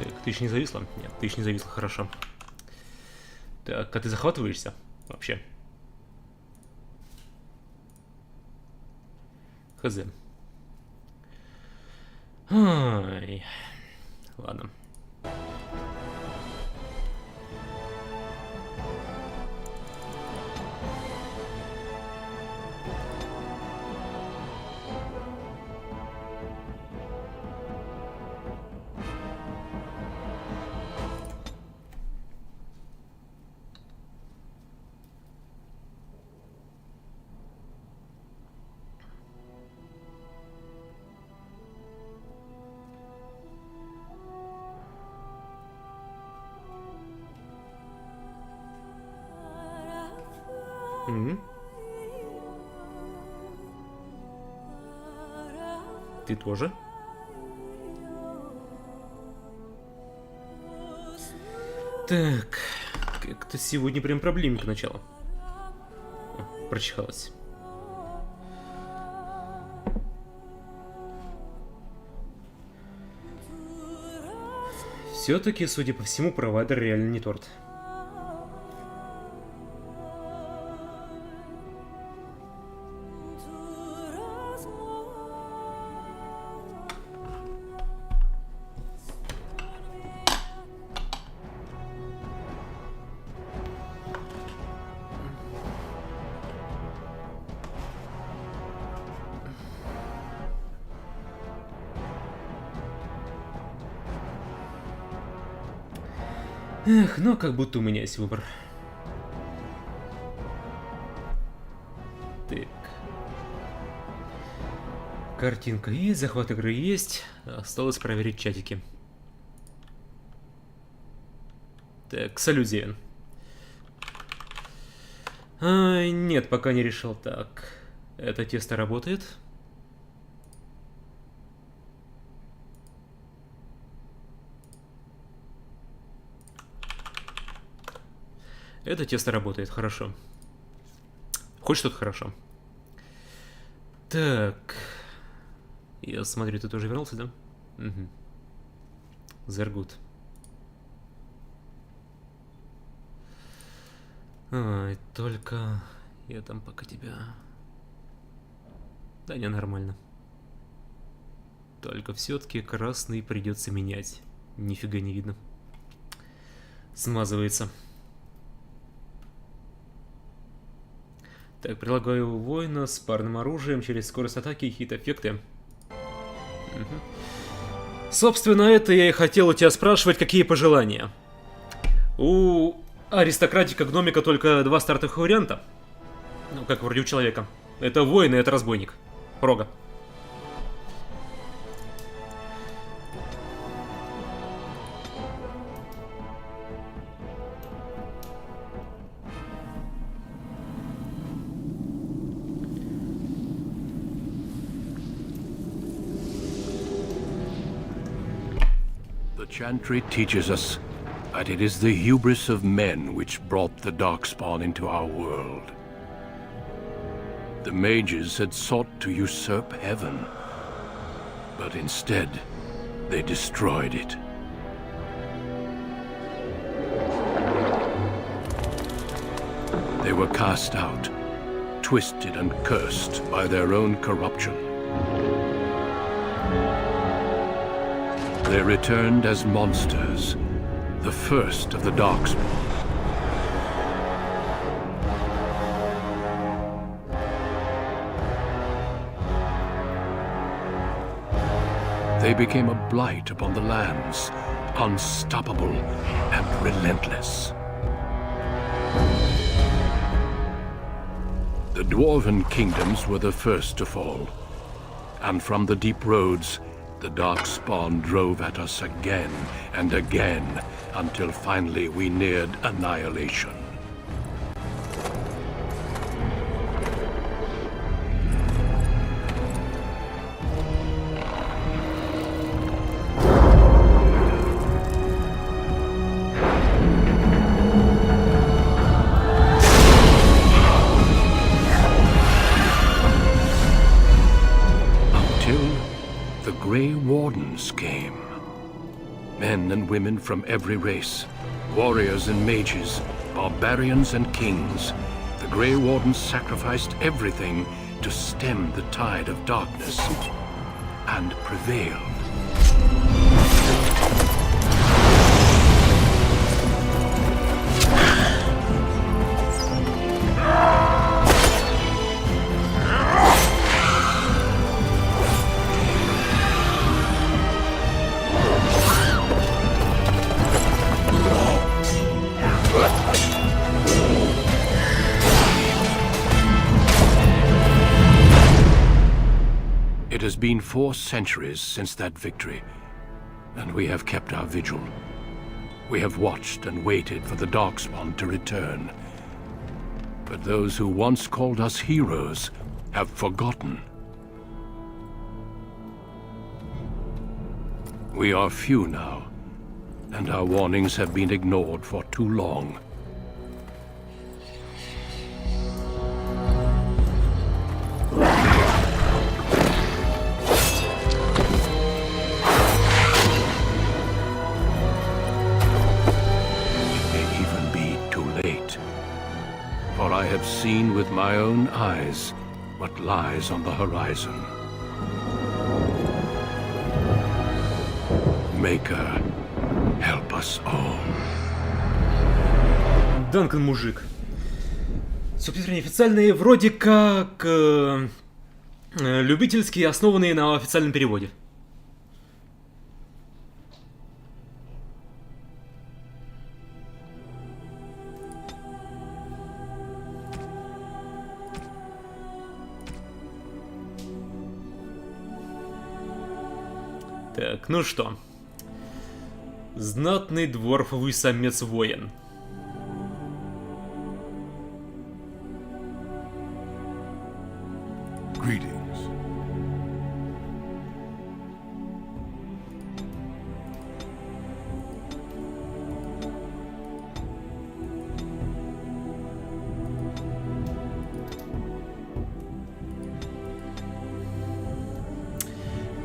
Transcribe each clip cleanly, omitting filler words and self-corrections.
Так, ты еще не зависла? Нет, ты еще не зависла, хорошо. Так, а ты захватываешься вообще? Хз. Ай. Ладно. Ты тоже? Так, как-то сегодня прям проблемка начала. О, прочихалась. Все-таки, судя по всему, провайдер реально не торт. Эх, ну как будто у меня есть выбор. Так. Картинка есть, захват игры есть. Осталось проверить чатики. Так, салют, Зевин. Нет, пока не решил. Так, это тесто работает. Это тесто работает, хорошо. Хоть что-то хорошо. Так. Я смотрю, ты тоже вернулся, да? Угу. Зергут. Ай, только... Я там пока тебя... Да не, нормально. Только все-таки красный придется менять. Нифига не видно. Смазывается. Так, предлагаю воина с парным оружием через скорость атаки и хит-эффекты. Угу. Собственно, это я и хотел у тебя спрашивать, какие пожелания. У аристократика гномика только 2 стартовых варианта. Ну, как вроде у человека. Это воин и это разбойник. Рога. The Chantry teaches us that it is the hubris of men which brought the Darkspawn into our world. The mages had sought to usurp heaven, but instead, they destroyed it. They were cast out, twisted and cursed by their own corruption. They returned as monsters, the first of the Darkspawn. They became a blight upon the lands, unstoppable and relentless. The Dwarven kingdoms were the first to fall, and from the deep roads, the Darkspawn drove at us again and again, until finally we neared annihilation. women from every race, warriors and mages, barbarians and kings. The Grey Wardens sacrificed everything to stem the tide of darkness, and prevailed. It has been 4 centuries since that victory, and we have kept our vigil. We have watched and waited for the Darkspawn to return. But those who once called us heroes have forgotten. We are few now, and our warnings have been ignored for too long. I have seen with my own eyes what lies on the horizon. Maker, help us all. Данкан, мужик. Субтитры неофициальные, вроде как любительские, основанные на официальном переводе. Так, ну что. Знатный дворфовый самец-воин. Greetings.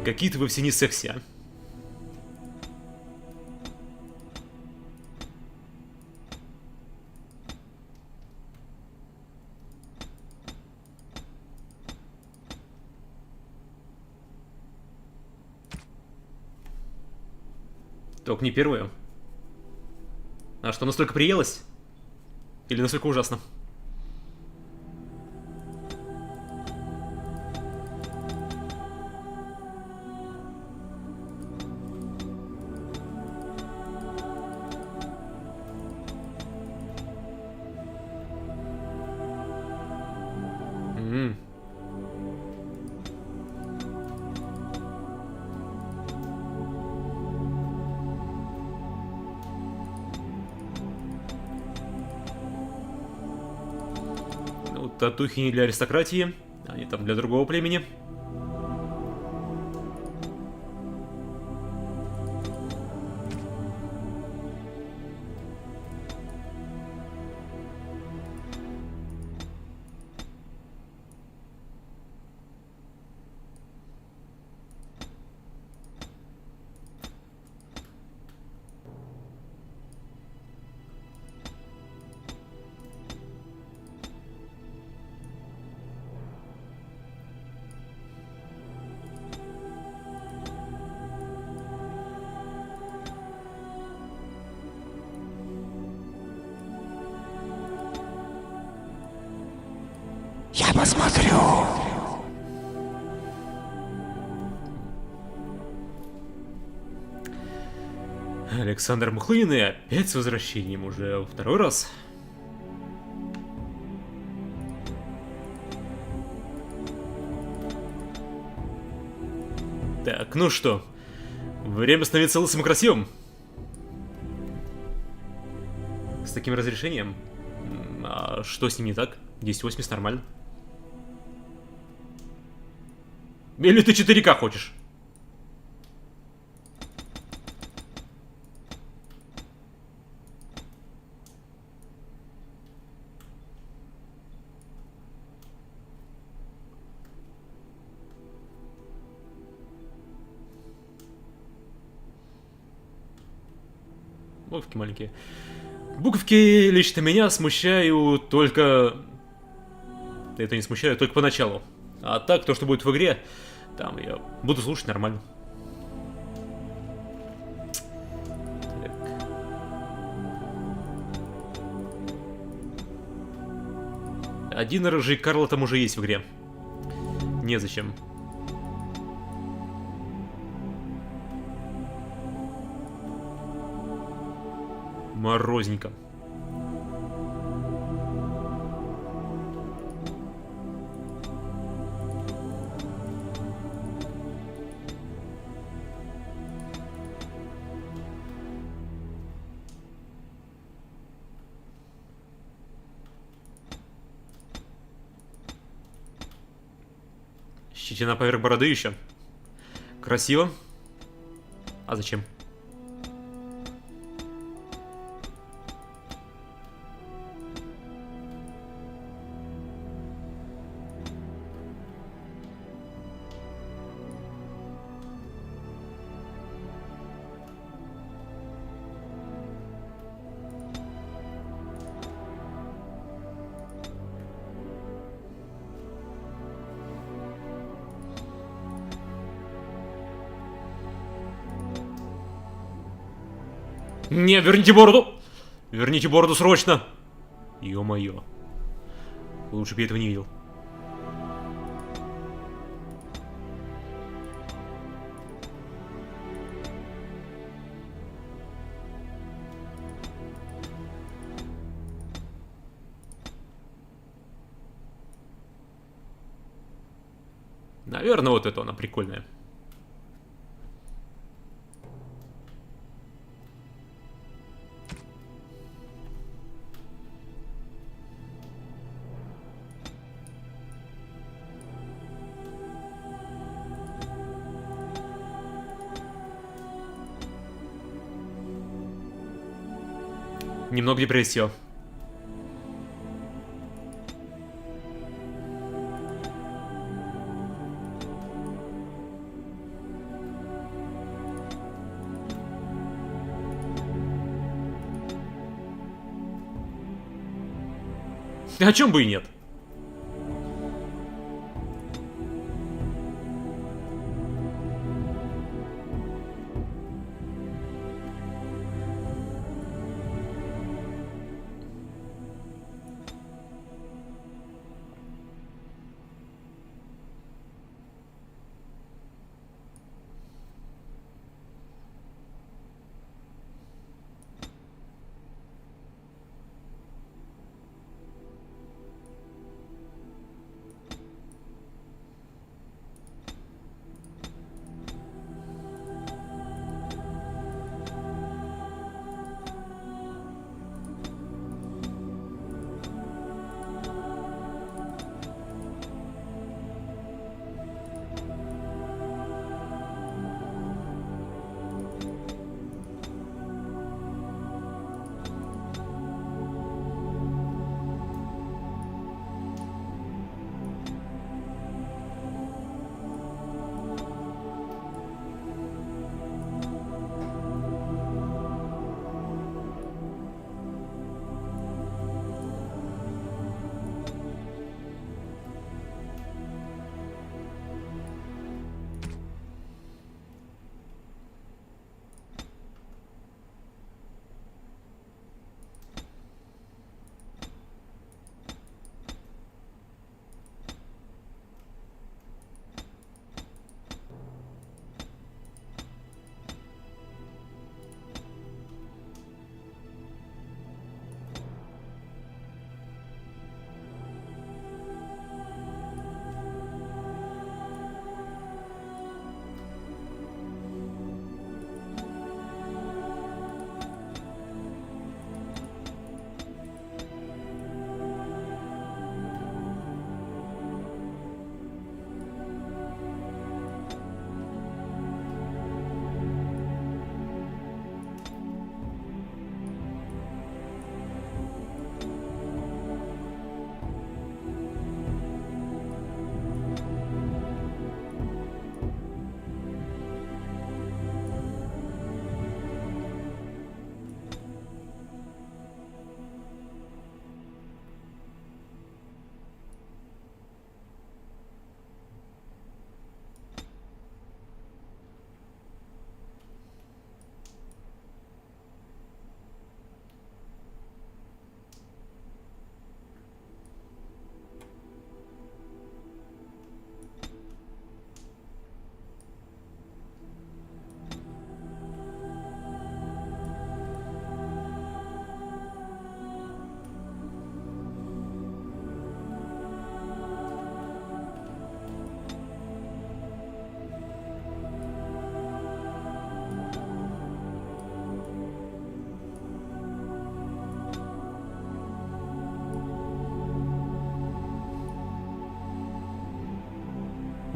Какие-то вы все не секси, а? Только не первую. А что, настолько приелось? Или настолько ужасно? Татухи не для аристократии, они там для другого племени. Я посмотрю. Александр Мухлынин и опять с возвращением уже второй раз. Так, ну что, время становиться лысым и красивым. С таким разрешением? А что с ним не так? 1080 нормально. Или ты 4К хочешь? Буковки маленькие. Буковки лично меня смущают только... Это не смущает только поначалу. А так, то, что будет в игре, там я буду слушать нормально. Так. Один рыжий Карл там уже есть в игре. Незачем. Морозненько. Щетина поверх бороды еще. Красиво. А зачем? Не, верните бороду! Верните бороду срочно! Ё-моё. Лучше бы я этого не видел. Наверное, вот это она прикольная. Немного депрессия. О чем бы и нет.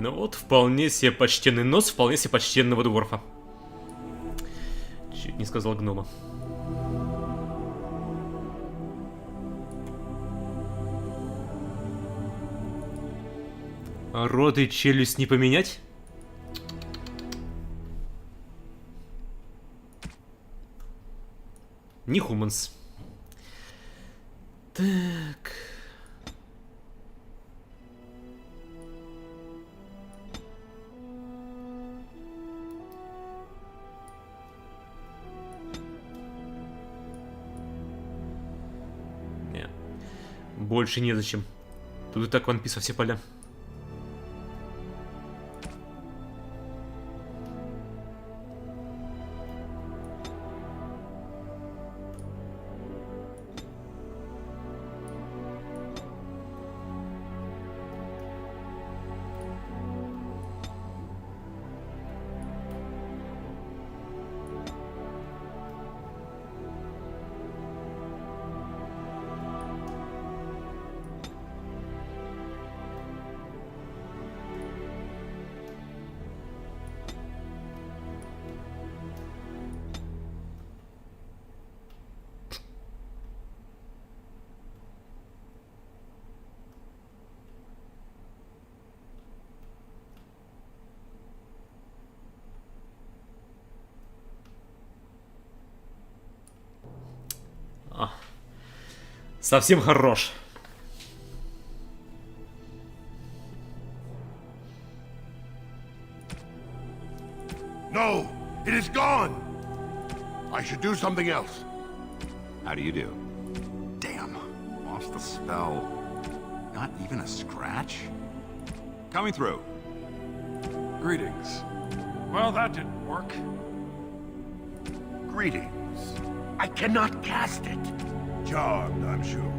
Ну вот, вполне себе почтенный нос, вполне себе почтенного дворфа. Чуть не сказал гнома. Рот и челюсть не поменять? Не хуманс. Так. Не. Больше незачем. Тут и так One Piece во все поля. Совсем хорош. No, it is gone. I should do something else. How do you do? Damn, lost the spell. Not even a scratch? Coming through. Greetings. Well, that didn't work. Greetings. I cannot cast it. Charmed, I'm sure.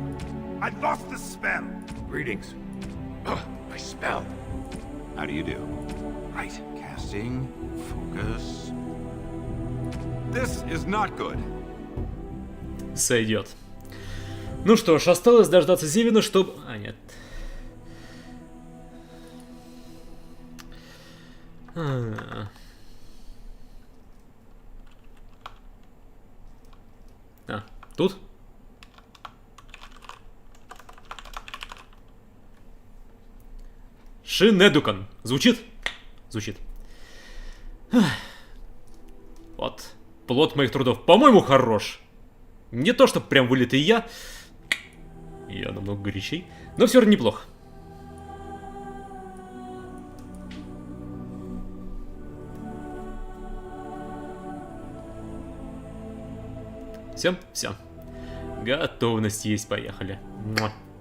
I lost the spell. Greetings. My spell. How do you do? Right. Casting, focus. This is not good. Сойдет. Ну что ж, осталось дождаться Зевина, чтобы... А, нет. Тут? Шинедукан. Звучит? Звучит. Вот. Плод моих трудов. По-моему, хорош. Не то, что прям вылитый я. Я намного горячей. Но все равно неплохо. Все? Все. Готовность есть, поехали.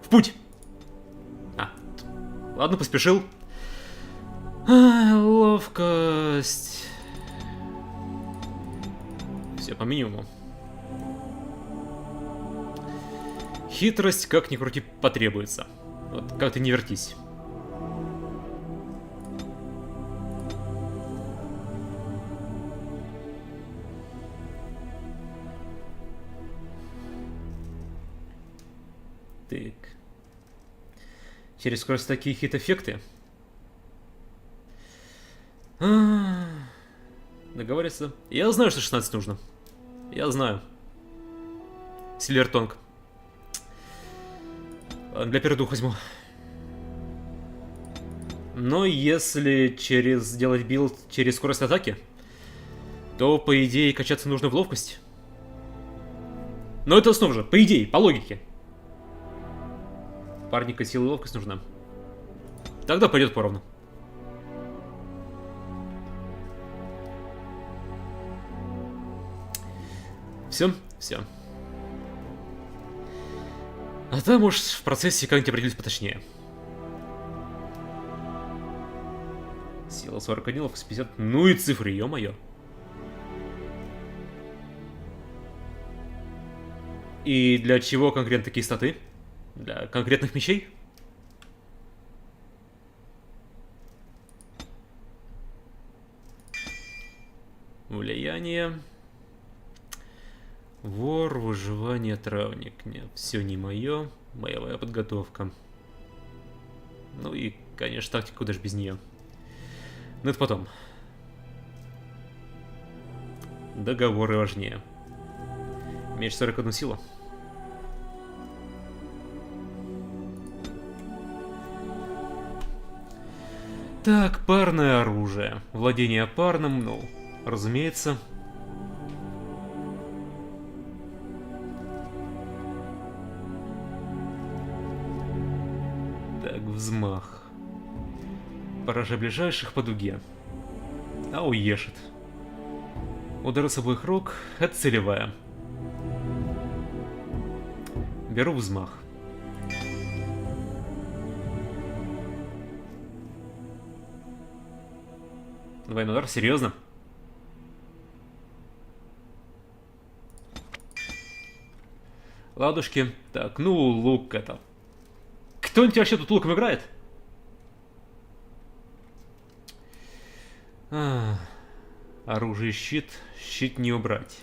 В путь! Ладно, поспешил. Ловкость. Все по минимуму. Хитрость, как ни крути, потребуется. Вот как ты не вертись. Так. Через скорость такие хит-эффекты. Договориться. Я знаю, что 16 нужно. Я знаю. Сильвертонг. Для передух возьму. Но если сделать билд через скорость атаки, то, по идее, качаться нужно в ловкость. Но это снова же, по идее, по логике. Парника сила и ловкость нужна. Тогда пойдет поровну. Все, все. А там уж в процессе как-нибудь определюсь поточнее. Сила 41, ловкость 50. Ну и цифры, ё-моё. И для чего конкретно такие статы? Для конкретных мечей? Влияние. Вор, выживание, травник. Нет, все не мое. Боевая подготовка. Ну и, конечно, тактика, куда ж без нее. Но это потом. Договоры важнее. Меч 41 силу. Так, парное оружие. Владение парным, ну, разумеется. Так, взмах. Поражай ближайших по дуге. А уешет. Удары с обоих рук. Это целевая. Беру взмах. Двойной удар? Серьезно? Ладушки. Так, ну лук это. Кто-нибудь вообще тут луком играет? Оружие, щит. Щит не убрать.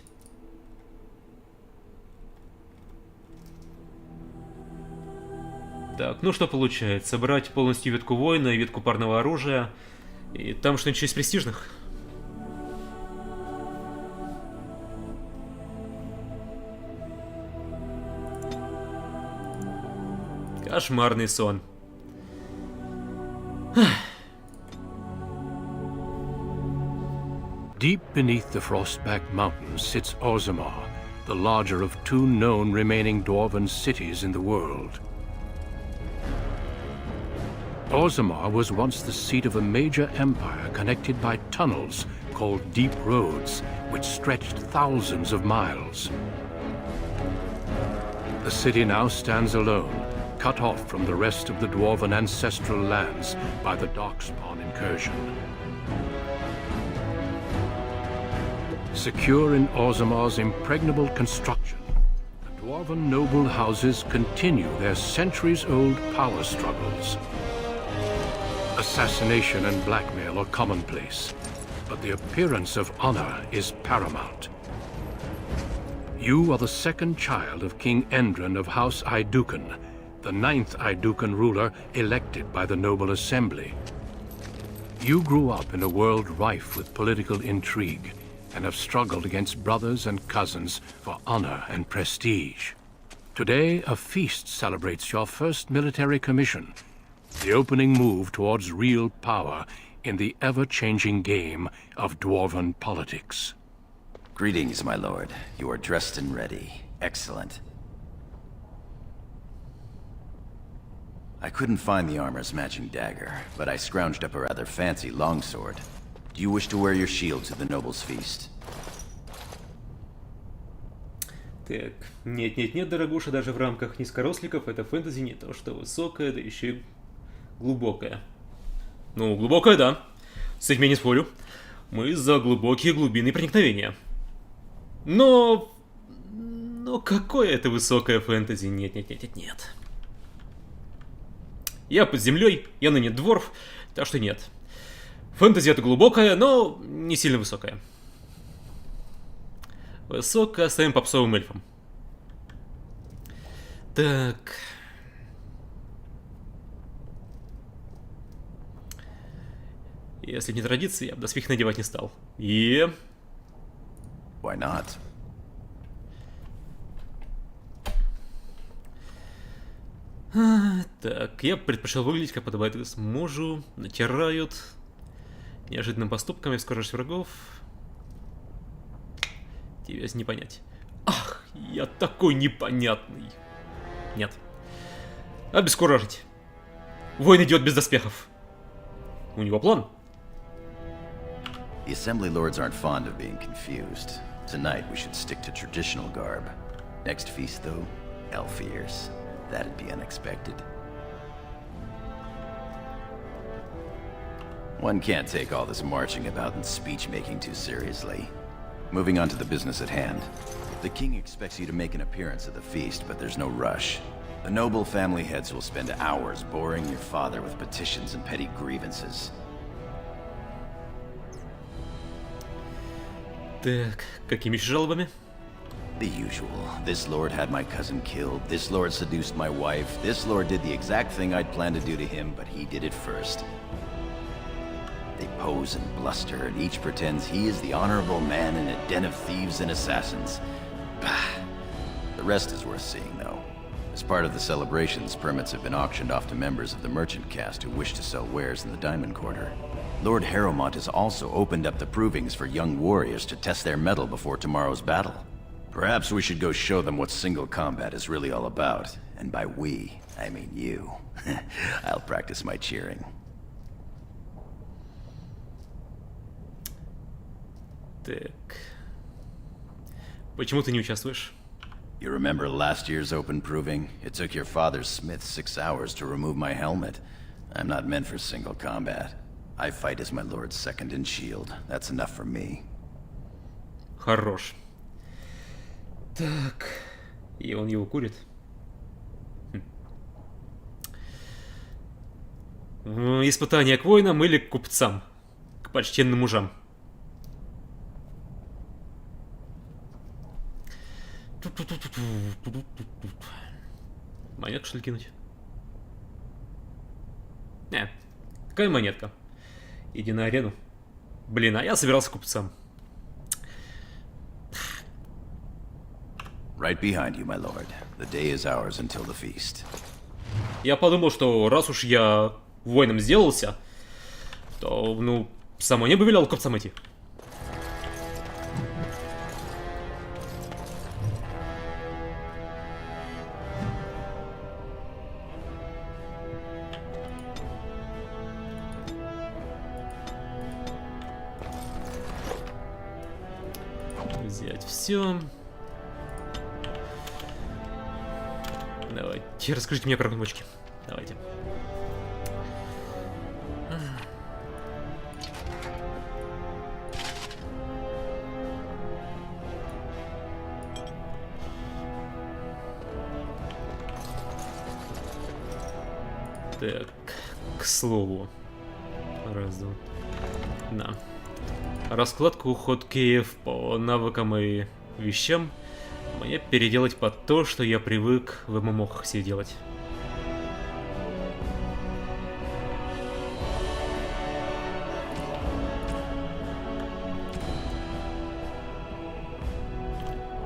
Так, ну что получается? Брать полностью ветку воина и ветку парного оружия. И там что-нибудь из престижных? Кошмарный сон. Deep beneath the Frostback Mountains sits Orzammar, the larger of two known remaining dwarven cities in the world. Orzammar was once the seat of a major empire connected by tunnels called Deep Roads, which stretched thousands of miles. The city now stands alone, cut off from the rest of the dwarven ancestral lands by the Darkspawn incursion. Secure in Orzammar's impregnable construction, the dwarven noble houses continue their centuries-old power struggles. Assassination and blackmail are commonplace, but the appearance of honor is paramount. You are the second child of King Endron of House Aidukan, the 9th Aidukan ruler elected by the Noble Assembly. You grew up in a world rife with political intrigue, and have struggled against brothers and cousins for honor and prestige. Today, a feast celebrates your first military commission, the opening move towards real power in the ever-changing game of dwarven politics. Greetings, my lord. You are dressed and ready. Excellent. I couldn't find the armor's matching dagger, but I scrounged up a rather fancy longsword. Do you wish to wear your shield to the noble's feast? Так, нет, дорогуша, даже в рамках низкоросликов это фэнтези не то, что высокое, да еще и глубокое. Ну, глубокое, да. С этим я не спорю. Мы за глубокие глубины проникновения. Но какое это высокое фэнтези? Нет. Я под землей, я ныне дворф, так что нет. Фэнтези это глубокое, но не сильно высокое. Высокое оставим попсовым эльфам. Так. Если не традиция, я бы доспех надевать не стал. Why not? Так, я предпочел выглядеть, как подобает мужу. Натирают неожиданным поступками скорость врагов. Тебе не понять. Ах, я такой непонятный. Нет. Обескуражить. Воин идет без доспехов. У него план. The Assembly Lords aren't fond of being confused. Tonight we should stick to traditional garb. Next feast, though, elf ears. That'd be unexpected. One can't take all this marching about and speech-making too seriously. Moving on to the business at hand. The king expects you to make an appearance at the feast, but there's no rush. The noble family heads will spend hours boring your father with petitions and petty grievances. Так, какими еще жалобами? The usual. This lord had my cousin killed. This lord seduced my wife. This lord did the exact thing I'd planned to do to him, but he did it first. They pose and bluster, and each pretends he is the honorable man in a den of thieves and assassins. Bah. The rest is worth seeing, though. As part of the celebrations, permits have been auctioned off to members of the merchant caste who wish to sell wares in the Diamond Quarter. Lord Harrowmont has also opened up the provings for young warriors to test their mettle before tomorrow's battle. Perhaps we should go show them what single combat is really all about. And by we, I mean you. I'll practice my cheering. Так. Почему ты не участвуешь? You remember last year's open proving? It took your father's smith 6 hours to remove my helmet. I'm not meant for single combat. I fight as my lord's second in shield. That's enough for me. Хорош. Так. И он его курит. Испытание к воинам или к купцам? К почтенным мужам. Монетку, что ли, кинуть? Не, какая монетка? Иди на арену. Блин, а я собирался купцам. Right behind you, my lord. The day is ours until the feast. Я подумал, что раз уж я воином сделался, то, ну, само небо велело купцам идти. Взять все. Давайте, расскажите мне про кнопочки. Давайте. Так, к слову. Раз, два. Да. Раскладку хоткеев по навыкам и вещам мне переделать под то, что я привык в ММО все делать.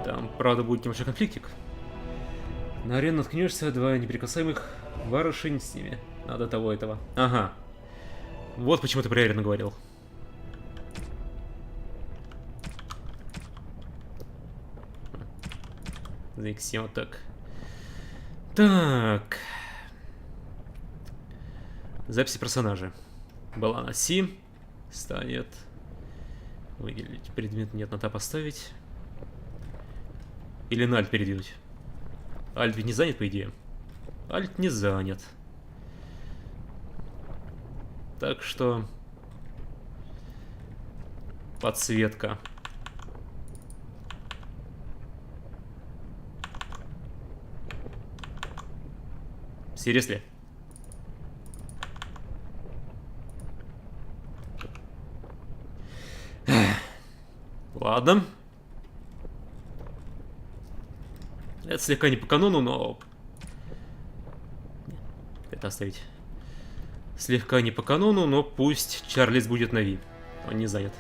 Там, правда, будет небольшой конфликтик. На арену наткнешься, два неприкасаемых барышень с ними. Надо того этого. Ага. Вот почему ты про арену говорил. Заиксим вот так. Так. Записи персонажа. Была на Си. Станет. Выделить предмет. Нет, на Т поставить. Или на Альт передвинуть. Альт ведь не занят, по идее. Альт не занят. Так что... Подсветка. Seriously? Ладно. Это слегка не по канону, но... Это оставить. Слегка не по канону, но пусть Чарльз будет на Ви. Он не занят.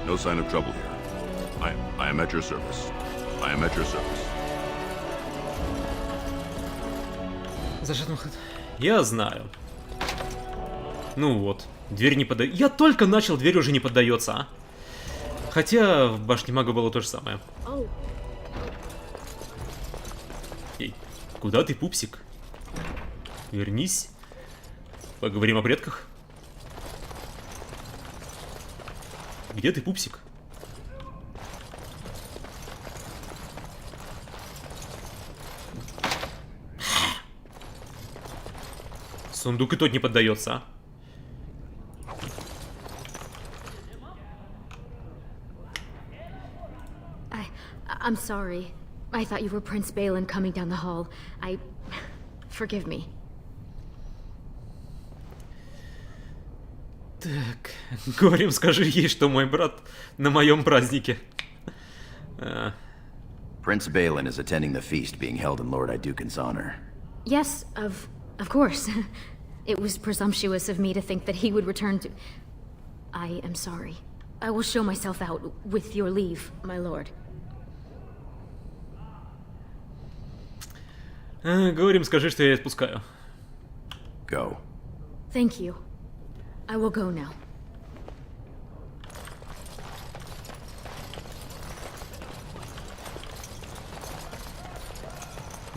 No sign of trouble here. I am at your service. I am at your service. Зажатый ход. Я знаю. Ну вот, дверь не поддается. Я только начал, дверь уже не поддается, а? Хотя в башне мага было то же самое. Эй, куда ты, пупсик? Вернись. Поговорим о предках. Где ты, пупсик? Сундук и тот не поддается, а? I'm sorry. I thought you were Prince Balin coming down the hall. Forgive me. Так, Горем, скажи ей, что мой брат на моем празднике. Prince Balin is attending the feast being held in Lord Iduken's honor. Yes, of course. It was presumptuous of me to think that he would return to... I am sorry. I will show myself out, with your leave, my lord. Горем, скажи, что я отпускаю. Go. Thank you. I will go now.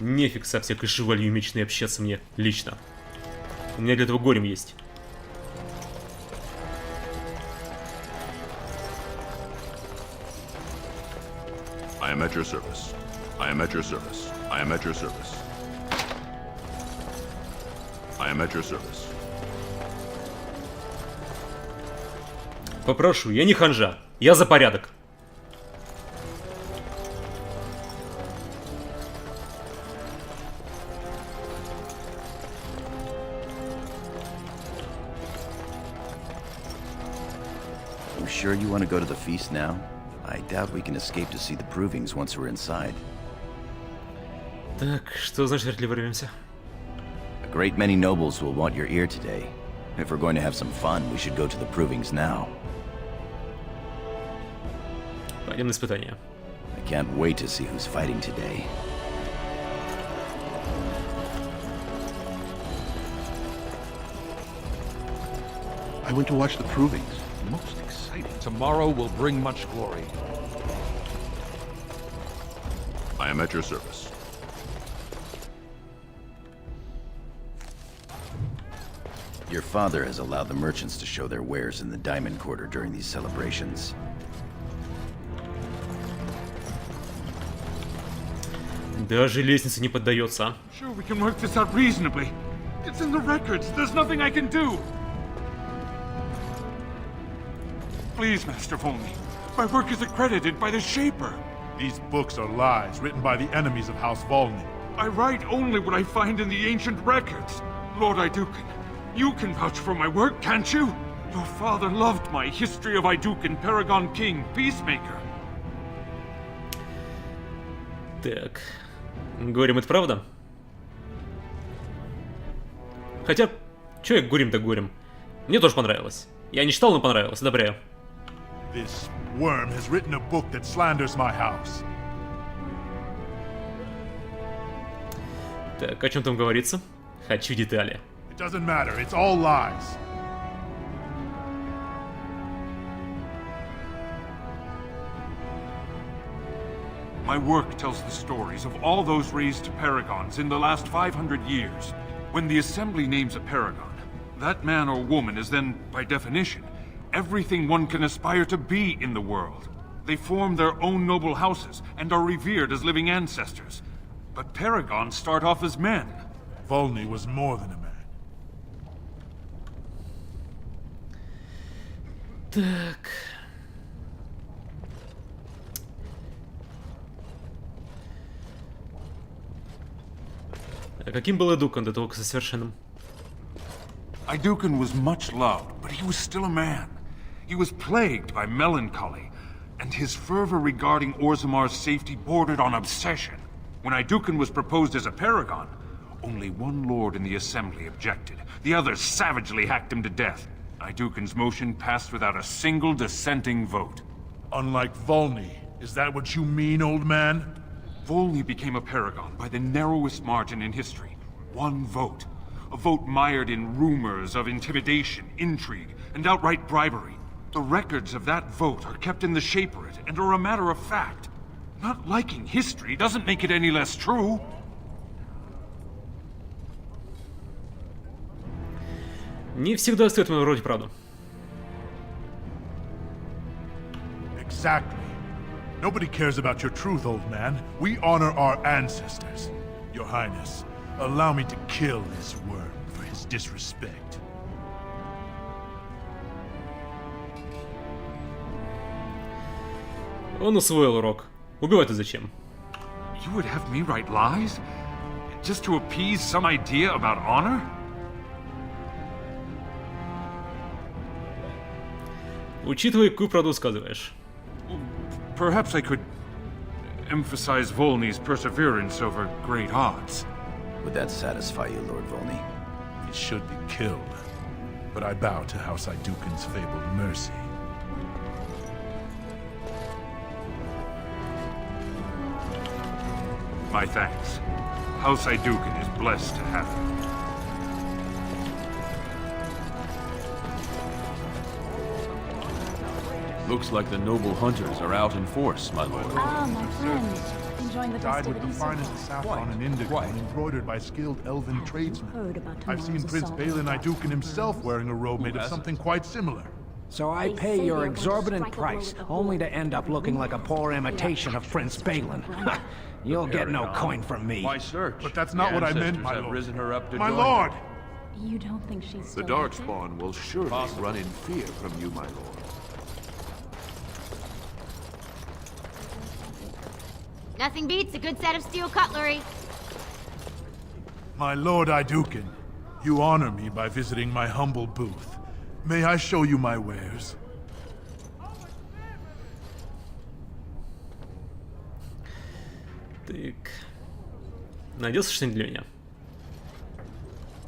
Нефиг со всякой шевалью мечной общаться мне лично. У меня для этого Горем есть. I am at your service. I am at your service. I am at your service. I am at your service. Попрошу, я не ханжа. Я за порядок. You sure you want to go to the feast now? I doubt we can escape to see the provings once we're inside. Так, что значит вряд ли вырвемся? A great many nobles will want your ear today. If we're going to have some fun, we should go to the provings now. Пойдем на испытание. I can't wait to see who's fighting today. I went to watch the provings. Most exciting. Tomorrow will bring much glory. I am at your service. Your father has allowed the merchants to show their wares in the Diamond Quarter during these celebrations. Даже лестница не поддается, а? Sure, we can work this out reasonably. It's in the records. There's nothing I can do. Please, Master Volney. My work is accredited by the Shaper. These books are lies written by the enemies of House Volney. I write only what I find in the ancient records. Lord Iduken, you can vouch for my work, can't you? Your father loved my History of Iduken, Paragon King, Peacemaker. Так. Горем, это правда? Хотя, чё я горем-то горем? Мне тоже понравилось. Я не читал, но понравилось. Одобряю. This worm has written a book that slanders my house. Так, о чем там говорится? Хочу детали. It doesn't matter, it's all lies. My work tells the stories of all those raised to paragons in the last 500 years. When the Assembly names a paragon, that man or woman is then, by definition, everything one can aspire to be in the world. They form their own noble houses and are revered as living ancestors. But paragons start off as men. Volney was more than a man. Так. А каким был Эдукан до того, как совершенным? Iduken was much loved, but he was still a man. He was plagued by melancholy, and his fervor regarding Orzamar's safety bordered on obsession. When Iduken was proposed as a paragon, only one lord in the assembly objected. The others savagely hacked him to death. Iduken's motion passed without a single dissenting vote. Unlike Volney, is that what you mean, old man? Volney became a paragon by the narrowest margin in history. One vote. A vote mired in rumors of intimidation, intrigue, and outright bribery. The records of that vote are kept in the Shaperate and are a matter of fact. Not liking history doesn't make it any less true. Не всегда стоит вроде правду. Exactly. Nobody cares about your truth, old man. We honor our ancestors. Your Highness, allow me to kill this worm for his disrespect. Он усвоил урок. Убивать-то зачем? You would have me write lies? Just to appease some idea about honor? Учитывая, какую правду сказываешь. Perhaps I could emphasize Volney's perseverance over great odds. Would that satisfy you, Lord Volney? He should be killed. But I bow to House Idukin's fabled mercy. My thanks. House Idukin is blessed to have you. Looks like the noble hunters are out in force, my lord. Ah, my friend. Enjoying the Dyed with the festivities so finest far? saffron and indigo and embroidered by skilled elven Heard tradesmen. about I've seen tomorrow's Prince assault. Balin Idukin himself wearing a robe made of hasn't? something quite similar. So I They pay say your they're going to exorbitant strike a blow price, with the only whole to end up looking like a poor imitation of Prince Balin. You'll get no coin from me. Why search? But that's not The what I meant, ancestors my have lord. risen her up to My join lord! You don't think she's The still out there? Darkspawn will surely run in fear from you, my lord. Nothing beats a good set of steel cutlery. My lord Idukin, you honor me by visiting my humble booth. May I show you my wares? Так. Найдется что-нибудь для меня?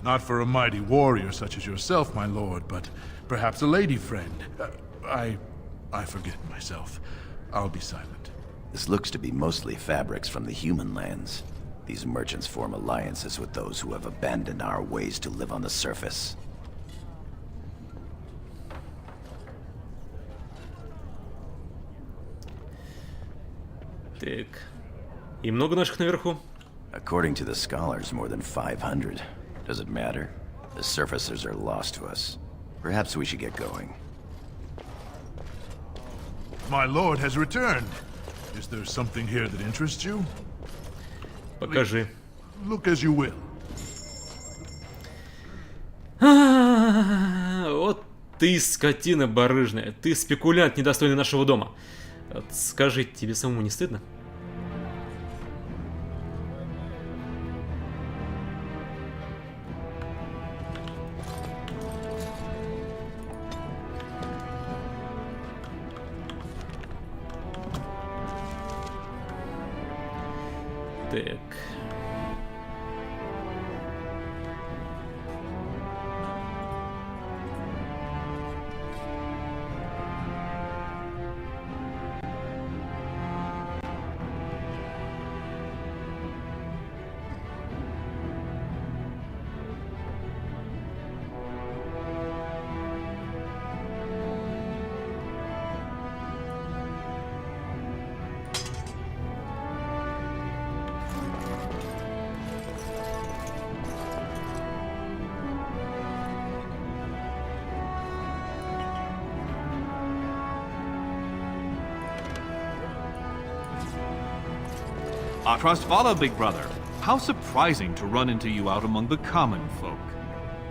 Not for a mighty warrior such as yourself, my lord, but perhaps a lady friend. I forget myself. I'll be silent. This looks to be mostly fabrics from the human lands. These merchants form alliances with those who have abandoned our ways to live on the surface. Так. И много наших наверху? According to the scholars, more than 500. Does it matter? The surfacers are lost to us. Perhaps we should get going. My lord has returned. Is there something here that interests you? Покажи. Look as you will. Вот ты скотина барыжная. Ты спекулянт, недостойный нашего дома. Вот скажи, тебе самому не стыдно? Так. Trust follow, big brother. How surprising to run into you out among the common folk.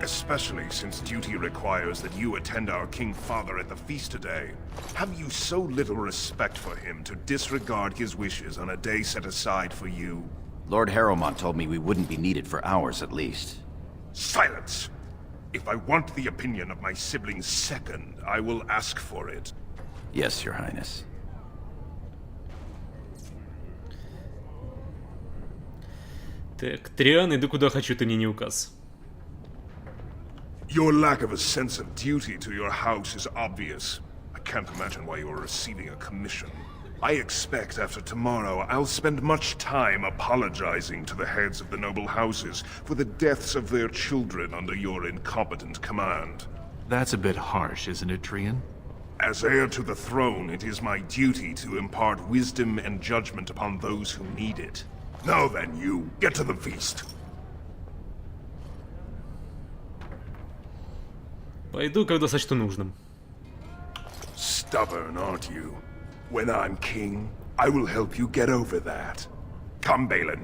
Especially since duty requires that you attend our King Father at the feast today. Have you so little respect for him to disregard his wishes on a day set aside for you? Lord Harrowmont told me we wouldn't be needed for hours at least. Silence! If I want the opinion of my sibling's second, I will ask for it. Yes, Your Highness. Так, Триан, иду куда хочу, ты мне не указ. Your lack of a sense of duty to your house is obvious. I can't imagine why you're receiving a commission. I expect after tomorrow I'll spend much time apologizing to the heads of the noble houses for the deaths of their children under your incompetent command. That's a bit harsh, isn't it, Trian? As heir to the throne, it is my duty to impart wisdom and judgment upon those who need it. Now then, you, get to the feast. Пойду, когда сочту нужным. Stubborn, aren't you? When I'm king, I will help you get over that. Come, Balin.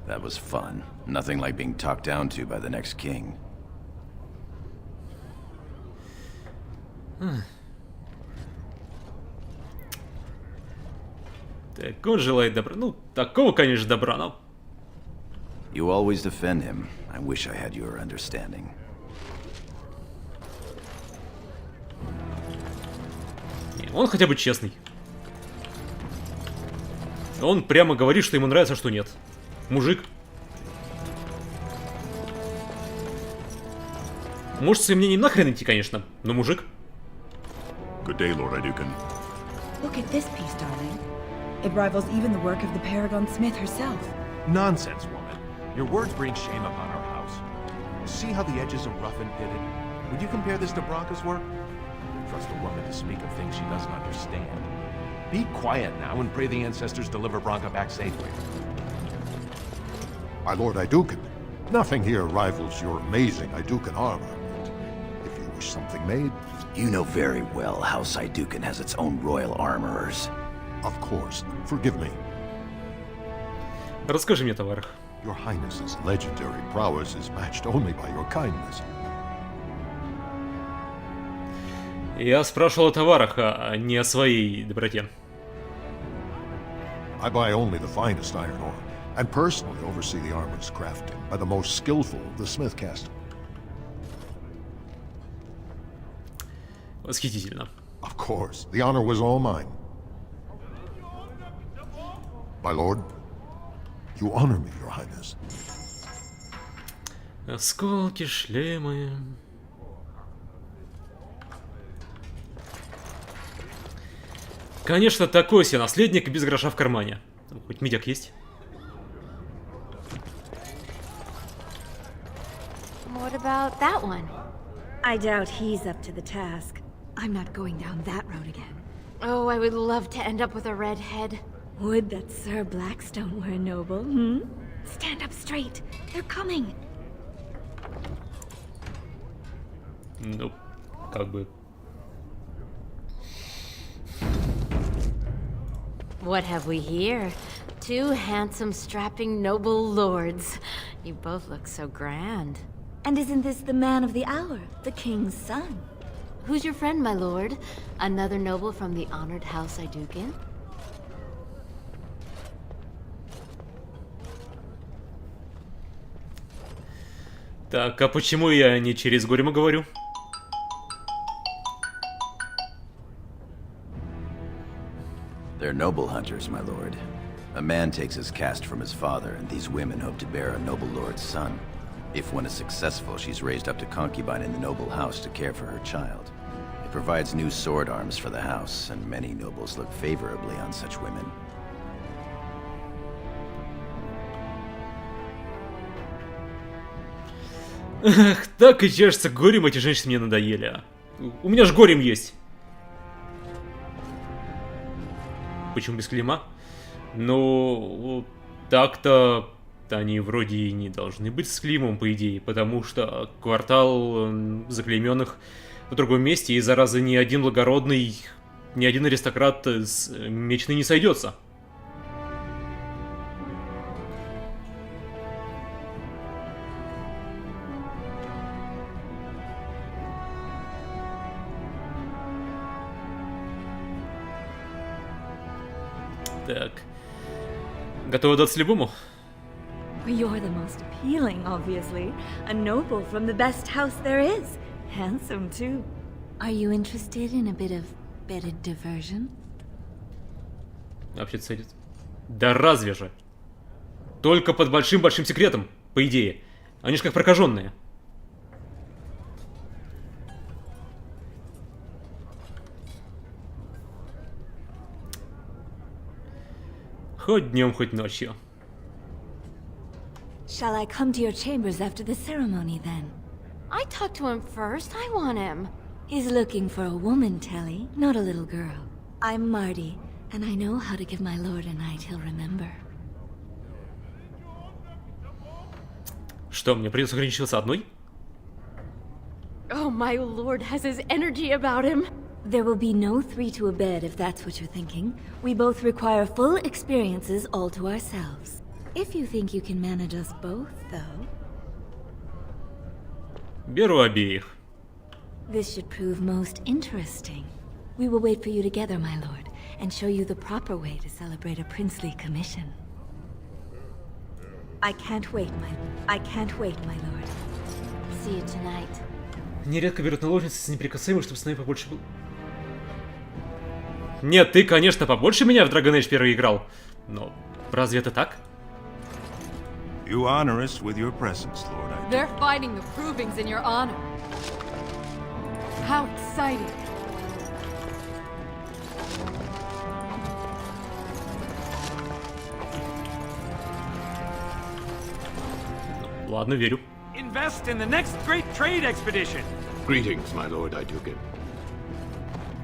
That was fun. Nothing like being talked down to by the next king. Так, он желает добра. Ну, такого, конечно, добра, но... You always defend him. I wish I had your understanding. Не, он хотя бы честный. Он прямо говорит, что ему нравится, а что нет. Мужик. Может, своим мнением нахрен идти, конечно, но мужик. Good day, Lord Iduken. Look at this piece, darling. It rivals even the work of the Paragon Smith herself. Nonsense, woman. Your words bring shame upon our house. See how the edges are rough and pitted? Would you compare this to Bronca's work? Trust a woman to speak of things she doesn't understand. Be quiet now and pray the ancestors deliver Bronca back safely. My Lord Iduken, nothing here rivals your amazing Iduken armor. If you wish something made... You know very well House Iduken has its own royal armorers. Of course. Forgive me. Расскажи мне о товарах. Your Highness's legendary prowess is matched only by your kindness. Я спрашивал о товарах, а не о своей доброте. I buy only the finest iron ore, and personally oversee the armor's crafting by the most skillful of the smith caste. Восхитительно. Of course, the honor was all mine. My lord, you honor me, your highness. Осколки, шлемы. Конечно, такой себе наследник без гроша в кармане. Хоть медяк есть. What about that one? I doubt he's up to the task. I'm not going down that road again. Oh, I would love to end up with a redhead. Would that Sir Blackstone were a noble, hmm? Stand up straight. They're coming. Ну, как бы... What have we here? Two handsome, strapping, noble lords. You both look so grand. And isn't this the man of the hour, the king's son? Who's your friend, my lord? Another noble from the honored House Iduken? Так, а почему я не через Горима говорю? They're noble hunters, my lord. A man takes his caste from his father, and these women hope to bear a noble lord's son. If one is successful, she's raised up to concubine in the noble house to care for her child. It provides new sword arms for the house, and many nobles look favorably on such women. Эх, так и чешется Горем, эти женщины мне надоели. У меня ж Горем есть. Почему без клейма? Ну, так-то они вроде и не должны быть с клеймом, по идее, потому что квартал заклейменных в другом месте, и зараза ни один благородный, ни один аристократ с мечтой не сойдется. Так. Готовы даться любому? You're the most appealing, obviously. A noble from the best house there is. Handsome, too. Are you interested in a bit of diversion? Вообще-то сойдет. Да разве же? Только под большим-большим секретом, по идее. Они же как прокаженные. Хоть днем, хоть ночью. Shall I come to your chambers after the ceremony, then? I talked to him first. I want him. He's looking for a woman, Telly, not a little girl. I'm Marty, and I know how to give my lord a night he'll remember. Что, мне придется ограничиваться одной? Oh, my lord has his energy about him. There will be no 3 to a bed if that's what you're thinking. We both require full experiences all to ourselves. If you think you can manage us both, though... Беру обеих. This should prove most interesting. We will wait for you together, my lord, and show you the proper way to celebrate a princely commission. I can't wait, my lord. See you tonight. Нередко берут наложницы с неприкасаемых, чтобы с нами побольше был. Нет, ты, конечно, побольше меня в Dragon Age 1 играл. Но разве это так? You honor us with your presence, Lord. They're fighting the provings in your honor. How exciting. Ладно, верю. Invest in the next great trade expedition. Greetings, my lord Idukin.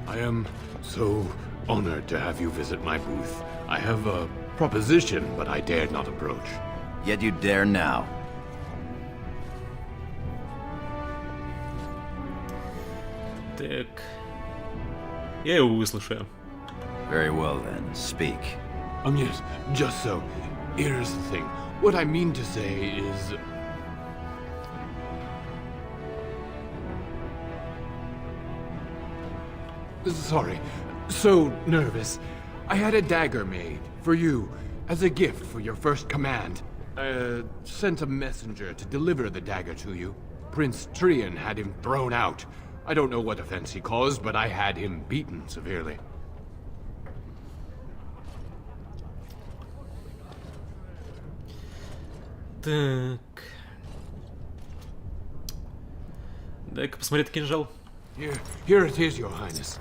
I am so honored to have you visit my booth. I have a proposition, but I dared not approach. Yet you dare now. Так. Я его выслушаю. Very well then, speak. Yes, just so. Here's the thing. What I mean to say is... Sorry, so nervous. I had a dagger made for you as a gift for your first command. Sent a messenger to deliver the dagger to you. Prince Trian had him thrown out. I don't know what offense he caused, but I had him beaten severely. Так. Дай-ка посмотреть кинжал. Here it is, your highness.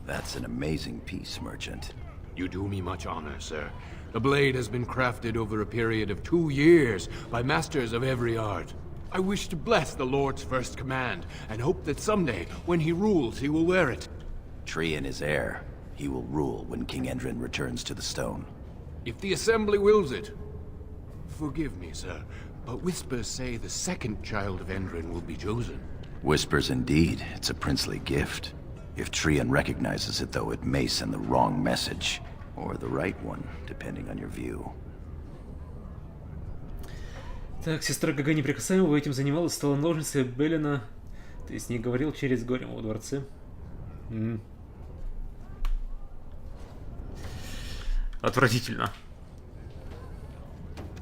That's an amazing piece, merchant. You do me much honor, sir. The blade has been crafted over a period of 2 years by masters of every art. I wish to bless the Lord's first command, and hope that someday, when he rules, he will wear it. Trian is heir. He will rule when King Endrin returns to the stone. If the assembly wills it. Forgive me, sir, but whispers say the second child of Endrin will be chosen. Whispers indeed. It's a princely gift. If Trian recognizes it, though, it may send the wrong message. Or the right one, depending on your view. Так, сестра Гага Неприкасаемого этим занималась, стала наложницей Беллина. Ты с ней говорил через горе во дворце. Отвратительно.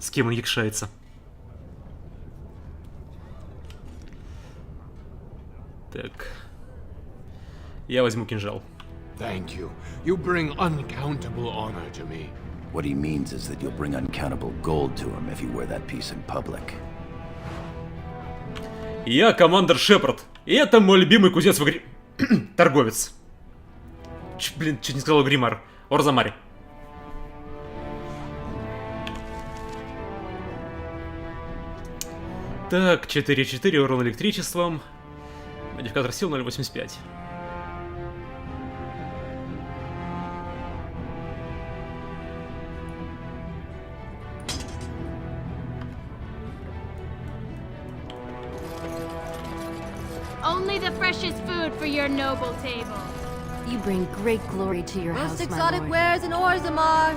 С кем он якшается? Так. Я возьму кинжал. Thank you. You bring uncountable honor to me. What he means is that you'll bring uncountable gold to him if you wear that piece in public. Я командир Шепард, и это мой любимый кузнец в игре. Торговец. Блин, чуть не сказал Гримар. Орзамари. Так, 4-4, урон электричеством. Модификатор сил 0.85. Only the freshest food for your noble table. You bring great glory to your house, Most my exotic lord. wares in Orzammar.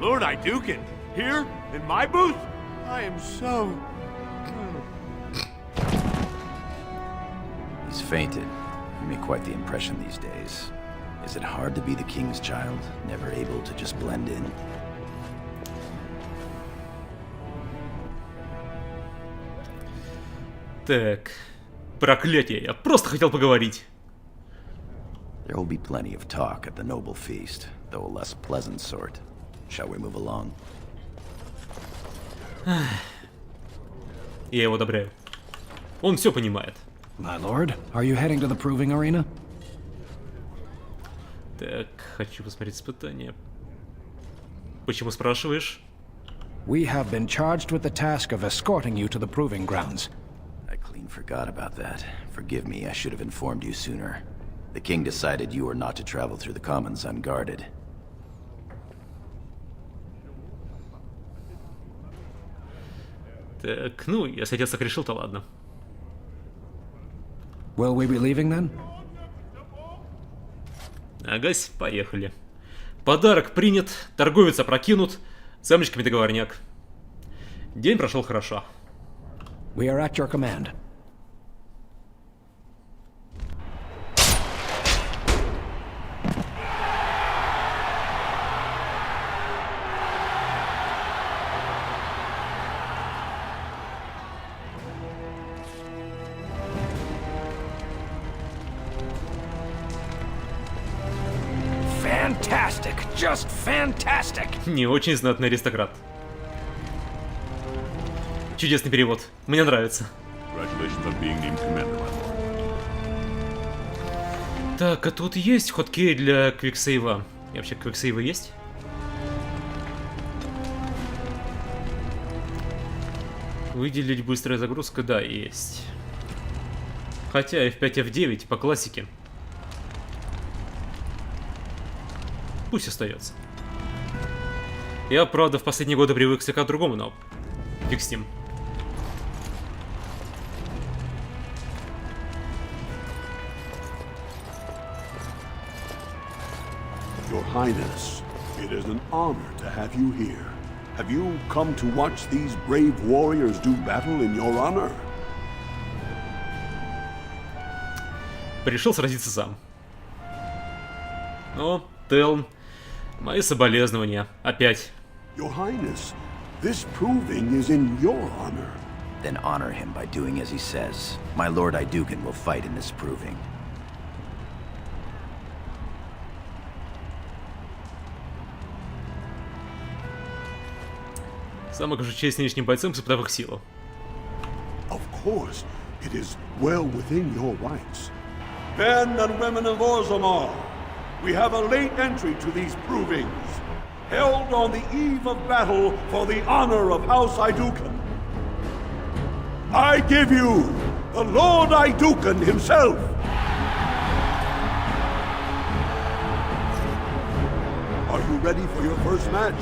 Lord Idukin, here in my booth? I am so... He's fainted. You make quite the impression these days. Is it hard to be the king's child, never able to just blend in? Так. Проклятие, я просто хотел поговорить. There will be plenty of talk at the noble feast, though a less pleasant sort. Shall we move along? Я его одобряю. Он все понимает. My lord, are you heading to the proving arena? Так, хочу посмотреть испытание. Почему спрашиваешь? We have been charged with the task of escorting you to the proving grounds. I clean forgot about that. Forgive me, I should have informed you sooner. The king decided you were not to travel through the commons unguarded. Так, ну, если отец так решил, то ладно. Will we be leaving then? Агась, поехали. Подарок принят, торговец опрокинут, с замочками договорняк. День прошел хорошо. We are at your command. Fantastic! Just fantastic! Не очень знатный аристократ. Чудесный перевод. Мне нравится. Так, а тут есть хоткей для квиксейва? И вообще квиксейва есть? Выделить быстрая загрузка, да, есть. Хотя F5, F9 по классике. Пусть остается. Я, правда, в последние годы привык слегка к другому, но фиг с ним. Your Highness, it is an honor to have you here. Have you come to watch these brave warriors do battle in your honor? Пришел сразиться сам. О, Телн, мои соболезнования. Опять. Your Highness, this proving is in your honor. Then honor him by doing as he says. My lord Idukan will fight in this proving. Сам окажу честь нынешним бойцам, испытав их силу. Of course, it is well within your rights. Men and women of Orzammar, we have a late entry to these provings, held on the eve of battle for the honor of House Idukan. I give you the Lord Idukan himself. Are you ready for your first match?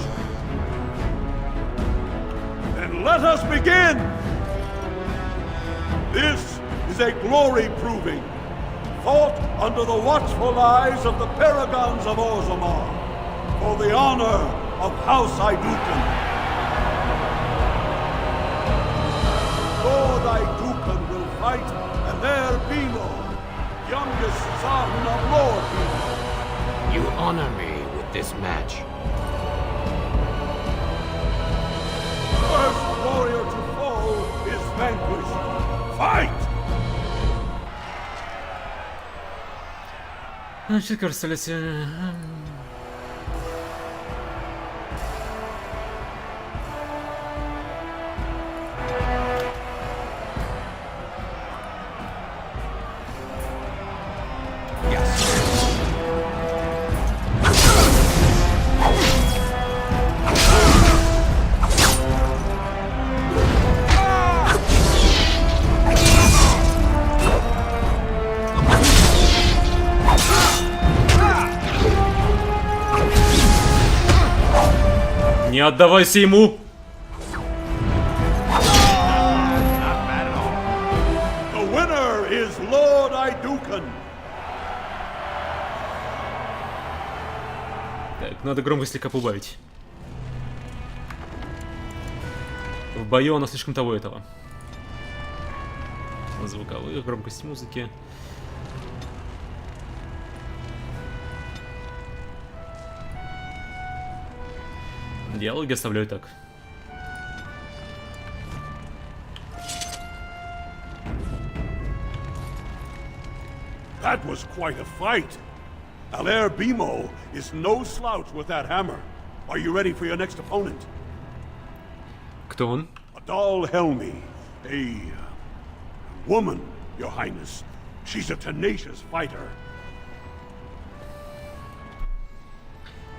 Then let us begin! This is a glory proving, fought under the watchful eyes of the paragons of Orzammar, for the honor of House Idukan. Lord Idukan will fight Aler Bimo, youngest son of Lord Bimo. You honor me with this match. First warrior to fall is vanquished. Fight! Значит, кажется, летели... Не отдавайся ему! The winner is Lord Idukan. Так, надо громкость слегка поубавить. В бою она слишком того этого. Звуковых, громкость музыки. Диалоги оставляю так. That was quite a fight. Aler Bimo is no slouch with that hammer. Are you ready for your next opponent? Кто он? Adal Helmi, a woman, Your Highness. She's a tenacious fighter.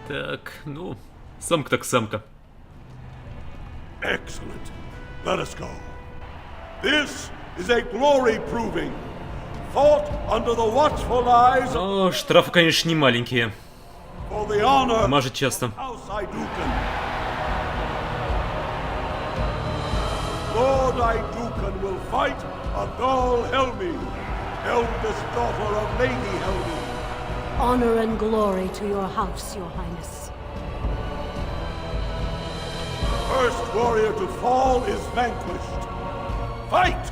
Так, ну, самка так самка. Excellent. Let us go. This is a glory proving, fought under the watchful eyes of... О, штрафы, конечно, не маленькие. For the honor Мажет часто. House Idukan. Lord Idukan will fight Adal Helmi, eldest daughter of Lady Helmi. Honor and glory to your house, your highness. First warrior to fall is vanquished. Fight!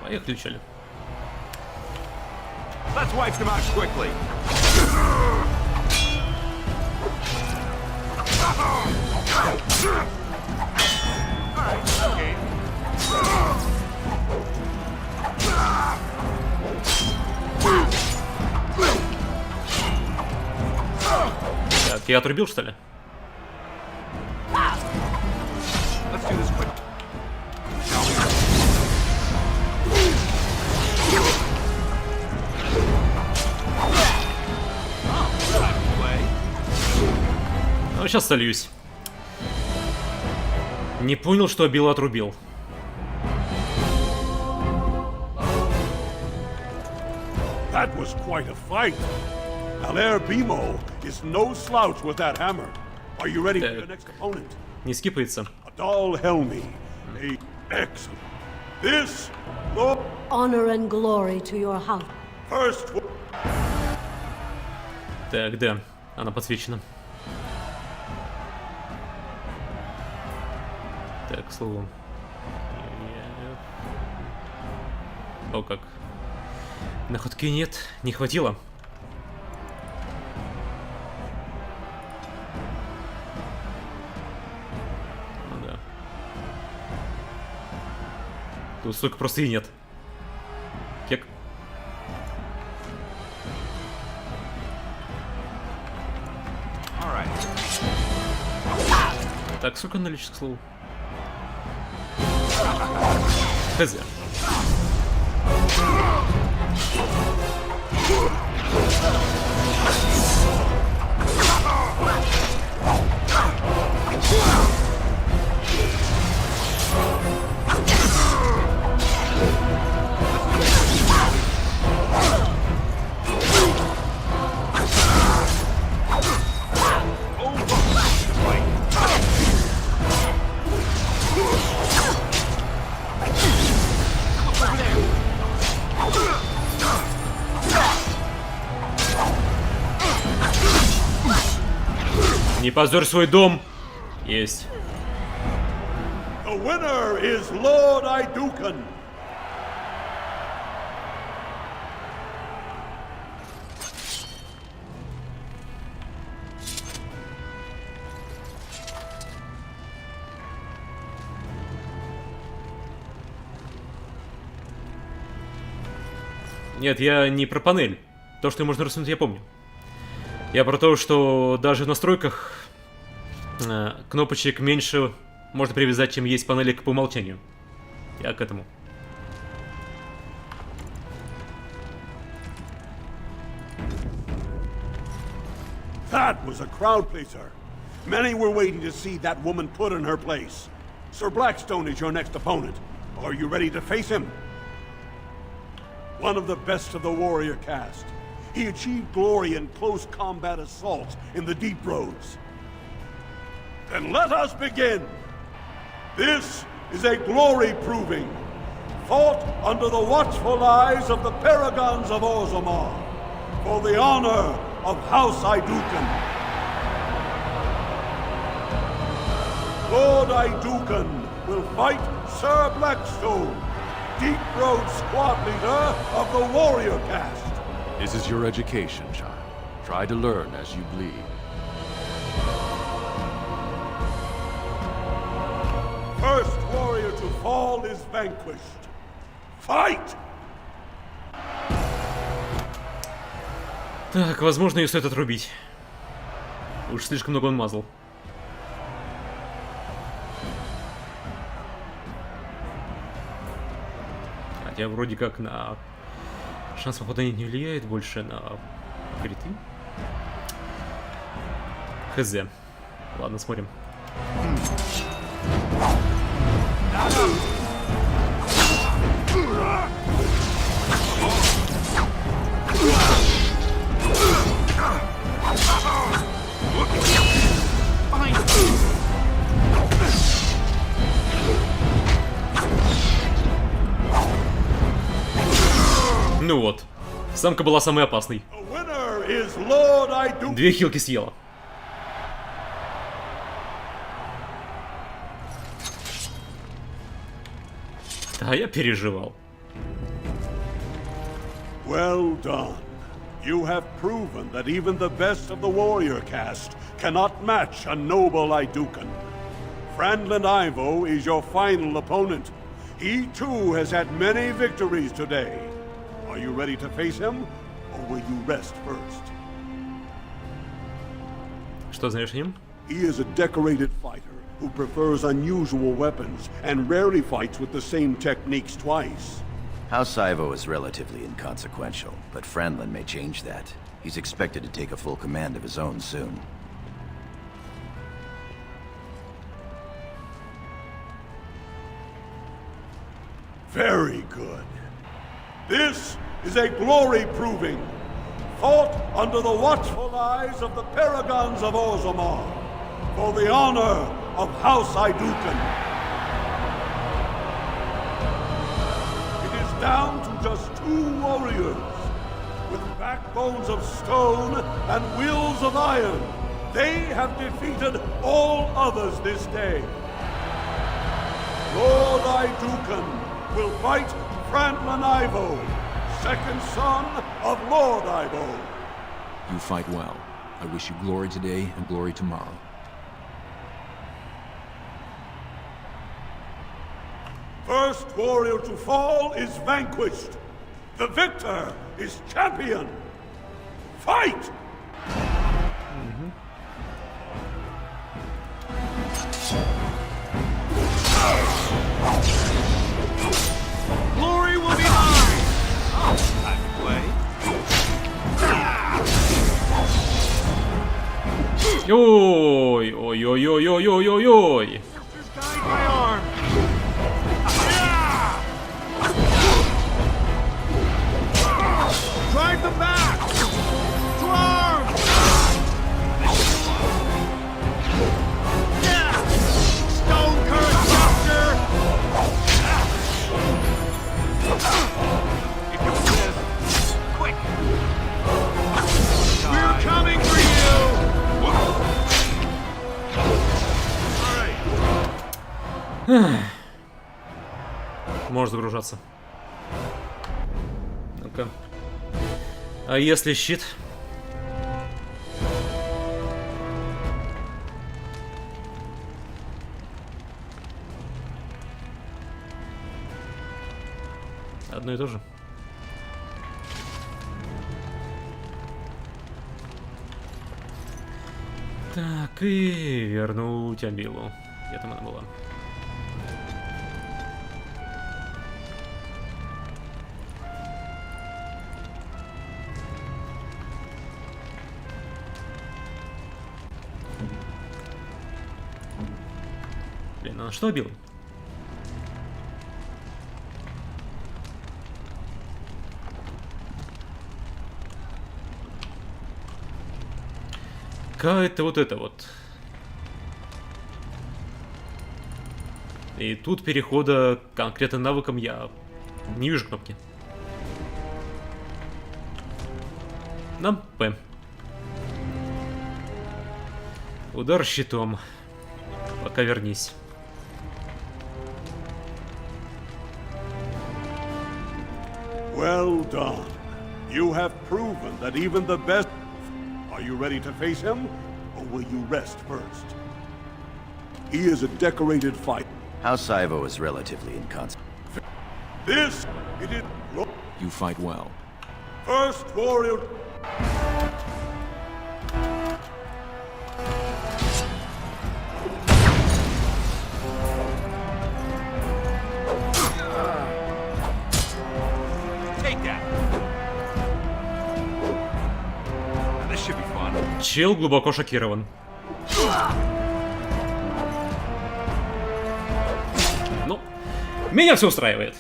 Поехали, чели. Let's wipe them out quickly. Так, я отрубил, что ли? Let's do this quick. Ну, сейчас сольюсь. Не понял, что Билла отрубил. That was quite a fight. Alair Bimo is no slouch with that hammer. Are you ready for your next opponent? Не скипается. Adal Helmi. Excellent. This, Lord... Honor and glory to your house. First... Так, да. Она подсвечена. Так, к слову. О, как. Находки нет, не хватило. Ну да. Тут столько просто и нет. Кек. Так, сколько наличия, к слову? Хз. Не позорь свой дом. Есть. The winner is Lord Idukan. Нет, я не про панель. То, что можно растянуть, я помню. Я про то, что даже в настройках кнопочек меньше можно привязать, чем есть панелек по умолчанию. Я к этому. That was a crowd pleaser. Many were waiting to see that woman put in her place. Sir Blackstone is your next opponent. Are you ready to face him? One of the best of the warrior caste. He achieved glory in close combat assaults in the deep roads. Then let us begin. This is a glory proving, fought under the watchful eyes of the paragons of Orzammar, for the honor of House Idukan. Lord Idukan will fight Sir Blackstone, Deep Road squad leader of the warrior caste. This is your education, child. Try to learn as you bleed. First warrior to fall is vanquished. Fight! Так, возможно, ее стоит отрубить. Уж слишком много он мазал. Хотя вроде как на шанс попадания не влияет, больше на криты. Хз. Ладно, смотрим. Ну вот. Самка была самой опасной. Две хилки съела. А я переживал. Well done. You have proven that even the best of the warrior caste cannot match a noble Idukan. Franklin Ivo is your final opponent. He too has had many victories today. Are you ready to face him, or will you rest first? Что знаешь о нем? He is a decorated fighter who prefers unusual weapons and rarely fights with the same techniques twice. House Ivo is relatively inconsequential, but Franklin may change that. He's expected to take a full command of his own soon. Very good. This is a glory proving, fought under the watchful eyes of the paragons of Orzammar, for the honor of House Idukan. It is down to just 2 warriors, with backbones of stone and wills of iron. They have defeated all others this day. Lord Idukan will fight Franklin Ivo, second son of Lord Ivo. You fight well. I wish you glory today and glory tomorrow. First warrior to fall is vanquished. The victor is champion. Fight! Glory will be mine! Time to play. Ой, ой, ой, ой, ой, ой, ой, ой. Guide my arm. Drive them back! To arms! Yeah! Stone curse chapter! If you resist, quick! We're coming for you! Можно загружаться. Ну-ка. А если щит? Одно и то же. Так, и вернуть Амилу. Где там она была? Блин, она что убила? Какая-то вот это вот. И тут перехода к конкретным навыкам я не вижу кнопки. На П. Удар щитом. Пока вернись. Well done. You have proven that even the best... Are you ready to face him, or will you rest first? He is a decorated fighter. House Ivo is relatively inconsequential. This, it is... You fight well. First warrior... Take that! This should be fun. Чел глубоко шокирован. Ну, меня все устраивает.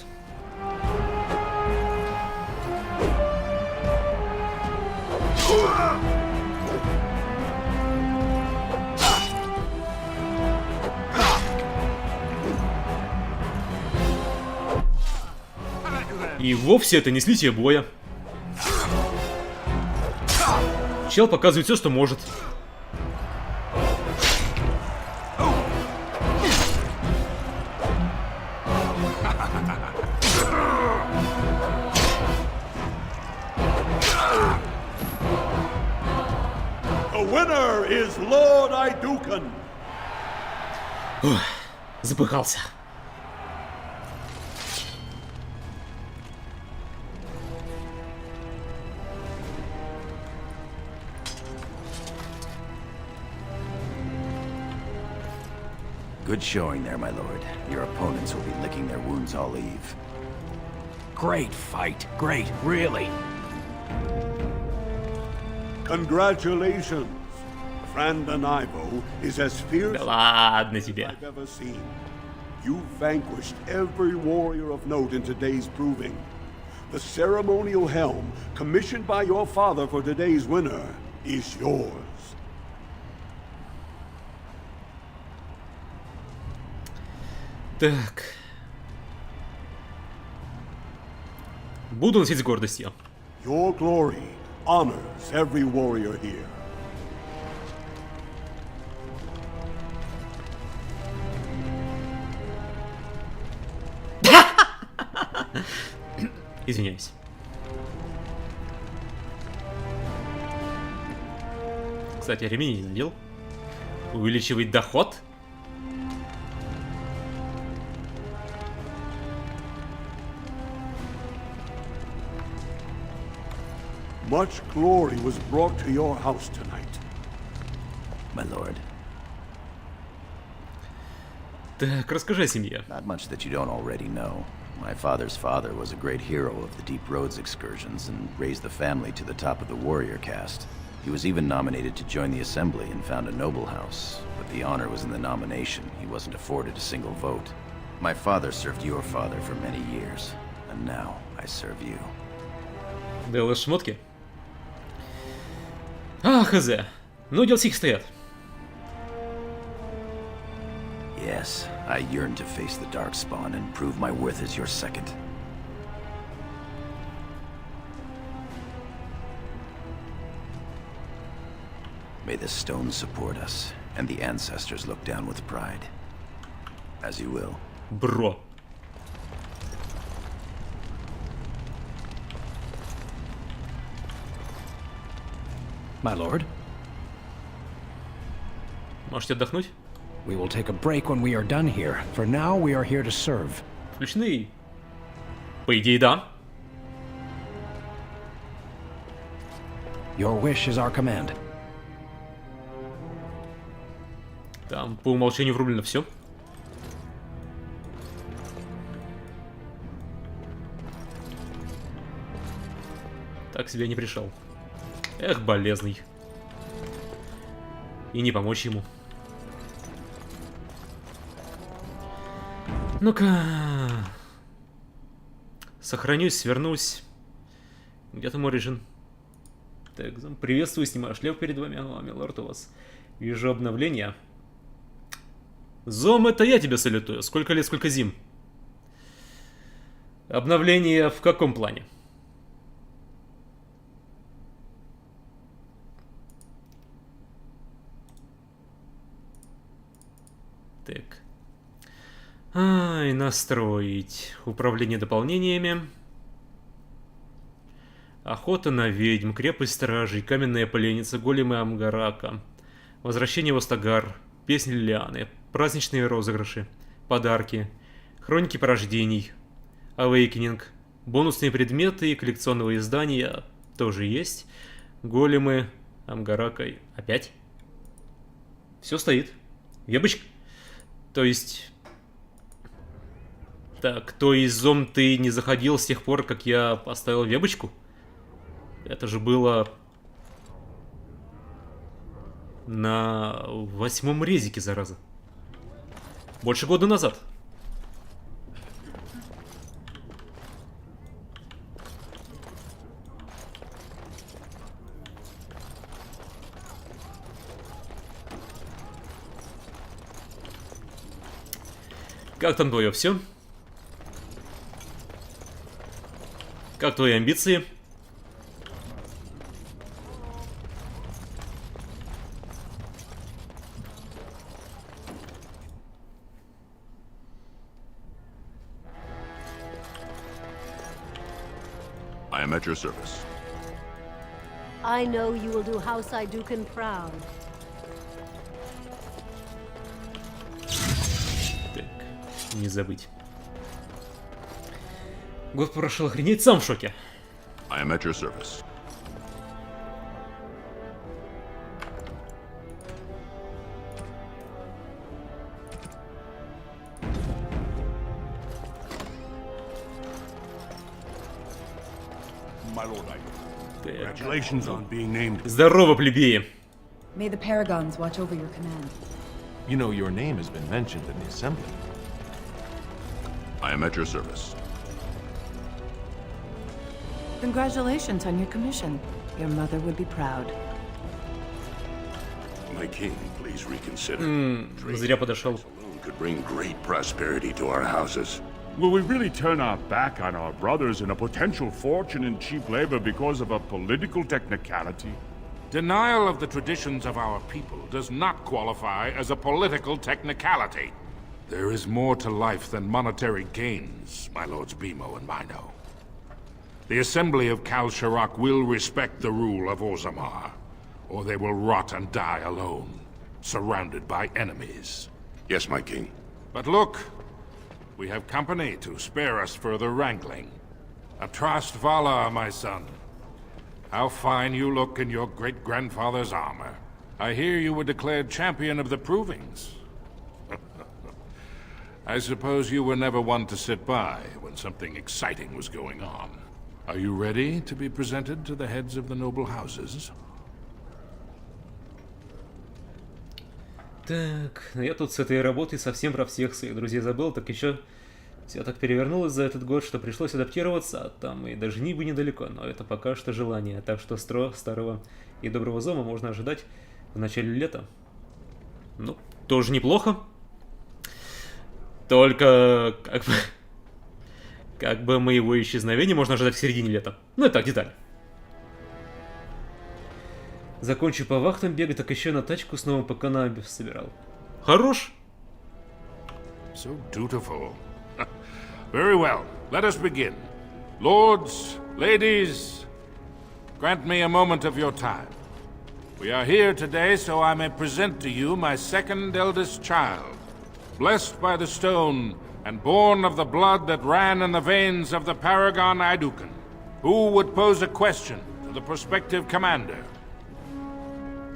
И вовсе это не слитие боя. Чел показывает все, что может. The winner is Lord Idukan. Запыхался. Good showing there, my lord. Your opponents will be licking their wounds all eve. Great fight. Great, really. Congratulations. Frandanivo is as fierce Да ладно тебе. as I've ever seen. You vanquished every warrior of note in today's proving. The ceremonial helm, commissioned by your father for today's winner, is yours. Так. Буду носить с гордостью. Your glory honors every warrior here. Извиняюсь. Кстати, ремень не надел. Увеличивает доход. Much glory was brought to your house tonight. My lord. Так, расскажи о семье. Not much that you don't already know. My father's father was a great hero of the Deep Roads excursions and raised the family to the top of the warrior caste. He was even nominated to join the assembly and found a noble house, but the honor was in the nomination. He wasn't afforded a single vote. My father served your father for many years, and now I serve you. Делаешь шмотки? А, хз. Ну, дел сих стоят. Yes, I yearn to face the Darkspawn and prove my worth as your second. May the stones support us, and the ancestors look down with pride. As you will. Бро. My lord. Можете отдохнуть? We will take a break when we are done here. For now, we are here to serve. Включены. По идее, да. Your wish is our command. Там по умолчанию врублено все. Так себе не пришел. Эх, болезный. И не помочь ему. Ну-ка. Сохранюсь, свернусь. Где-то мой режим. Так, приветствую, снимаю шлем перед вами. О, милорд, у вас вижу обновление. Зом, это я тебя салютую. Сколько лет, сколько зим. Обновление в каком плане? Так. Ай, настроить. Управление дополнениями. Охота на ведьм, крепость стражей, каменная поленница, големы Амгарака, возвращение в Остагар, песни Лилианы, праздничные розыгрыши, подарки, хроники порождений, Авейкенинг, бонусные предметы и коллекционные издания тоже есть, големы Амгарака. Опять? Все стоит. Вебочка. То есть... Так, то есть Зом ты не заходил с тех пор, как я поставил вебочку? Это же было на 8-м резике, зараза. Больше года назад. Как там твое все? Как твои амбиции? I am at your service. I know you will do House Idukan proud. Так, не забыть. Год прошел, охренеть, сам в шоке. I am at your service. My lord, congratulations on being named. Здорово, плебеи. May the Paragons watch over your command. You know, your name has been mentioned in the assembly. I am at your service. Congratulations on your commission. Your mother would be proud. My king, please reconsider. Зря подошел. Could bring great prosperity to our houses. Will we really turn our back on our brothers and a potential fortune in cheap labor because of a political technicality? Denial of the traditions of our people does not qualify as a political technicality. There is more to life than monetary gains, my lords Bimo and Mino. The Assembly of Kal Shirak will respect the rule of Orzammar, or they will rot and die alone, surrounded by enemies. Yes, my king. But look, we have company to spare us further wrangling. Atrast Vala, my son. How fine you look in your great-grandfather's armor. I hear you were declared champion of the Provings. I suppose you were never one to sit by when something exciting was going on. Are you ready to be presented to the heads of the noble houses? Так, я тут с этой работой совсем про всех своих друзей забыл, так еще все так перевернулось за этот год, что пришлось адаптироваться, а там и до женитьбы недалеко, но это пока что желание, так что старого и доброго Зома можно ожидать в начале лета. Ну, тоже неплохо. Только как бы моего исчезновения можно ожидать в середине лета. Ну, это так, деталь. Закончу по вахтам бегать, так еще на тачку снова по канабе собирал. Хорош. So dutiful. Very well. Let us begin. Lords, ladies, grant me a moment of your time. We are here today so I may present to you my second eldest child, blessed by the stone and born of the blood that ran in the veins of the Paragon Idukan, who would pose a question to the prospective commander.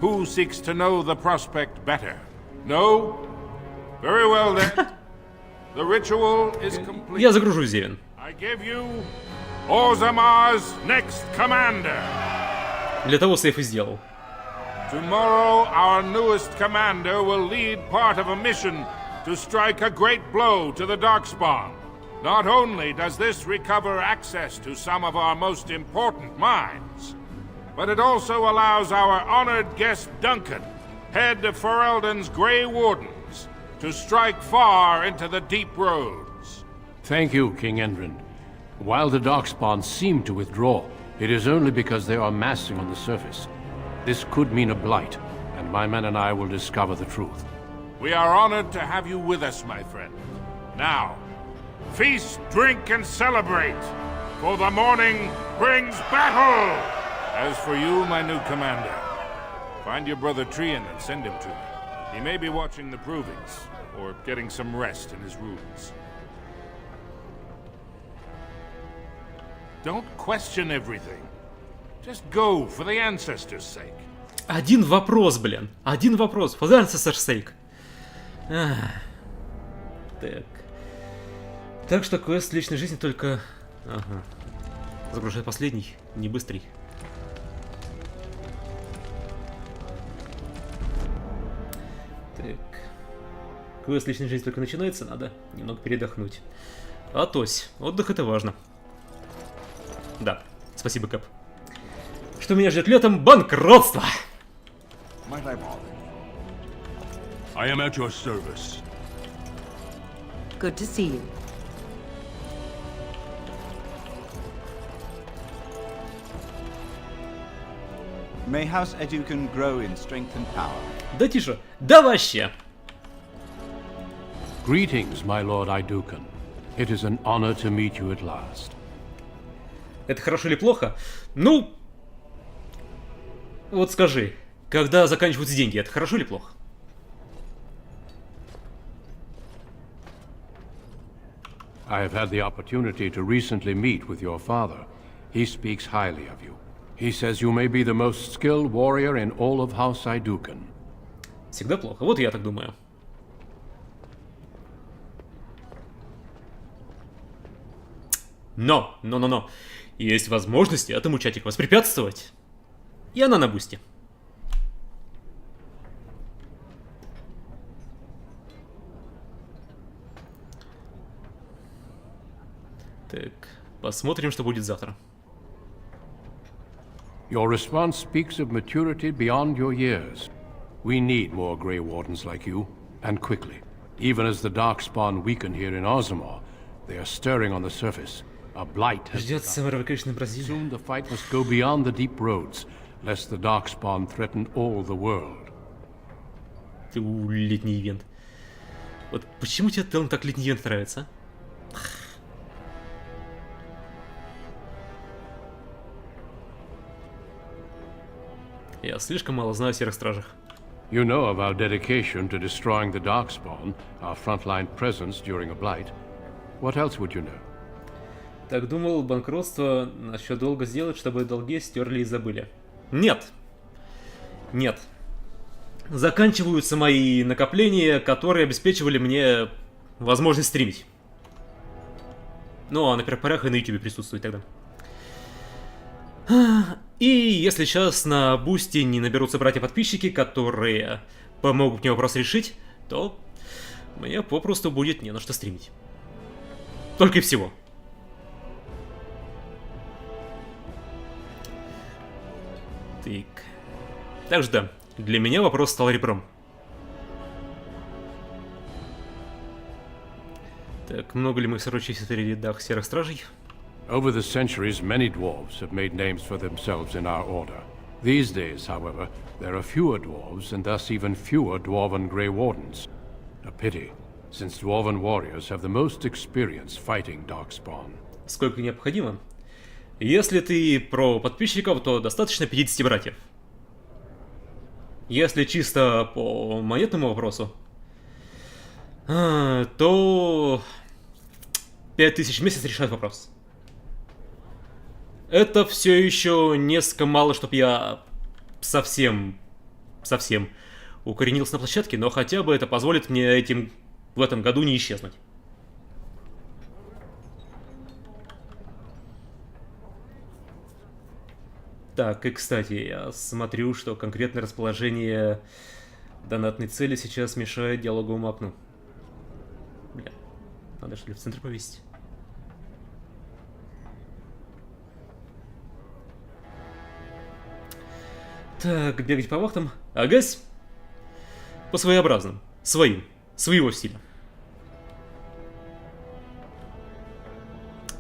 Who seeks to know the prospect better? No? Very well then. The ritual is complete. Я загружу Зевин. I give you Orzammar's next commander. Для того сейф и сделал. Tomorrow our newest commander will lead part of a mission to strike a great blow to the Darkspawn. Not only does this recover access to some of our most important mines, but it also allows our honored guest Duncan, head of Ferelden's Grey Wardens, to strike far into the deep roads. Thank you, King Endrin. While the Darkspawn seem to withdraw, it is only because they are massing on the surface. This could mean a blight, and my men and I will discover the truth. We are honored to have you with us, my friend. Now, feast, drink, and celebrate, for the morning brings battle! As for you, my new commander, find your brother Trian and send him to me. He may be watching the provings, or getting some rest in his rooms. Don't question everything. Just go for the ancestors' sake. Один вопрос, блин. Один вопрос. For the ancestors' sake. Так. Так что квест личной жизни только... Ага. Загружай последний, не быстрый. Так. Квест личной жизни только начинается, надо немного передохнуть. Атось. Отдых это важно. Да. Спасибо, Кэп. Что меня ждет летом? Банкротство! I am at your service. Good to see you. May House Educan grow in strength and power. Да тише. Да вообще. Greetings, my lord Idukan. It is an honor to meet you at last. Это хорошо или плохо? Ну, вот скажи, когда заканчиваются деньги, это хорошо или плохо? I have had the opportunity to recently meet with your father. He speaks highly of you. He says you may be the most skilled warrior in all of House Idukan. Всегда плохо. Вот и я так думаю. Но. Есть возможность этому чатику воспрепятствовать. И она на бусте. Так, посмотрим, что будет завтра. Your response speaks of maturity beyond your years. We need more Grey Wardens like you, and quickly. Even as the Darkspawn weaken here in Orzammar, they are stirring on the surface. A blight has Soon the fight must go beyond the deep roads, lest the Darkspawn threaten all the world. Летний ивент. Вот почему тебе, Телн, так летний ивент нравится, а? Я слишком мало знаю о Серых Стражах. You know of our dedication to destroying the Darkspawn, our frontline presence during a blight. What else would you know? Так думал, банкротство насчет долга сделать, чтобы долги стерли и забыли. Нет. Нет. Заканчиваются мои накопления, которые обеспечивали мне возможность стримить. Ну, а на первых порах и на YouTube присутствовать тогда. И если сейчас на бусти не наберутся братья-подписчики, которые помогут мне вопрос решить, то мне попросту будет не на что стримить. Только и всего. Так. Так что да, для меня вопрос стал ребром. Так, много ли моих сородичей в рядах Серых Стражей? Over the centuries, many dwarves have made names for themselves in our order. These days, however, there are fewer dwarves and thus even fewer dwarven Grey Wardens. A pity, since dwarven warriors have the most experience fighting Darkspawn. Сколько необходимо? Если ты про подписчиков, то достаточно 50 братьев. Если чисто по монетному вопросу, то 5000 в месяц решает вопрос. Это все еще несколько мало, чтобы я совсем укоренился на площадке, но хотя бы это позволит мне в этом году не исчезнуть. Так, и кстати, я смотрю, что конкретное расположение донатной цели сейчас мешает диалоговому окну. Бля, надо что ли в центр повесить? Так, бегать по вахтам. Агась? По своеобразным. Своего стиля.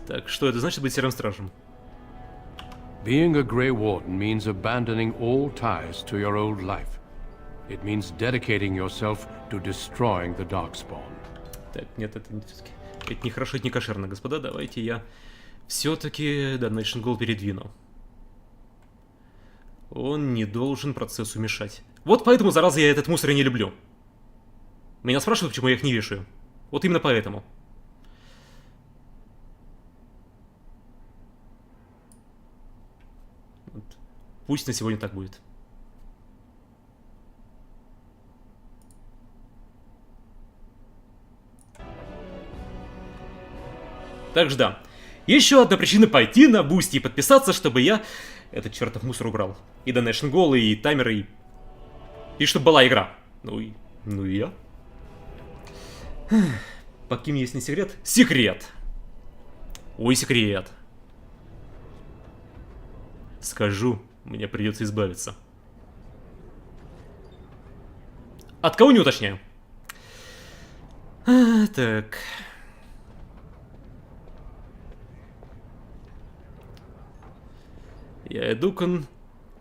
Так, что это значит быть Серым Стражем? Being a Grey Warden means abandoning all ties to your old life. It means dedicating yourself to destroying the Darkspawn. Так, нет, это не хорошо, это не кошерно, господа. Давайте я все-таки Donation Goal передвину. Он не должен процессу мешать. Вот поэтому, зараза, я этот мусор и не люблю. Меня спрашивают, почему я их не вешаю. Вот именно поэтому. Вот. Пусть на сегодня так будет. Так что да. Еще одна причина пойти на бусти и подписаться, чтобы я этот чертов мусор убрал. И Donation Goal, и таймеры, и чтобы была игра. Ну и я. По кем есть не секрет? Секрет! Ой, секрет. Скажу, мне придется избавиться. От кого не уточняю. Так. Я Эдукан.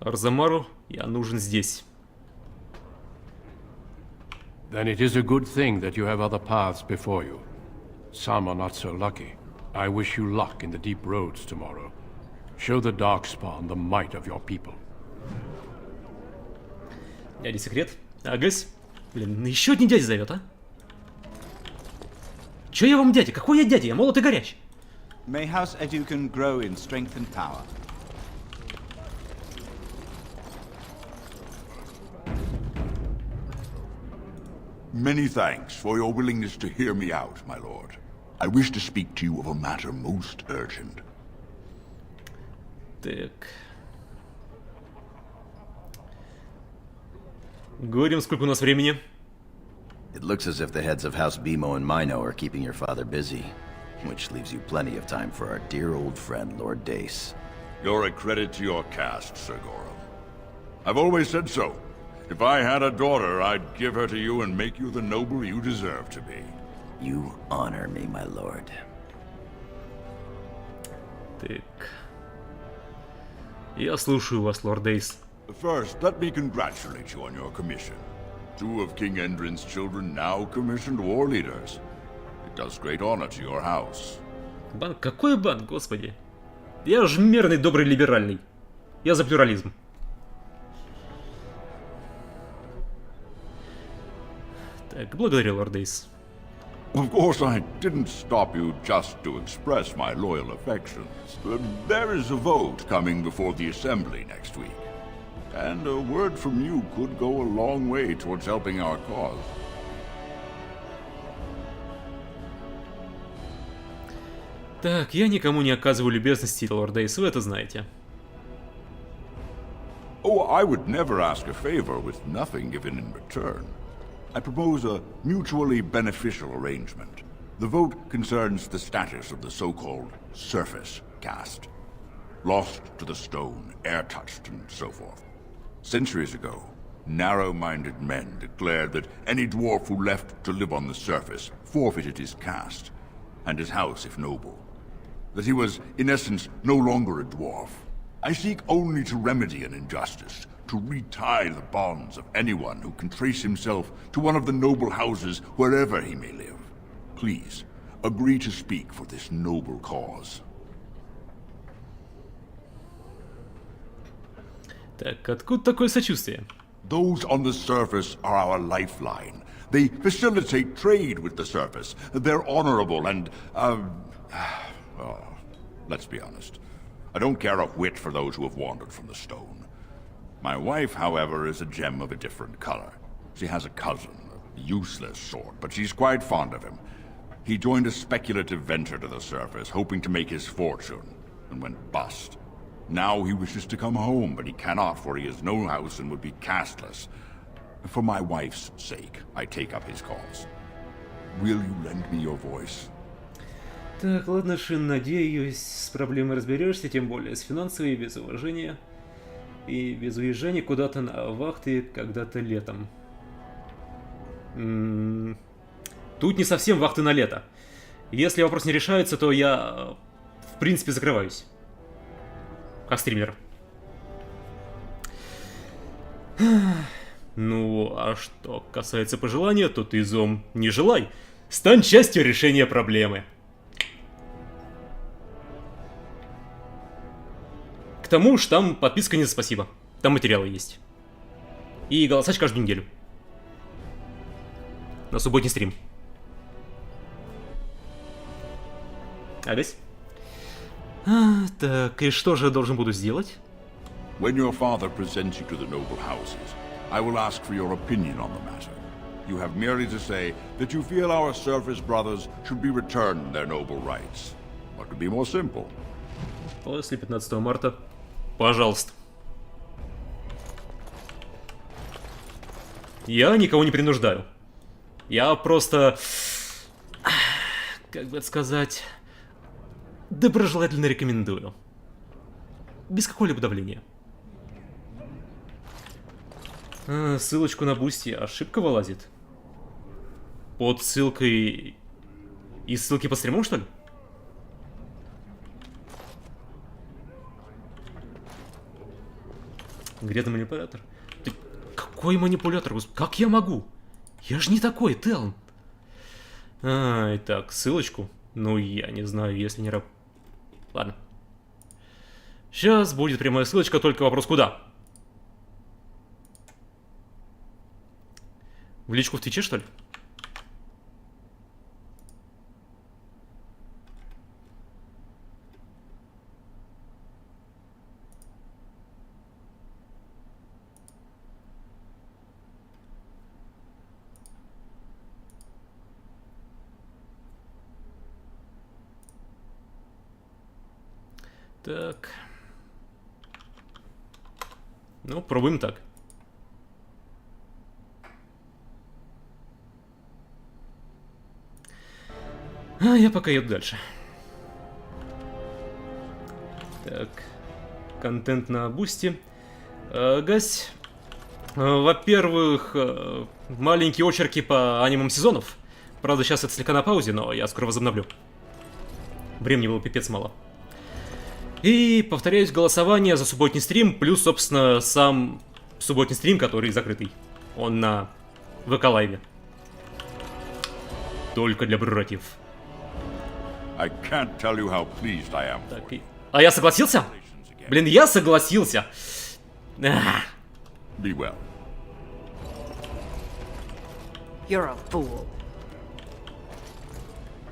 Орзамару я нужен здесь. Then it is a good thing that you have other paths before you. Some are not so lucky. I wish you luck in the deep roads tomorrow. Show the Darkspawn the might of your people. Дядя секрет. Агась. Блин, еще один дядя зовет, а? Че я вам дядя? Какой я дядя? Я молод и горяч. May House Educan grow in strength and power. Many thanks for your willingness to hear me out, my lord. I wish to speak to you of a matter most urgent. Так. Говорим, сколько у нас времени? It looks as if the heads of House Bimo and Mino are keeping your father busy, which leaves you plenty of time for our dear old friend, Lord Dace. You're a credit to your caste, Sir Gorum. I've always said so. If I had a daughter, I'd give her to you and make you the noble you deserve to be. You honor me, my lord. Так. Я слушаю вас, лорд Дейс. First, let me congratulate you on your commission. 2 of King Endrin's children now commissioned war leaders. It does great honor to your house. Банк? Какой банк, господи? Я же мирный, добрый, либеральный. Я за плюрализм. Так, благодарю, лорд Дейс. Of course, I didn't stop you just to express my loyal affections. There is a vote coming before the Assembly next week. And a word from you could go a long way towards helping our cause. Так, я никому не оказываю любезности, лорд Дейс, вы это знаете. Oh, I would never ask a favor with nothing given in return. I propose a mutually beneficial arrangement. The vote concerns the status of the so-called surface caste. Lost to the stone, air-touched, and so forth. Centuries ago, narrow-minded men declared that any dwarf who left to live on the surface forfeited his caste, and his house if noble. That he was, in essence, no longer a dwarf. I seek only to remedy an injustice, to retie the bonds of anyone who can trace himself to one of the noble houses wherever he may live. Please, agree to speak for this noble cause. Так, откуда такое сочувствие? Those on the surface are our lifeline. They facilitate trade with the surface. They're honorable and, well, let's be honest. I don't care a whit for those who have wandered from the stone. My wife, however, is a gem of a different color. She has a cousin, a useless sort, but she's quite fond of him. He joined a speculative venture to the surface, hoping to make his fortune, and went bust. Now he wishes to come home, but he cannot, for he has no house and would be casteless. For my wife's sake, I take up his cause. Will you lend me your voice? Так, ладно, Шин, надеюсь, с проблемой разберешься, тем более с финансовой, без уважения и без уезжания куда-то на вахты когда-то летом. Тут не совсем вахты на лето. Если вопрос не решается, то я, в принципе, закрываюсь. Как стример. Ну, а что касается пожелания, то ты, Зом, не желай. Стань частью решения проблемы. К тому ж там подписка не за спасибо. Там материалы есть. И голосач каждую неделю. На субботний стрим. Агась? Так, и что же я должен буду сделать? When your father presents you to the noble houses, I will ask for your opinion on the matter. You have merely to say that you feel our surface brothers should be returned their noble rights. What could be more simple? После 15 марта. Пожалуйста. Я никого не принуждаю. Я просто... Как бы это сказать... Доброжелательно рекомендую. Без какого-либо давления. Ссылочку на Бусти. Ошибка вылазит. Под ссылкой... Из ссылки по стриму, что ли? Где ты манипулятор? Ты... Какой манипулятор? Как я могу? Я же не такой, Телн. Итак, ссылочку. Ну, я не знаю, если не... Ладно. Сейчас будет прямая ссылочка, только вопрос куда? В личку в Твиче, что ли? Так. Ну, пробуем так. А я пока еду дальше. Так. Контент на бусти. Гась. Во-первых, маленькие очерки по анимам сезонов. Правда, сейчас это слегка на паузе, но я скоро возобновлю. Времени было пипец мало. И, повторяюсь, голосование за субботний стрим, плюс, собственно, сам субботний стрим, который закрытый. Он на ВК-лайве. Только для прерогатив. I can't tell you how pleased I am. Так, а я согласился? Блин, я согласился. Be well. You're a fool.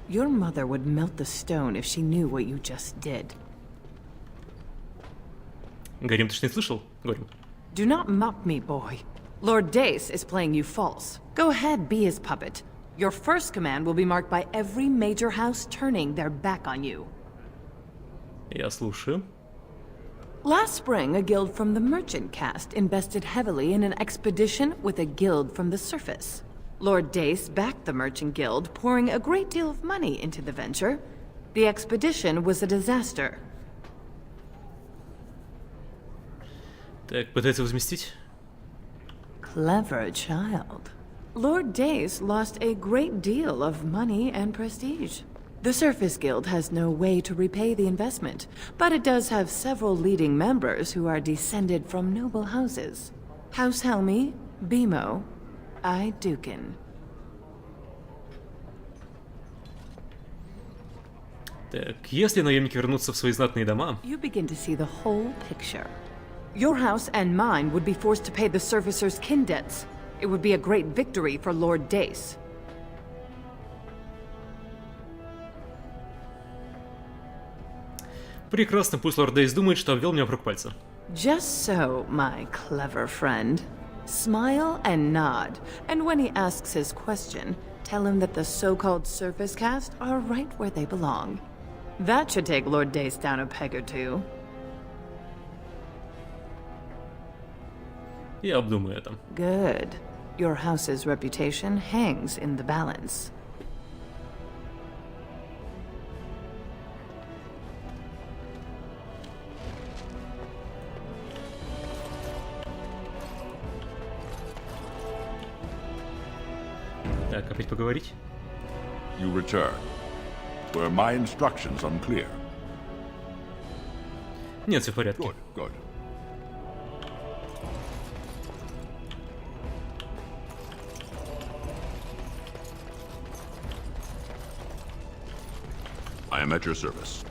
Your mother would melt the stone if she knew what you just did. Горим, ты что, не слышал? Горим. Do not mock me, boy. Lord Dace is playing you false. Go ahead, be his puppet. Your first command will be marked by every major house turning their back on you. Я слушаю. Last spring, a guild from the merchant caste invested heavily in an expedition with a guild from the surface. Lord Dace backed the merchant guild, pouring a great deal of money into the venture. The expedition was a disaster. Так, пытается возместить. Clever child. Lord Dace lost a great deal of money and prestige. The Surface Guild has no way to repay the investment, but it does have several leading members who are descended from noble houses. House Helmi, Bimo, I Dukin. Так, если наемники вернутся в свои знатные дома... You begin to see the whole picture. Your house and mine would be forced to pay the Surfacer's kin debts. It would be a great victory for Lord Dace. Прекрасно, пусть Лорд Дейс думает, что обвел меня вокруг пальца. Just so, my clever friend. Smile and nod, and when he asks his question, tell him that the so-called surface caste are right where they belong. That should take Lord Dace down a peg or two. Я обдумаю это. Good. Your house's reputation hangs in the balance. Так, опять поговорить? You return. Were my instructions unclear? Нет, все в порядке. Good, good. I am at your service.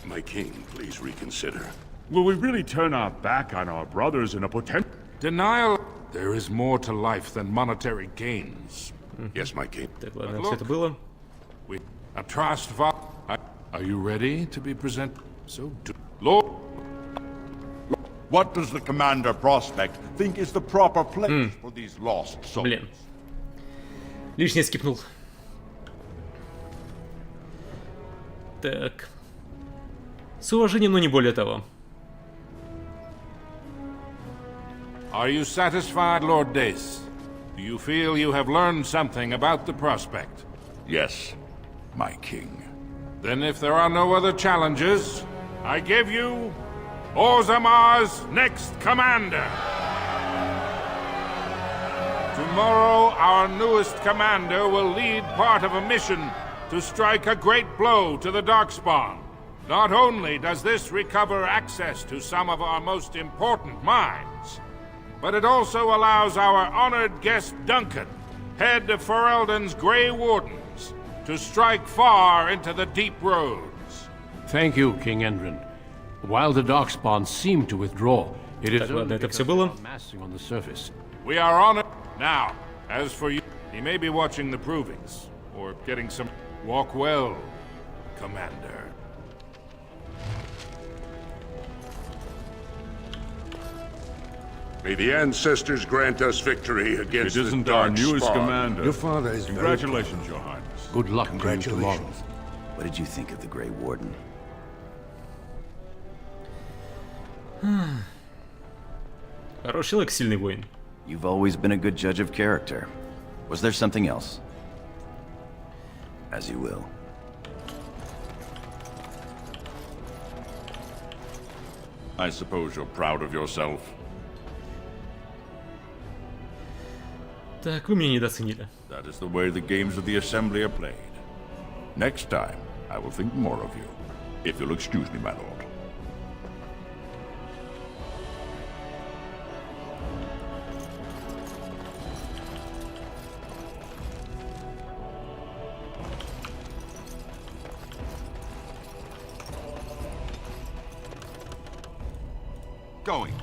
My king, please reconsider. Will we really turn our back on our brothers in a potential... Denial. There is more to life than monetary gains. Yes, my king. Так, ладно, все это было. We a trust. Are you ready to be present? So, Lord. What does the commander prospect think is the proper place for these lost souls? Блин. Лишнее скипнул. Так. С уважением, но не более того. Are you satisfied, Lord Dace? Do you feel you have learned something about the prospect? Yes, my king. Then if there are no other challenges, I give you Orzamar's next commander. Tomorrow, our newest commander will lead part of a mission to strike a great blow to the Darkspawn. Not only does this recover access to some of our most important mines, but it also allows our honored guest Duncan, head of Ferelden's Grey Wardens, to strike far into the deep roads. Thank you, King Endrin. While the darkspawn seem to withdraw, it is ладно, only это because всё they было. are massing on the surface. We are honored. Now, as for you, he may be watching the provings, or getting some... Walk well, Commander. May the ancestors grant us victory against It the isn't our newest Darkspawn. commander. Your father is Congratulations, Your Highness. Good luck to you tomorrow. Congratulations. What did you think of the Grey Warden? Хороший человек, сильный воин. You've always been a good judge of character. Was there something else? As you will. I suppose you're proud of yourself. Так, вы меня недооценили. That is the way the games of the Assembly are played. Next time, I will think more of you. If you'll excuse me, my lord. Going.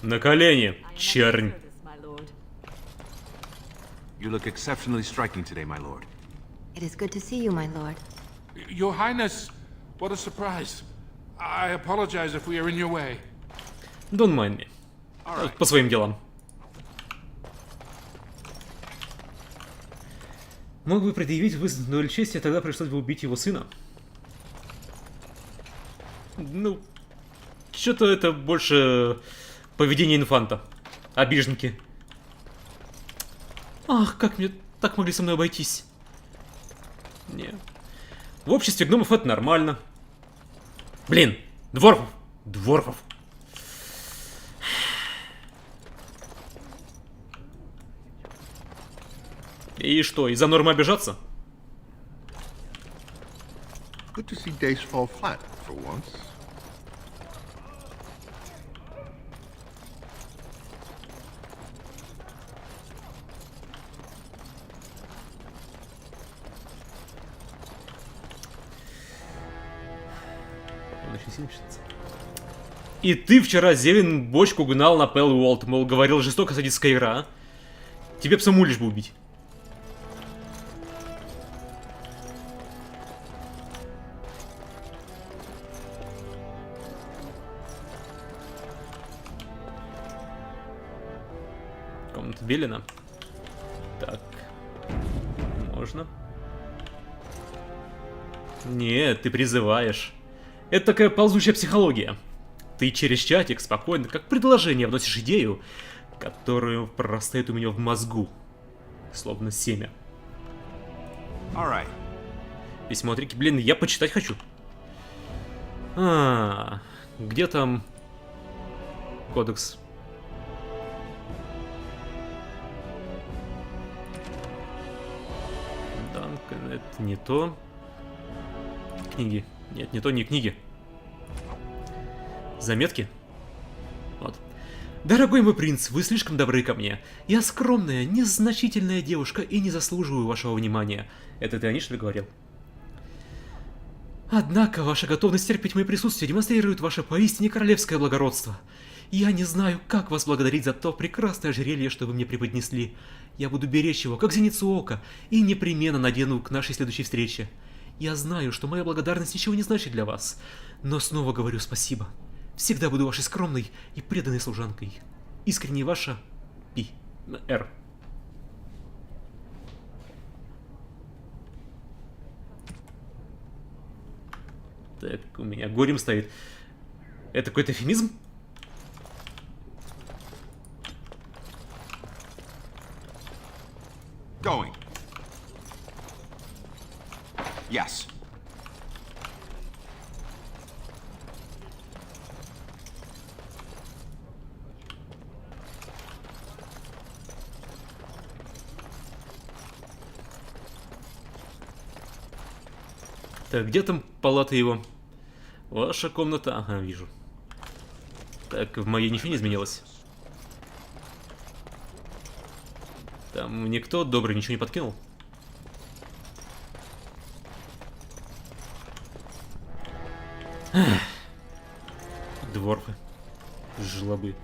На колени, чернь. You look exceptionally striking today, my lord. It is good to see you, my lord. Your Highness, what a surprise. I apologize if we are in your way. Don't mind me. По своим делам. Мог бы предъявить высунутую дуэль чести, а тогда пришлось бы убить его сына. Ну, что-то это больше поведение инфанта. Обиженки. Ах, как мне так могли со мной обойтись. Не. В обществе гномов это нормально. Блин, дворфов. Дворфов. И что, из-за нормы обижаться? Good to see Dace fall flat for once. И ты вчера Зевин бочку гнал на Пэл Уолт, мол, говорил, жестоко садистская игра. Тебе б саму лишь бы убить. Комната Белина. Так. Можно? Нет, ты призываешь. Это такая ползучая психология. Ты через чатик спокойно, как предложение, вносишь идею, которую прорастает у меня в мозгу. Словно семя. Письмо от Рики. Блин, я почитать хочу. Где там кодекс? Данкан, это не то. Книги. Нет, не то, не книги. Заметки? Вот. Дорогой мой принц, вы слишком добры ко мне. Я скромная, незначительная девушка и не заслуживаю вашего внимания. Это ты о ней, что ли, говорил? Однако ваша готовность терпеть мое присутствие демонстрирует ваше поистине королевское благородство. Я не знаю, как вас благодарить за то прекрасное ожерелье, что вы мне преподнесли. Я буду беречь его, как зеницу ока, и непременно надену к нашей следующей встрече. Я знаю, что моя благодарность ничего не значит для вас, но снова говорю спасибо. Всегда буду вашей скромной и преданной служанкой. Искренне ваша Пи. Р. Так, у меня горем стоит. Это какой-то эвфемизм? Going. Yes. Так, где там палата его? Ваша комната. Ага, вижу. Так, в моей ничего не изменилось. Там никто добрый ничего не подкинул? Дворфы. Жлобы.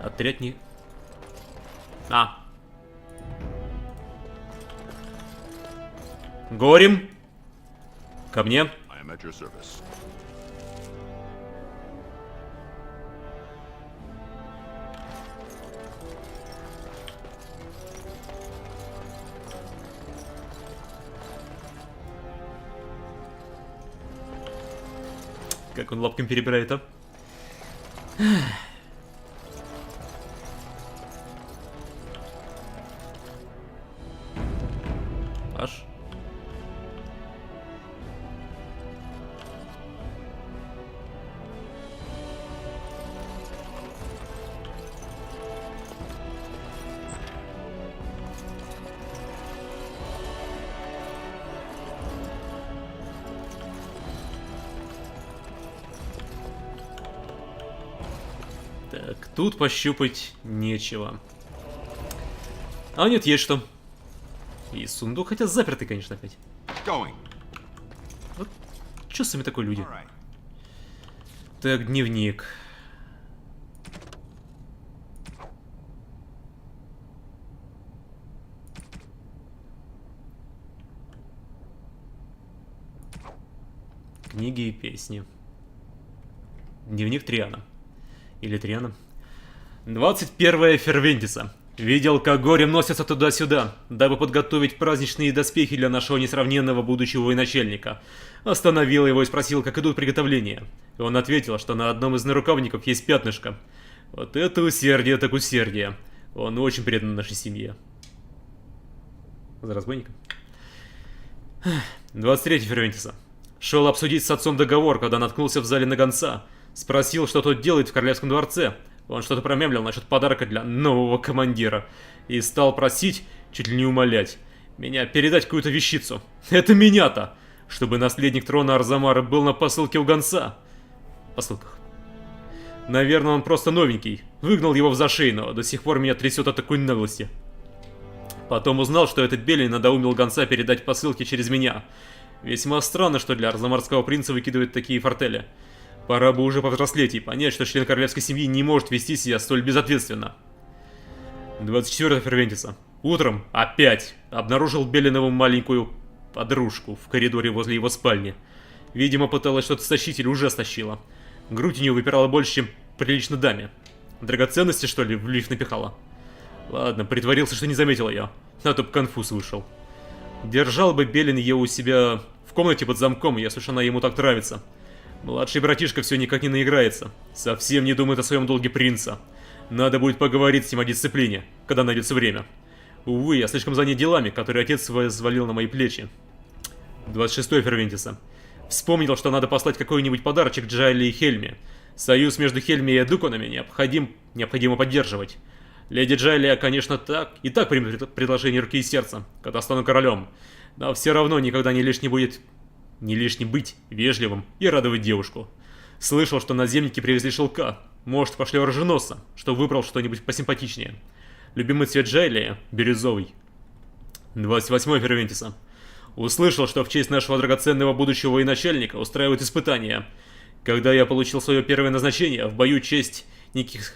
Отряд не... Горем! Ко мне. Как он лапками перебирает, а? Аж. Так, тут пощупать нечего. А нет, есть что. И сундук, хотя запертый, конечно, опять. Вот, чё с вами такой люди? Так, дневник. Книги и песни. Дневник Триана. Или Триана. 21 Фервентиса. Видел, как Горем носится туда-сюда, дабы подготовить праздничные доспехи для нашего несравненного будущего военачальника. Остановил его и спросил, как идут приготовления. И он ответил, что на одном из нарукавников есть пятнышко. Вот это усердие так усердие. Он очень предан нашей семье. За разбойника. 23 Фервентиса. Шел обсудить с отцом договор, когда наткнулся в зале на гонца. Спросил, что тот делает в королевском дворце. Он что-то промямлил насчет подарка для нового командира. И стал просить, чуть ли не умолять, меня передать какую-то вещицу. Это меня-то! Чтобы наследник трона Арзамара был на посылке у гонца. Посылках. Наверное, он просто новенький. Выгнал его в зашей, но до сих пор меня трясет от такой наглости. Потом узнал, что этот Белень надоумил гонца передать посылки через меня. Весьма странно, что для арзамарского принца выкидывают такие фортели. Пора бы уже повзрослеть и понять, что член королевской семьи не может вести себя столь безответственно. 24 Фервентиса. Утром опять обнаружил Белинову маленькую подружку в коридоре возле его спальни. Видимо, пыталась что-то стащить или уже стащила. Грудь у нее выпирала больше, чем прилично даме. Драгоценности, что ли, в лиф напихала? Ладно, притворился, что не заметил ее. А то б конфуз вышел. Держал бы Белин ее у себя в комнате под замком, если уж она ему так нравится. Младший братишка все никак не наиграется. Совсем не думает о своем долге принца. Надо будет поговорить с ним о дисциплине, когда найдется время. Увы, я слишком занят делами, которые отец свой взвалил на мои плечи. 26 Фервентиса. Вспомнил, что надо послать какой-нибудь подарочек Джайли и Хельме. Союз между Хельме и Эдуконами необходимо поддерживать. Леди Джайлия, конечно, и так примет предложение руки и сердца, когда стану королем. Но все равно никогда не лишне быть вежливым и радовать девушку. Слышал, что наземники привезли шелка. Может, пошли оруженосца, что выбрал что-нибудь посимпатичнее. Любимый цвет Джайлия — бирюзовый. 28 Фервентиса. Услышал, что в честь нашего драгоценного будущего военачальника устраивают испытания. Когда я получил свое первое назначение, в мою честь никаких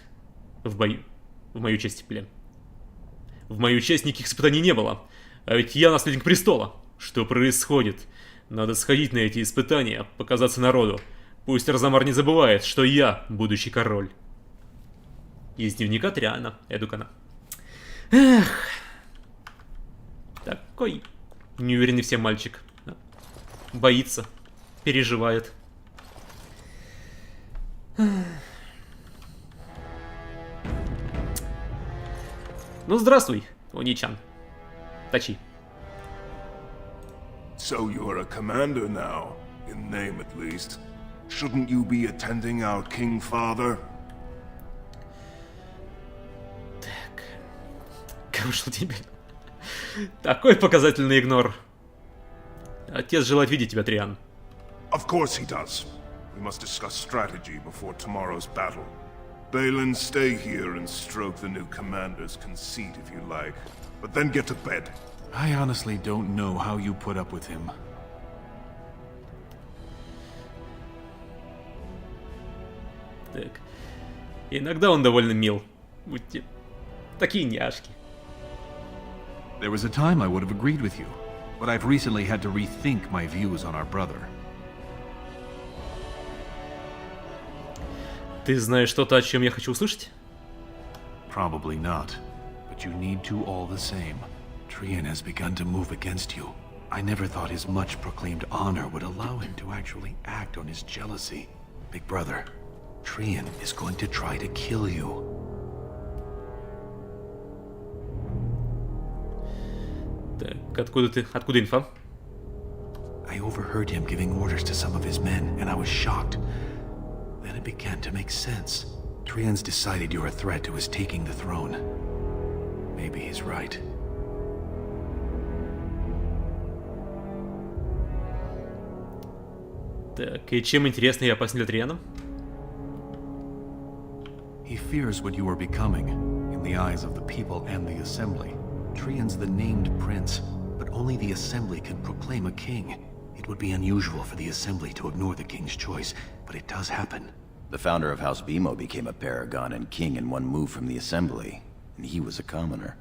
испытаний не было. А ведь я наследник престола. Что происходит? Надо сходить на эти испытания, показаться народу. Пусть Арзамар не забывает, что я будущий король. Из дневника Триана Эдукана. Эх. Такой неуверенный всем мальчик. Боится. Переживает. Ну, здравствуй, Уни-чан. Тачи. So you're a commander now, in name at least. Shouldn't you be attending our king father? Так. Как вышел тебе? Такой показательный игнор. Отец желает видеть тебя, Триан. Of course he does. We must discuss strategy before tomorrow's battle. Balin, stay here and stroke the new commander's conceit if you like. But then get to bed. I honestly don't know how you put up with him. Так. Иногда он довольно мил. Будьте такие няшки. There was a time I would have agreed with you, but I've recently had to rethink my views on our brother. Ты знаешь что-то, о чем я хочу услышать? Probably not, but you need to all the same. Trian has begun to move against you. I never thought his much proclaimed honor would allow him to actually act on his jealousy. Big brother, Trian is going to try to kill you. Так, откуда инфа? I overheard him giving orders to some of his men, and I was shocked. Then it began to make sense. Trian's decided you're a threat to his taking the throne. Maybe he's right. Так, и чем интересно и опасно для Триана? He fears what you are becoming, in the eyes of the people and the Assembly. Trian's the named prince, but only the Assembly can proclaim a king. It would be unusual for the Assembly to ignore the king's choice, but it does happen. The founder of House Bimo became a paragon and king in one move from the Assembly, and he was a commoner.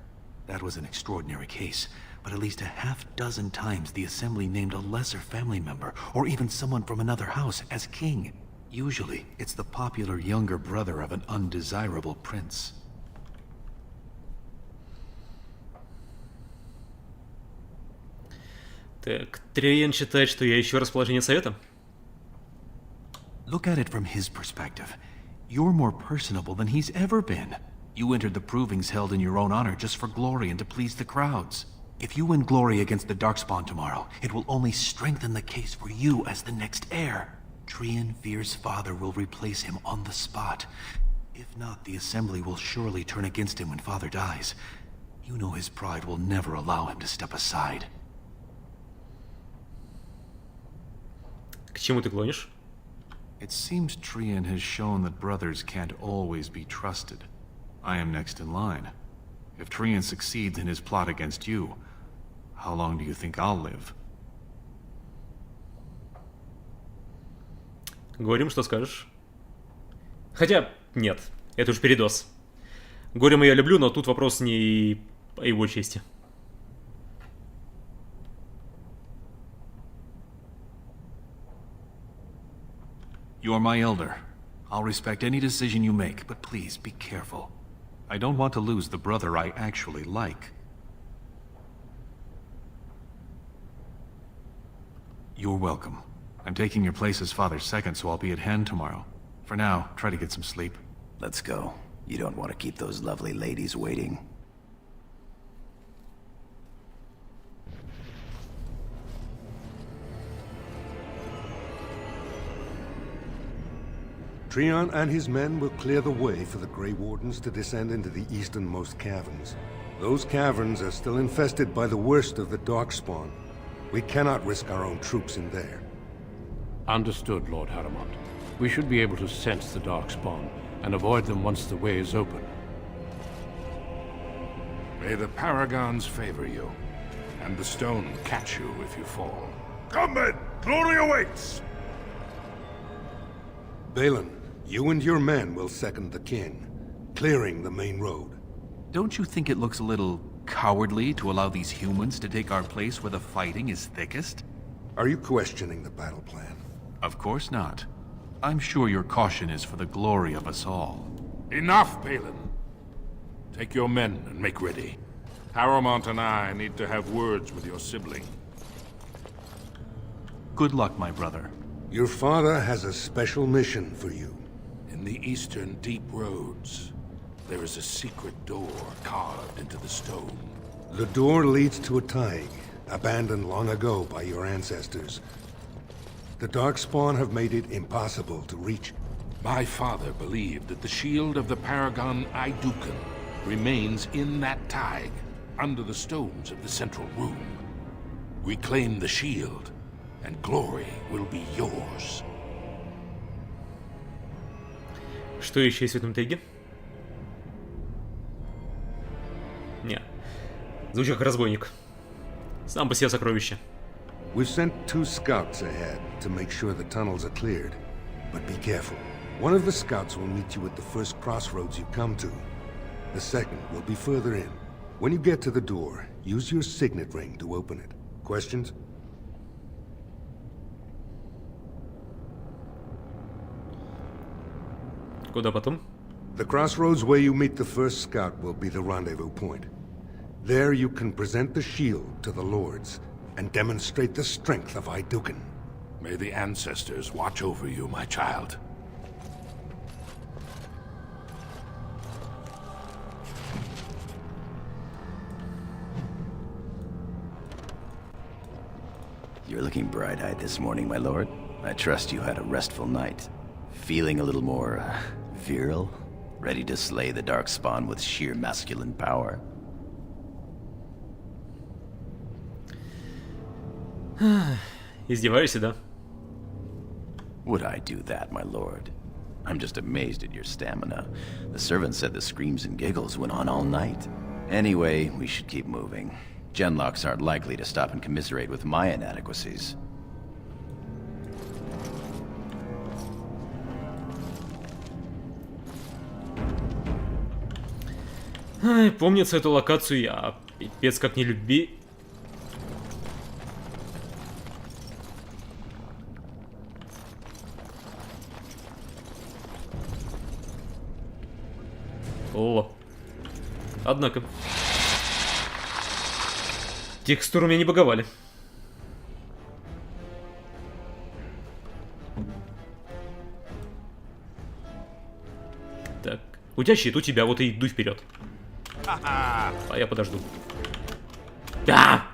That was an extraordinary case, but at least a half-dozen times the Assembly named a lesser family member, or even someone from another house, as king. Usually, it's the popular younger brother of an undesirable prince. Так, Триан считает, что я ищу расположение совета? Look at it from his perspective. You're more personable than he's ever been. You entered the provings held in your own honor just for glory and to please the crowds. If you win glory against the Darkspawn tomorrow, it will only strengthen the case for you as the next heir. Trian fears father will replace him on the spot. If not, the Assembly will surely turn against him when father dies. You know his pride will never allow him to step aside. К чему ты клонишь? It seems Trian has shown that brothers can't always be trusted. I am next in line. If Trian succeeds in his plot against you, how long do you think I'll live? Горем, что скажешь? Хотя, нет, это уж передоз. Горем я люблю, но тут вопрос не о его чести. You're my elder. I'll respect any decision you make, but please be careful. I don't want to lose the brother I actually like. You're welcome. I'm taking your place as father's second, so I'll be at hand tomorrow. For now, try to get some sleep. Let's go. You don't want to keep those lovely ladies waiting. Trian and his men will clear the way for the Grey Wardens to descend into the easternmost caverns. Those caverns are still infested by the worst of the Darkspawn. We cannot risk our own troops in there. Understood, Lord Haramond. We should be able to sense the Darkspawn and avoid them once the way is open. May the Paragons favor you, and the stone catch you if you fall. Come men! Glory awaits! Balin, you and your men will second the king, clearing the main road. Don't you think it looks a little cowardly to allow these humans to take our place where the fighting is thickest? Are you questioning the battle plan? Of course not. I'm sure your caution is for the glory of us all. Enough, Balin. Take your men and make ready. Haramond and I need to have words with your sibling. Good luck, my brother. Your father has a special mission for you. In the eastern deep roads, there is a secret door carved into the stone. The door leads to a thaig, abandoned long ago by your ancestors. The Darkspawn have made it impossible to reach. My father believed that the shield of the Paragon Idukan remains in that thaig, under the stones of the central room. Reclaim the shield, and glory will be yours. Что еще есть в этом теге? Не. Звучит как разбойник. Сам по себе сокровище. We've sent 2 scouts ahead to make sure the tunnels are cleared. But be careful. One of the scouts will meet you at the first crossroads you come to. The second will be further in. When you get to the door, use your signet ring to open it. Questions? Куда потом? The crossroads where you meet the first scout will be the rendezvous point. There you can present the shield to the lords and demonstrate the strength of Iduken. May the ancestors watch over you, my child. You're looking bright-eyed this morning, my lord. I trust you had a restful night. Feeling a little more, virile? Ready to slay the Darkspawn with sheer masculine power? Издеваешься, да? Would I do that, my lord? I'm just amazed at your stamina. The servant said the screams and giggles went on all night. Anyway, we should keep moving. Genlocks aren't likely to stop and commiserate with my inadequacies. Ай, помнится, эту локацию я пипец как не люби. О, однако текстуры меня не боговали. Так, у тебя щит, у тебя, вот и иду вперед. А я подожду. Да!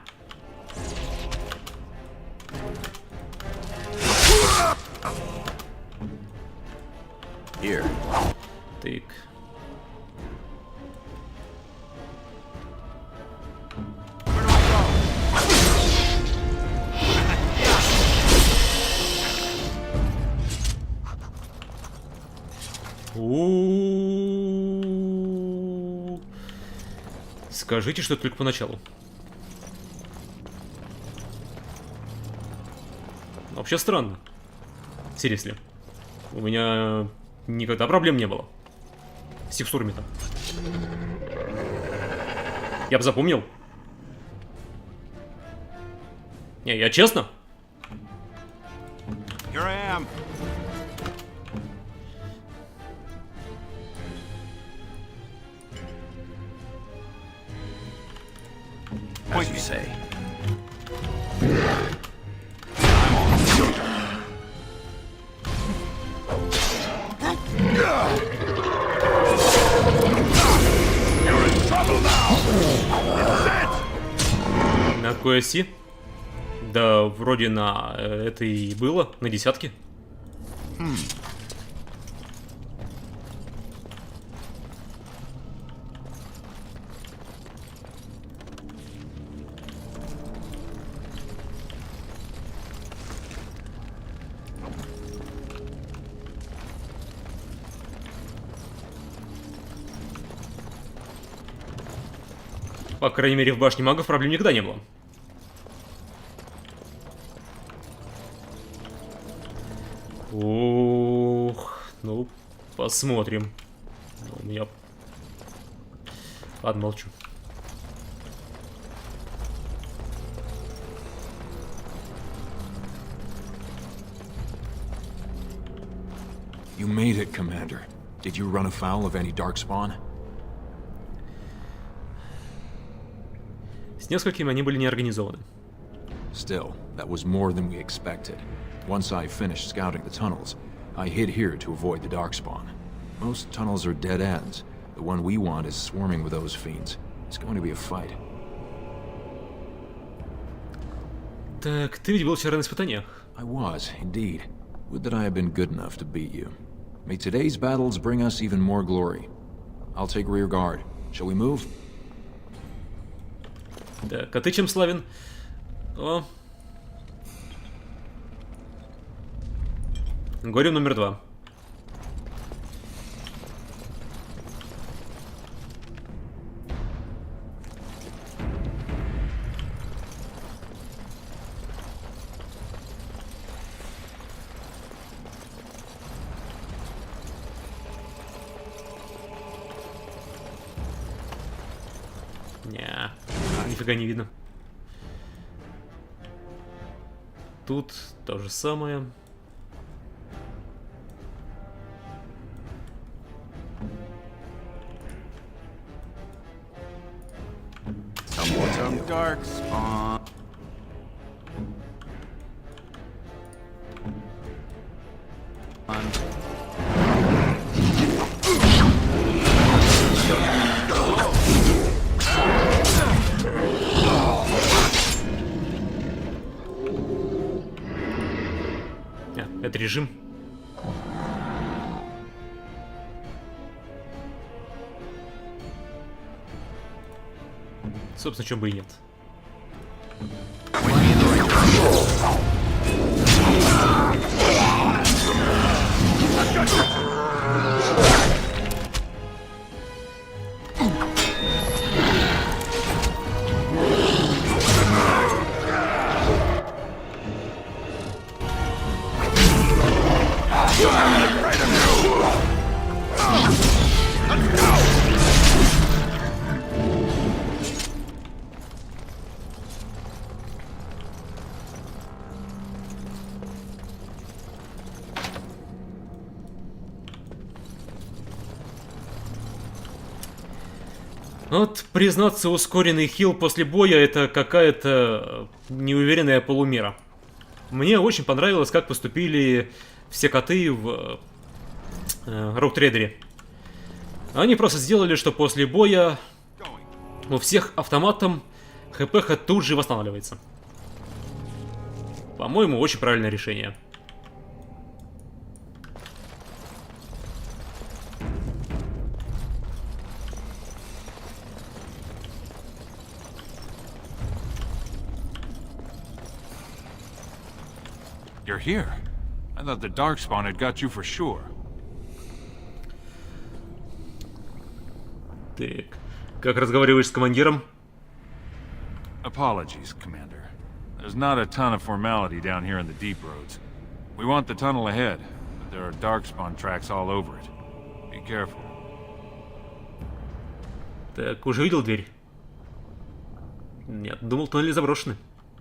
Here. Так. Скажите, что это только поначалу. Вообще странно. Серьезно. У меня никогда проблем не было с текстурами-то. Я бы запомнил. Не, я честно. Here I am. As you say. На какой оси? Да, вроде на это и было, на десятке. По крайней мере, в башне магов проблем никогда не было. Ух, ну, посмотрим. У меня... Ладно, молчу. You made it, Commander. Did you run afoul of any Darkspawn? С несколькими они были не организованы. Still, that was more than we expected. Once I finished scouting the tunnels, I hid here to avoid the Darkspawn. Most tunnels are dead ends. The one we want is swarming with those fiends. It's going to be a fight. Так, ты ведь был вчера на испытаниях. I was, indeed. Would that I had been good enough to beat you. May today's battles bring us even more glory. I'll take rear guard. Shall we move? Так, а ты чем славен? О. Горем номер 2. Нифига не видно. Тут то же самое. Some darkspawn. Это режим. Собственно, чем бы и нет. Вот, признаться, ускоренный хил после боя — это какая-то неуверенная полумера. Мне очень понравилось, как поступили все коты в Rogue Trader. Они просто сделали, что после боя у всех автоматом хп тут же восстанавливается. По-моему, очень правильное решение. You're here. I thought the Darkspawn had got you for sure. Так, как разговариваешь с командиром? Apologies, Commander. There's not a ton of formality down here in the deep roads. We want the tunnel ahead, but there are Darkspawn tracks all over it. Be careful. Так, уже видел дверь? Нет, думал, туннели заброшены.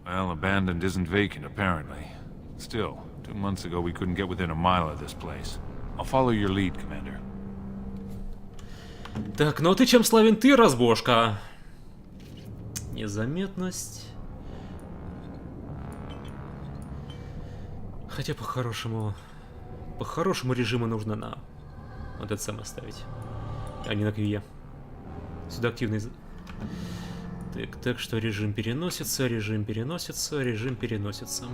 Well, abandoned isn't vacant, apparently. Still, 2 months ago we couldn't get within a mile of this place. I'll follow your lead, Commander. Так, ну ты чем славен ты, разбошка? Незаметность. Хотя по-хорошему режиму нужно на вот это самое ставить, а не на квие. Сюда активный. Так что режим переносится, режим переносится, режим переносится.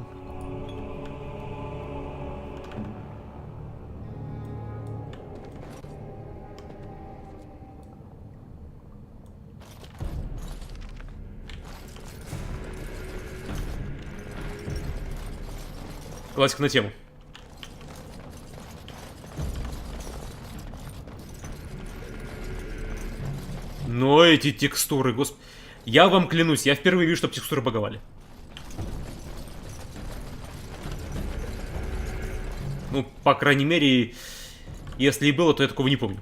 Классика на тему. Но эти текстуры, господи. Я вам клянусь, я впервые вижу, чтобы текстуры баговали. Ну, по крайней мере, если и было, то я такого не помню.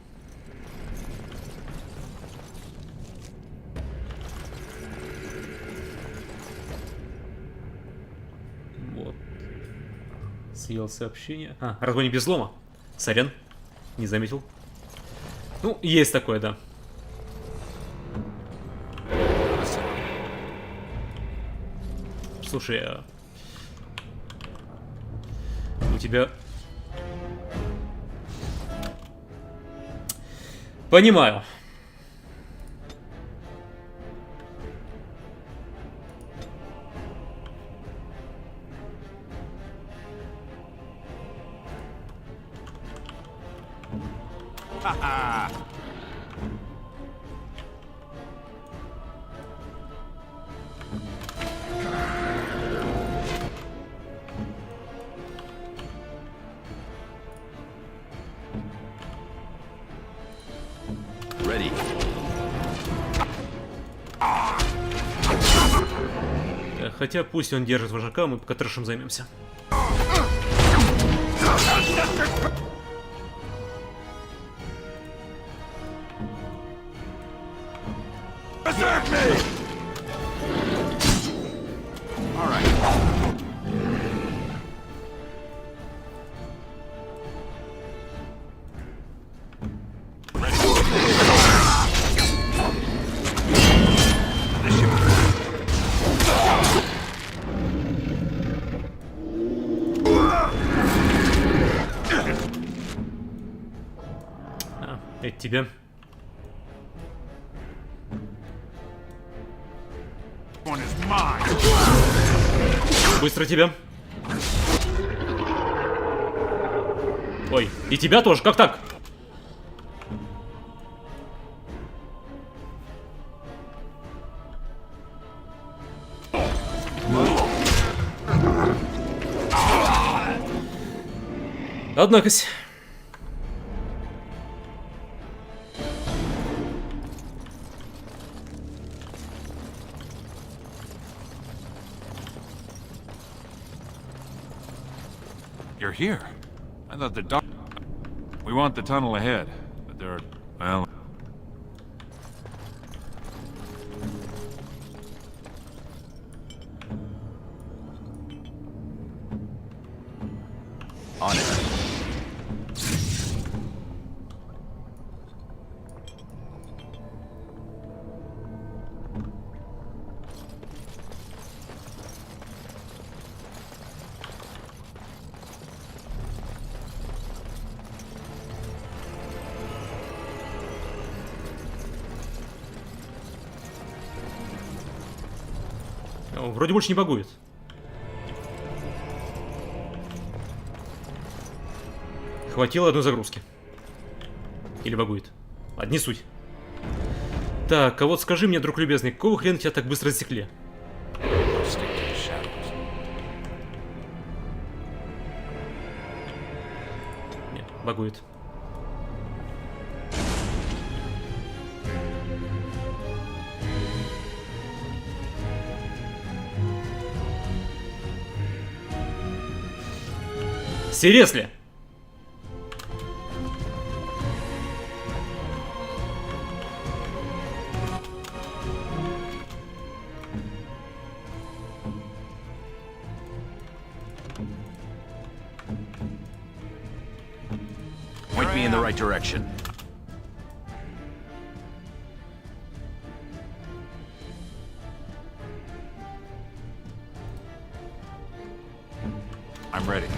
Вот. Съел сообщение. А, разгони без взлома. Сорян. Не заметил. Ну, есть такое, да. Слушай, а... у тебя... Понимаю. Ха-ха! Хотя пусть он держит вожака, мы пока трэшем займемся. Это тебе. Быстро тебя. Ой, и тебя тоже, как так? Однако-с. You're here. I thought the dock... We want the tunnel ahead, but there are... well... On it. О, вроде больше не багует. Хватило одной загрузки. Или багует. Одни суть. Так, а вот скажи мне, друг любезный, какого хрена тебя так быстро засекли? Нет, багует. Серьезно? Point me in the right direction. I'm ready.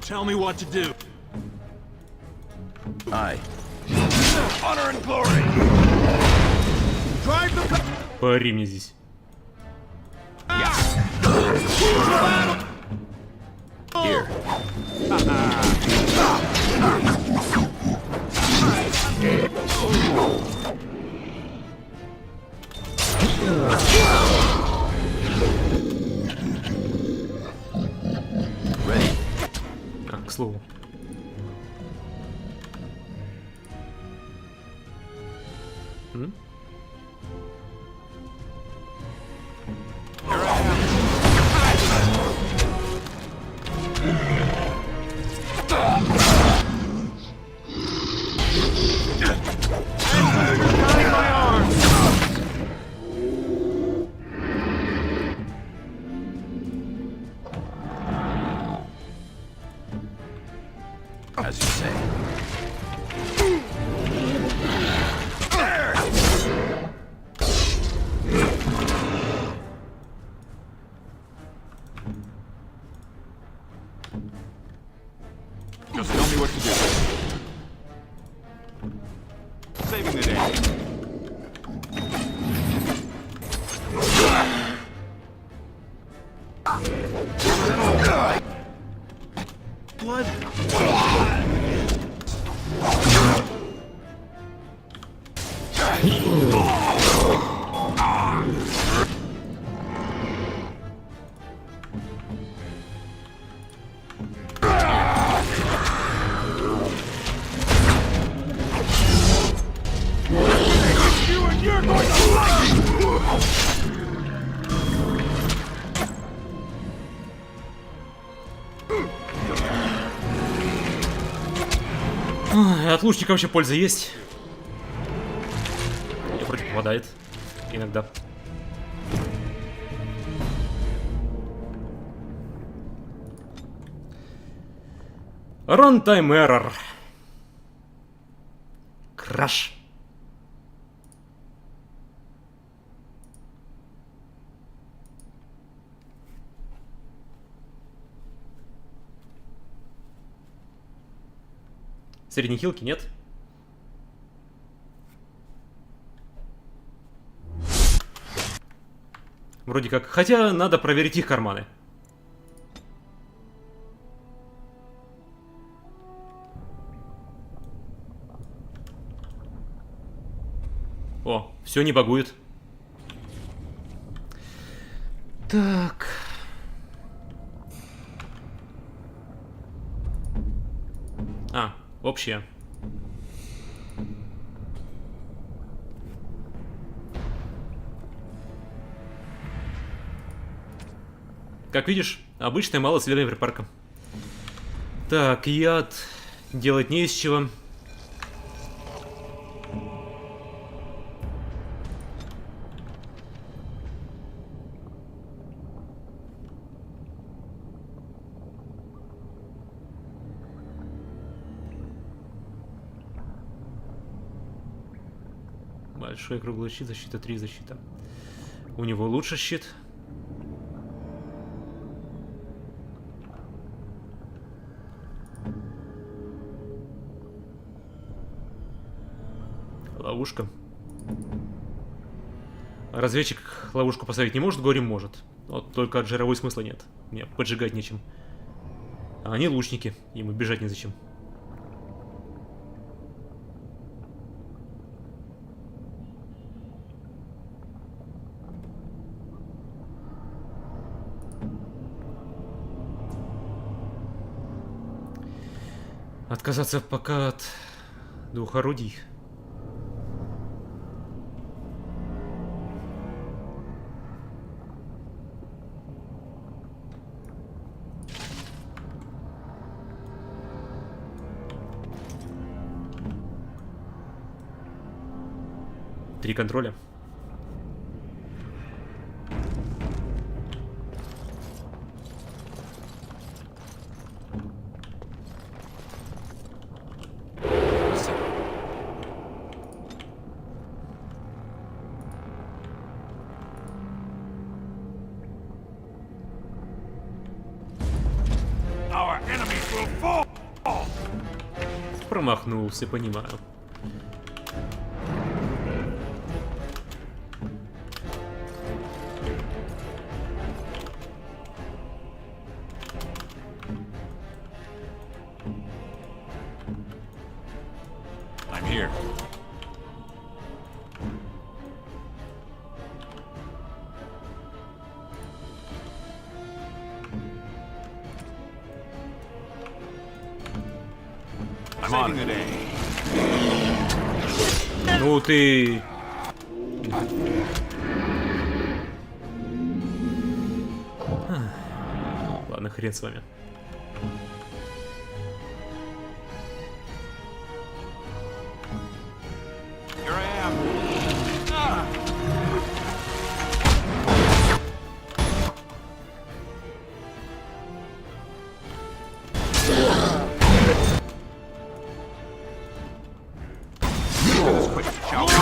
Tell me what to do. Aye. Honor and glory. Drive the... Пари мне здесь. Here. Ready. А, к слову. М? As you say. Just tell me what to do. Saving the day. Blood. От лучника вообще польза есть. Мне вроде попадает. Иногда. Runtime error. Краш. Средней хилки нет? Вроде как. Хотя надо проверить их карманы. О, все не багует. Так. А, общее. Как видишь, обычная малоцелевая припарка. Так, яд делать не из чего. Большой круглый щит, защита 3, защита. У него лучше щит. Ловушка. Разведчик ловушку поставить не может, горем может. Вот только от жировой смысла нет. Мне поджигать нечем. А они лучники, ему бежать незачем. Отказаться пока от 2 орудий. Три контроля. Промахнулся, понимаю. I'm here. I'm on it. Ну ты... Ладно, хрен с вами. Here I am. This quick, shall we?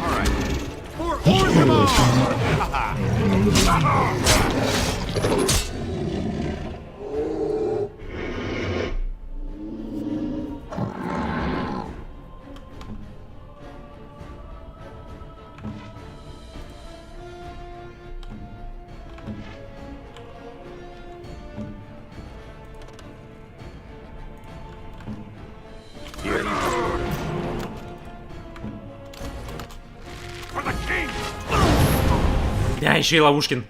All right. For Orzammar! Да, еще и Ловушкин.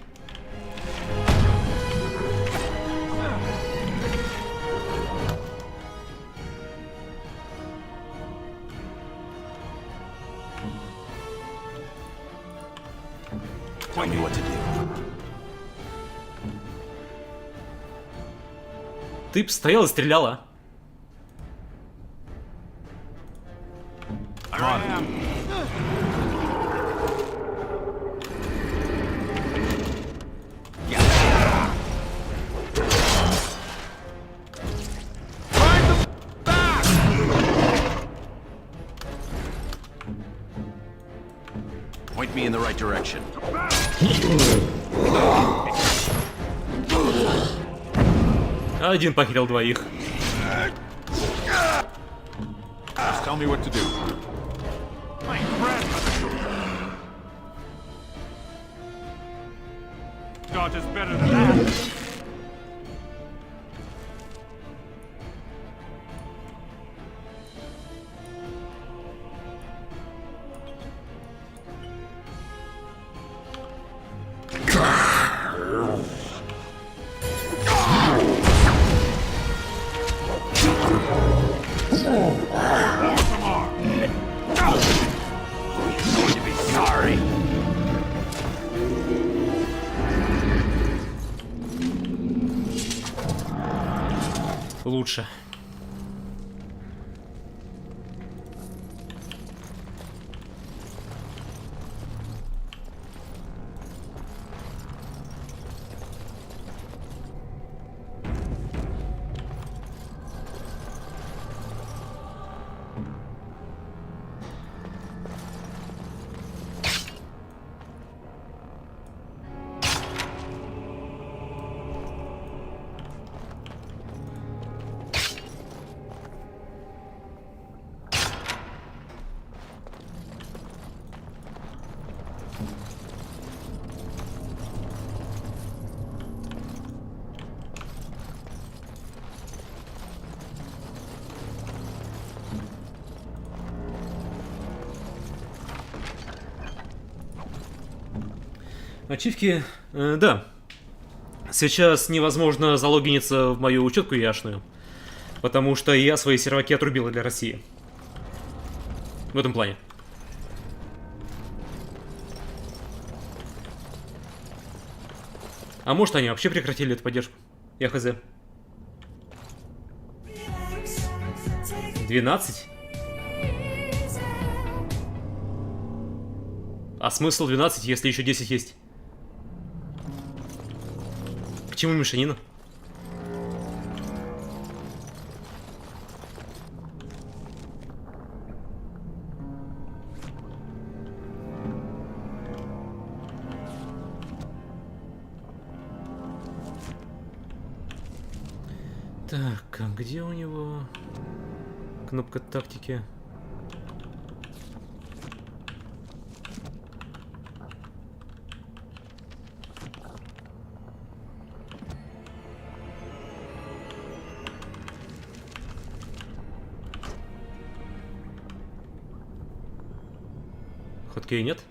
Tell me what to do. Ты б стояла и стреляла. Point me in the right direction. Один похитил двоих. Just tell me what to do. My friend. Dodge is better than that. Лучше. Ачивки, да. Сейчас невозможно залогиниться в мою учетку яшную, потому что я свои серваки отрубила для России. В этом плане. А может, они вообще прекратили эту поддержку? Я хз. 12? А смысл 12, если еще 10 есть? К чему мешанина? Так, а где у него кнопка тактики? Хоткея нет?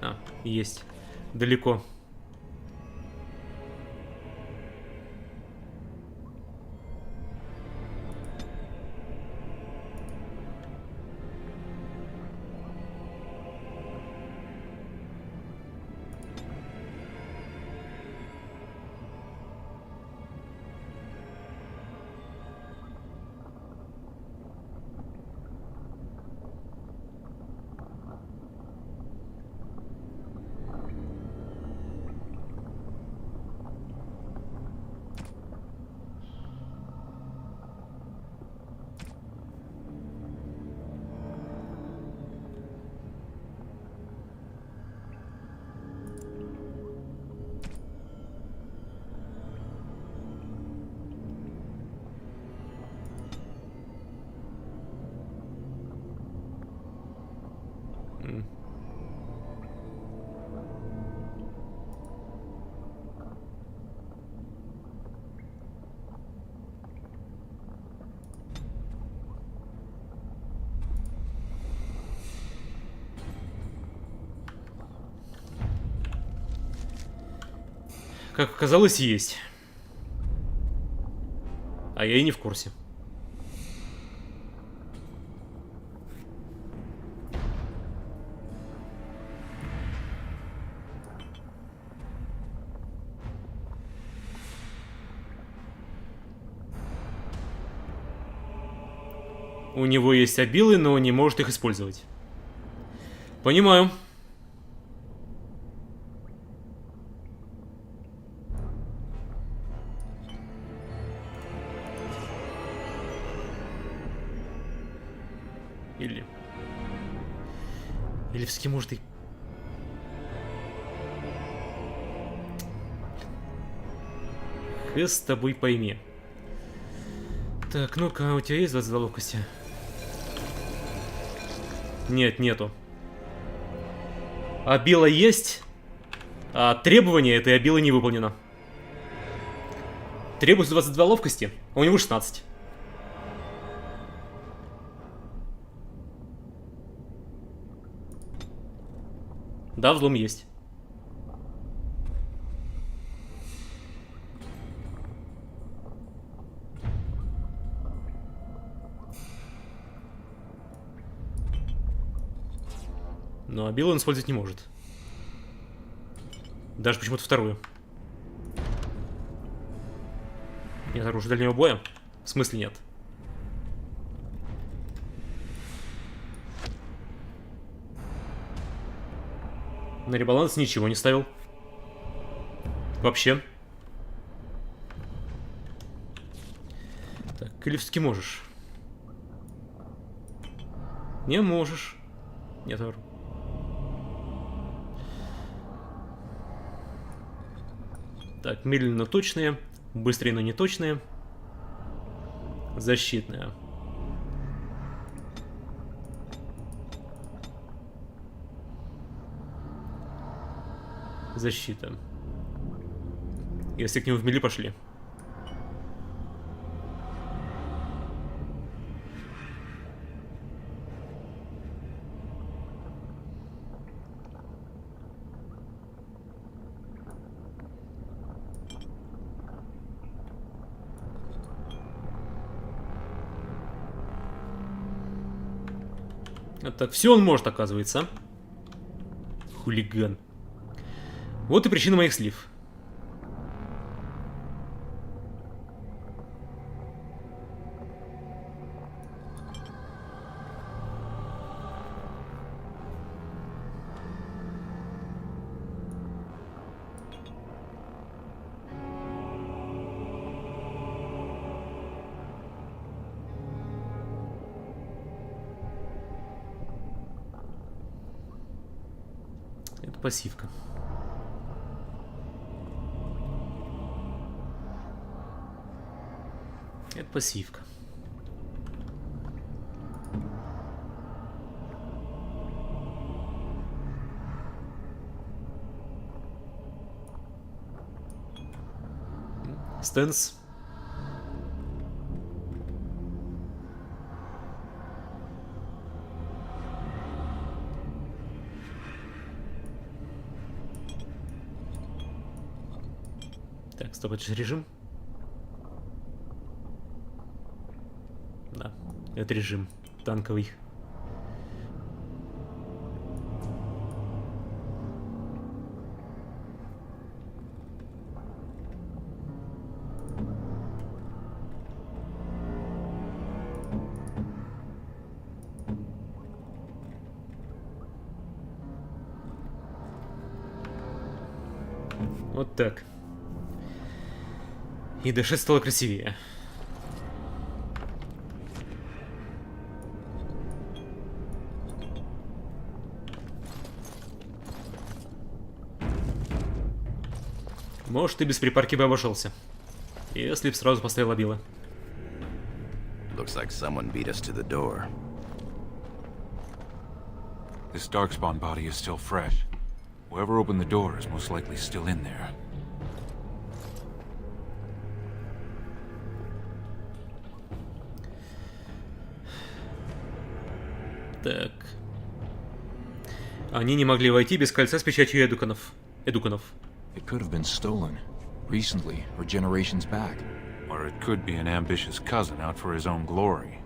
А, есть. Далеко. Как оказалось, есть. А я и не в курсе. У него есть обилы, но он не может их использовать. Понимаю. Или все-таки может и... Хэ с тобой пойми. Так, ну-ка, у тебя есть 22 ловкости? Нет, нету. Обила есть, а требование этой обилы не выполнено. Требуется 22 ловкости, а у него 16. Да, взлом есть. Но обилу он использовать не может. Даже почему-то вторую. Нет оружия дальнего боя? В смысле нет? На ребаланс ничего не ставил. Вообще. Так, или все-таки можешь? Не можешь. Нет оружия. Так, медленно точные, быстрые, но не точные. Защитная. Защита. Если к нему в мили пошли. Так, все он может, оказывается. Хулиган. Вот и причина моих слив. Это пассивка. Это пассивка. Стэнс. Так, стоп, это же режим. Да, это режим танковый. Вот так. И дышать стало красивее. Может, и без припарки бы обошелся, если б сразу поставил обилы. Looks like someone beat us to the door. This darkspawn body is still fresh. Whoever opened the door is most likely still in there. Так. Они не могли войти без кольца с печатью эдуканов. It could have been stolen recently or generations back. Or it could be an ambitious cousin out for his own glory.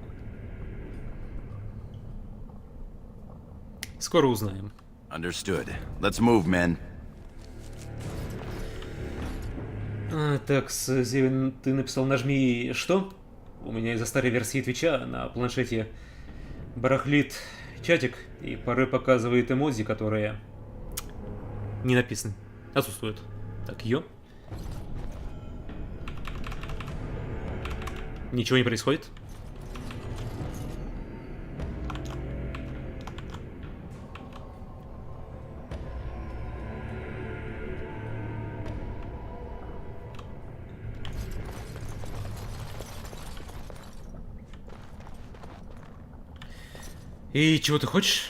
Скоро узнаем. Understood. Let's move, men. Так, Зевин, ты написал нажми что? У меня из-за старой версии Твича на планшете барахлит чатик и порой показывает эмодзи, которые не написаны, отсутствуют. Так, ё. Ничего не происходит. И чего ты хочешь?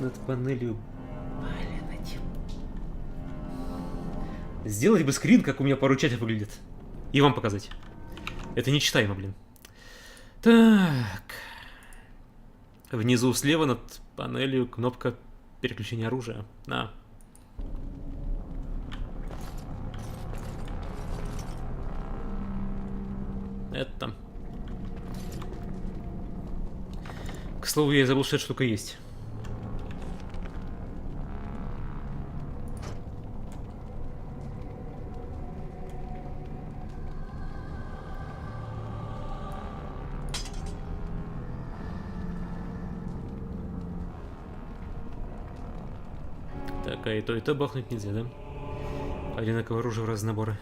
Над панелью. Блин, эти... Сделать бы скрин, как у меня пару чатов выглядит. И вам показать. Это нечитаемо, блин. Так. Внизу слева над панелью кнопка переключения оружия. На. Это. К слову, я забыл, что эта штука есть. Так, а и то бахнуть нельзя, да? Одинаковое оружие в разные наборы.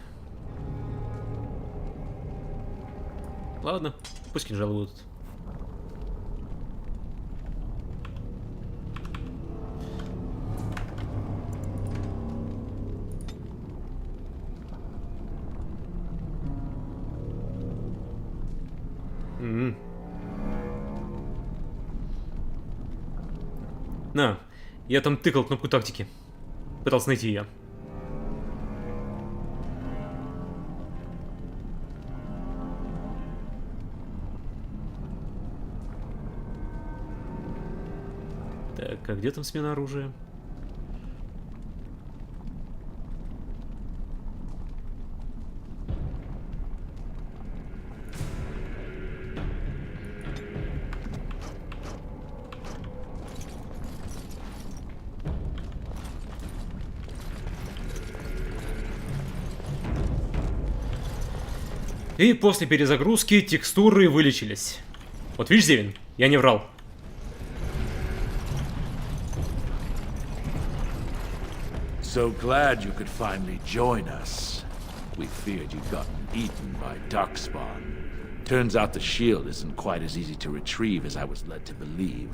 Ладно, пусть кинжалы будут. На, я там тыкал кнопку тактики. Пытался найти ее. Так, а где там смена оружия? И после перезагрузки текстуры вылечились. Вот видишь, Зевин, я не врал. So glad you could finally join us. We feared you'd gotten eaten by darkspawn. Turns out the shield isn't quite as easy to retrieve as I was led to believe.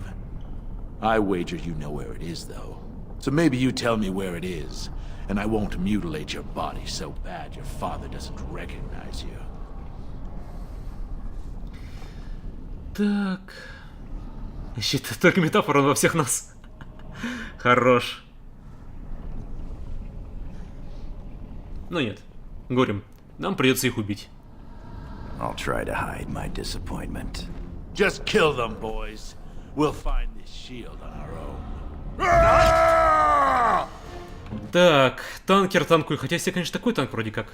I wager you know where it is, though. So maybe you tell me where it is, and I won't mutilate your body so bad your father doesn't recognize you. Так. Ищет только метафора, он во всех нас. Хорош. Но нет. Говорим, нам придется их убить. I'll try to hide my disappointment. Just kill them, boys. We'll find this shield on our own. Так, танкер танкует. Хотя если, конечно, такой танк вроде как.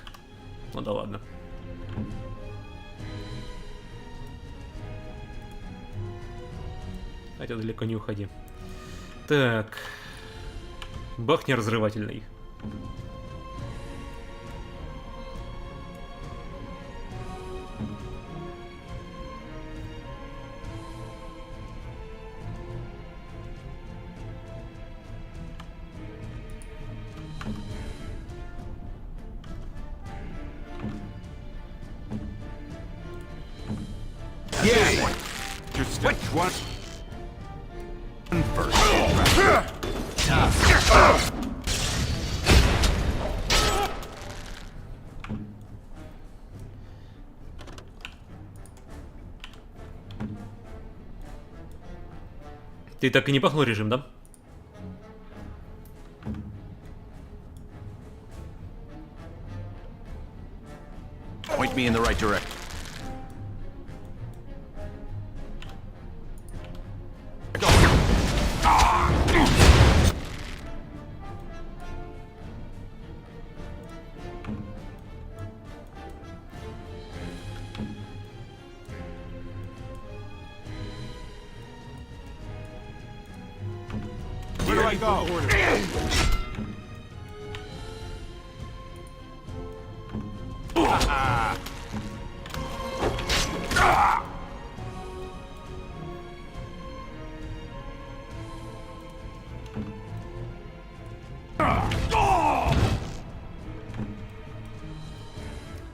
Ну да ладно. Хотя далеко не уходи. Так. Бахни разрывательный. Yeah. Just which one? Ты так и не пахнул режим, да? Point me in the right direction. I go.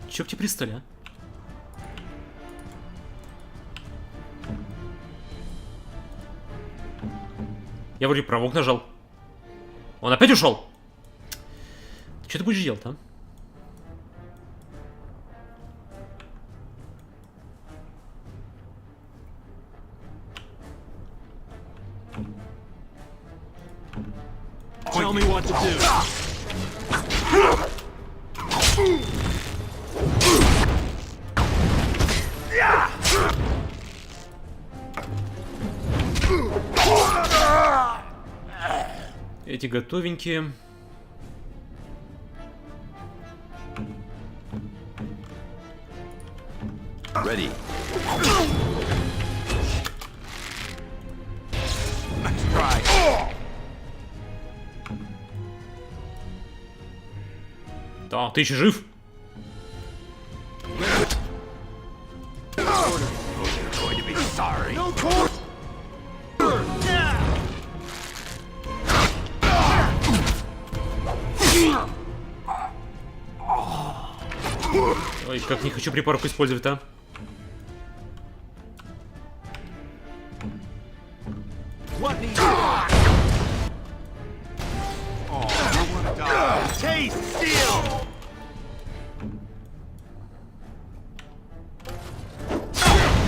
Чё к тебе пристали, а? Я вроде провок нажал. Он опять ушел. Что ты будешь делать, а? Tell me what to do. Эти готовенькие. Ready. Let's try. Да, ты еще жив? Ой, как не хочу припарку использовать, а? Taste steel.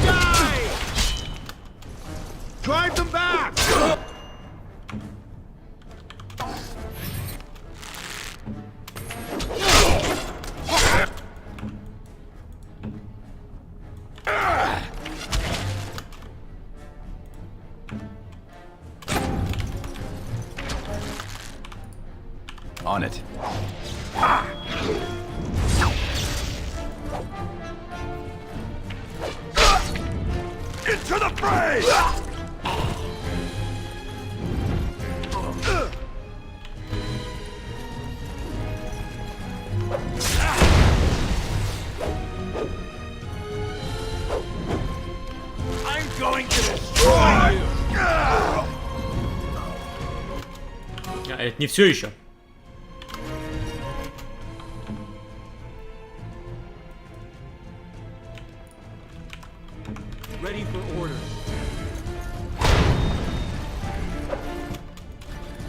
Die! Drive them back. On it. Into the fray! I'm going to destroy you! А, это не все еще. Ready for orders.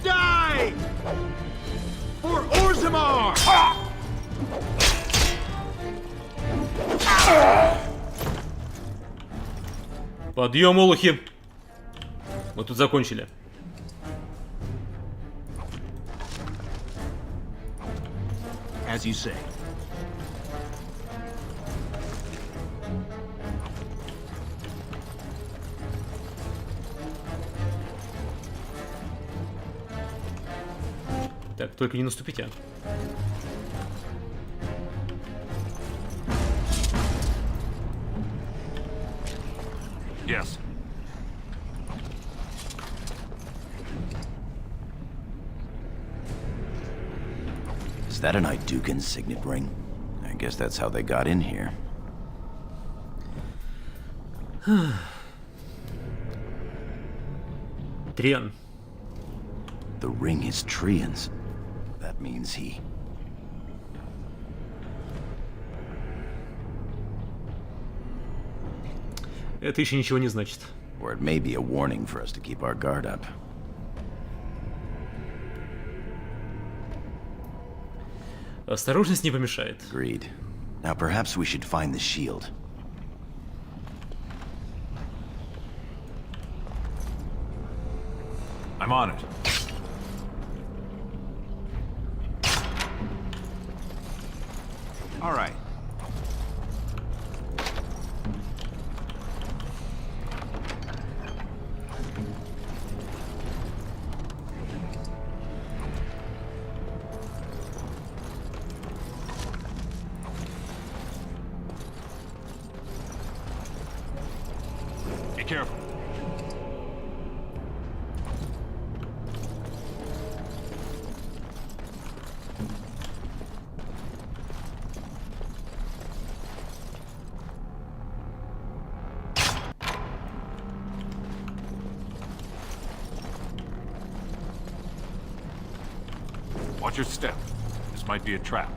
Die! For Orzammar! Подъем, олухи. Мы тут закончили. As you say. Так, только не наступите, а. Yes. Is that an Idukan signet ring? I guess that's how they got in here. Триан. The ring is Trian's. That means he... Это еще ничего не значит. Or it may be a warning for us to keep our guard up. Осторожность не помешает. Agreed. Now perhaps we should find the shield. I'm on it. All right. Be careful. Watch your step. This might be a trap.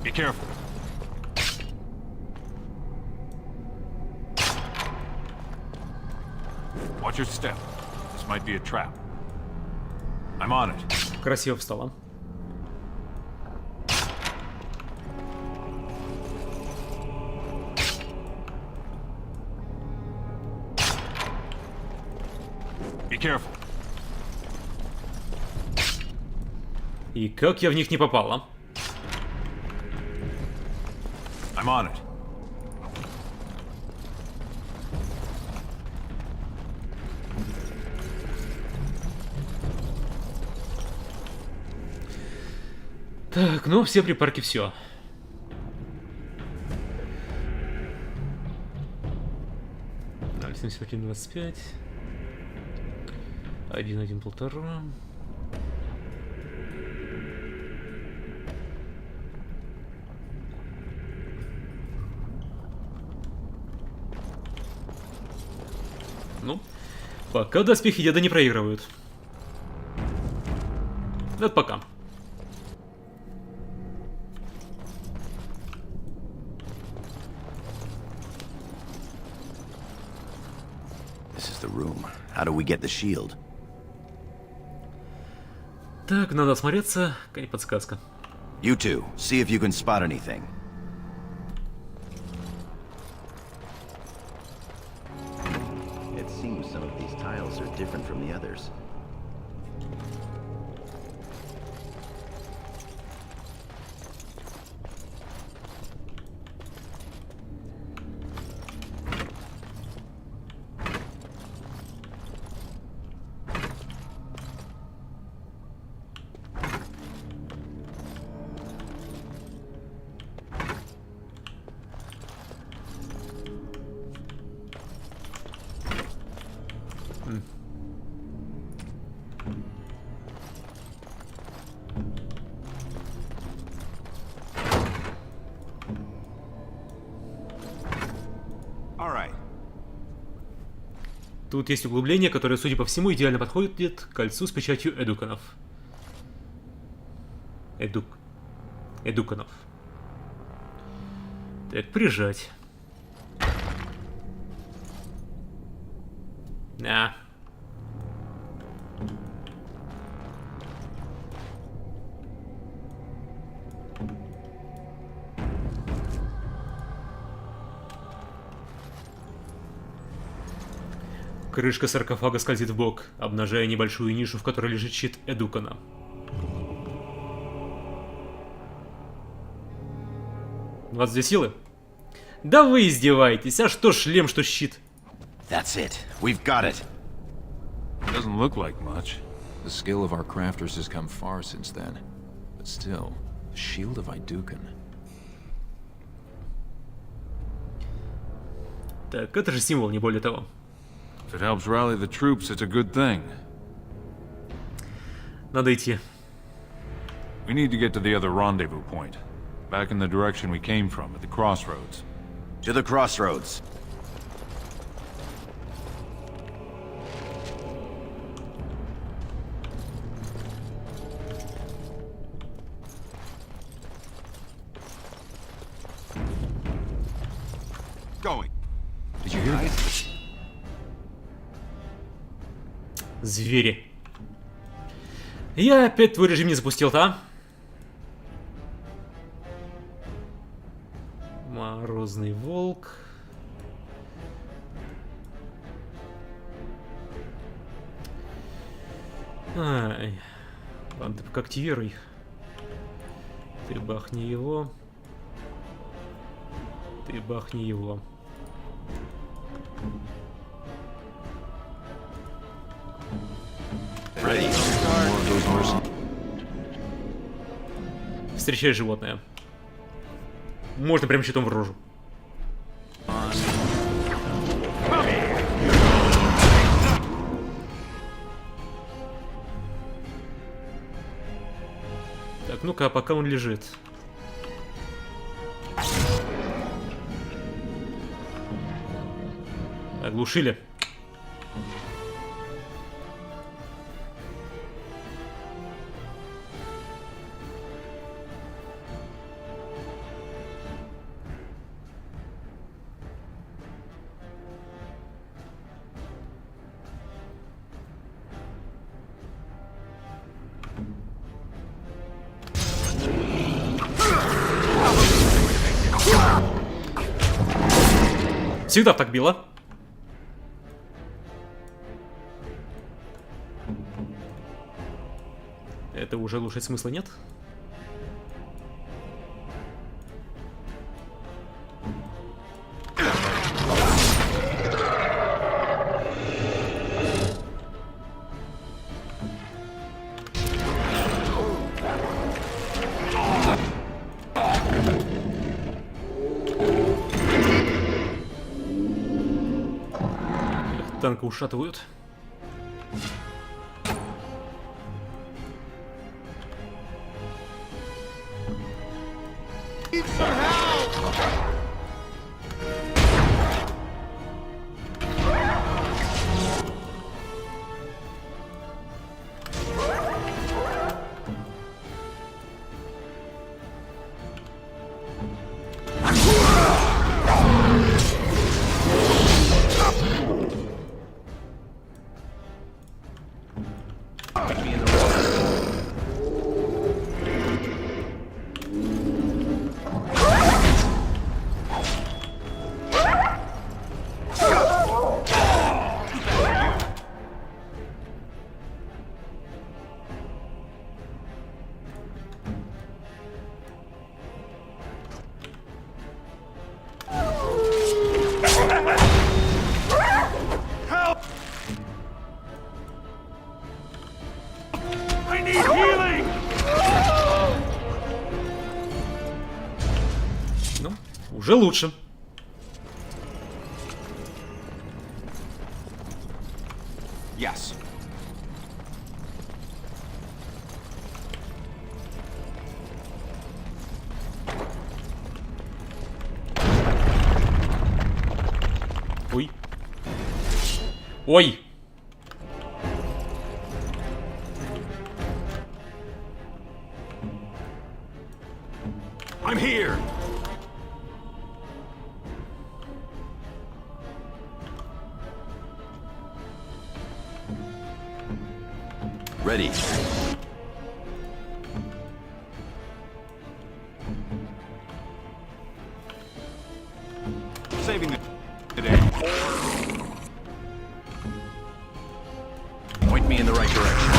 Be careful. Watch your step. This might be a trap. I'm on it. Красиво встала. Be careful. И как я в них не попала? I'm on it. Так, ну все припарки все. Да, 71-25. 1-1-1,5. Ну, пока доспехи деда не проигрывают. Это пока. This is the room. How do we get the shield? Так, надо осмотреться. Какая подсказка. You two, see if you can spot anything. It seems some of these tiles are different from the others. Тут есть углубление, которое, судя по всему, идеально подходит к кольцу с печатью эдуканов. Эдуканов. Так, прижать. На. Крышка саркофага скользит в бок, обнажая небольшую нишу, в которой лежит щит Эдукана. У вас здесь силы? Да вы издеваетесь, а что шлем, что щит? That's it. We've got it. Doesn't look like much. The skill of our crafters has come far since then. But still, the shield of Idukan. Так, это же символ, не более того. If it helps rally the troops, it's a good thing. Надо идти. We need to get to the other rendezvous point. Back in the direction we came from, at the crossroads. To the crossroads. Going. Did you hear that? Звери. Я опять твой режим не запустил-то, а? Морозный волк. Ай. Ладно, ты пока активируй. Ты бахни его. Ты бахни его. Встречай животное. Можно прям щитом в рожу. Так, Так, ну-ка, пока он лежит. Оглушили. Всегда так било. Это уже глушить смысла нет. Танка ушатывают. Ну, уже лучше. Yes. Ой. Ой. I'm here. Ready. Saving the today. Point me in the right direction.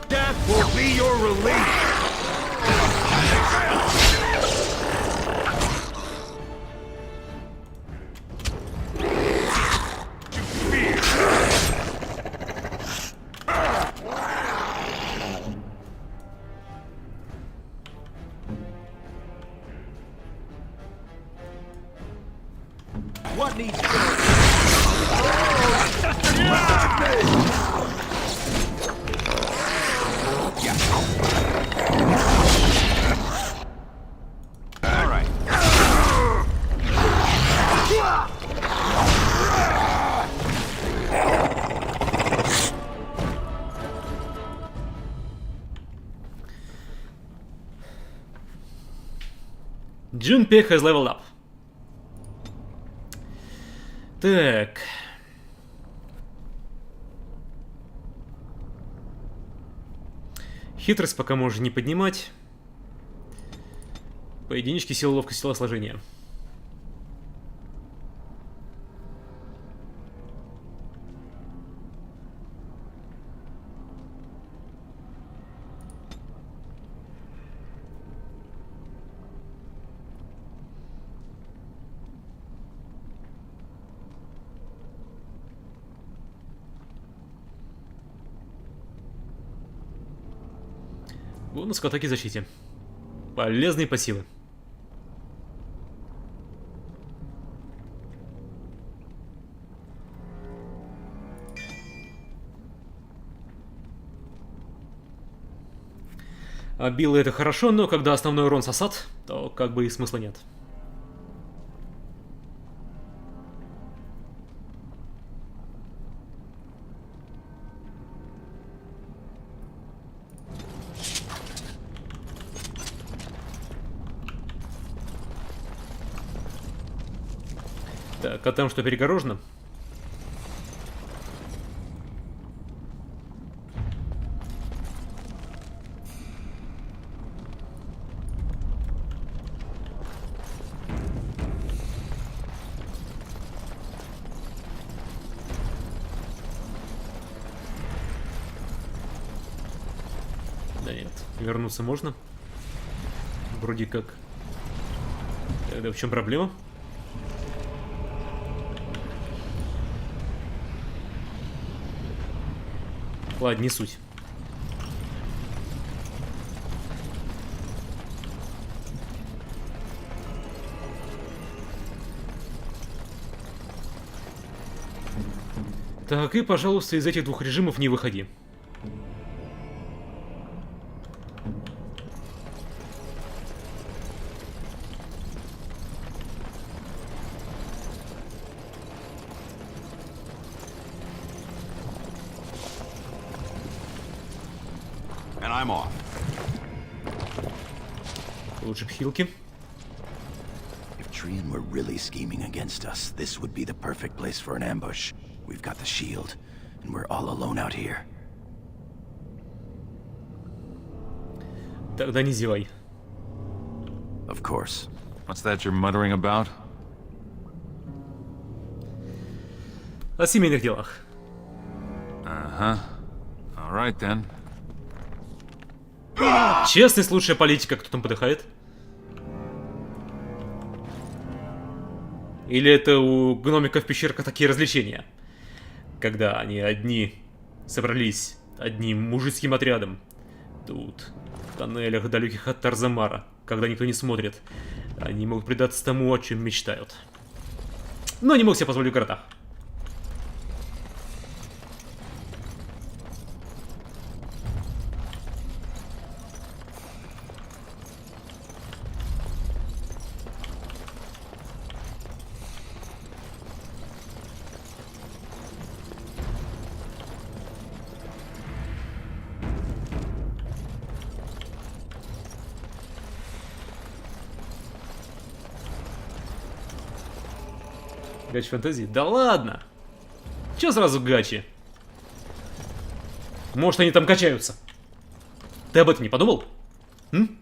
Death will be your relief. What needs All right. Junpei has leveled up. Так. Хитрость пока можно не поднимать. По единичке сила, ловкость, телосложения. Бонус к атаке и защите. Полезные пассивы. А билы это хорошо, но когда основной урон сосад, то как бы и смысла нет. Так, а там что, перегорожено? Да нет, вернуться можно. Вроде как. Тогда в чем проблема? Ладно, не суть. Так, и, пожалуйста, из этих двух режимов не выходи. I'm off. Лучше б хилки. If Trian were really scheming against us, this would be the perfect place for an ambush. We've got the shield, and we're all alone out here. Тогда не зевай. Of course. What's that you're muttering about? О семейных делах. Uh-huh. All right then. Честность лучшая политика, кто там подыхает? Или это у гномиков в пещерках такие развлечения? Когда они одни собрались одним мужицким отрядом. Тут, в тоннелях далеких от Тарзамара, когда никто не смотрит, они могут предаться тому, о чем мечтают. Но не могут себе позволить в городах. Гачи фэнтези? Да ладно! Чё сразу гачи? Может, они там качаются? Ты об этом не подумал? М?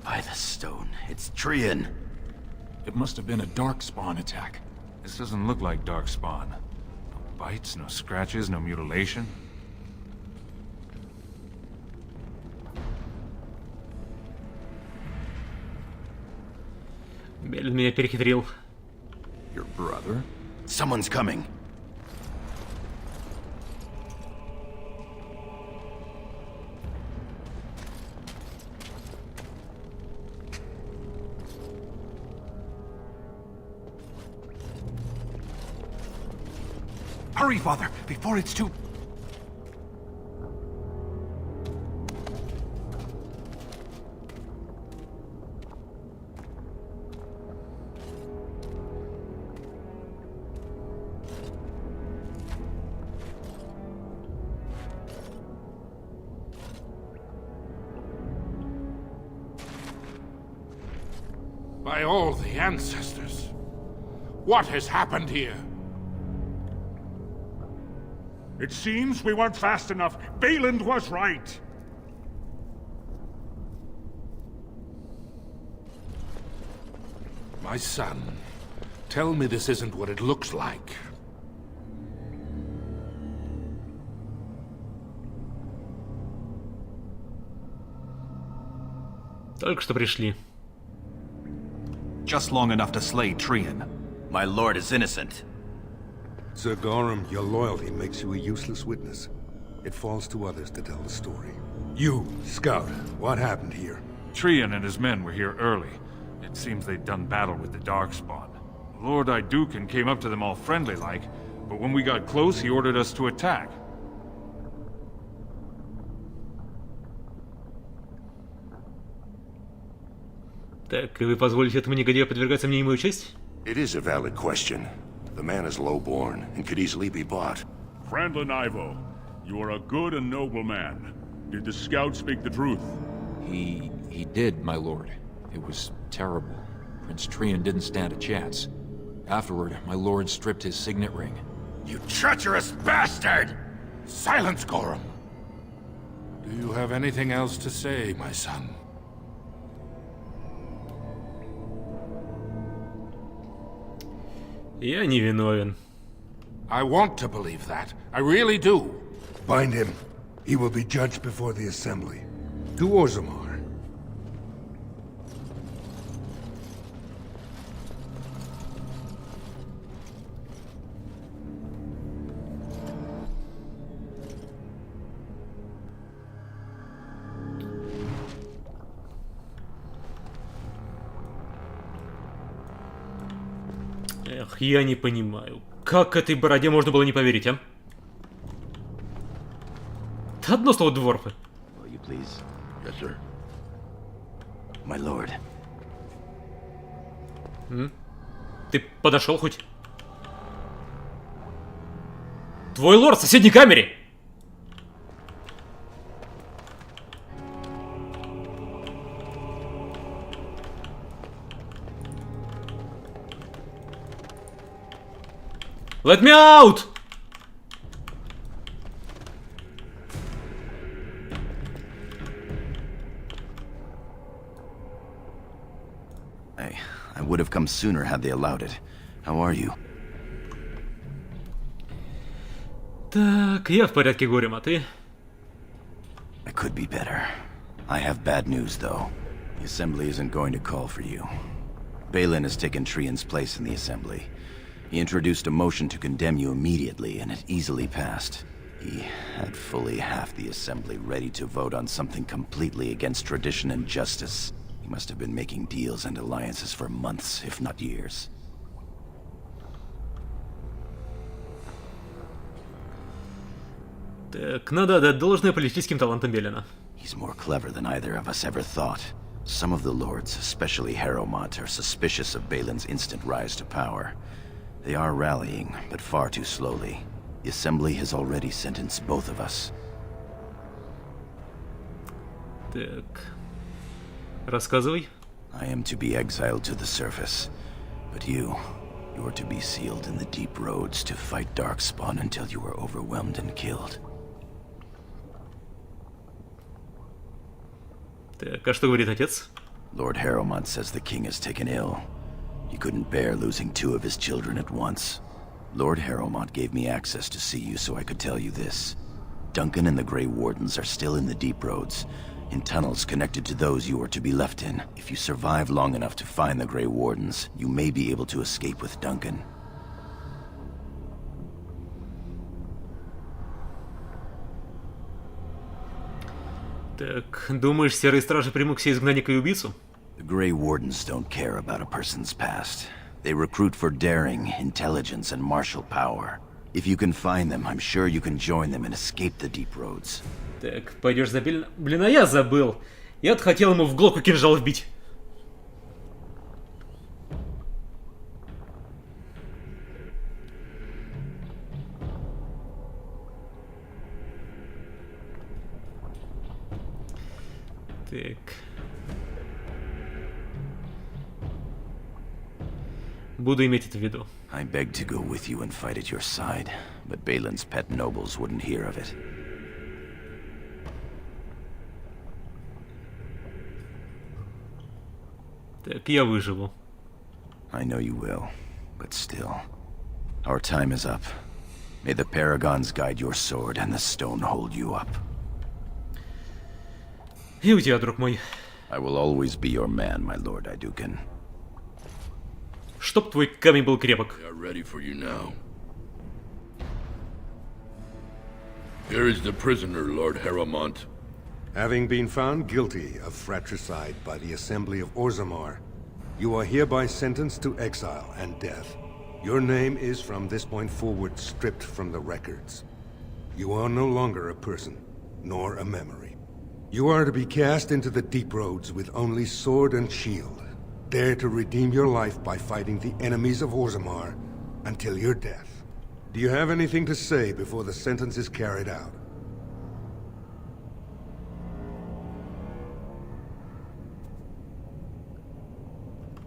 By the stone, it's Trian. It must have been a darkspawn attack. This doesn't look like darkspawn. No bites, no scratches, no mutilation. Белин меня перехитрил. Your brother? Someone's coming. Hurry, Father, before it's too... By all the ancestors, what has happened here? It seems we weren't fast enough. Bayland was right. My son, tell me this isn't what it looks like. Только что пришли. Just long enough to slay Trian. My lord is innocent. Sir Gorham, your loyalty makes you a useless witness. It falls to others to tell the story. You, Scout, what happened here? Trian and his men were here early. It seems they'd done battle with the Darkspawn. Lord Iduken came up to them all friendly-like, but when we got close, he ordered us to attack. Так, и вы позволите этому негодяю подвергать сомнению мою честь? It is a valid question. The man is low-born and could easily be bought. Franklin Ivo, you are a good and noble man. Did the scout speak the truth? He did, my lord. It was terrible. Prince Trian didn't stand a chance. Afterward, my lord stripped his signet ring. You treacherous bastard! Silence, Gorham! Do you have anything else to say, my son? Я не виновен. I want to believe that. I really do. Bind him. He will be judged before the assembly. To Orzammar. Эх, я не понимаю. Как этой бороде можно было не поверить, а? Одно слово дворфы. Will you please? Yes, sir. My lord. Ты подошел хоть? Твой лорд в соседней камере! Let me out! I would have come sooner had they allowed it. How are you? Так, я в порядке, Горем, а ты? I could be better. I have bad news, though. The Assembly isn't going to call for you. Balin has taken Trian's place in the Assembly. He introduced a motion to condemn you immediately, and it easily passed. He had fully half the Assembly ready to vote on something completely against tradition and justice. He must have been making deals and alliances for months, if not years. Так, надо отдать должное политическим талантам Белина. He's more clever than either of us ever thought. Some of the lords, especially Harrowmont, are suspicious of Balin's instant rise to power. They are rallying, but far too slowly. The Assembly has already sentenced both of us. Так. Рассказывай. I am to be exiled to the surface, but you are to be sealed in the deep roads to fight Darkspawn until you are overwhelmed and killed. Так, а что говорит отец? Lord Harrowmont says the king is taken ill. He couldn't bear losing 2 of his children at once. Lord Harrowmont gave me access to see you so I could tell you this. Duncan and the Grey Wardens are still in the deep roads, in tunnels connected to those you are to be left in. If you survive long enough to find the Grey Wardens, you may be able to escape with Duncan. Так, думаешь, серые стражи примут к себе изгнанника и убийцу? The Grey Wardens don't care about a person's past. They recruit for daring, intelligence, and martial power. If you can find them, I'm sure you can join them and escape the deep roads. Так, пойдешь за Белина? Блин, а я забыл. Я-то хотел ему в глотку кинжал вбить. Так. Буду иметь это в виду. I begged to go with you and fight at your side, but Balin's pet nobles wouldn't hear of it. Так, я выживу. I know you will, but still. Our time is up. May the Paragons guide your sword and the stone hold you up. И у тебя, друг мой. I will always be your man, my lord Idukan. Чтоб твой камень был крепок. We are ready for you now. Here is the prisoner, Lord Harrowmont. Having been found guilty of fratricide by the Assembly of Orzammar, you are hereby sentenced to exile and death. Your name is from this point forward stripped from the records. You are no longer a person, nor a memory. You are to be cast into the deep roads with only sword and shield. Dare to redeem your life by fighting the enemies of Orzammar until your death. Do you have anything to say before the sentence is carried out?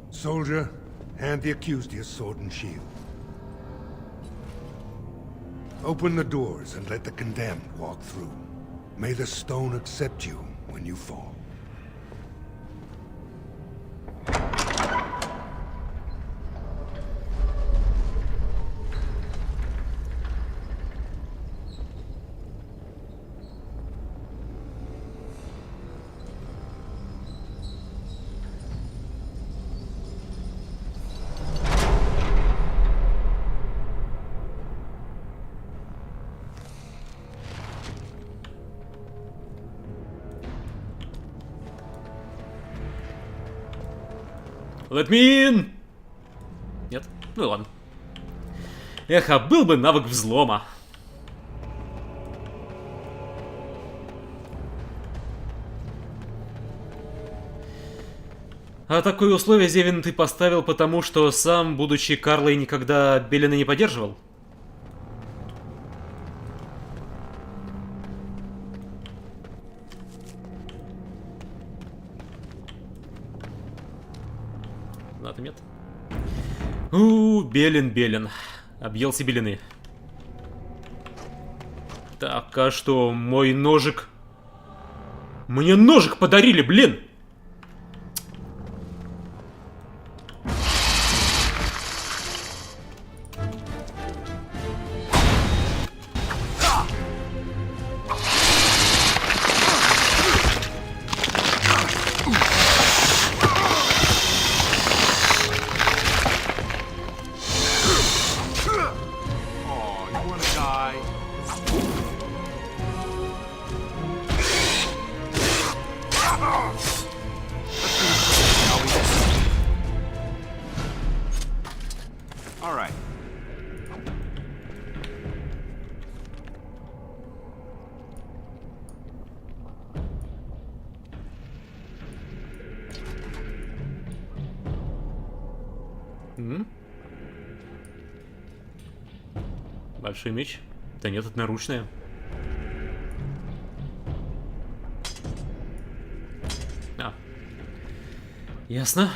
Soldier, hand the accused your sword and shield. Open the doors and let the condemned walk through. May the stone accept you when you fall. Let me in! Нет? Ну и ладно. Эх, а был бы навык взлома. А такое условие, Зевин, ты поставил потому, что сам, будучи Карлой, никогда Белена не поддерживал? Ладно, нет. Белен. Объелся белины. Так, а что, мой ножик? Мне ножик подарили, блин! Большой меч? Да нет, это наручная. А. Ясно.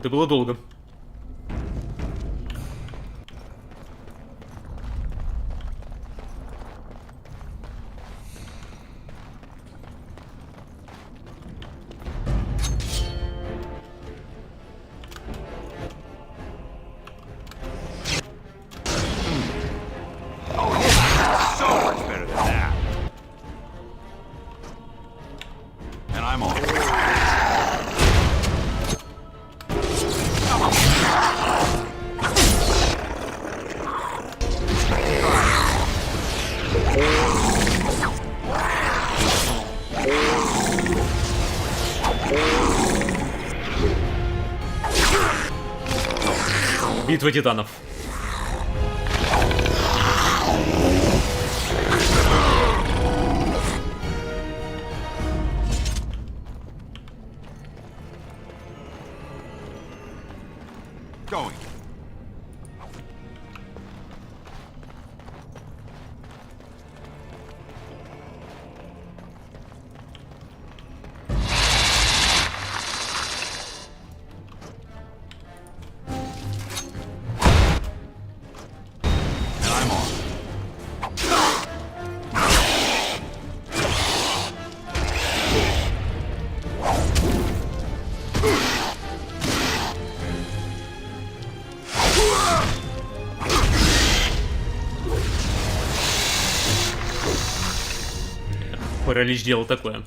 Это было долго. Битва титанов. Going. Паралич делал такое.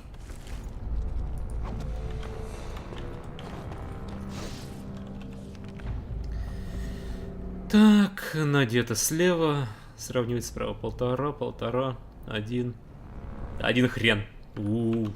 Так, надето слева. Сравнивать справа. 1,5, 1,5, 1. 1 хрен. У-у-у.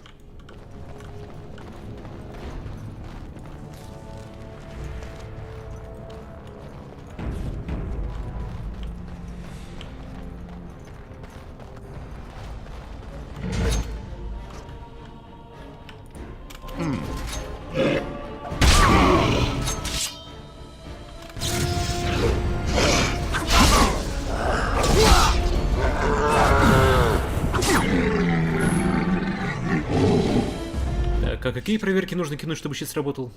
А какие проверки нужно кинуть, чтобы щит сработал?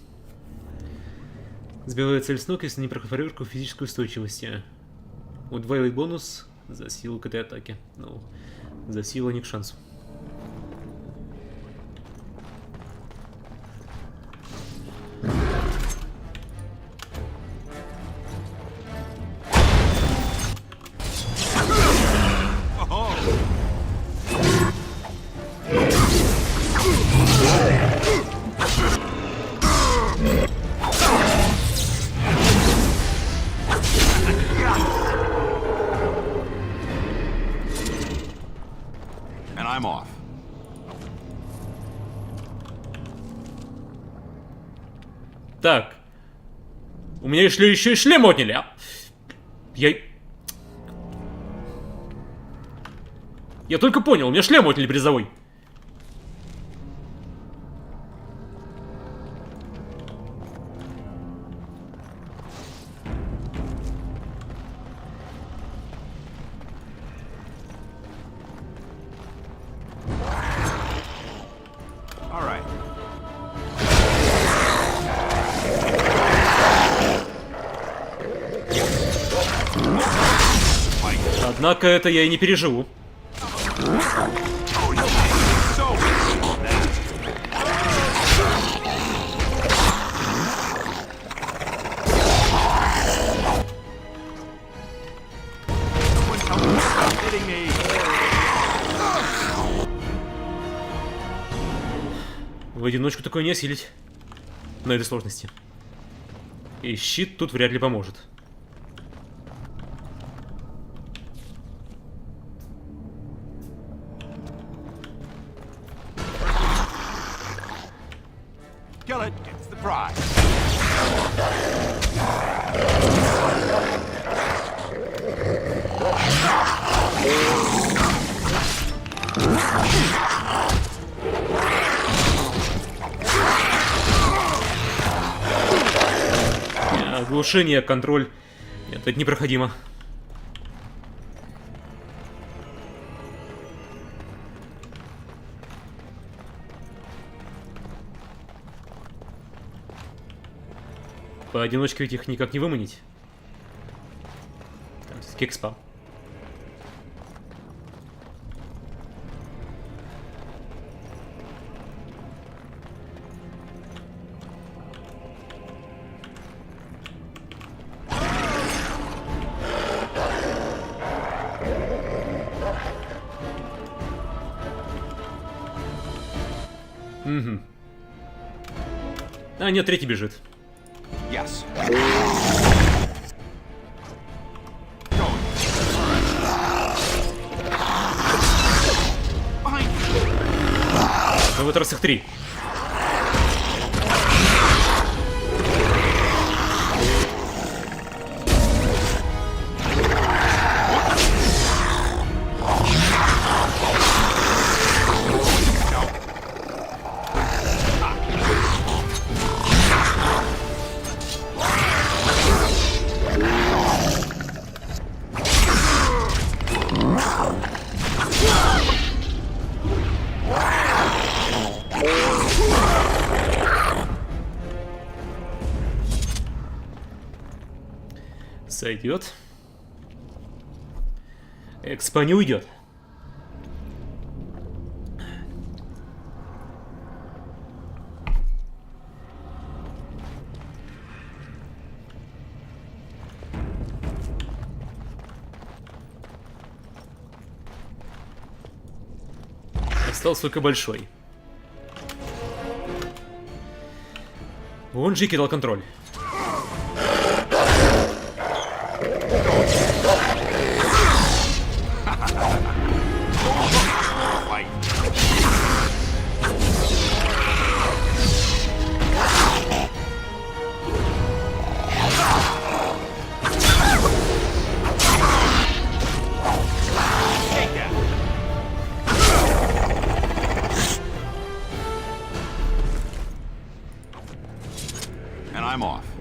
Сбивает цель с ног, если не проходит проверку физической устойчивости. Удваивает бонус за силу к этой атаке. Ну, за силу не к шансу. I'm off. Так. У меня еще и шлем отняли, а? Я только понял, у меня шлем отняли призовой. Однако это я и не переживу. В одиночку такое не осилить на этой сложности. И щит тут вряд ли поможет. Kill it, gets the prize. Оглушение, контроль. Нет, это непроходимо. Поодиночке ведь их никак не выманить. Там все-таки экспа. Угу. А, нет, третий бежит. Yes. Ну, в этот раз их 3. Сойдет. Экспо не уйдет. Остался только большой. Вон же кидал контроль.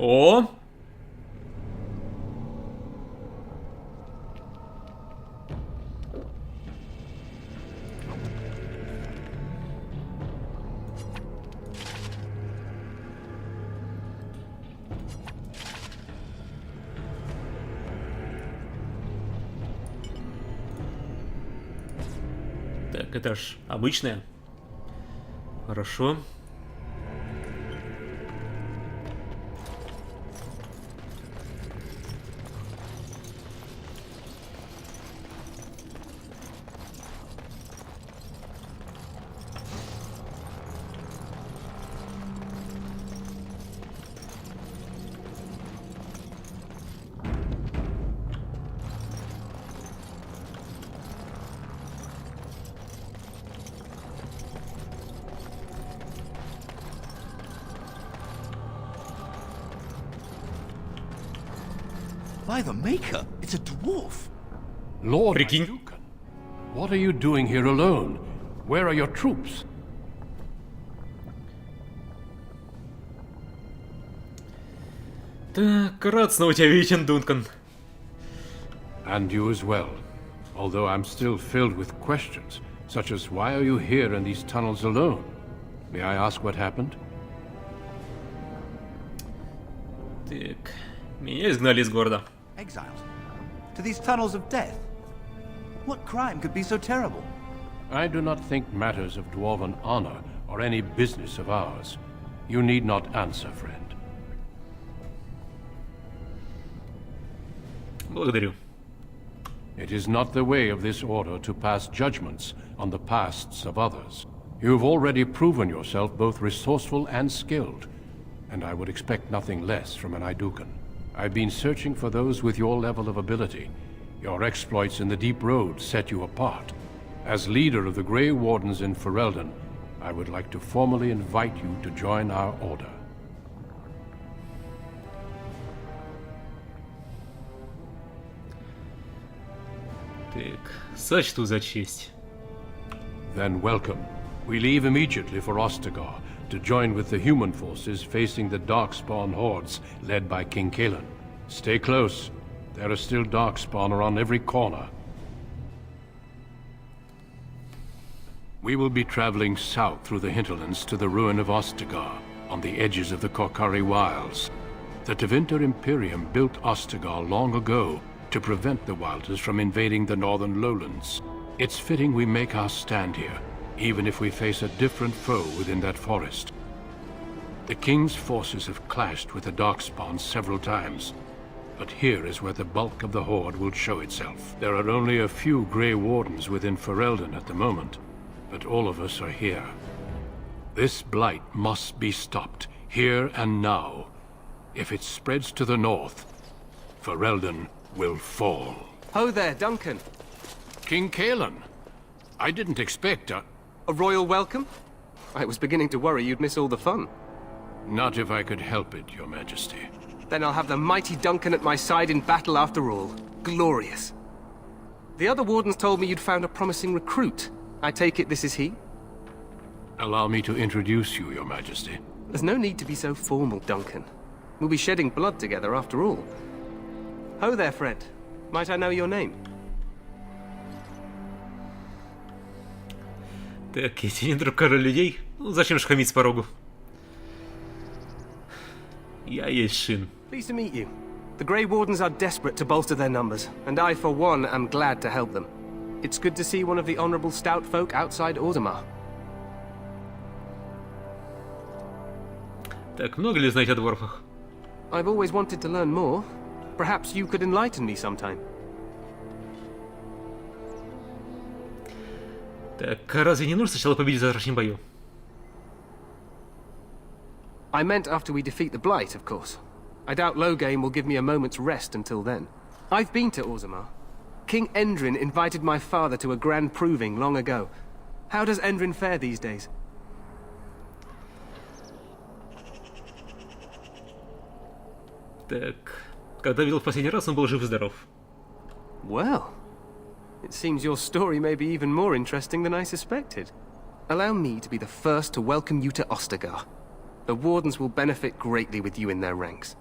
О! Так, это ж обычная. Хорошо. By the Maker, it's a dwarf. Lord Dukan, what are you doing here alone? Where are your troops? Так, рад снова тебя видеть, Дункан. And you as well. Although I'm still filled with questions, such as why are you here in these tunnels alone? May I ask what happened? Так, меня изгнали из города. Exiled? To these tunnels of death? What crime could be so terrible? I do not think matters of dwarven honor are any business of ours. You need not answer, friend. Благодарю. It is not the way of this order to pass judgments on the pasts of others. You have already proven yourself both resourceful and skilled, and I would expect nothing less from an Idukan. I've been searching for those with your level of ability. Your exploits in the Deep Road set you apart. As leader of the Grey Wardens in Ferelden, I would like to formally invite you to join our order. Так, сочту за честь. Then welcome. We leave immediately for Ostagar to join with the human forces facing the Darkspawn hordes led by King Kalen. Stay close. There are still Darkspawn around every corner. We will be traveling south through the hinterlands to the ruin of Ostagar, on the edges of the Korkari Wilds. The Tevinter Imperium built Ostagar long ago to prevent the Wilders from invading the northern lowlands. It's fitting we make our stand here, even if we face a different foe within that forest. The King's forces have clashed with the Darkspawn several times, but here is where the bulk of the Horde will show itself. There are only a few Grey Wardens within Ferelden at the moment, but all of us are here. This blight must be stopped, here and now. If it spreads to the north, Ferelden will fall. Ho there, Duncan. King Kalen. I didn't expect a royal welcome? I was beginning to worry you'd miss all the fun. Not if I could help it, Your Majesty. Then I'll have the mighty Duncan at my side in battle after all. Glorious. The other wardens told me you'd found a promising recruit. I take it this is he? Allow me to introduce you, Your Majesty. There's no need to be so formal, Duncan. We'll be shedding blood together after all. Ho there, friend. Might I know your name? Так, если не друг король людей, ну зачем ж хамить с порогу? Я есть Шин. Pleased to meet you. The Grey Wardens are desperate to bolster their numbers, and I, for one, am glad to help them. It's good to see one of the honorable stout folk outside Orzammar. Так, много ли знаете о дворфах? I've always wanted to learn more. Perhaps you could enlighten me sometime. Так, разве не нужно сначала победить в завтрашнем бою? I meant after we defeat the Blight, of course. I doubt Loghain will give me a moment's rest until then. I've been to Orzammar. King Endrin invited my father to a grand proving long ago. How does Endrin fare these days? Так, когда видел в последний раз, он был жив-здоров. Well, it seems your story may be even more interesting than I suspected. Allow me to be the first to welcome you to Ostagar. The Wardens will benefit greatly with you in their ranks.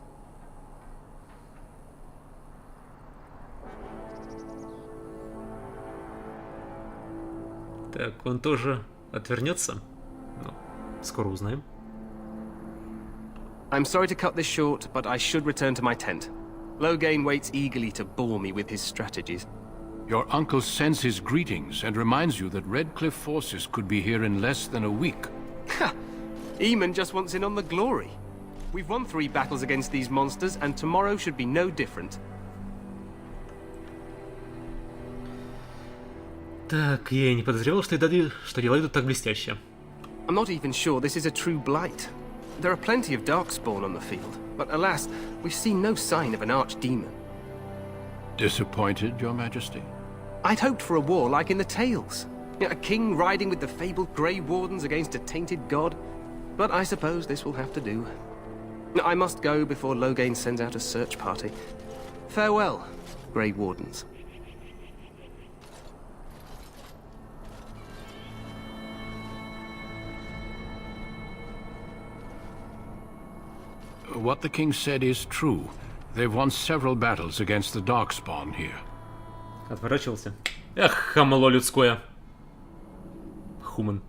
Так, он тоже отвернется? Ну, скоро узнаем. I'm sorry to cut this short, but I should return to my tent. Loghain waits eagerly to bore me with his strategies. Your uncle sends his greetings and reminds you that Redcliffe forces could be here in less than a week. Ha! Eamon just wants in on the glory. We've won 3 battles against these monsters, and tomorrow should be no different. Так, я и не подозревал, что дела идут так блестяще. I'm not even sure this is a true blight. There are plenty of Darkspawn on the field, but alas, we've seen no sign of an archdemon. Disappointed, Your Majesty? I'd hoped for a war like in the tales. A king riding with the fabled Grey Wardens against a tainted god. But I suppose this will have to do. I must go before Loghain sends out a search party. Farewell, Grey Wardens. What the king said is true. They've won several battles against the Darkspawn here. Отворачивался. Эх, хамло людское. Хуман.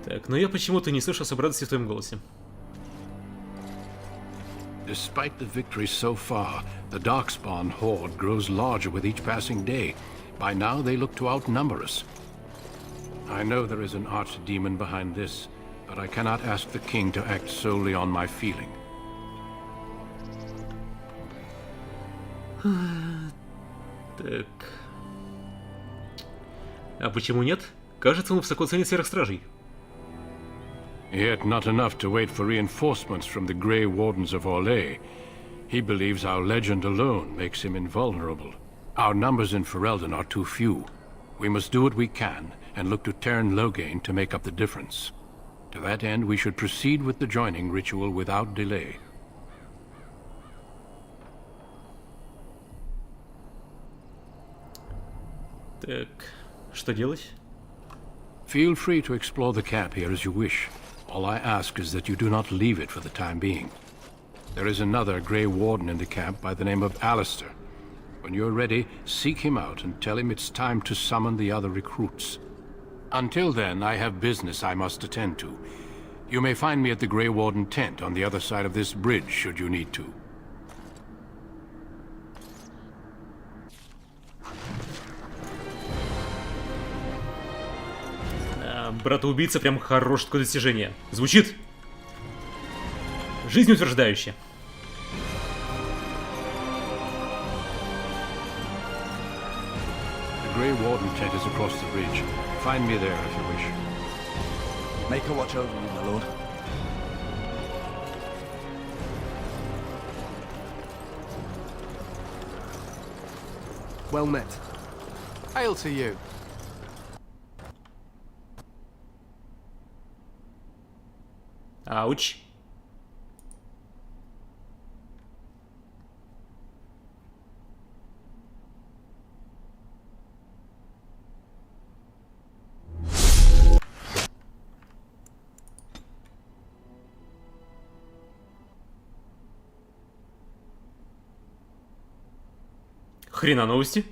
Так, но я почему-то не слышу особой радости в твоем голосе. Despite the victories so far, the Darkspawn horde grows larger with each passing day. By now, they look to outnumber us. I know there is an archdemon behind this, but I cannot ask the king to act solely on my feeling. Так. А почему нет? Кажется, он высоко ценит сверхстражей. Yet not enough to wait for reinforcements from the Grey Wardens of Orlais. He believes our legend alone makes him invulnerable. Our numbers in Ferelden are too few. We must do what we can and look to Teyrn Loghain to make up the difference. To that end, we should proceed with the joining ritual without delay. Так, что делать? Feel free to explore the camp here as you wish. All I ask is that you do not leave it for the time being. There is another Grey Warden in the camp by the name of Alistair. When you're ready, seek him out and tell him it's time to summon the other recruits. Until then, I have business I must attend to. You may find me at the Grey Warden tent on the other side of this bridge, should you need to. Брата-убийца прям хорошее такое достижение. Звучит жизнеутверждающе. The Grey Warden tent is across the bridge. Find me there if you wish. Make her watch over you, my lord. Well met. Hail to you. Ауч. Хрена новости.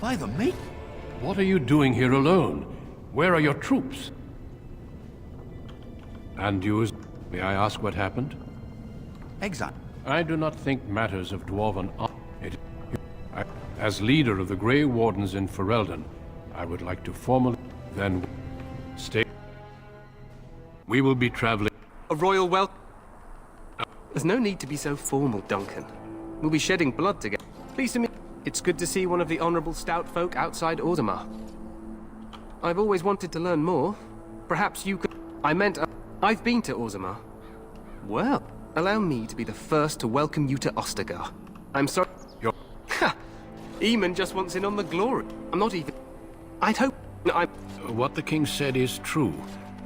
By the mate? What are you doing here alone? Where are your troops? And you, may I ask what happened? Exile. I do not think matters of dwarven as leader of the Grey Wardens in Ferelden, I would like to formally then stay. We will be traveling. A royal welcome. There's no need to be so formal, Duncan. We'll be shedding blood together. Pleased to meet. It's good to see one of the honorable stout folk outside Orzammar. I've always wanted to learn more. Perhaps you could... I've been to Orzammar. Well, allow me to be the first to welcome you to Ostagar. I'm sorry... Ha! Eamon just wants in on the glory. I'm not even... I'd hope... I'm... What the king said is true.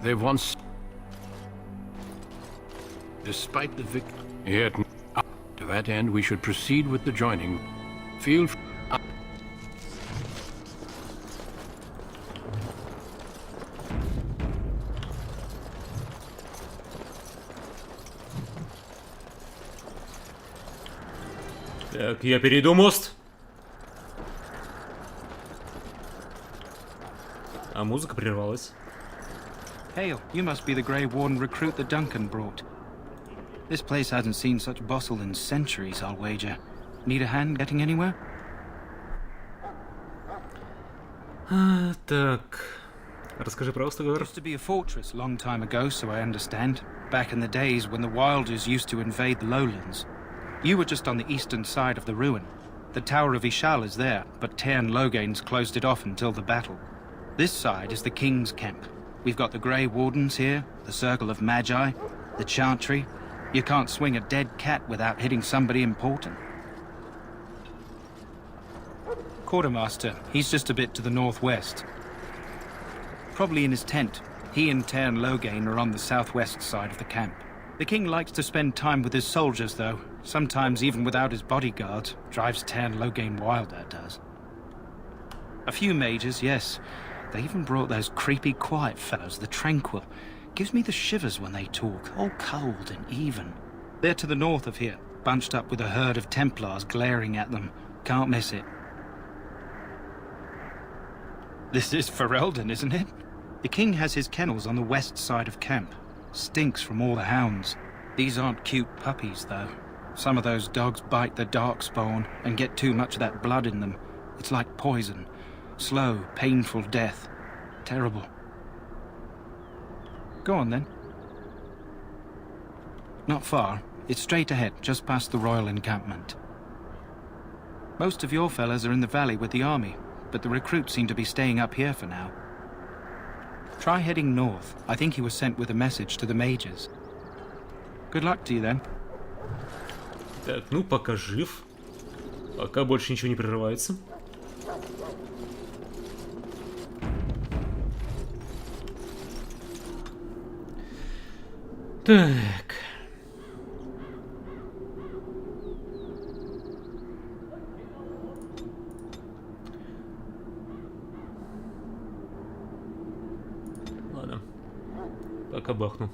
They've once... Despite the victory... Yet... To that end, we should proceed with the joining. Feel free. Так, я перейду мост. А музыка прервалась. Hail, you must be the Grey Warden recruit that Duncan brought. This place hasn't seen such bustle in centuries, I'll wager. Need a hand getting anywhere? Так. Расскажи про Ostagar. Used to be a fortress long time ago, so I understand. Back in the days when the Wilders used to invade the lowlands. You were just on the eastern side of the ruin. The Tower of Ishal is there, but Tairn Logain's closed it off until the battle. This side is the King's camp. We've got the Grey Wardens here, the Circle of Magi, the Chantry. You can't swing a dead cat without hitting somebody important. Quartermaster, he's just a bit to the northwest. Probably in his tent. He and Tairn Logain are on the southwest side of the camp. The king likes to spend time with his soldiers, though. Sometimes even without his bodyguards. Drives Tairn Logain wild, that does. A few mages, yes. They even brought those creepy quiet fellows, the Tranquil. Gives me the shivers when they talk, all cold and even. They're to the north of here, bunched up with a herd of Templars glaring at them. Can't miss it. This is Ferelden, isn't it? The king has his kennels on the west side of camp. Stinks from all the hounds. These aren't cute puppies, though. Some of those dogs bite the darkspawn and get too much of that blood in them. It's like poison. Slow, painful death. Terrible. Go on, then. Not far. It's straight ahead, just past the royal encampment. Most of your fellas are in the valley with the army, but the recruits seem to be staying up here for now. Try heading north. I think he was sent with a message to the mages. Good luck to you then. Так, ну пока жив. Пока больше ничего не прерывается. Так. Ладно. Пока бахну.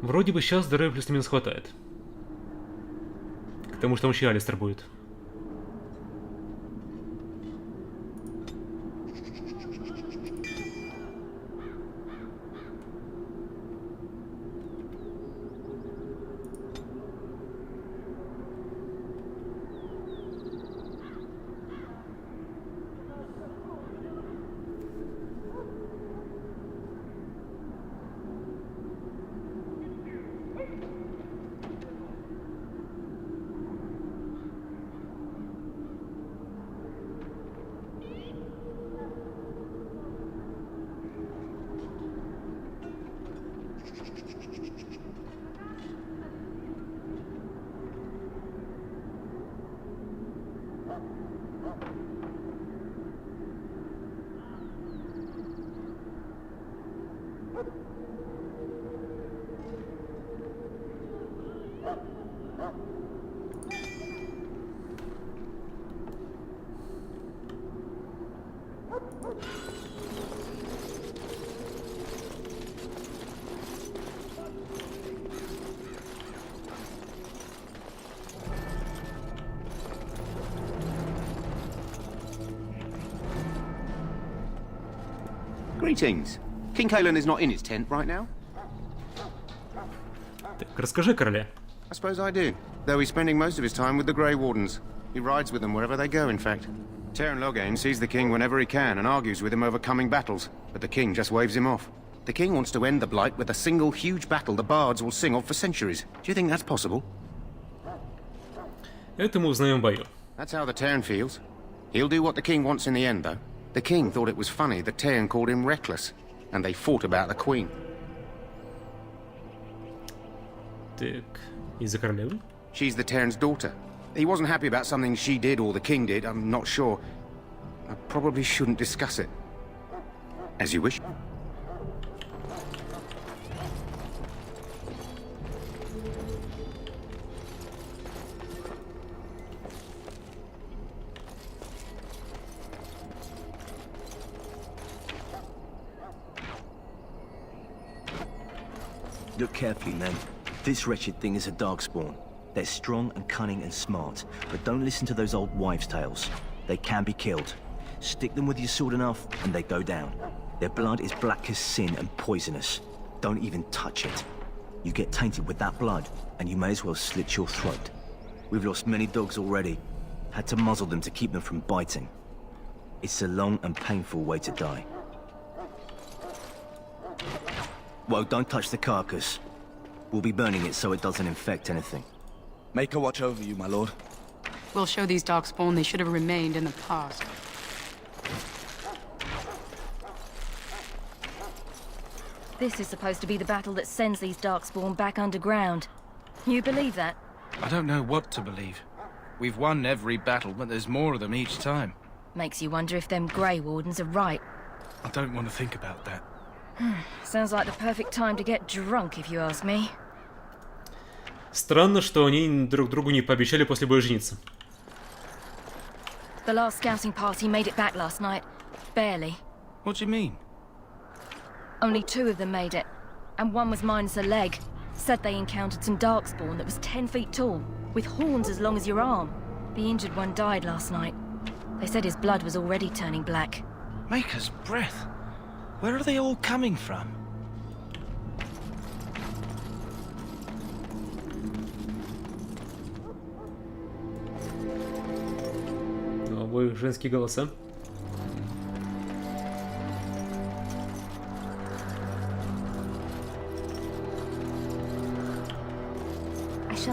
Вроде бы сейчас здоровья плюс-минус хватает. К тому, что там еще Алистер будет. Greetings. King Kalen is not in his tent right now? Так, расскажи, короля. I suppose I do, though he's spending most of his time with the Grey Wardens. He rides with them wherever they go, in fact. Teyrn Loghain sees the king whenever he can and argues with him over coming battles, but the king just waves him off. The king wants to end the Blight with a single huge battle the bards will sing of for centuries. Do you think that's possible? Это мы узнаем в бою. That's how the Teyrn feels. He'll do what the king wants in the end, though. The king thought it was funny that Teyrn called him reckless, and they fought about the queen. Так, из-за королевы? She's the Teyrn's daughter. He wasn't happy about something she did or the king did, I'm not sure. I probably shouldn't discuss it. As you wish. Look carefully, men. This wretched thing is a darkspawn. They're strong and cunning and smart, but don't listen to those old wives' tales. They can be killed. Stick them with your sword enough, and they go down. Their blood is black as sin and poisonous. Don't even touch it. You get tainted with that blood, and you may as well slit your throat. We've lost many dogs already. Had to muzzle them to keep them from biting. It's a long and painful way to die. Well, don't touch the carcass. We'll be burning it so it doesn't infect anything. Make her watch over you, my lord. We'll show these darkspawn they should have remained in the past. This is supposed to be the battle that sends these darkspawn back underground. You believe that? I don't know what to believe. We've won every battle, but there's more of them each time. Makes you wonder if them Grey Wardens are right. I don't want to think about that. Sounds like the perfect time to get drunk, if you ask me. Странно, что они друг другу не пообещали после боя жениться. The last scouting party made it back last night. Barely. What do you mean? Only 2 of them made it, and one was minus a leg. Said they encountered some darkspawn that was 10 feet tall, with horns as long as your arm. The injured one died last night. They said his blood was already turning black. Maker's breath. Where are they all coming from? Новые женские голоса.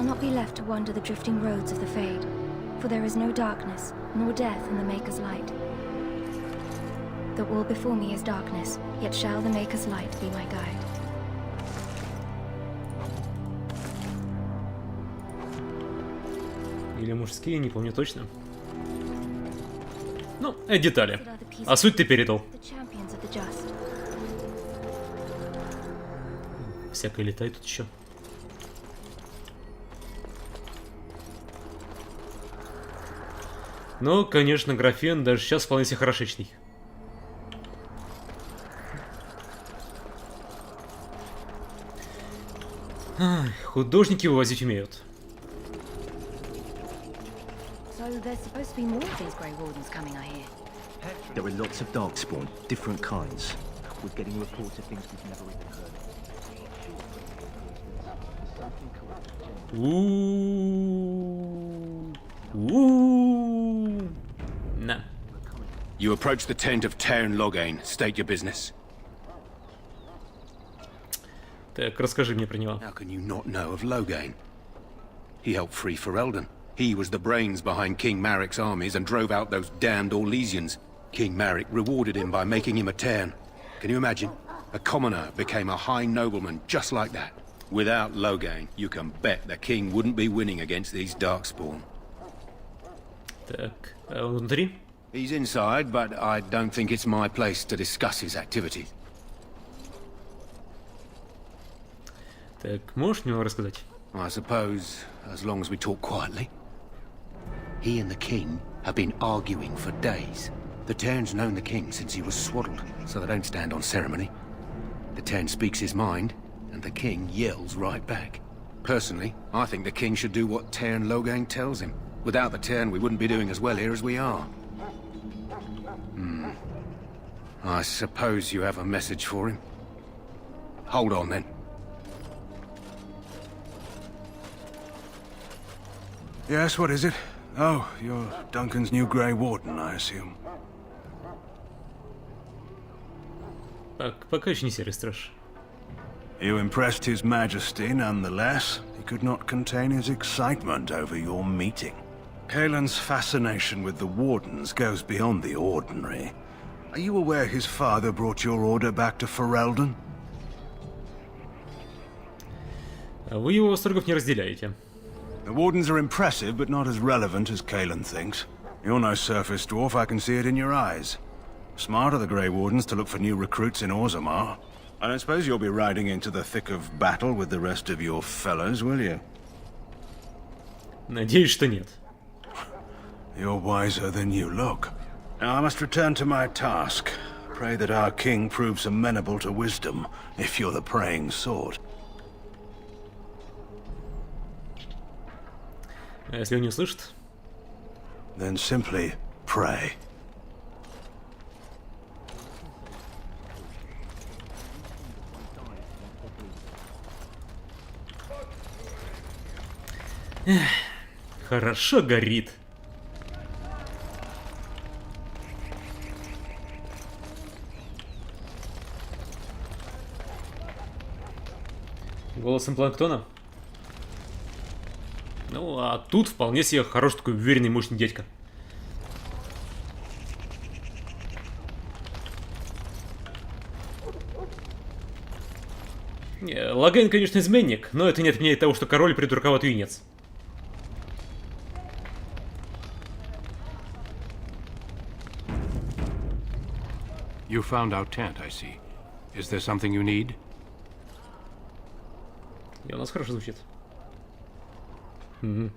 not be left to wander the drifting roads of the Fade, for there is no darkness, nor death in the Maker's light. The wall before me is darkness, yet shall the Maker's light be my guide. Или мужские, не помню точно. Ну, это детали. А суть ты передал. Всякое летает тут еще. Ну, конечно, графен даже сейчас вполне себе хорошечный. Ах, художники вывозить умеют. There's supposed to be more of these Grey Wardens coming, I hear. There are lots of darkspawn, different kinds. We're getting reports of things we've never even heard of. Nah. You approach the tent of Tairn Loghain. State your business. Так, расскажи мне про него. How can you not know of Loghain? He helped free Ferelden. He was the brains behind King Maric's armies and drove out those damned Orlesians. King Maric rewarded him by making him a Tairn. Can you imagine? A commoner became a high nobleman just like that. Without Loghain, you can bet the king wouldn't be winning against these Darkspawn. Так, а он внутри? He's inside, but I don't think it's my place to discuss his activities. Так, можешь мне рассказать? I suppose, as long as we talk quietly. He and the king have been arguing for days. The Tairn's known the king since he was swaddled, so they don't stand on ceremony. The Tairn speaks his mind, and the king yells right back. Personally, I think the king should do what Tairn Loghain tells him. Without the Tairn, we wouldn't be doing as well here as we are. I suppose you have a message for him. Hold on, then. Yes, what is it? Oh, you're Duncan's new Grey Warden, I assume. Пока еще не серый страж. You impressed His Majesty nonetheless. He could not contain his excitement over your meeting. Kaelin's fascination with the Wardens goes beyond the ordinary. Are you aware his father brought your order back to Ferelden? Вы его восторгов не разделяете. The Wardens are impressive, but not as relevant as Kaelin thinks. You're no surface dwarf, I can see it in your eyes. Smart of the Grey Wardens to look for new recruits in Orzammar. I don't suppose you'll be riding into the thick of battle with the rest of your fellows, will you? Надеюсь, что нет. You're wiser than you look. Now I must return to my task. Pray that our king proves amenable to wisdom, if you're the praying sort. А если он не услышит? Then simply pray. Эх, хорошо горит. Голосом планктона? Ну, а тут вполне себе хороший такой уверенный, мощный дядька. Не, Логhain, конечно, изменник, но это не отменяет того, что король придурковатый юнец. You found our tent, I see. Is there something you need? И у нас хорошо звучит. Угу.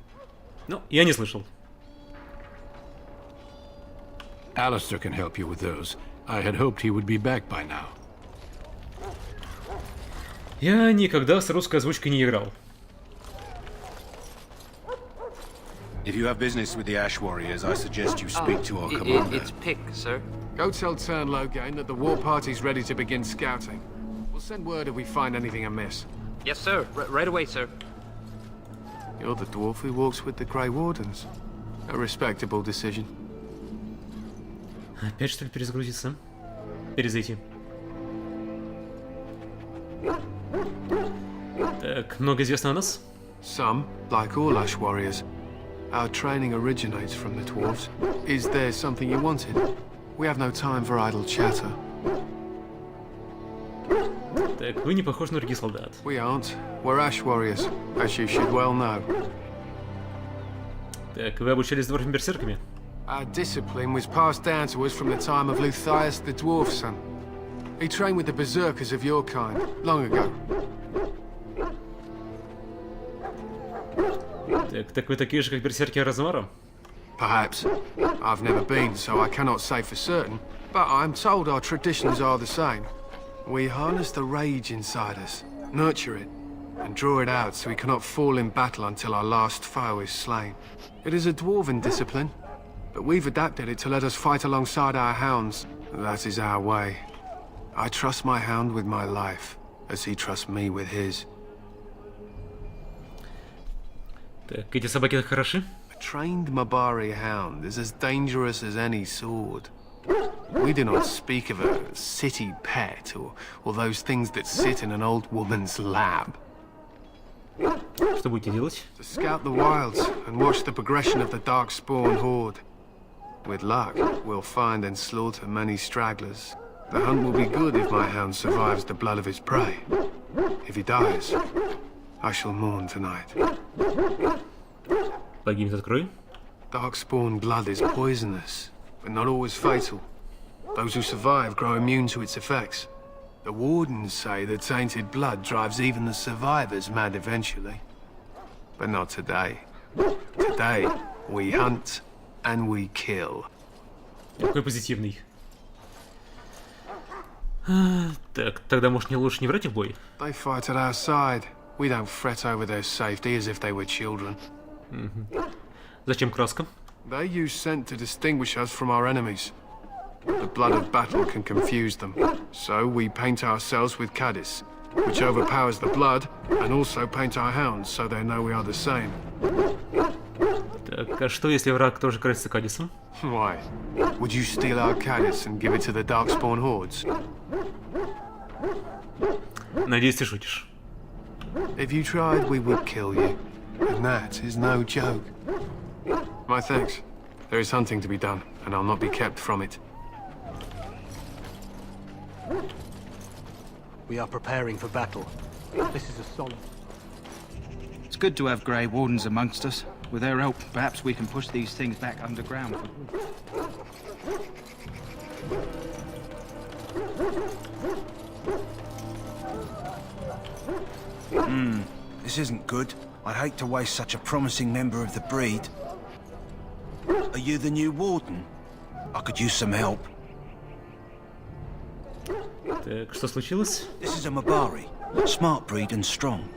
Ну, я не слышал. Alistair can help you with those. I had hoped he would be back by now. Я никогда с русской озвучкой не играл. If you have business with the Ash Warriors, I suggest you speak to our commander. It's Pick, sir. Go tell Tairn Loghain that the war party's ready to begin scouting. We'll send word if we find anything amiss. Yes, sir. Right away, sir. You're the dwarf who walks with the Grey Wardens. A respectable decision. Опять что ли перезагрузиться? Перезайти. Так, много известно о нас? Some, like all Ash warriors. Our training originates from the dwarves. Is there something you wanted? We have no time for idle chatter. Так, вы не похожи на других солдат. We aren't. We're Ash warriors, as you should well know. Так, вы обучались дворфами берсерками? Our discipline was passed down to us from the time of Luthias the dwarf son. He trained with the berserkers of your kind, long ago. Так вы такие же, как берсерки Размара? Perhaps. I've never been, so I cannot say for certain, but I'm told our traditions are the same. We harness the rage inside us, nurture it, and draw it out so we cannot fall in battle until our last foe is slain. It is a dwarven discipline, but we've adapted it to let us fight alongside our hounds. That is our way. I trust my hound with my life, as he trusts me with his. Так, эти собаки так хороши? A trained Mabari hound is as dangerous as any sword. We do not speak of a city pet or those things that sit in an old woman's lap. Что будете делать? To scout the wilds and watch the progression of the darkspawn horde. With luck, we'll find and slaughter many stragglers. The hunt will be good if my hound survives the blood of his prey. If he dies, I shall mourn tonight. Погибнет от крови? Darkspawn blood is poisonous, but not always fatal. Those who survive grow immune to its effects. The wardens say that tainted blood drives even the survivors mad eventually. But not today. Today, we hunt and we kill. Какой позитивный. Так, тогда, может, мне лучше не врать в бой? They fight at our side. We don't fret over their safety as if they were children. Зачем краска? They use scent to distinguish us from our enemies. The blood of battle can confuse them. So we paint ourselves with caddis, which overpowers the blood, and also paint our hounds so they know we are the same. Так, а что, если враг тоже красится кадисом? Why? Would you steal our caddis and give it to the darkspawn hordes? Надеюсь, ты шутишь. If you tried, we would kill you. And that is no joke. My thanks. There is hunting to be done, and I'll not be kept from it. We are preparing for battle. This is a solemn... It's good to have Grey Wardens amongst us. With their help, perhaps we can push these things back underground. This isn't good. I'd hate to waste such a promising member of the breed. Are you the new warden? I could use some help. Так, что случилось? This is a Mabari. Smart breed and strong.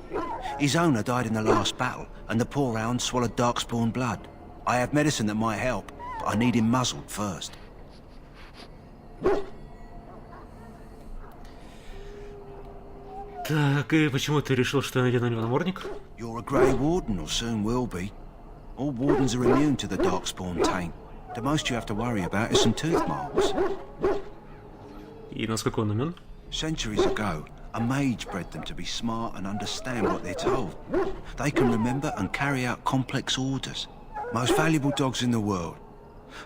His owner died in the last battle, and the poor hound swallowed darkspawn blood. I have medicine that might help, but I need him muzzled first. Так, и почему ты решил, что я надену на него намордник? You're a Grey Warden, or soon will be. All wardens are immune to the darkspawn taint. The most you have to worry about is some tooth marks. И насколько он умен? Centuries ago, a mage bred them to be smart and understand what they're told. They can remember and carry out complex orders. Most valuable dogs in the world.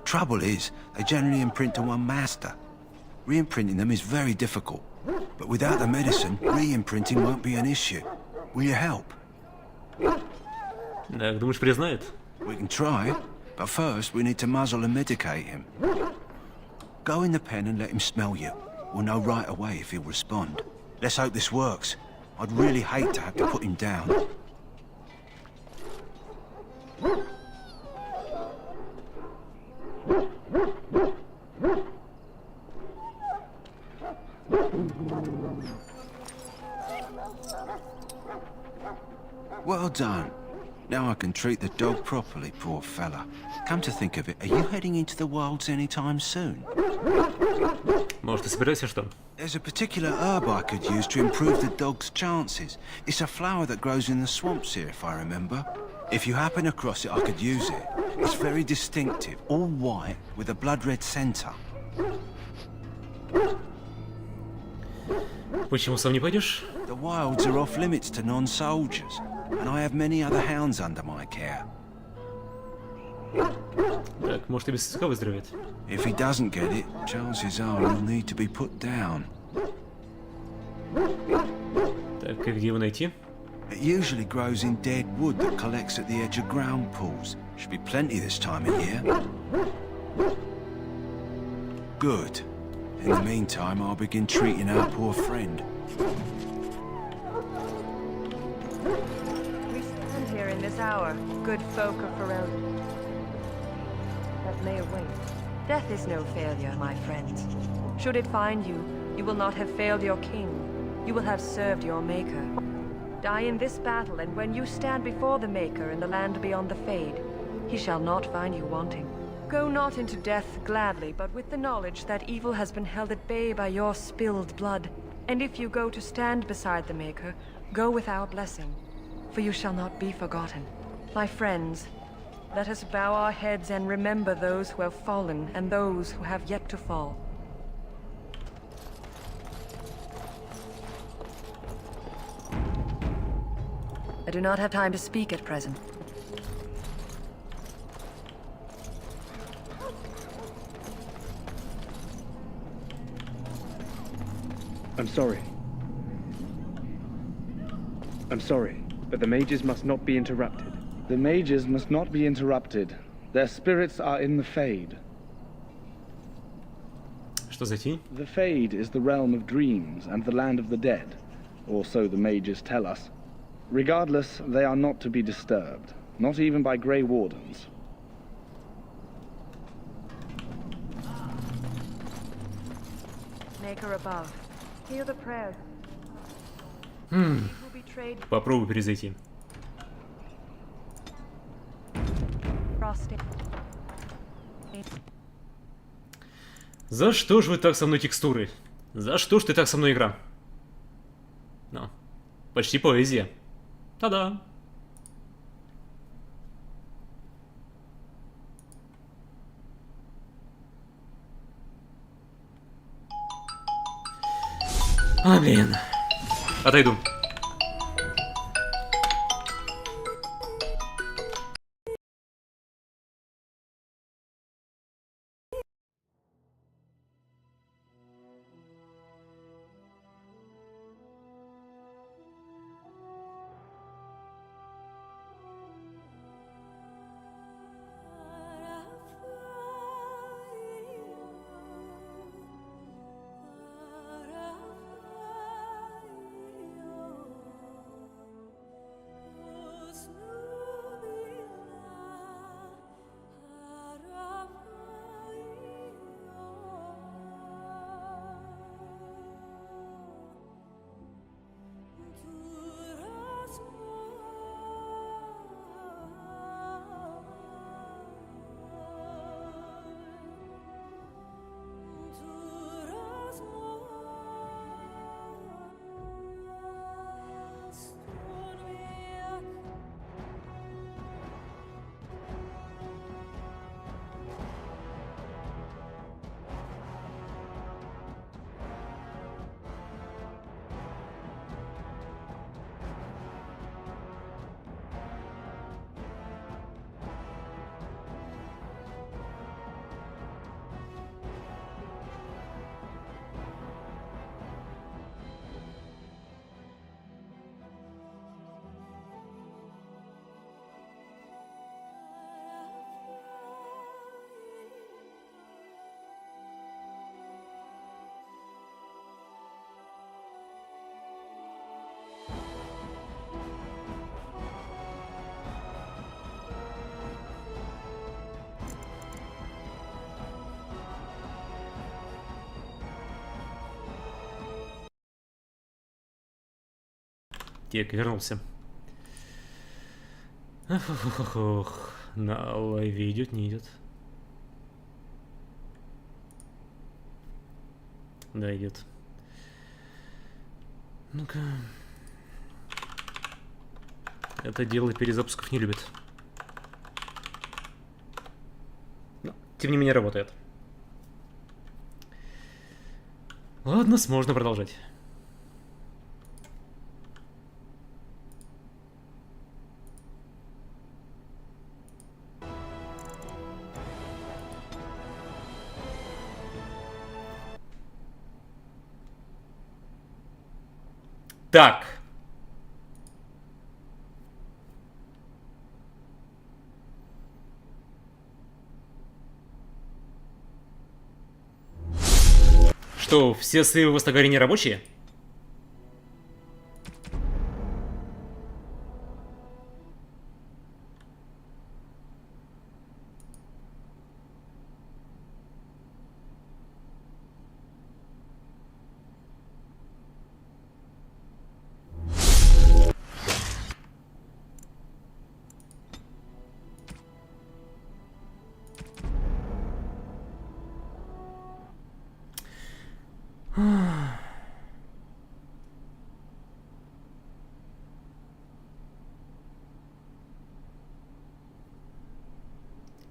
Trouble is, they generally imprint to one master. Re-imprinting them is very difficult. But without the medicine, re-imprinting won't be an issue. Will you help? Так, думаешь, признает? We can try, but first we need to muzzle and medicate him. Go in the pen and let him smell you. We'll know right away if he'll respond. Let's hope this works. I'd really hate to have to put him down. Well done. Now I can treat the dog properly, poor fella. Come to think of it, are you heading into the wilds anytime soon? Может, ты собираешься, что? There's a particular herb I could use to improve the dog's chances. It's a flower that grows in the swamps here, if I remember. If you happen across it, I could use it. It's very distinctive, all white, with a blood-red centre. Почему сам не пойдешь? The wilds are off limits to non-soldiers. and I have many other hounds under my care. Так, может и без языка выздоровеет. If he doesn't get it, chances are he'll need to be put down. Так, и где его найти? It usually grows in dead wood that collects at the edge of ground pools. Should be plenty this time of year. Good. In the meantime, I'll begin treating our poor friend. We stand here in this hour, good folk of Ferelden, that may await. Death is no failure, my friends. Should it find you, you will not have failed your king. You will have served your maker. Die in this battle, and when you stand before the Maker in the land beyond the Fade, he shall not find you wanting. Go not into death gladly, but with the knowledge that evil has been held at bay by your spilled blood. And if you go to stand beside the Maker, go with our blessing, for you shall not be forgotten. My friends, let us bow our heads and remember those who have fallen and those who have yet to fall. I do not have time to speak at present. I'm sorry. I'm sorry, but the mages must not be interrupted. The mages must not be interrupted. Their spirits are in the Fade. Что за тень? The Fade is the realm of dreams and the land of the dead, or so the mages tell us. Regardless, they are not to be disturbed, not even by Grey Wardens. Maker above, hear the prayers. Попробуй перезайти. За что ж вы так со мной текстуры? За что ж ты так со мной, игра? Ну, почти поэзия. Та-да! А, блин. Отойду. Так, вернулся. Ох, на лайве идет, не идет. Да, идет. Ну-ка. Это дело перезапусков не любит. Но, тем не менее, работает. Ладно, можно продолжать. Так. Что, все сливы в Астагаре не рабочие?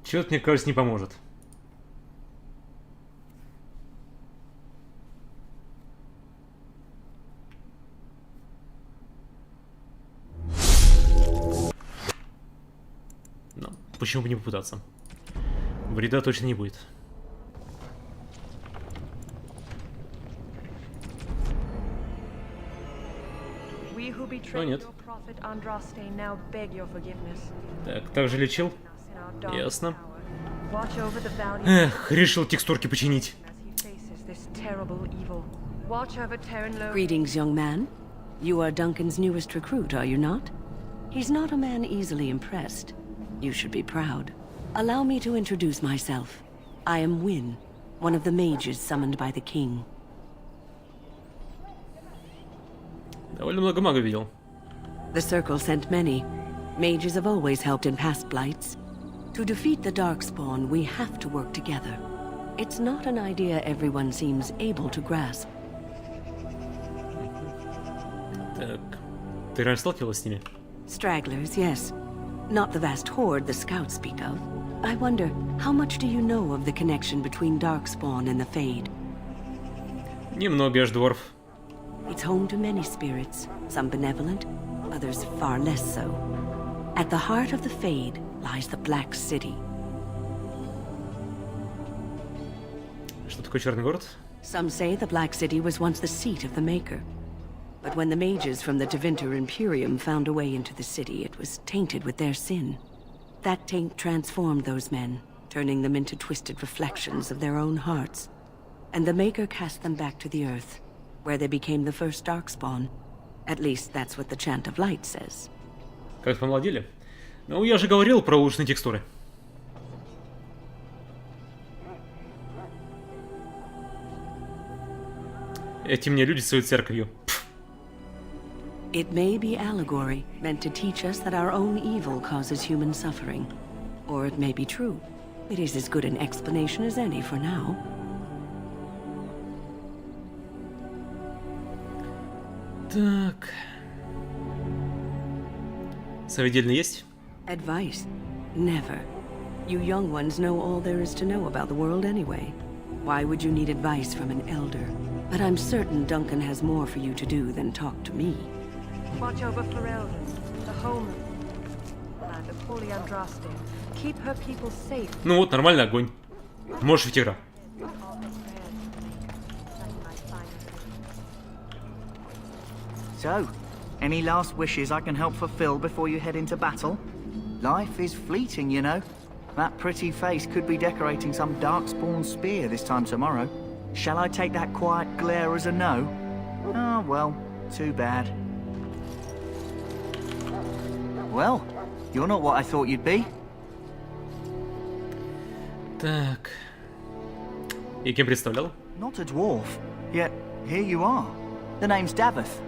Чё-то, мне кажется, не поможет. Но почему бы не попытаться? Вреда точно не будет. О, нет. Так, также лечил? Ясно. Эх, решил текстурки починить. Greetings, young man. You are Duncan's newest recruit, are you not? He's not a man easily impressed. You should be proud. Allow me to introduce myself. I am Wynne, one of the mages summoned by the king. Довольно много магов видел. The Circle sent many. Mages have always helped in past blights. To defeat the Darkspawn, we have to work together. It's not an idea everyone seems able to grasp. Так, ты раньше сталкивалась с ними? Stragglers, yes. Not the vast horde the scouts speak of. I wonder, how much do you know of the connection between Darkspawn and the Fade? Немного, я ж дворф. It's home to many spirits, some benevolent, others far less so. At the heart of the Fade lies the Black City. Что такое Черный город? Some say the Black City was once the seat of the Maker. But when the mages from the Tevinter Imperium found a way into the city, it was tainted with their sin. That taint transformed those men, turning them into twisted reflections of their own hearts. And the Maker cast them back to the Earth, where they became the first Darkspawn. At least that's what the Chant of Light says. Как помолодели? Ну, я же говорил про улучшенные текстуры. Эти мне люди своей церковью. It may be allegory, meant to teach us that our own evil causes human suffering. Or it may be true. It is as good an explanation as any for now. Так. Соведельный есть? Advice? Never. You young ones know all there is to know about the world anyway. Why would you need advice from an elder? But I'm certain Duncan has more for you to do than talk to me. Watch over Ferelden, the homeland, land of Holy Andraste. Keep her people safe. Ну вот, нормальный огонь. Можешь ведь игра. So, any last wishes I can help fulfill before you head into battle? Life is fleeting, you know. That pretty face could be decorating some Darkspawn spear this time tomorrow. Shall I take that quiet glare as a no? Oh, well, too bad. Well, you're not what I thought you'd be. Так. И кем представлял? Not a dwarf, yet here you are. The name's Davith.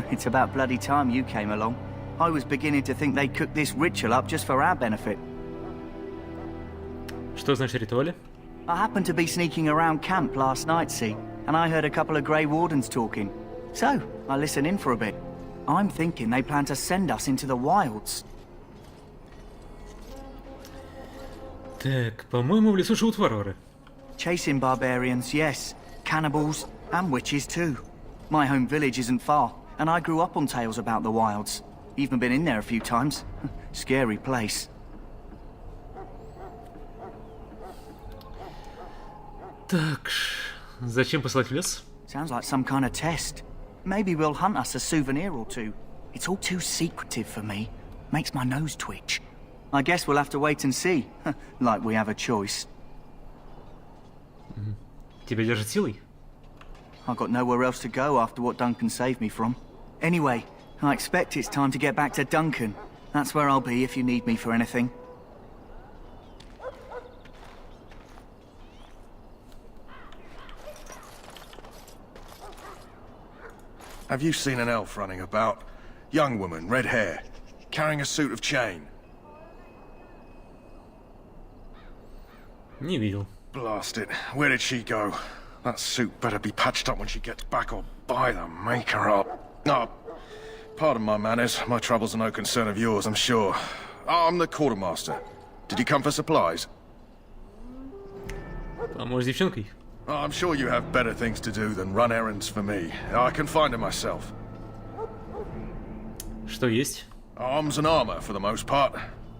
It's about bloody time you came along. I was beginning to think they cooked this ritual up just for our benefit. Что значит ритуале? I happened to be sneaking around camp last night, see, and I heard a couple of Grey Wardens talking. So, I listened in for a bit. I'm thinking they plan to send us into the wilds. Так, по-моему, в лесу живут варвары. Chasing barbarians, yes. Cannibals, and witches too. My home village isn't far, and I grew up on tales about the wilds. Even been in there a few times. Scary place. Так, зачем послать в лес? Sounds like some kind of test. Maybe we'll hunt us a souvenir or two. It's all too secretive for me. Makes my nose twitch. I guess we'll have to wait and see. Like we have a choice. Тебя держит силой? I've got nowhere else to go after what Duncan saved me from. Anyway, I expect it's time to get back to Duncan. That's where I'll be if you need me for anything. Have you seen an elf running about? Young woman, red hair, carrying a suit of chain. Не видел. Blast it. Where did she go? That suit better be patched up when she gets back or by the maker up. Oh, pardon my manners. My troubles are no concern of yours, I'm sure. I'm the quartermaster. Did you come for supplies? Поможешь с девчонкой? I'm sure you have better things to do than run errands for me. I can find them myself. Что есть? Arms and armor, for the most part.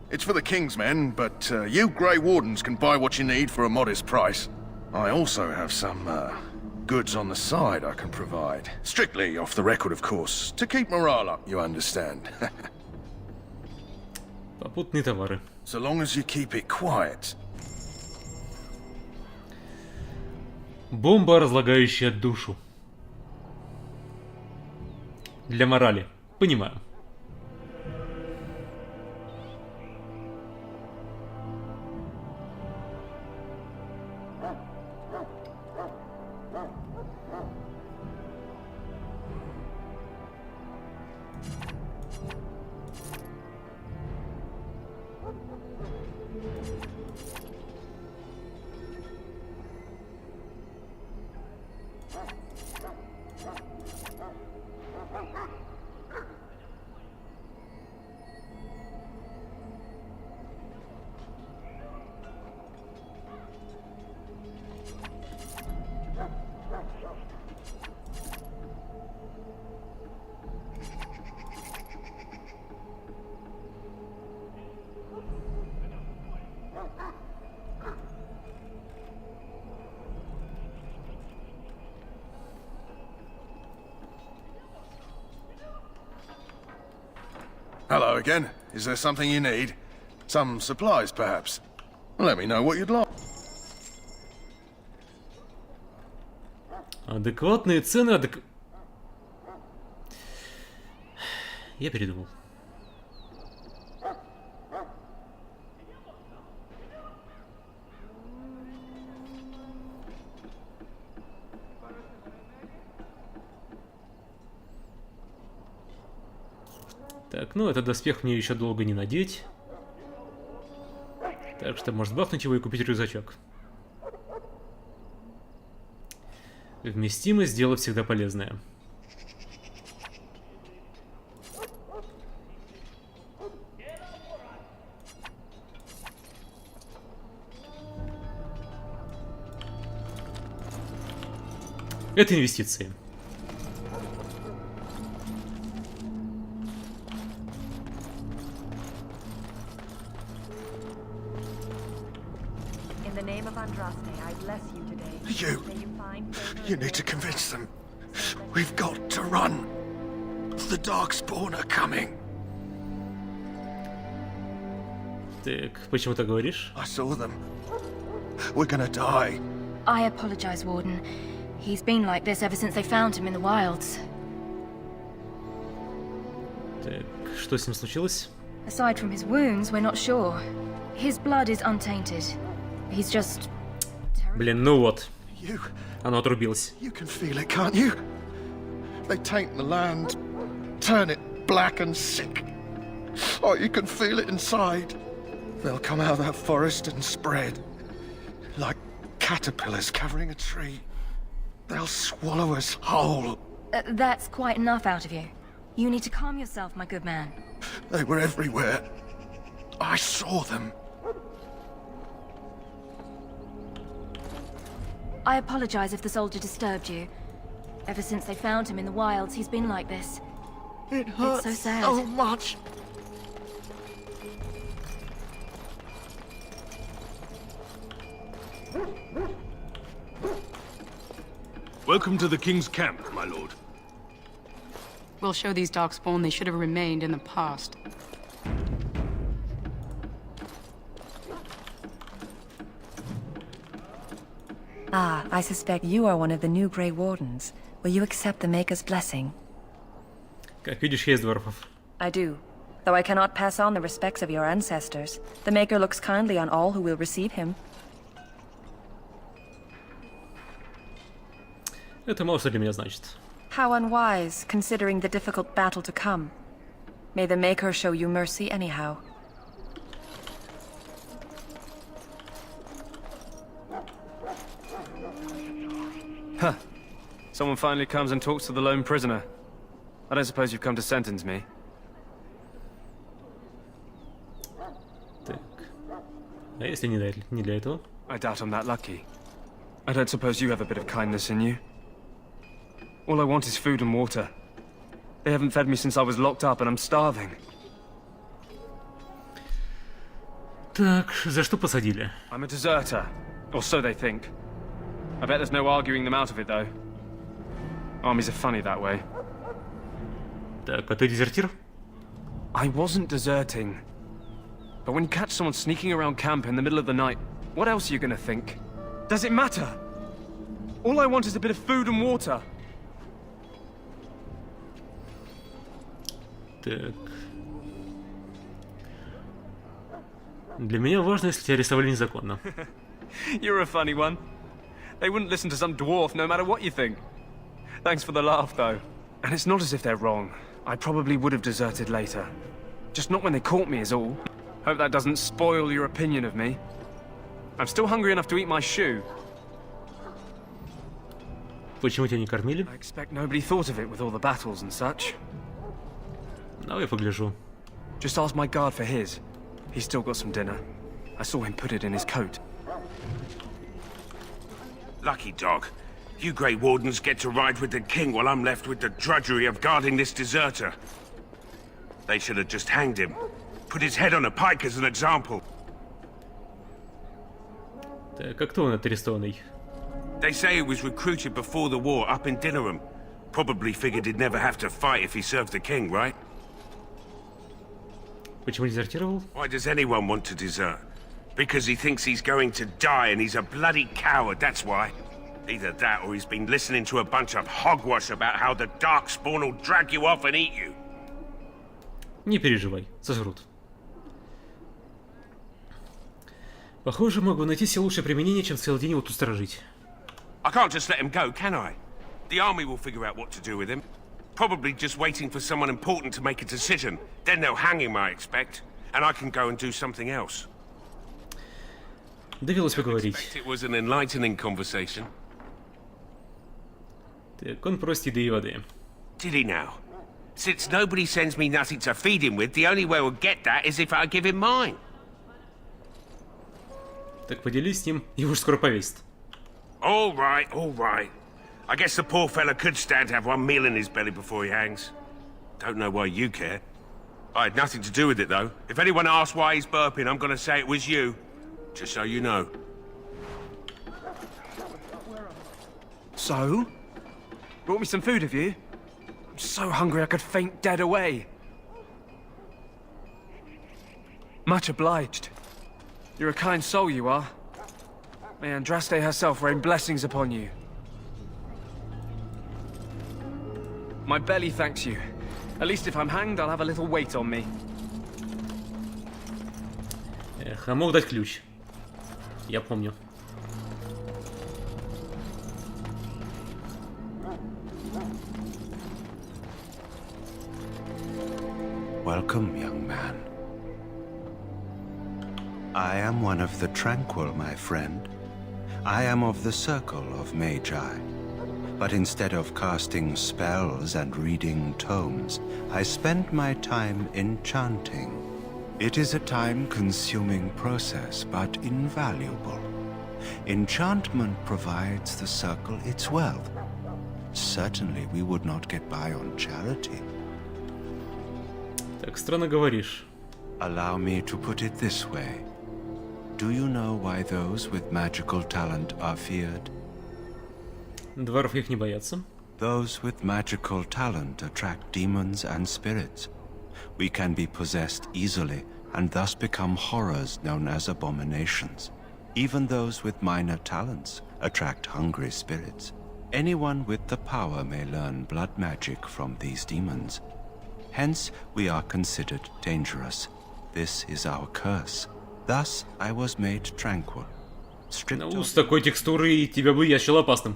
It's for the King's men, but you Grey Wardens can buy what you need for a modest price. I also have some goods on the side I can provide. Strictly off the record, of course. To keep morale up, you understand. Попутные товары. So long as you keep it quiet. Бомба, разлагающая душу. Для морали. Понимаю. Hello again. Is there something you need? Some supplies, perhaps? Let me know what you'd like. Адекватные цены, Я передумал. Так, ну этот доспех мне еще долго не надеть. Так что, может, бахнуть его и купить рюкзачок. Вместимость — дело всегда полезное. Это инвестиции. You need to convince them. We've got to run. The Darkspawn are coming. Так, почему ты говоришь? I saw them. We're gonna die. I apologize, Warden. He's been like this ever since they found him in the wilds. Так, что с ним случилось? Aside from his wounds, we're not sure. His blood is untainted. He's just... Блин, ну вот. Оно отрубилось. You can feel it, can't you? They taint the land, turn it black and sick. Oh, you can feel it inside. They'll come out of that forest and spread. Like caterpillars covering a tree. They'll swallow us whole. That's quite enough out of you. You need to calm yourself, my good man. They were everywhere. I saw them. I apologize if the soldier disturbed you. Ever since they found him in the wilds, he's been like this. It hurts so sad. so much. Welcome to the King's camp, my lord. We'll show these darkspawn they should have remained in the past. Ah, I suspect you are one of the new Grey Wardens. Will you accept the Maker's blessing? Как видишь, есть дворфов. I do. Though I cannot pass on the respects of your ancestors, the Maker looks kindly on all who will receive him. Это мало что для меня значит. How unwise, considering the difficult battle to come. May the Maker show you mercy anyhow. Huh. Someone finally comes and talks to the lone prisoner. I don't suppose you've come to sentence me. Так. А если не для этого? I doubt I'm that lucky. I don't suppose you have a bit of kindness in you. All I want is food and water. They haven't fed me since I was locked up and I'm starving. Так, за что посадили? I'm a deserter. Or so they think. I bet there's no arguing them out of it, though. Armies are funny that way. Так, а ты дезертир? I wasn't deserting. But when you catch someone sneaking around camp in the middle of the night, what else are you gonna think? Does it matter? All I want is a bit of food and water. Так. Для меня важно, если тебя арестовали незаконно. You're a funny one. They wouldn't listen to some dwarf no matter what you think. Thanks for the laugh, though. And it's not as if they're wrong. I probably would have deserted later. Just not when they caught me is all. Hope that doesn't spoil your opinion of me. I'm still hungry enough to eat my shoe. Почему тебя не кормили? I expect nobody thought of it with all the battles and such. Давай погляжу. Just ask my guard for his. He's still got some dinner. I saw him put it in his coat. Lucky dog. You Grey Wardens get to ride with the king while I'm left with the drudgery of guarding this deserter. They should have just hanged him. Put his head on a pike as an example. Так, а кто он арестованный? They say he was recruited before the war up in Dinnerham. Probably figured he'd never have to fight if he served the king, right? Почему дезертировал? Why does anyone want to desert? Because he thinks he's going to die and he's a bloody coward, that's why. Either that or he's been listening to a bunch of hogwash about how the Darkspawn will drag you off and eat you. Не переживай, сожрут. Похоже, могу найти себе лучшее применение, чем целый день его тут сторожить. I can't just let him go, can I? The army will figure out what to do with him. Probably just waiting for someone important to make a decision. Then they'll hang him, I expect. And I can go and do something else. Довелось поговорить. It was an enlightening conversation. Так, он просит еды и воды. Did he now? Since nobody sends me nothing to feed him with, the only way we'll get that is if I give him mine. Так поделись с ним, его же скоро повесят. All right, all right. I guess the poor fella could stand to have one meal in his belly before he hangs. Don't know why you care. I had nothing to do with it, though. If anyone asks why he's burping, I'm gonna say it was you. Just so you know. So? Brought me some food, have you? I'm so hungry I could faint dead away. Much obliged. You're a kind soul, you are. May Andraste herself rain blessings upon you. My belly thanks you. At least if I'm hanged, I'll have a little weight on me. Эх, а мог дать ключ. Я помню. Welcome, young man. I am one of the Tranquil, my friend. I am of the Circle of Magi. But instead of casting spells and reading tomes, I spend my time enchanting. It is a time-consuming process, but invaluable. Enchantment provides the Circle its wealth. Certainly we would not get by on charity. Так странно говоришь. Allow me to put it this way. Do you know why those with magical talent are feared? Дворов их не боятся. Those with magical talent attract demons and spirits. We can be possessed easily and thus become horrors known as abominations. Even those with minor talents attract hungry spirits. Anyone with the power may learn blood magic from these demons. Hence, we are considered dangerous. This is our curse. Thus, I was made tranquil. Ну, с такой текстурой тебя бы я считал опасным.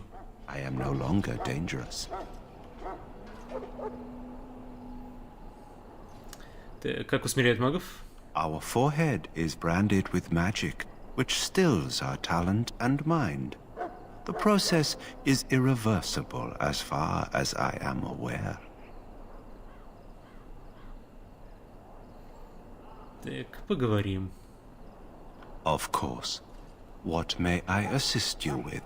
I am no longer dangerous. Как усмиряют магов? Our forehead is branded with magic, which stills our talent and mind. The process is irreversible as far as I am aware. Так, поговорим. Of course. What may I assist you with?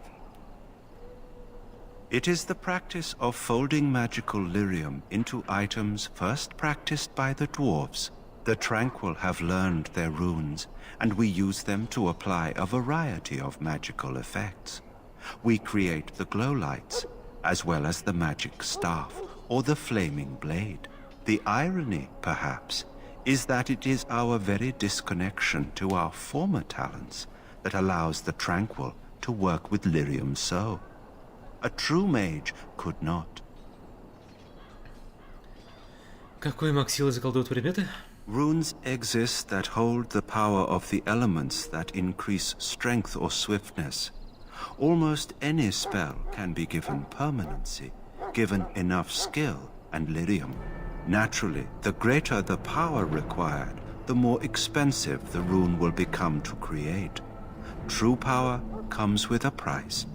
It is the practice of folding magical lyrium into items first practiced by the dwarves. The Tranquil have learned their runes, and we use them to apply a variety of magical effects. We create the glow lights, as well as the magic staff, or the flaming blade. The irony, perhaps, is that it is our very disconnection to our former talents that allows the Tranquil to work with lyrium so. A true mage could not. Какой маг силы заколдует предметы? Runes exist that hold the power of the elements that increase strength or swiftness. Almost any spell can be given permanency, given enough skill and lyrium. Naturally, the greater the power required, the more expensive the rune will become to create. True power comes with a price,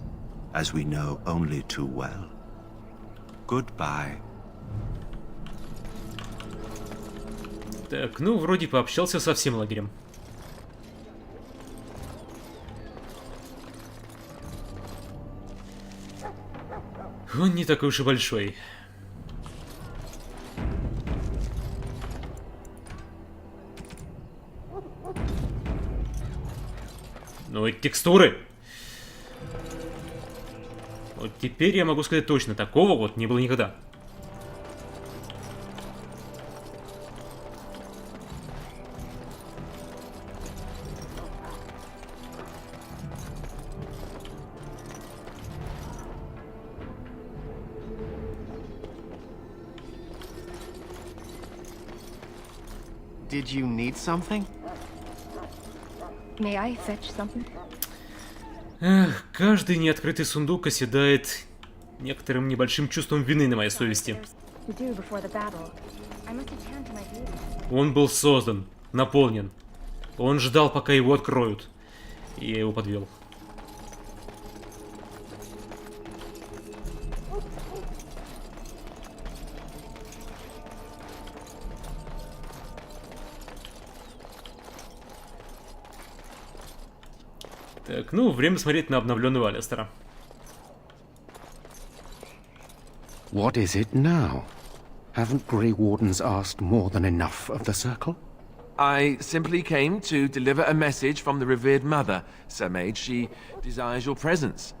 as we know only too well. Goodbye. Так, ну, вроде пообщался со всем лагерем. Он не такой уж и большой. Ну, эти текстуры. Вот теперь я могу сказать точно, такого вот не было никогда. Did you need something? May I fetch something? Эх, каждый неоткрытый сундук оседает некоторым небольшим чувством вины на моей совести. Он был создан, наполнен. Он ждал, пока его откроют. И я его подвел. Так, ну, время смотреть на обновленного Алистера. What is it now? Haven't Grey Wardens asked more than enough of the Circle? I simply came to deliver a message from the revered mother, Sir Mage. She desires your presence.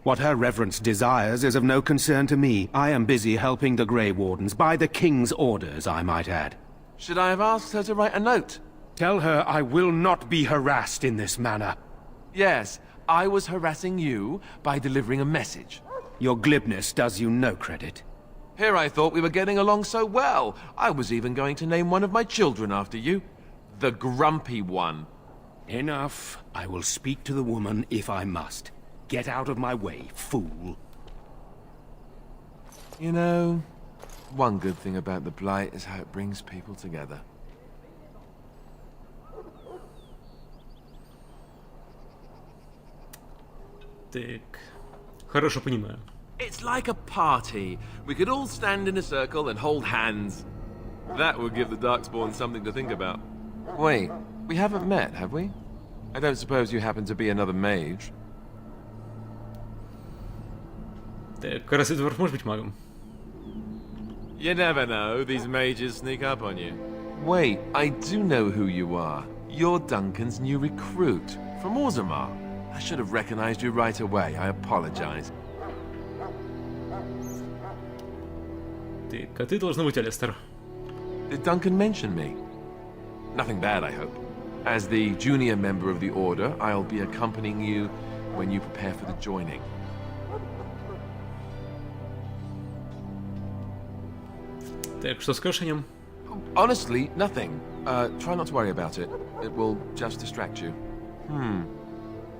What her reverence desires is of no concern to me. I am busy helping the Grey Wardens, by the King's orders, I might add. Should I have asked her to write a note? Tell her I will not be harassed in this manner. Yes, I was harassing you by delivering a message. Your glibness does you no credit. Here I thought we were getting along so well. I was even going to name one of my children after you. The Grumpy One. Enough. I will speak to the woman if I must. Get out of my way, fool. You know, one good thing about the Blight is how it brings people together. Так, хорошо понимаю. It's like a party. We could all stand in a circle and hold hands. That would give the Darkspawn something to think about. Wait, we haven't met, have we? I don't suppose you happen to be another mage. Так, Рассветворф может быть магом? You never know, these mages sneak up on you. Wait, I do know who you are. You're Duncan's new recruit, from Orzammar. I should have recognized you right away, I apologize. Так, а ты должен быть Алистер. Did Duncan mention me? Nothing bad, I hope. As the junior member of the Order, I'll be accompanying you when you prepare for the joining. Так, что скажешь о нем? Honestly, nothing. Try not to worry about it. It will just distract you.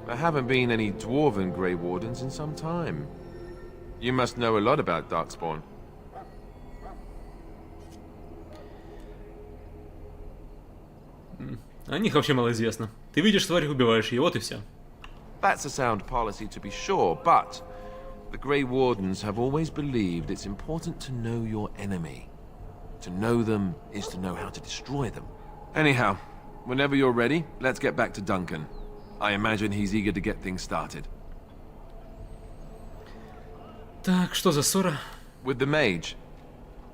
There haven't been any Dwarven Grey Wardens in some time. You must know a lot about Darkspawn. О них вообще мало известно. Ты видишь тварь, убиваешь ее, вот и все. That's a sound policy to be sure, but the Grey Wardens have always believed it's important to know your enemy. To know them is to know how to destroy them. Anyhow, whenever you're ready, let's get back to Duncan. I imagine he's eager to get things started. Так, что за ссора? With the mage.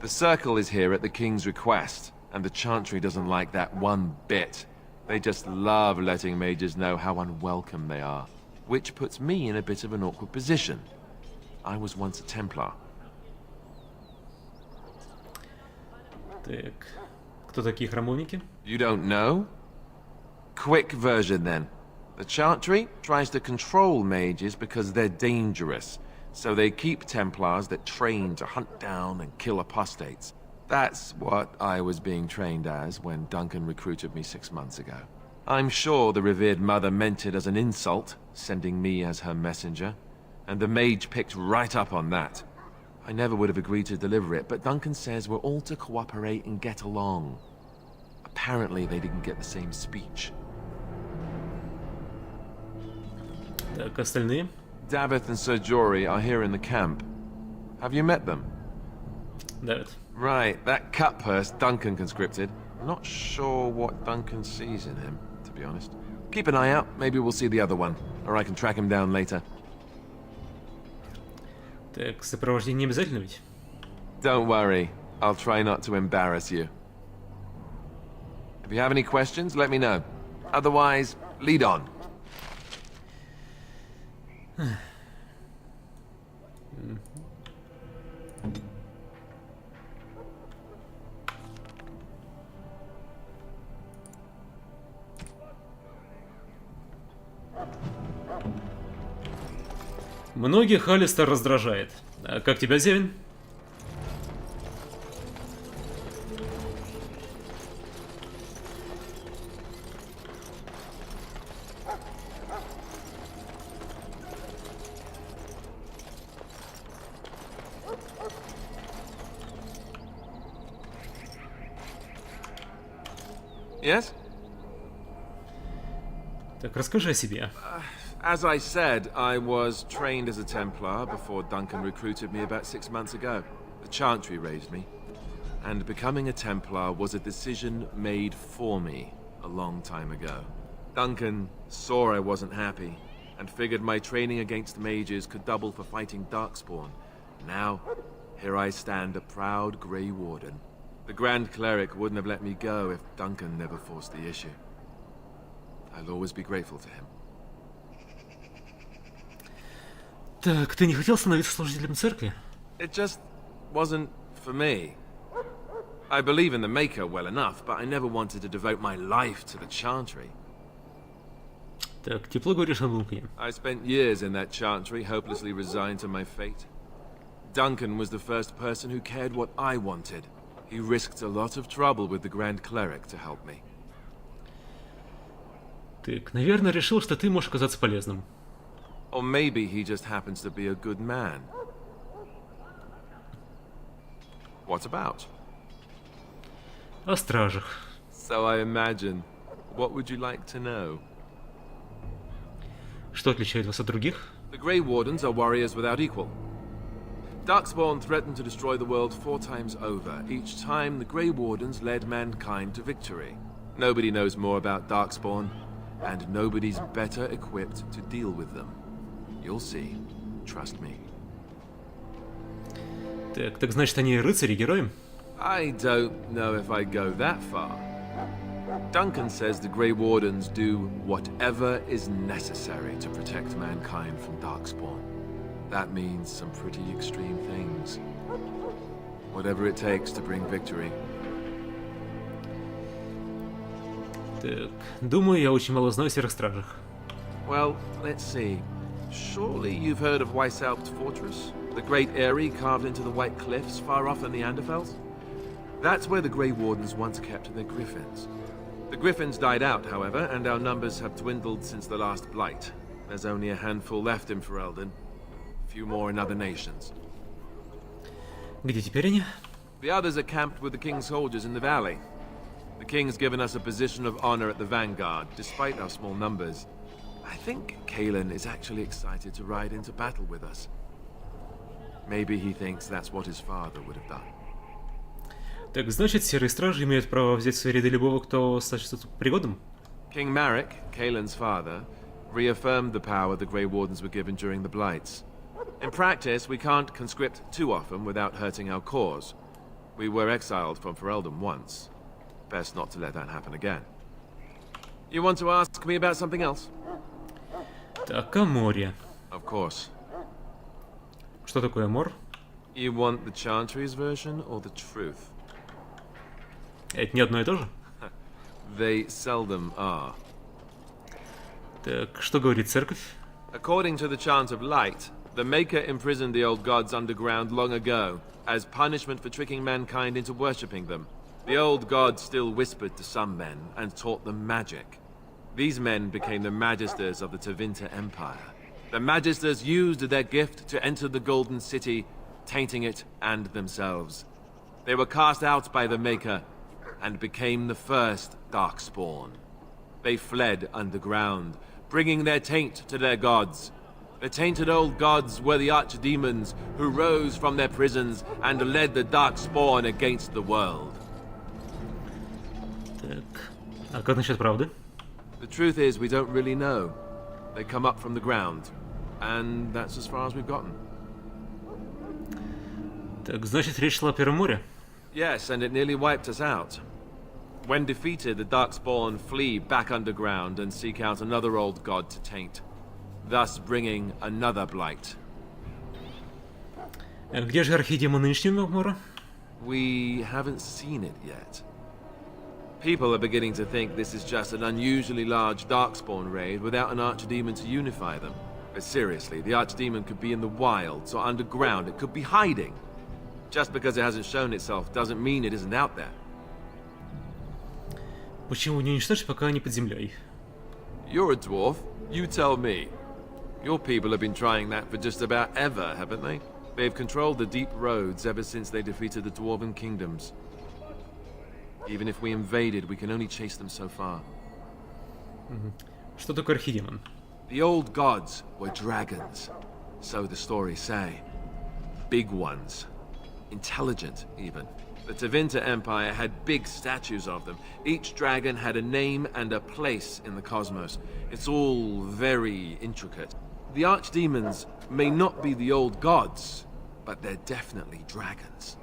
The Circle is here at the King's request, and the Chantry doesn't like that one bit. They just love letting mages know how unwelcome they are, which puts me in a bit of an awkward position. I was once a Templar. Так, кто такие храмовники? You don't know? Quick version then. The Chantry tries to control mages because they're dangerous, so they keep Templars that train to hunt down and kill apostates. That's what I was being trained as when Duncan recruited me 6 months ago. I'm sure the revered mother meant it as an insult, sending me as her messenger, and the mage picked right up on that. I never would have agreed to deliver it, but Duncan says we're all to cooperate and get along. Apparently they didn't get the same speech. Так, остальные? Davith and Sir Jory are here in the camp. Have you met them? Давид. Right, that cutpurse Duncan conscripted. I'm not sure what Duncan sees in him, to be honest. Keep an eye out, maybe we'll see the other one, or I can track him down later. Так, сопровождение не обязательно ведь? Don't worry, I'll try not to embarrass you. If you have any questions, let me know. Otherwise, lead on. Многих Алистер раздражает. А как тебя, Зевин? Yes? Так, расскажи о себе. As I said, I was trained as a Templar before Duncan recruited me about 6 months ago. The Chantry raised me. And becoming a Templar was a decision made for me a long time ago. Duncan saw I wasn't happy, and figured my training against mages could double for fighting Darkspawn. Now, here I stand, a proud Grey Warden. The Grand Cleric wouldn't have let me go if Duncan never forced the issue. I'll always be grateful to him. Так, ты не хотел становиться служителем церкви? It just wasn't for me. I believe in the Maker well enough, but I never wanted to devote my life to the Chantry. Так, тепло говоришь о Лункане. I spent years in that Chantry, hopelessly resigned to my fate. Duncan was the first person who cared what I wanted. He risked a lot of trouble with the Grand Cleric to help me. Так, наверное, решил, что ты можешь оказаться полезным. Or maybe he just happens to be a good man. What about? О стражах. So I imagine. What would you like to know? Что отличает вас от других? The Grey Wardens are warriors without equal. Darkspawn threatened to destroy the world 4 times over. Each time, the Grey Wardens led mankind to victory. Nobody knows more about Darkspawn, and nobody's better equipped to deal with them. You'll see. Trust me. Так значит, они рыцари, герои? I don't know if I go that far. Duncan says the Grey Wardens do whatever is necessary to protect mankind from Darkspawn. That means some pretty extreme things. Whatever it takes to bring victory. Так, думаю, я очень мало знаю о серых стражах. Well, let's see. Surely you've heard of Weishaupt's fortress? The great eyrie carved into the white cliffs far off in the Anderfels? That's where the Grey Wardens once kept their griffins. The griffins died out, however, and our numbers have dwindled since the last blight. There's only a handful left in Ferelden. A few more in other nations. Где теперь они? The others are camped with the king's soldiers in the valley. The king's given us a position of honor at the vanguard, despite our small numbers. I think Kalen is actually excited to ride into battle with us. Maybe he thinks that's what his father would have done. Так, значит, серые стражи имеют право взять в свои ряды любого, кто сочтет пригодным? King Marek, Kalen's father, reaffirmed the power the Grey Wardens were given during the Blights. In practice, we can't conscript too often without hurting our cause. We were exiled from Ferelden once. Best not to let that happen again. You want to ask me about something else? Так, о море. Of course. Что такое мор? You want the Chantry's version or the truth? Это не одно и то же? They seldom are. Так, что говорит церковь? According to the Chant of Light, the Maker imprisoned the old gods underground long ago, as punishment for tricking mankind into worshipping them. The old gods still whispered to some men and taught them magic. These men became the Magisters of the Tevinter Empire. The Magisters used their gift to enter the Golden City, tainting it and themselves. They were cast out by the Maker and became the first Darkspawn. They fled underground, bringing their taint to their gods. The tainted old gods were the archdemons who rose from their prisons and led the Darkspawn against the world. Так, а как насчет правды? The truth is, we don't really know. They come up from the ground, and that's as far as we've gotten. Так, значит, речь шла о Первом море? Yes, and it nearly wiped us out. When defeated, the Darkspawn flee back underground and seek out another old god to taint, thus bringing another blight. А где же архидемон нынешнего мора? We haven't seen it yet. People are beginning to think this is just an unusually large Darkspawn raid without an archdemon to unify them. But seriously, the archdemon could be in the wilds or underground. It could be hiding. Just because it hasn't shown itself doesn't mean it isn't out there. Почему не уничтожить, пока они под землей? You're a dwarf. You tell me. Your people have been trying that for just about ever, haven't they? They've controlled the deep roads ever since they defeated the Dwarven kingdoms. Even if we invaded, we can only chase them so far. Что такое архидемон? The old gods were dragons, so the stories say. Big ones. Intelligent, even. The Tevinter Empire had big statues of them. Each dragon had a name and a place in the cosmos. It's all very intricate. The archdemons may not be the old gods, but they're definitely dragons.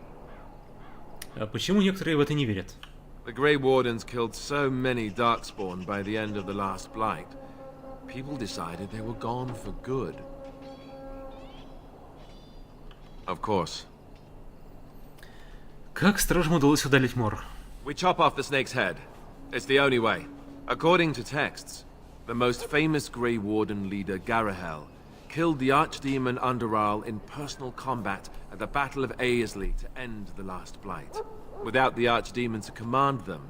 А почему некоторые в это не верят? The Grey Wardens killed so many Darkspawn by the end of the last Blight. People decided they were gone for good. Of course. Как стражам удалось удалить мор? We chop off the snake's head. It's the only way. According to texts, the most famous Grey Warden leader, Garahel, killed the archdemon Underal in personal combat at the Battle of Aesley to end the last Blight. Without the archdemon to command them,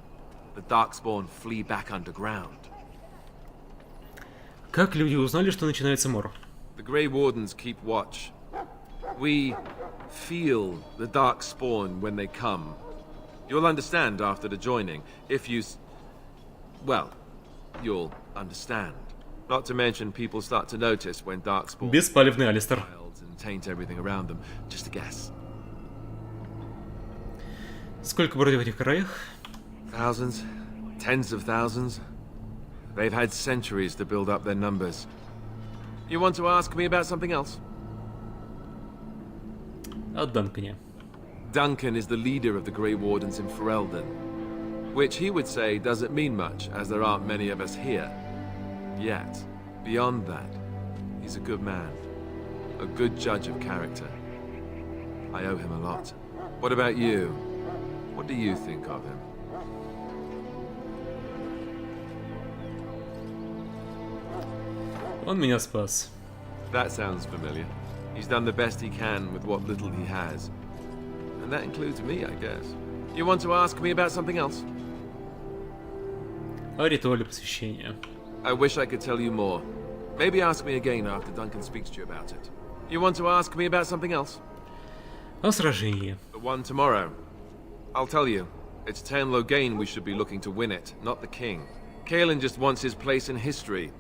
the Darkspawn flee back underground. Как люди узнали, что начинается мор? The Grey Wardens keep watch. We feel the Darkspawn when they come. You'll understand after the joining, if you... well, you'll understand. Not to mention, people start to notice when Darkspawn... Беспалевный Алистер. ...and taint everything around them. Just a guess. Сколько бродит в этих краях? Thousands. Tens of thousands. They've had centuries to build up their numbers. You want to ask me about something else? О Данкане. Duncan is the leader of the Grey Wardens in Ferelden, which he would say doesn't mean much, as there aren't many of us here. Yet, beyond that, he's a good man, a good judge of character. I owe him a lot. What about you? What do you think of him? Он меня спас. That sounds familiar. He's done the best he can with what little he has. And that includes me, I guess. You want to ask me about something else? О ритуале посвящения. I wish I could tell you more. Maybe ask me again after Duncan speaks to you about it. You want to ask me about something else? О сражении. The one tomorrow. I'll tell you. It's Tern Loghain we should be looking to win it, not the king. Kaelin just wants his place in history.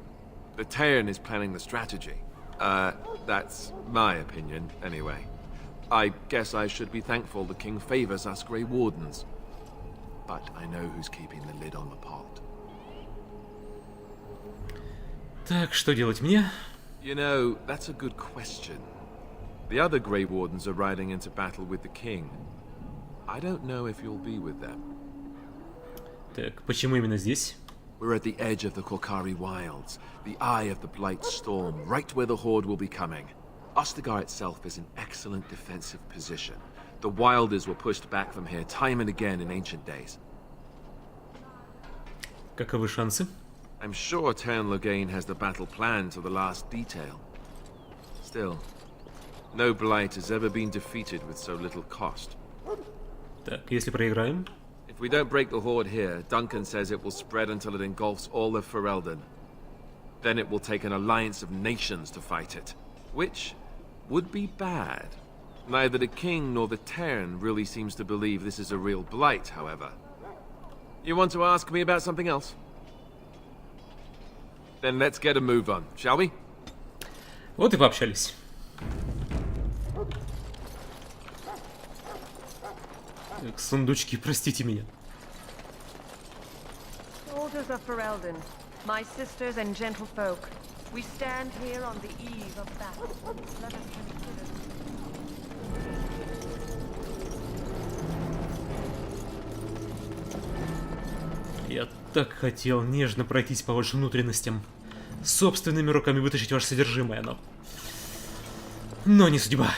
The Tern is planning the strategy. That's my opinion, anyway. I guess I should be thankful the king favors us Grey Wardens. But I know who's keeping the lid on the pot. Так, что делать мне? You know, that's a good question. The other Grey Wardens are riding into battle with the king. I don't know if you'll be with them. Так, почему именно здесь? We're at the edge of the Korkari Wilds, the eye of the Blight Storm, right where the Horde will be coming. Ostagar itself is an excellent defensive position. The Wilders were pushed back from here time and again in ancient days. Каковы шансы? I'm sure Tern Loghain has the battle planned to the last detail. Still, no Blight has ever been defeated with so little cost. Так, если проиграем? If we don't break the Horde here, Duncan says it will spread until it engulfs all of Ferelden. Then it will take an alliance of nations to fight it, which would be bad. Neither the king nor the Tern really seems to believe this is a real blight, however. You want to ask me about something else? Then let's get a move on, shall we? Вот и пообщались. Так, сундучки, простите меня. Soldiers of Ferelden, my sisters and gentlefolk, we stand here on the eve of battle. Let us consider. Я так хотел нежно пройтись по вашим внутренностям, собственными руками вытащить ваше содержимое, но не судьба.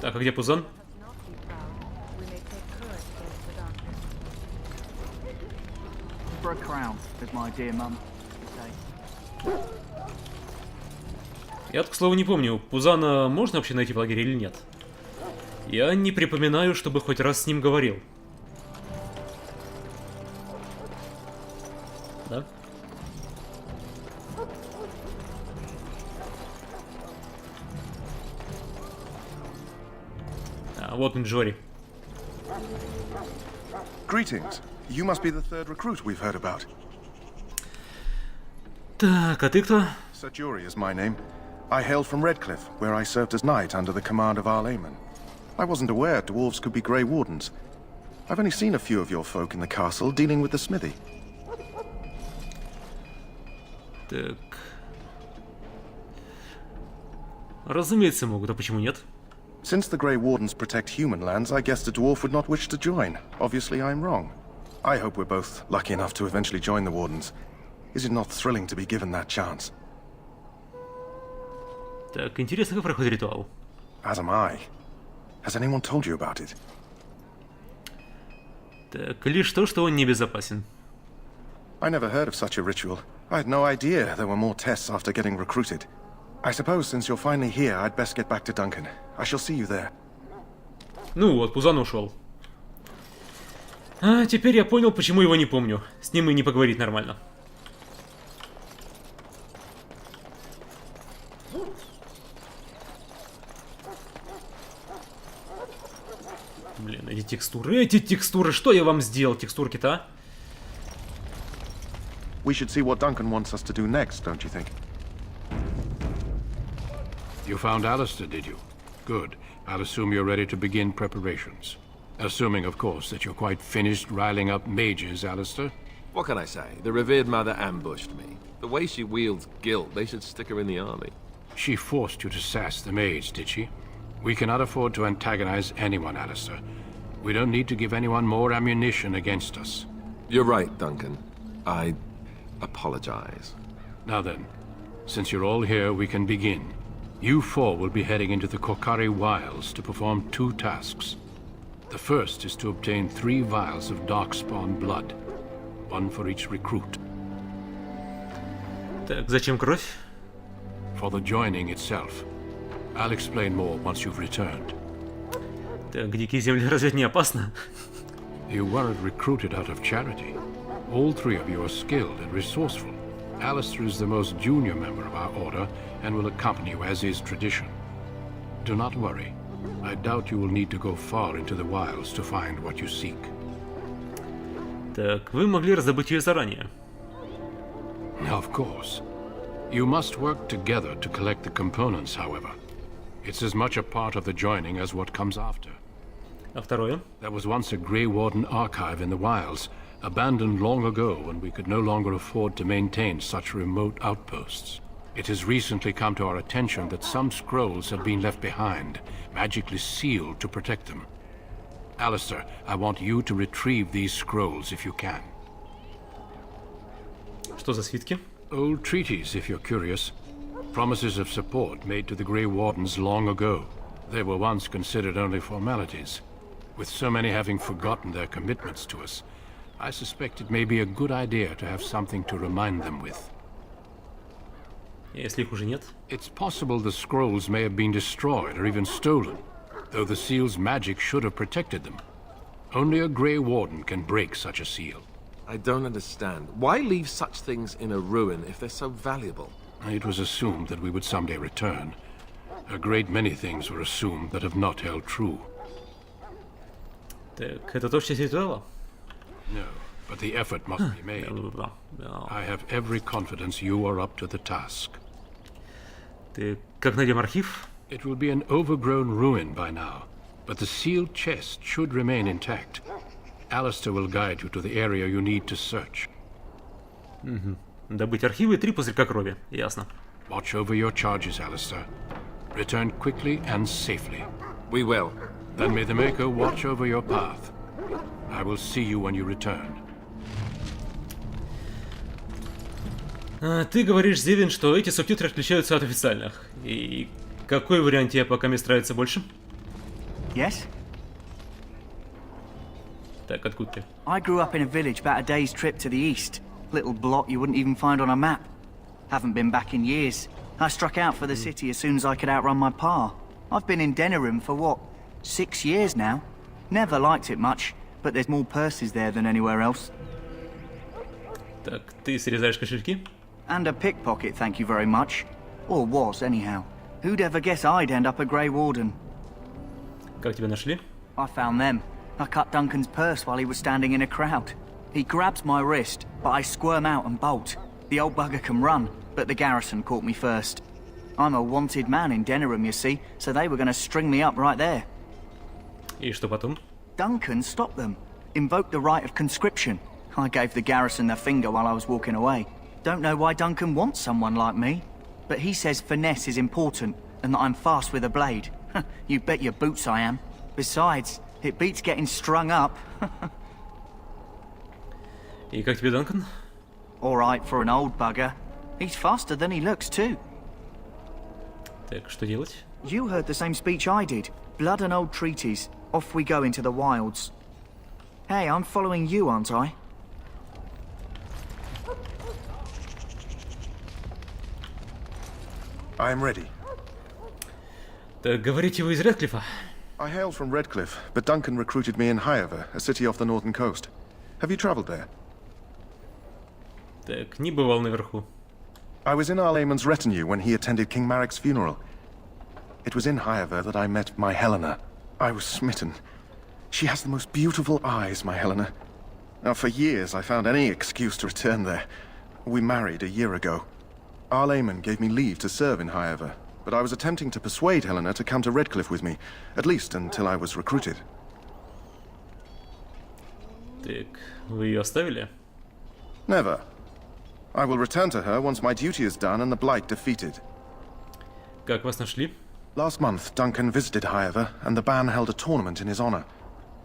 Так, а где Пузан? For a crown, as my dear mum would say. Я, к слову, не помню, Пузана можно вообще найти в лагере или нет? Я не припоминаю, чтобы хоть раз с ним говорил. Да? А, вот он, Джори. Greetings. You must be the third recruit we've heard about. Так, а ты кто? Sir Jury is my name. I hail from Redcliffe, where I served as knight under the command of Arl Aemon. I wasn't aware dwarves could be Grey Wardens. I've only seen a few of your folk in the castle dealing with the smithy. Так. Разумеется, могут, а почему нет? Since the Grey Wardens protect human lands, I guessed a dwarf would not wish to join. Obviously, I'm wrong. I hope we're both lucky enough to eventually join the Wardens. Is it not thrilling to be given that chance? Так, интересно, как проходит ритуал? As am I. Has anyone told you about it? Так, лишь то, что он небезопасен. I never heard of such a ritual. I had no idea there were more tests after getting recruited. I suppose since you're finally here, I'd best get back to Duncan. I shall see you there. Ну вот, Пузан ушел. А теперь я понял, почему его не помню. С ним и не поговорить нормально. Блин, эти текстуры, что я вам сделал, текстурки-то, а? We should see what Duncan wants us to do next, don't you think? You found Alistair, did you? Good. I'll assume you're ready to begin preparations. Assuming, of course, that you're quite finished riling up mages, Alistair. What can I say? The revered mother ambushed me. The way she wields guilt, they should stick her in the army. She forced you to sass the mage, did she? We cannot afford to antagonize anyone, Alistair. We don't need to give anyone more ammunition against us. You're right, Duncan. I apologize. Now then, since you're all here, we can begin. You four will be heading into the Kokari Wilds to perform 2 tasks. The first is to obtain 3 vials of Darkspawn blood, 1 for each recruit. Так, зачем кровь? For the joining itself. I'll explain more once you've returned. Так, дикие земли разве не опасно? You weren't recruited out of charity. All 3 of you are skilled and resourceful. Alistair is the most junior member of our order and will accompany you as is tradition. Do not worry. I doubt you will need to go far into the wilds to find what you seek. Так, вы могли раздобыть ее заранее. Of course. You must work together to collect the components, however. It's as much a part of the joining as what comes after. А второе? There was once a Grey Warden archive in the wilds, abandoned long ago when we could no longer afford to maintain such remote outposts. It has recently come to our attention that some scrolls have been left behind, magically sealed to protect them. Alistair, I want you to retrieve these scrolls if you can. Что за свитки? Old treaties, if you're curious. Promises of support made to the Grey Wardens long ago. They were once considered only formalities. With so many having forgotten their commitments to us, I suspect it may be a good idea to have something to remind them with. Если их уже нет? It's possible the scrolls may have been destroyed or even stolen, though the seal's magic should have protected them. Only a Grey Warden can break such a seal. I don't understand. Why leave such things in a ruin if they're so valuable? It was assumed that we would someday return. A great many things were assumed that have not held true. Так, это то, что ритуала? No, but the effort must be made. I have every confidence you are up to the task. Ты как найдем архив? It will be an overgrown ruin by now, but the sealed chest should remain intact. Alistair will guide you to the area you need to search. Добыть архивы и 3 пузырька крови. Ясно. Watch over your charges, Alistair. Return quickly and safely. We will. Then may the Maker watch over your path. I will see you when you return. Ты говоришь, Зевин, что эти субтитры отличаются от официальных. И какой вариант тебе пока мест нравится больше? Yes? Так, откуда ты? I grew up in a village about a day's trip to the east. Little blot you wouldn't even find on a map. Haven't been back in years. I struck out for the city as soon as I could outrun my pa. I've been in Denerim for what, 6 years now? Never liked it much, but there's more purses there than anywhere else. Так, ты срезаешь кошельки? And a pickpocket, thank you very much. Or was, anyhow. Who'd ever guess I'd end up a Grey Warden? Как тебя нашли? I found them. I cut Duncan's purse while he was standing in a crowd. He grabs my wrist, but I squirm out and bolt. The old bugger can run, but the garrison caught me first. I'm a wanted man in Denerim, you see, so they were going to string me up right there. И что потом? Duncan stopped them. Invoked the right of conscription. I gave the garrison the finger while I was walking away. Don't know why Duncan wants someone like me, but he says finesse is important and that I'm fast with a blade. You bet your boots I am. Besides, it beats getting strung up. И как тебе, Данкан? All right for an old bugger. He's faster than he looks too. Так, что делать? You heard the same speech I did. Blood and old treaties. Off we go into the wilds. Hey, I'm following you, aren't I? I am ready. Так, говорите, вы из Редклифа? I hail from Redcliffe, but Duncan recruited me in Highover, a city off the northern coast. Have you traveled there? Так, не бывал наверху. I was in Arlayman's retinue when he attended King Maric's funeral. It was in Highover that I met my Helena. I was smitten. She has the most beautiful eyes, my Helena. Now, for years I found any excuse to return there. We married a year ago. Arlayman gave me leave to serve in Highover, but I was attempting to persuade Helena to come to Redcliffe with me, at least until I was recruited. Так, вы ее оставили? Never. I will return to her once my duty is done and the Blight defeated. Как вас нашли? Last month, Duncan visited Highover, and the band held a tournament in his honor.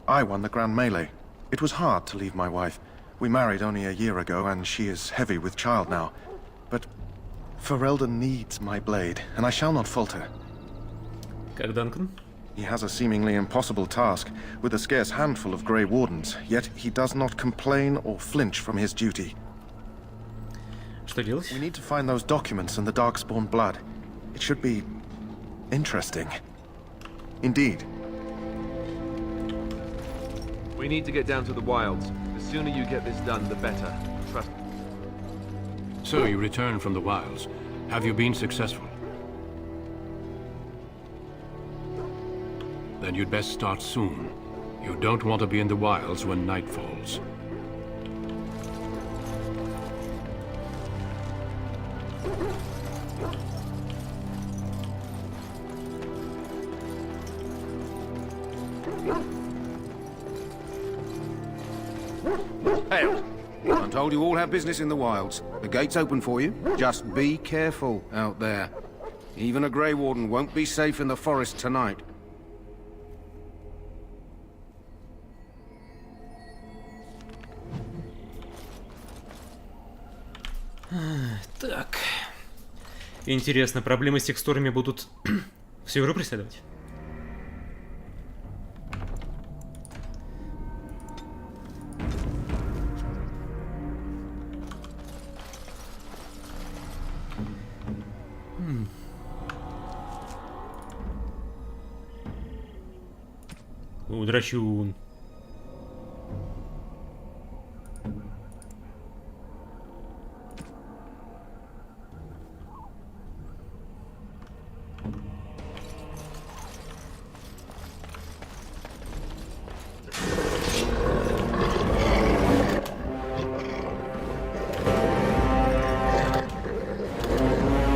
I won the Grand Melee. It was hard to leave my wife. We married only a year ago, and she is heavy with child now. But Ferelden needs my blade, and I shall not falter. Как Данкан? He has a seemingly impossible task, with a scarce handful of Grey Wardens, yet he does not complain or flinch from his duty. Что делать? We need to find those documents and the Darkspawn blood. It should be interesting. Indeed. We need to get down to the wilds. The sooner you get this done, the better. Trust me. So you returned from the wilds. Have you been successful? Then you'd best start soon. You don't want to be in the wilds when night falls. Hail! I'm told you all have business in the wilds. The gate's open for you. Just be careful out there. Even a Grey Warden won't be safe in the forest tonight. Так. Интересно, проблемы с текстурами будут всю игру преследовать? Драчун.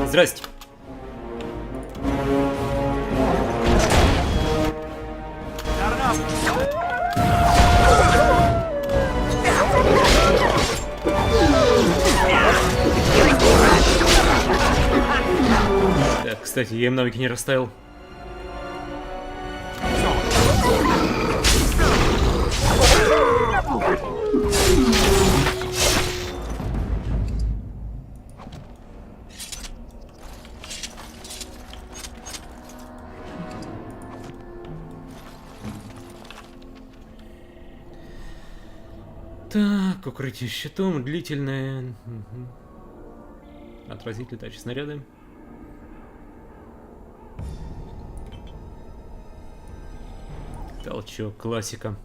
Здрасте. Так, кстати, я им навыки не расставил. Так, укрытие щитом, длительное. Отразить летающие снаряды. Толчок, классика.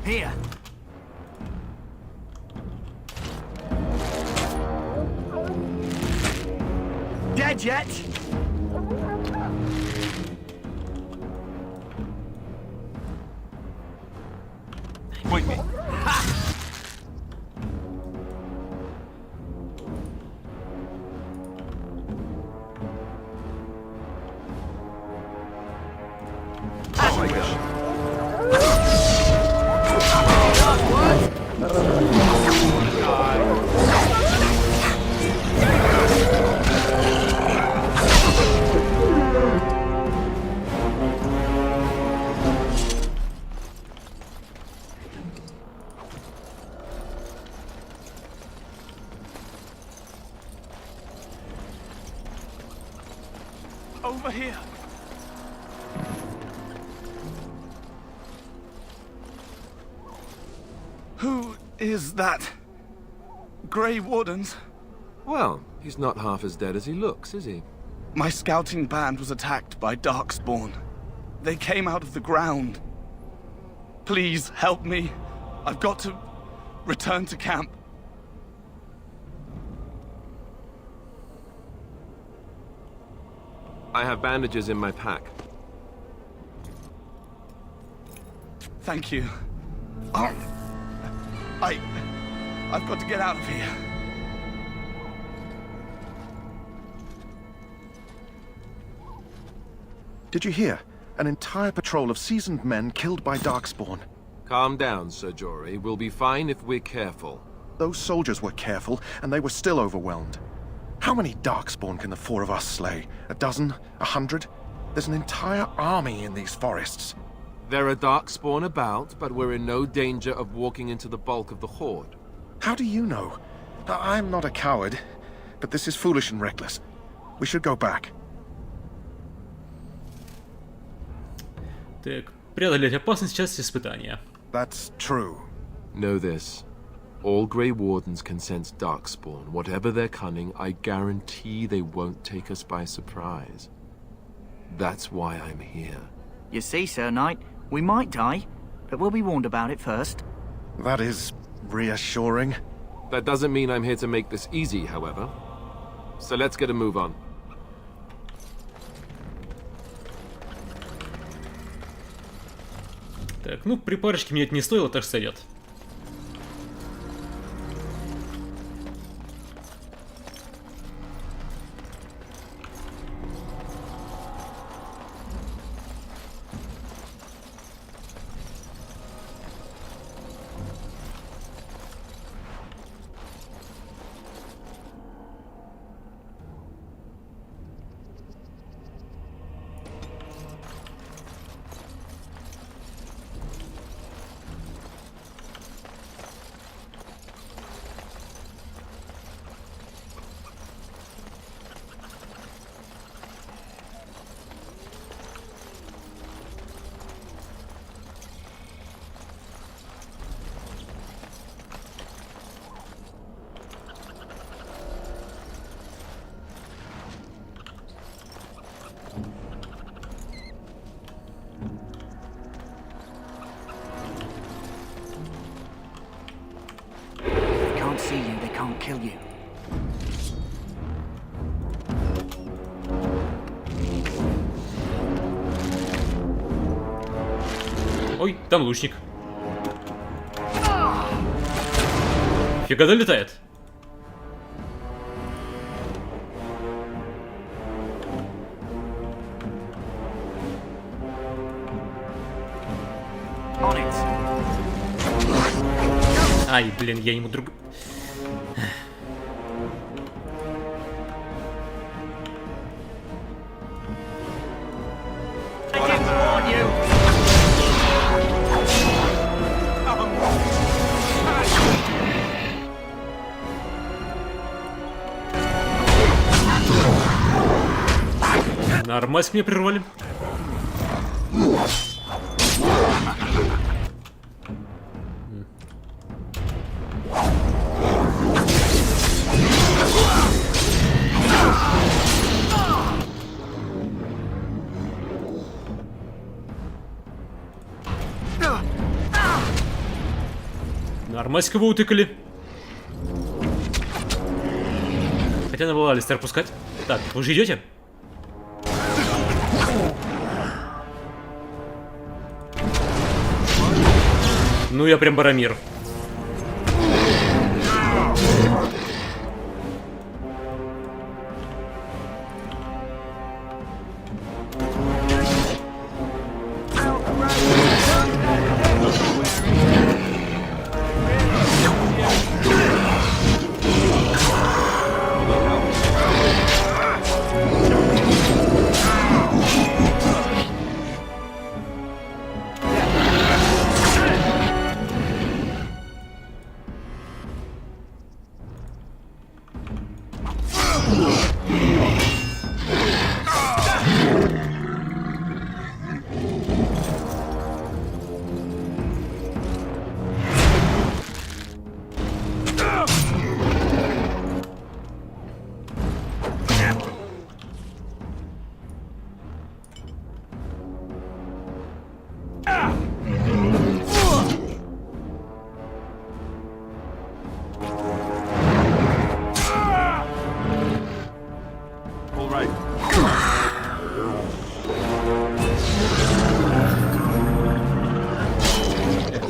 Here. Dead yet? Wait me. Over here. Who is that? Grey Wardens? Well, he's not half as dead as he looks, is he? My scouting band was attacked by Darkspawn. They came out of the ground. Please help me. I've got to return to camp. I have bandages in my pack. Thank you. I've got to get out of here. Did you hear? An entire patrol of seasoned men killed by Darkspawn. Calm down, Sir Jory. We'll be fine if we're careful. Those soldiers were careful, and they were still overwhelmed. How many Darkspawn can the four of us slay? A dozen? 100? There's an entire army in these forests. There are Darkspawn about, but we're in no danger of walking into the bulk of the Horde. How do you know? I'm not a coward, but this is foolish and reckless. We should go back. Так, преодолеть опасность, часть испытания. That's true. Know this. All Grey Wardens can sense Darkspawn. Whatever their cunning, I guarantee they won't take us by surprise. That's why I'm here. You see, Sir Knight, we might die, but we'll be warned about it first. That is reassuring. That doesn't mean I'm here to make this easy, however. So let's get a move on. Так, ну, припарочки мне это не стоило, так сойдет. See you, they can't kill you. Ой, там лучник. Фига долетает. Ай, блин, я ему друг... Нормально меня прервали. Нормаська вы утыкали. Хотя надо было Алистер пускать. Так, вы же идете? Ну я прям Барамир.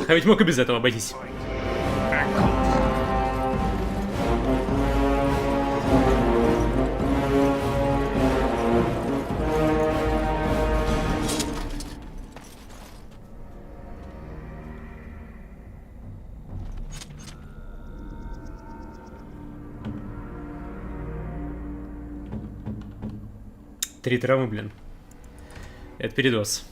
А ведь мог и без этого обойтись. Три травмы, блин. Это передоз.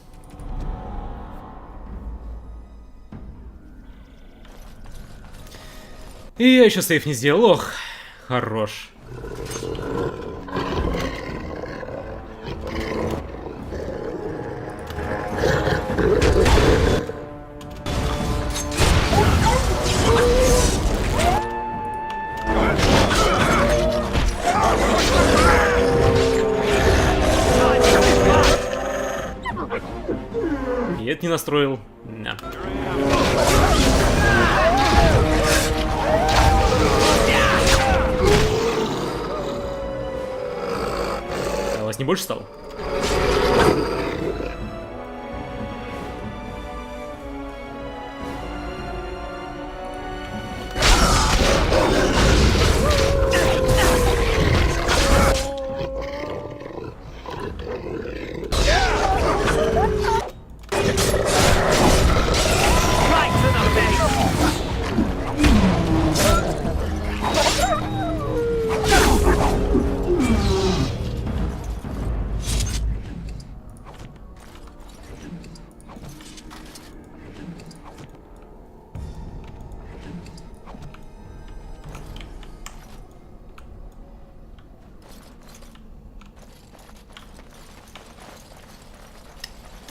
И я еще сейф не сделал. Ох, хорош. И это не настроил. Да. А у вас не больше стало?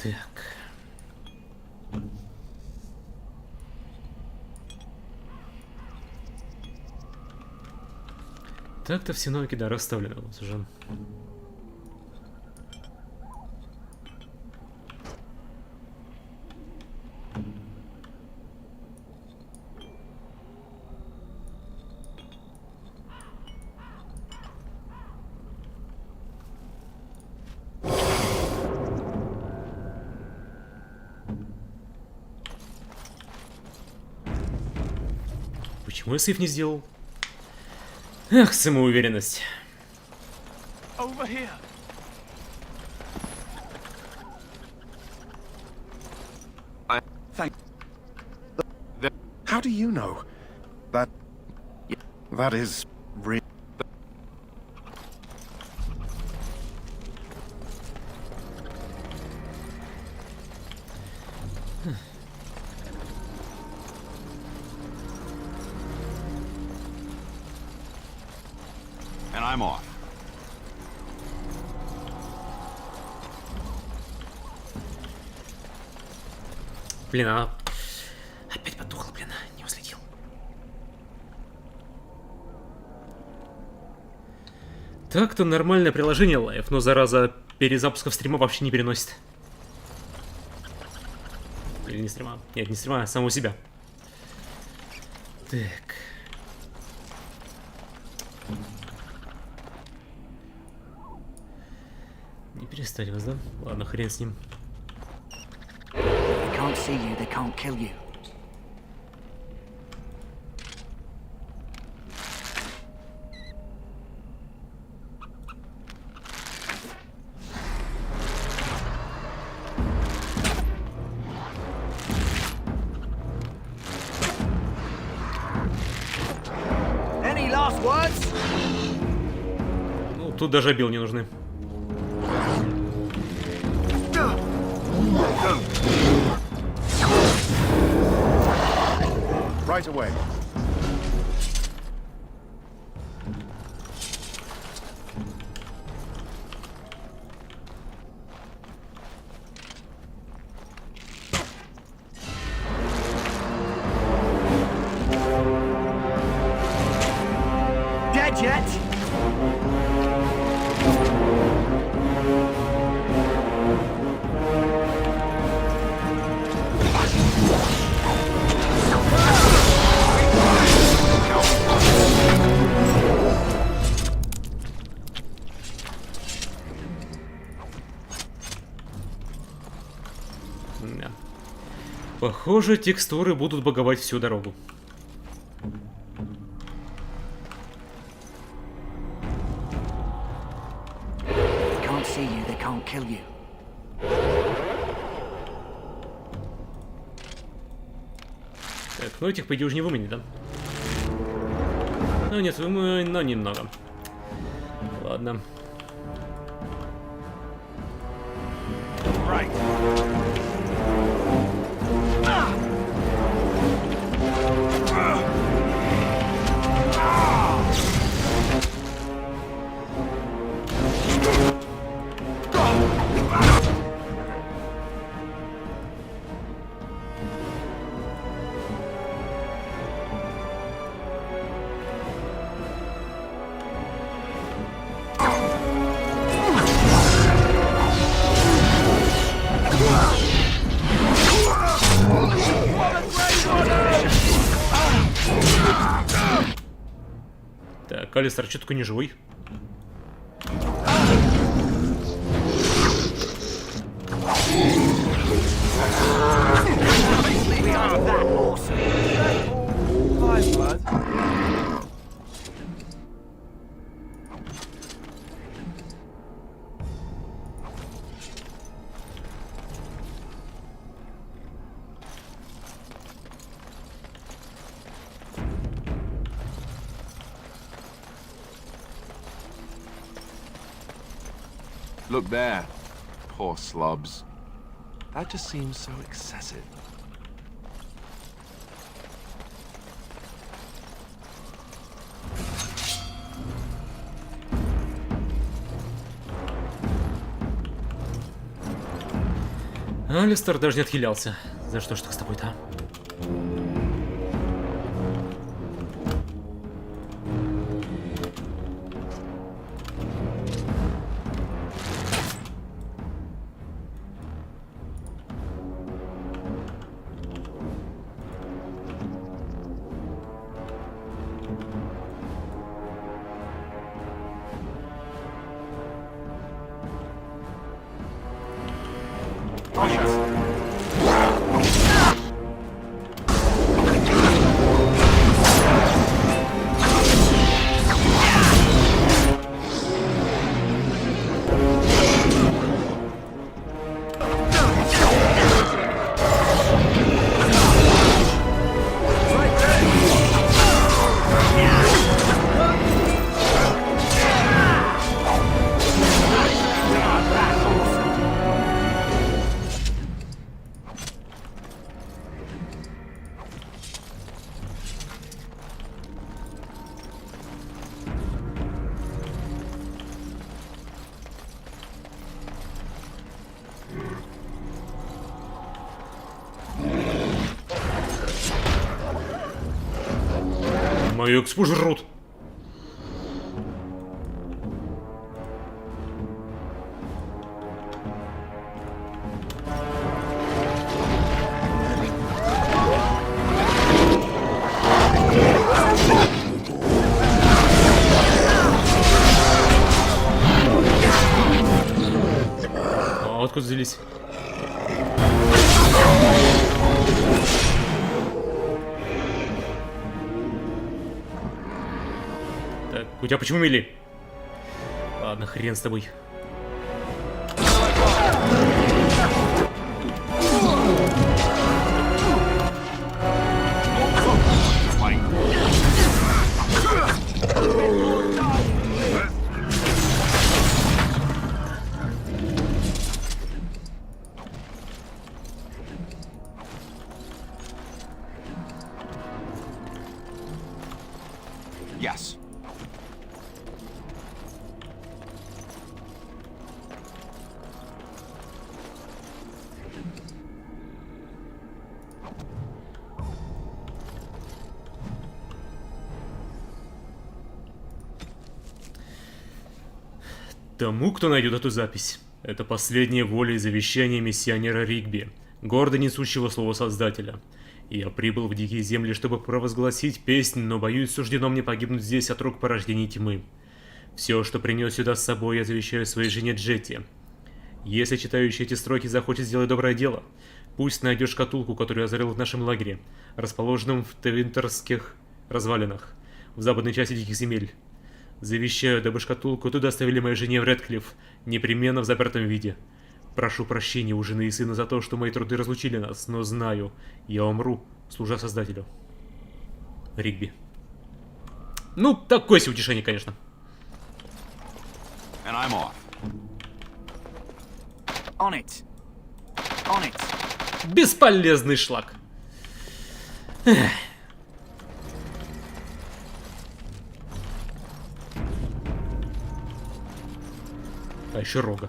Так. Так-то все навыки, да, расставлены вот уже. Почему я сейф не сделал? Эх, самоуверенность. Over here. Thank. How do you know? That is real. And I'm off. Блин, она опять потухла, блин, не уследил. Так-то нормальное приложение лайв, но зараза перезапусков стрима вообще не переносит. Или не стрима? Нет, не стрима, а самого себя. Так. Не перестали вас, да? Ладно, хрен с ним. They can't see you, they can't kill you. Any last words? Ну, тут даже обил не нужны. Right away. Dead yet? Похоже, текстуры будут баговать всю дорогу. Can't see you, they can't kill you. Так, ну этих, по идее, уже не выманить, да? Ну нет, но немного. Ладно. Так, Алистер, чё такой не живой? Look there. Poor slobs. That just seems so excessive. Алистер даже не отхилялся. За что ж так с тобой-то, а? Мою экспу жрут. А откуда взялись? Так, у тебя почему мели? Ладно, хрен с тобой. Yes. Тому, кто найдет эту запись. Это последняя воля и завещание миссионера Ригби, гордо несущего слово Создателя. Я прибыл в дикие земли, чтобы провозгласить песнь, но боюсь, суждено мне погибнуть здесь от рук порождений тьмы. Все, что принес сюда с собой, я завещаю своей жене Джетти. Если читающий эти строки захочет сделать доброе дело, Пусть найдешь шкатулку, которую я зарыл в нашем лагере, расположенном в Твинтерских развалинах, в западной части Диких земель. Завещаю, дабы шкатулку туда доставили моей жене в Редклифф, непременно в запертом виде. Прошу прощения у жены и сына за то, что мои труды разлучили нас, но знаю, я умру, служа Создателю. Ригби. Ну, такое себе утешение, конечно. And I'm off. On it. On it. Бесполезный шлак. Эх. А еще рога.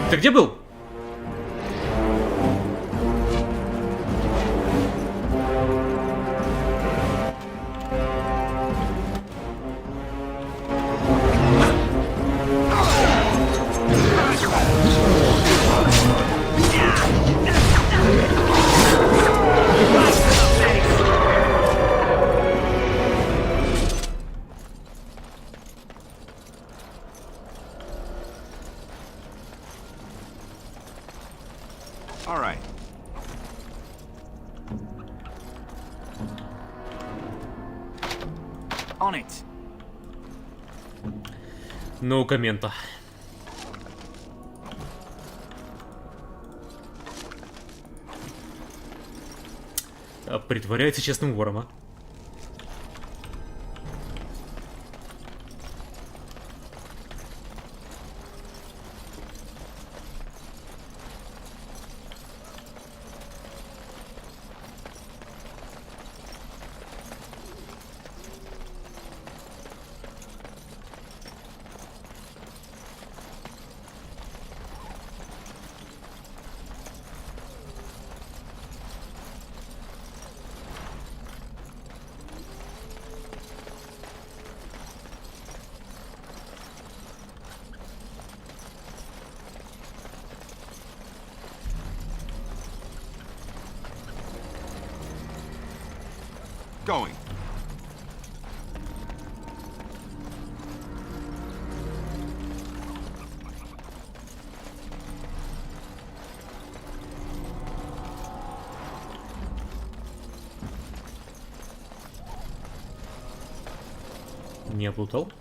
Ты где был? All right. On it. No коммента. Притворяется честным вором, а? Going. Не облутал?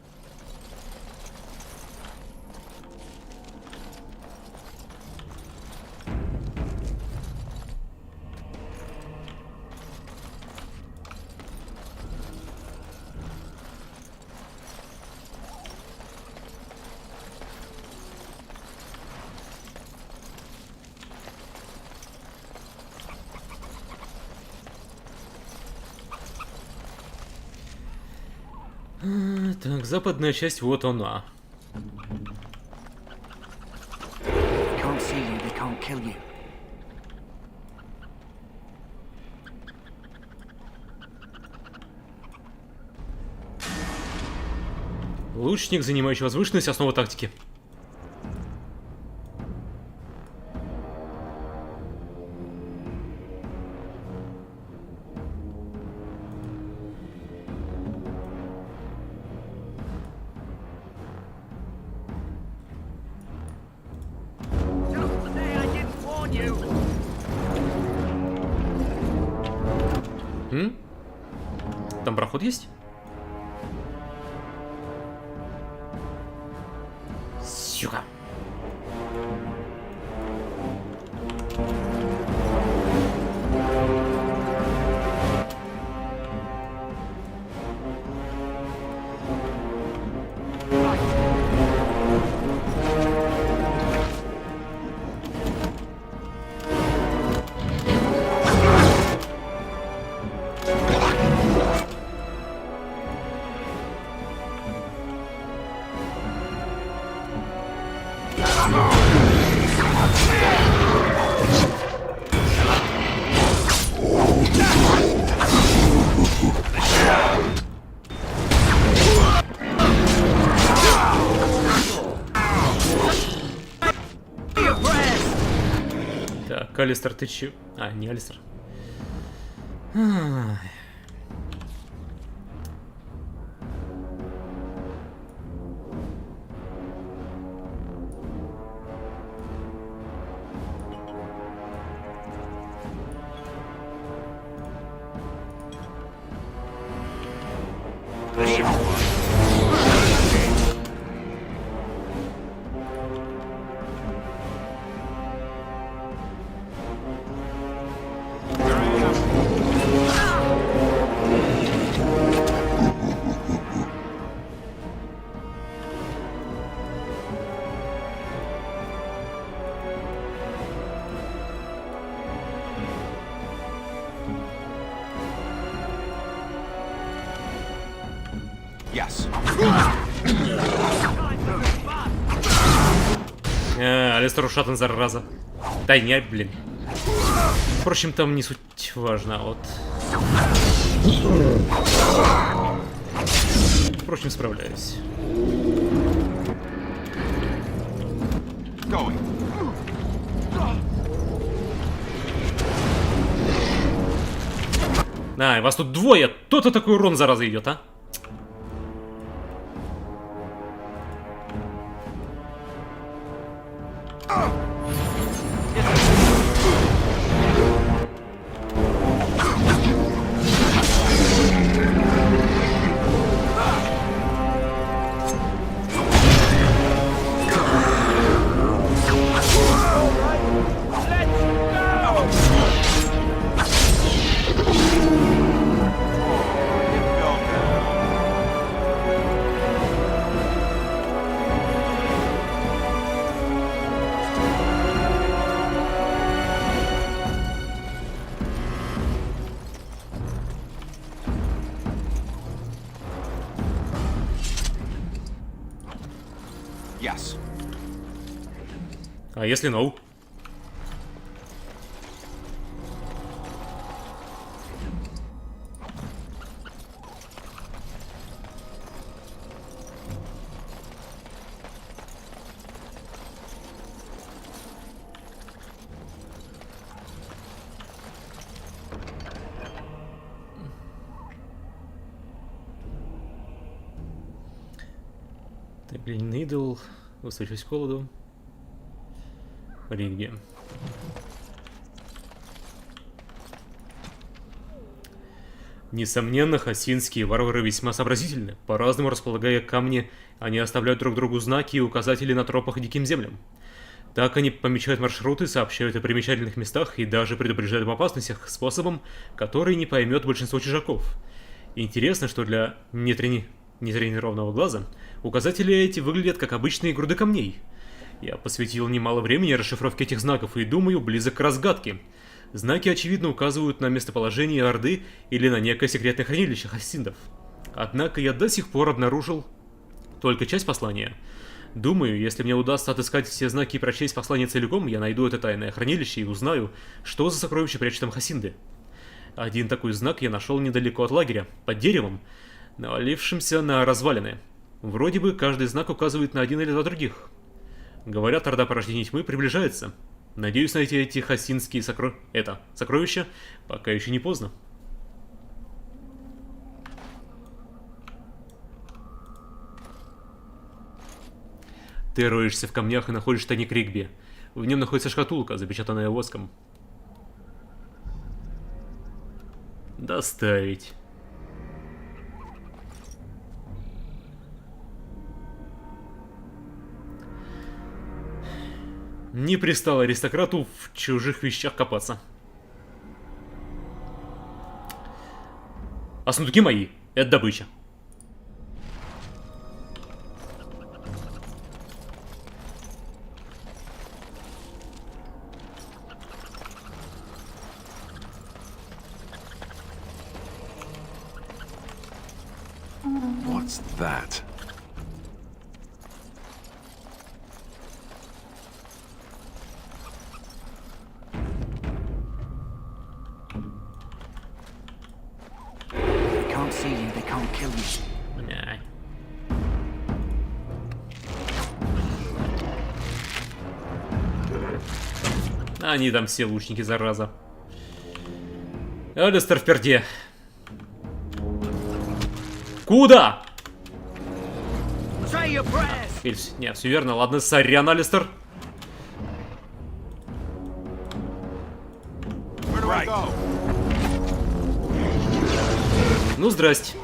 Так, западная часть, вот она. Can't see you, they can't kill you. Лучник, занимающий возвышенность, основа тактики. Там проход есть? Сука. Алистер, ты че? А, не Алистер. Ай. Yes. Алистер ушатан, зараза. Да не, блин. Впрочем, там не суть важна, вот. Впрочем, справляюсь. Going. А, и вас тут двое. То-то такой урон, зараза, идет, а? Yes. А если no? Блин, идол, устойчивость к холоду. Религия. Несомненно, хасинские варвары весьма сообразительны. По-разному располагая камни, они оставляют друг другу знаки и указатели на тропах диким землям. Так они помечают маршруты, сообщают о примечательных местах и даже предупреждают об опасностях способом, который не поймет большинство чужаков. Интересно, что для нетренированного глаза указатели эти выглядят как обычные груды камней. Я посвятил немало времени расшифровке этих знаков и, думаю, близок к разгадке. Знаки, очевидно, указывают на местоположение Орды или на некое секретное хранилище хасидов. Однако я до сих пор обнаружил только часть послания. Думаю, если мне удастся отыскать все знаки и прочесть послание целиком, я найду это тайное хранилище и узнаю, что за сокровище прячут там хасиды. Один такой знак я нашел недалеко от лагеря, под деревом, навалившимся на развалины. Вроде бы каждый знак указывает на один или два других. Говорят, Орда порождения тьмы приближается. Надеюсь найти эти хасинские сокровища, пока еще не поздно. Ты роешься в камнях и находишь тайник Ригби. В нем находится шкатулка, запечатанная воском. Доставить. Не пристало аристократу в чужих вещах копаться. А сундуки мои. Это добыча. What's that? They can't see you, they can't kill you. Nah. Они там все лучники, зараза. Алистер в перде. Куда? Нет, все верно. Ладно, сорян, Алистер. Ну, здрасте.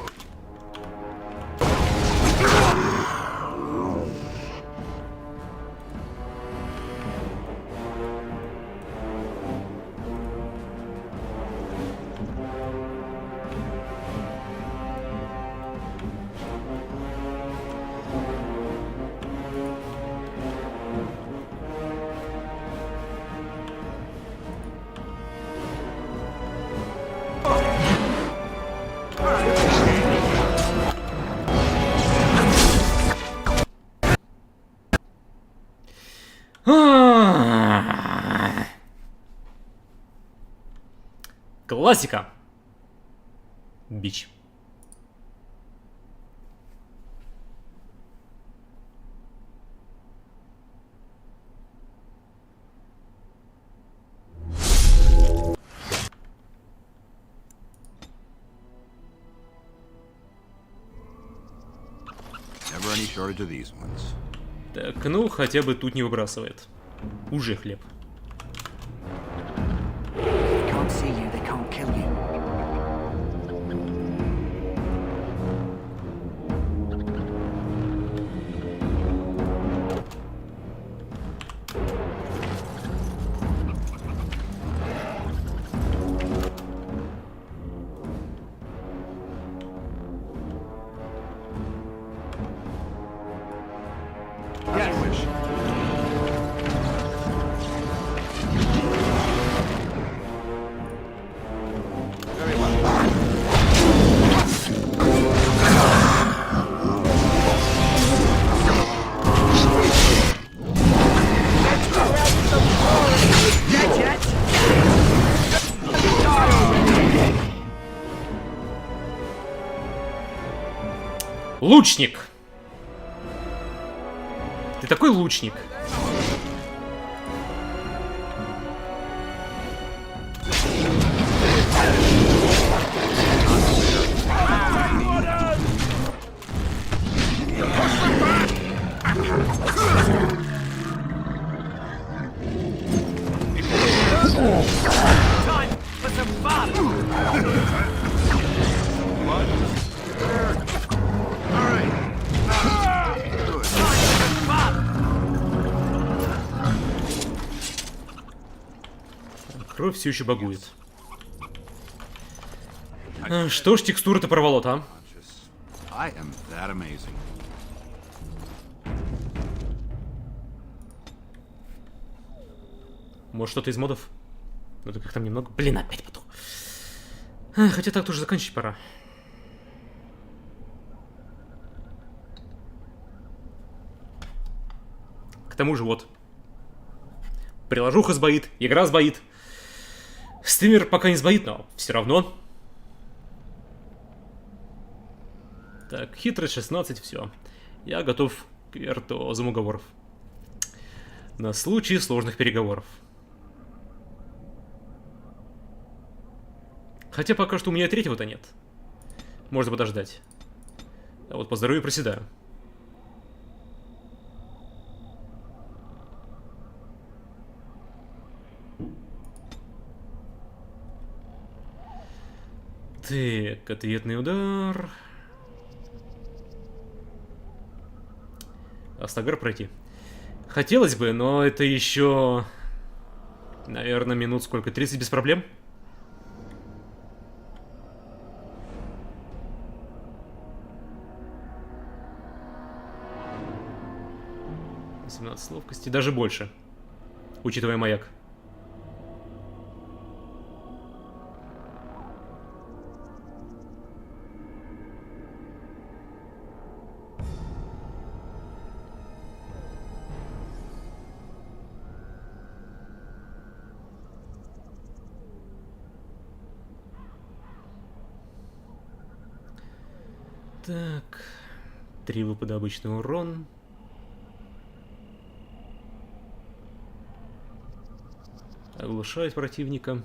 Классика. Бич. Never any shortage of these ones. Так, ну хотя бы тут не выбрасывает. Уже хлеб. Can't see you, they can't kill you. Лучник! Ты такой лучник. Кровь все еще багует. Что ж, текстура-то порвало, а? Может, что-то из модов? Ну, так как там немного... Блин, опять потом. Хотя так тоже заканчивать пора. К тому же вот. Приложуха сбоит, игра сбоит. Стример пока не сбоит, но все равно. Так, хитрость 16, все. Я готов к виртуозам уговоров. На случай сложных переговоров. Хотя пока что у меня третьего-то нет. Можно подождать. А вот по здоровью проседаю. Так, ответный удар. Астагар пройти. Хотелось бы, но это еще... Наверное, минут сколько? 30 без проблем? Ловкости, даже больше, учитывая маяк. Так, 3 выпада обычный урон. Оглушает противника.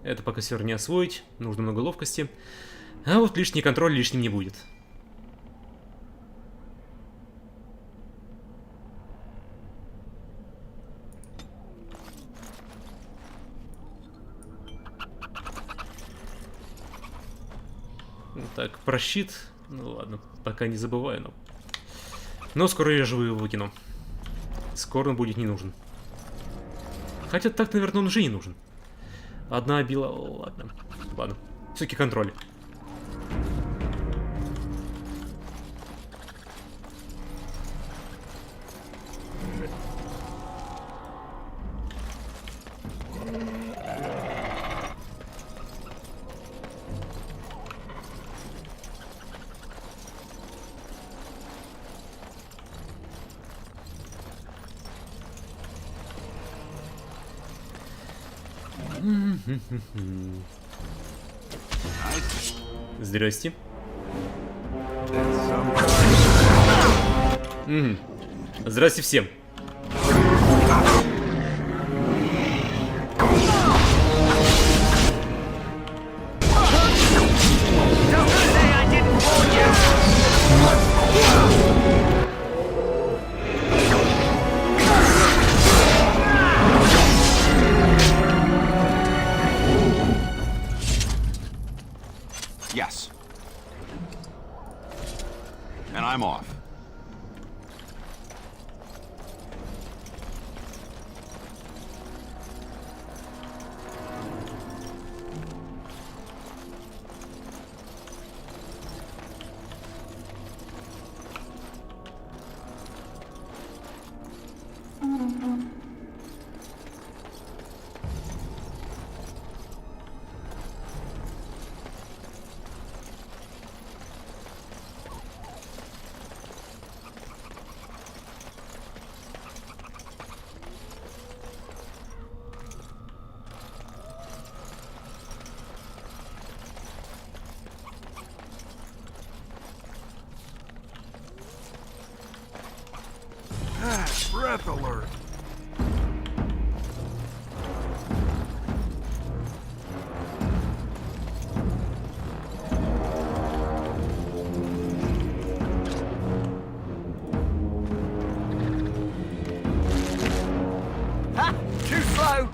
Это пока все не освоить. Нужно много ловкости. А вот лишний контроль лишним не будет. Так, про щит. Ну ладно, пока не забываю, но скоро я живую его выкину. Скоро он будет не нужен. Хотя так, наверное, он уже не нужен. Одна била... Ладно. Ладно. Все-таки контроль. Здрасте. Здрасте всем. Yes. And I'm off. Breath alert. Ha! Too slow!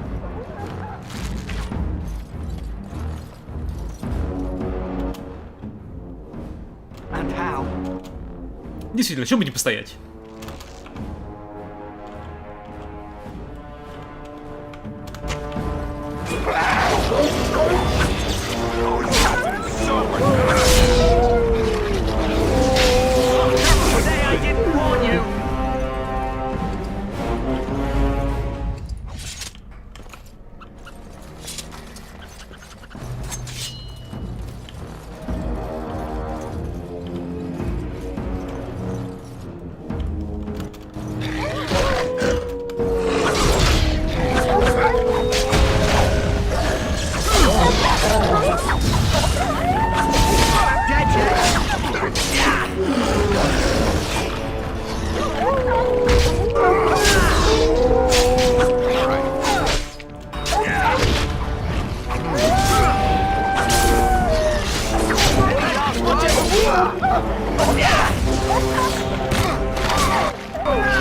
And how? Действительно, чем будем постоять?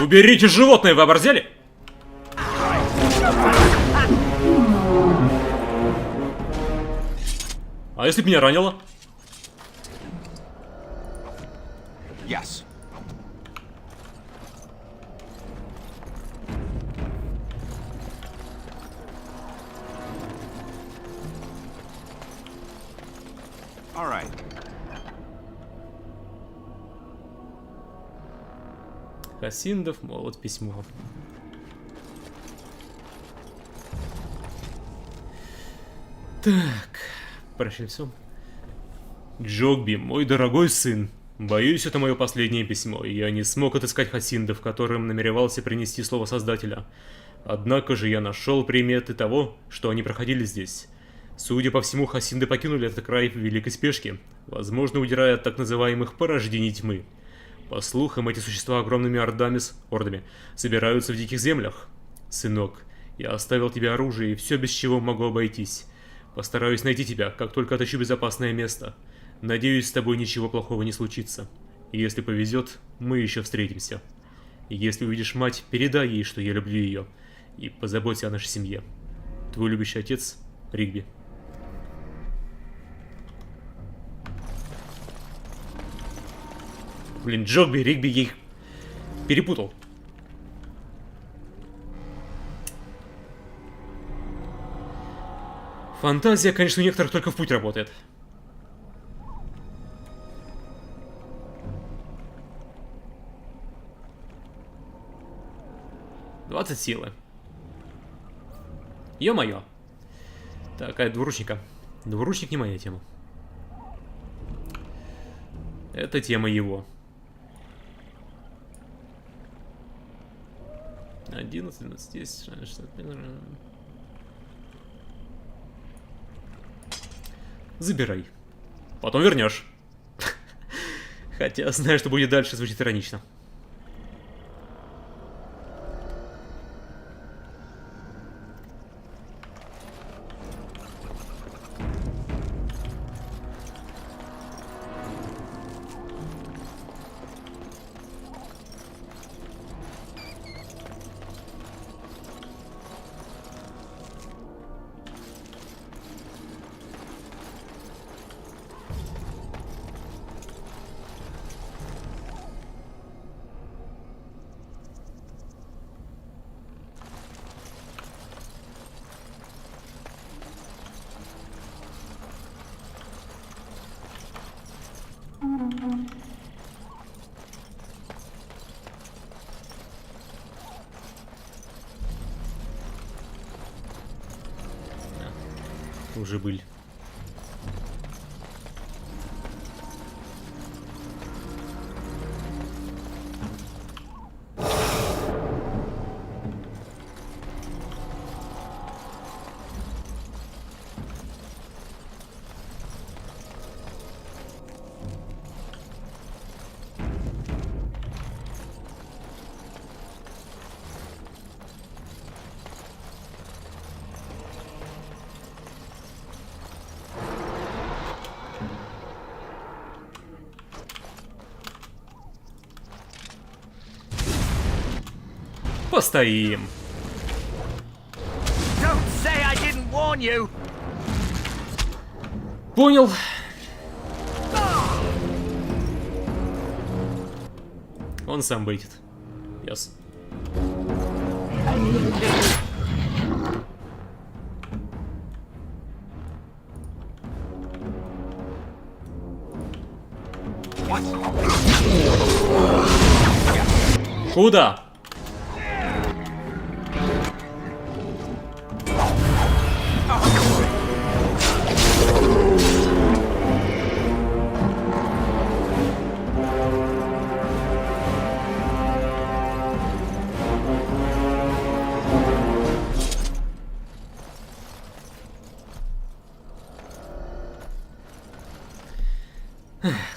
Уберите животное, вы оборзели? А если бы меня ранило? Yes. All right. Хасиндов, молот, письмо. Так, прощай все. Джогби, мой дорогой сын, боюсь, это мое последнее письмо, и я не смог отыскать хасиндов, которым намеревался принести слово Создателя. Однако же я нашел приметы того, что они проходили здесь. Судя по всему, хасинды покинули этот край в великой спешке, возможно, удирая от так называемых порождений тьмы. По слухам, эти существа огромными ордами собираются в диких землях. Сынок, Я оставил тебе оружие и все, без чего могу обойтись. Постараюсь найти тебя, как только отыщу безопасное место. Надеюсь, с тобой ничего плохого не случится. И если повезет, мы еще встретимся. Если увидишь мать, передай ей, что я люблю ее. И позаботься о нашей семье. Твой любящий отец, Ригби. Блин, Джогби, Ригби, я их перепутал. Фантазия, конечно, у некоторых только в путь работает. «20 силы. Ё-моё. Такая двуручника. Двуручник не моя тема. Это тема его. 11, 12, 10, 65. Забирай. Потом вернешь. Хотя, знаю, что будет дальше, звучит иронично. Уже были. Постоим. Понял. Он сам бейтит. Ясно. Куда?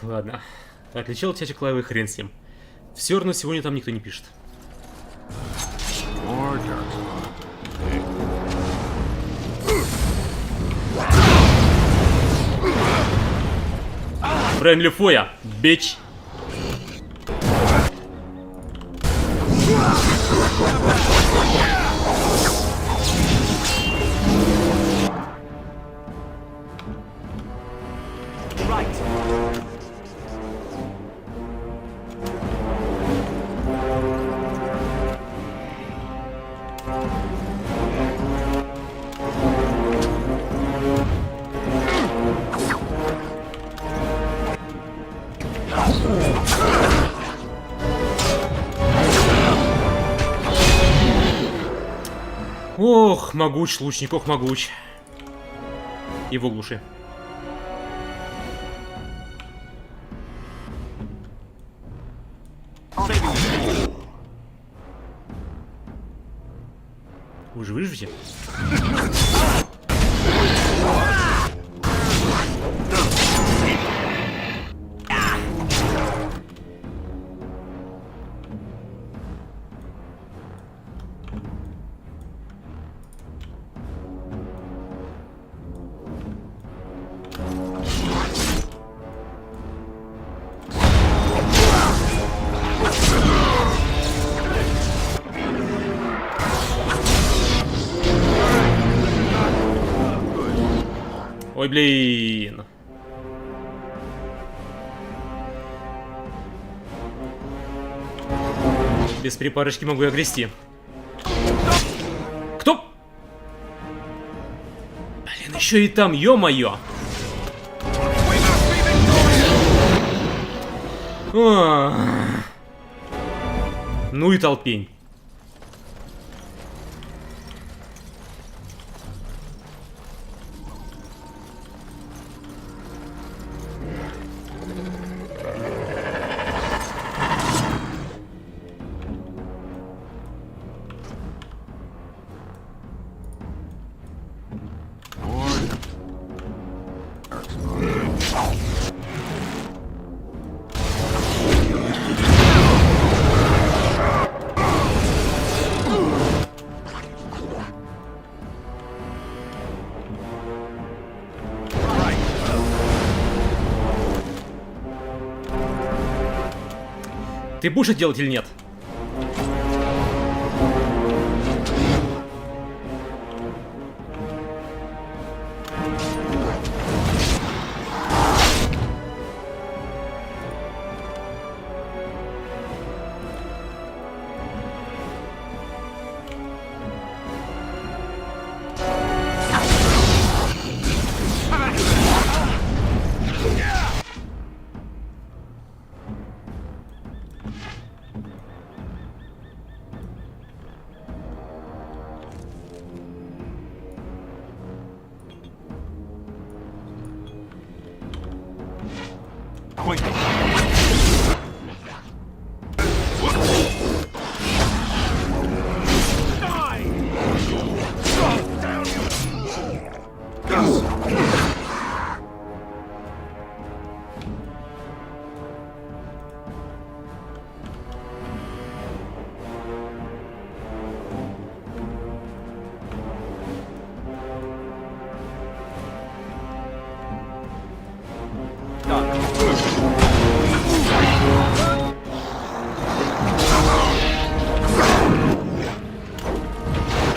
Ладно. Отличал тячек лайвы, хрен с ним. Все равно сегодня там никто не пишет. Френли Фоя, бич. Ох, могуч, лучник, ох, могуч. И в оглуши. Вы же выживете? Ой, блин. Без припарочки могу я грести. Кто? Блин, еще и там, ё-моё. Ну и толпень. Ты будешь это делать или нет?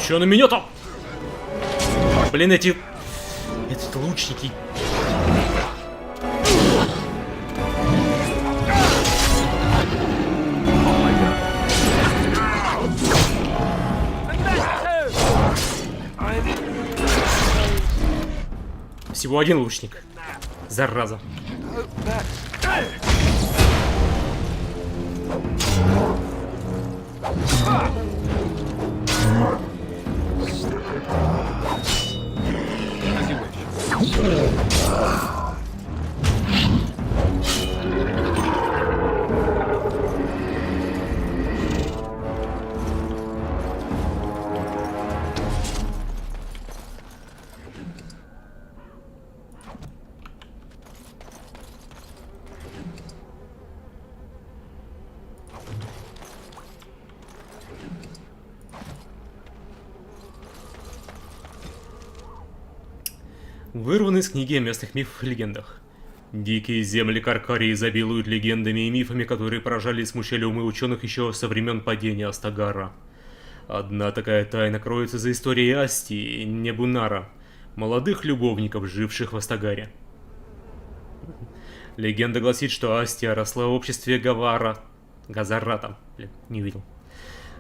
Чё на меня там? Блин, эти лучники. Всего один лучник. Зараза. Вырваны из книги о местных мифах и легендах. Дикие земли Каркарии изобилуют легендами и мифами, которые поражали и смущали умы ученых еще со времен падения Астагара. Одна такая тайна кроется за историей Асти и Небунара, молодых любовников, живших в Астагаре. Легенда гласит, что Астия росла в обществе Газарата, не увидел,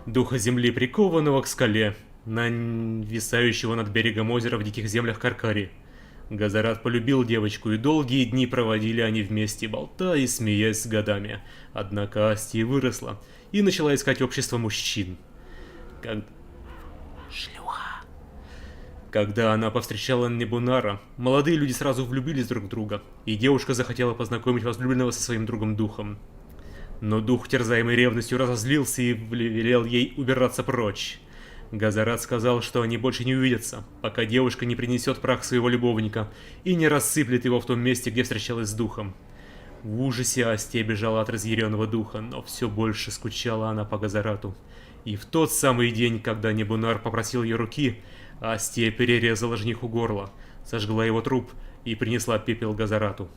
духа земли, прикованного к скале, нависающего над берегом озера в диких землях Каркарии. Газарат полюбил девочку, и долгие дни проводили они вместе, болтая и смеясь с годами. Однако Астия выросла и начала искать общество мужчин. Когда она повстречала Небунара, молодые люди сразу влюбились друг в друга, и девушка захотела познакомить возлюбленного со своим другом Духом. Но Дух, терзаемый ревностью, разозлился и велел ей убираться прочь. Газарат сказал, что они больше не увидятся, пока девушка не принесет прах своего любовника и не рассыплет его в том месте, где встречалась с Духом. В ужасе Астия бежала от разъяренного Духа, но все больше скучала она по Газарату. И в тот самый день, когда Небунар попросил ее руки, Астия перерезала жениху горло, сожгла его труп и принесла пепел Газарату.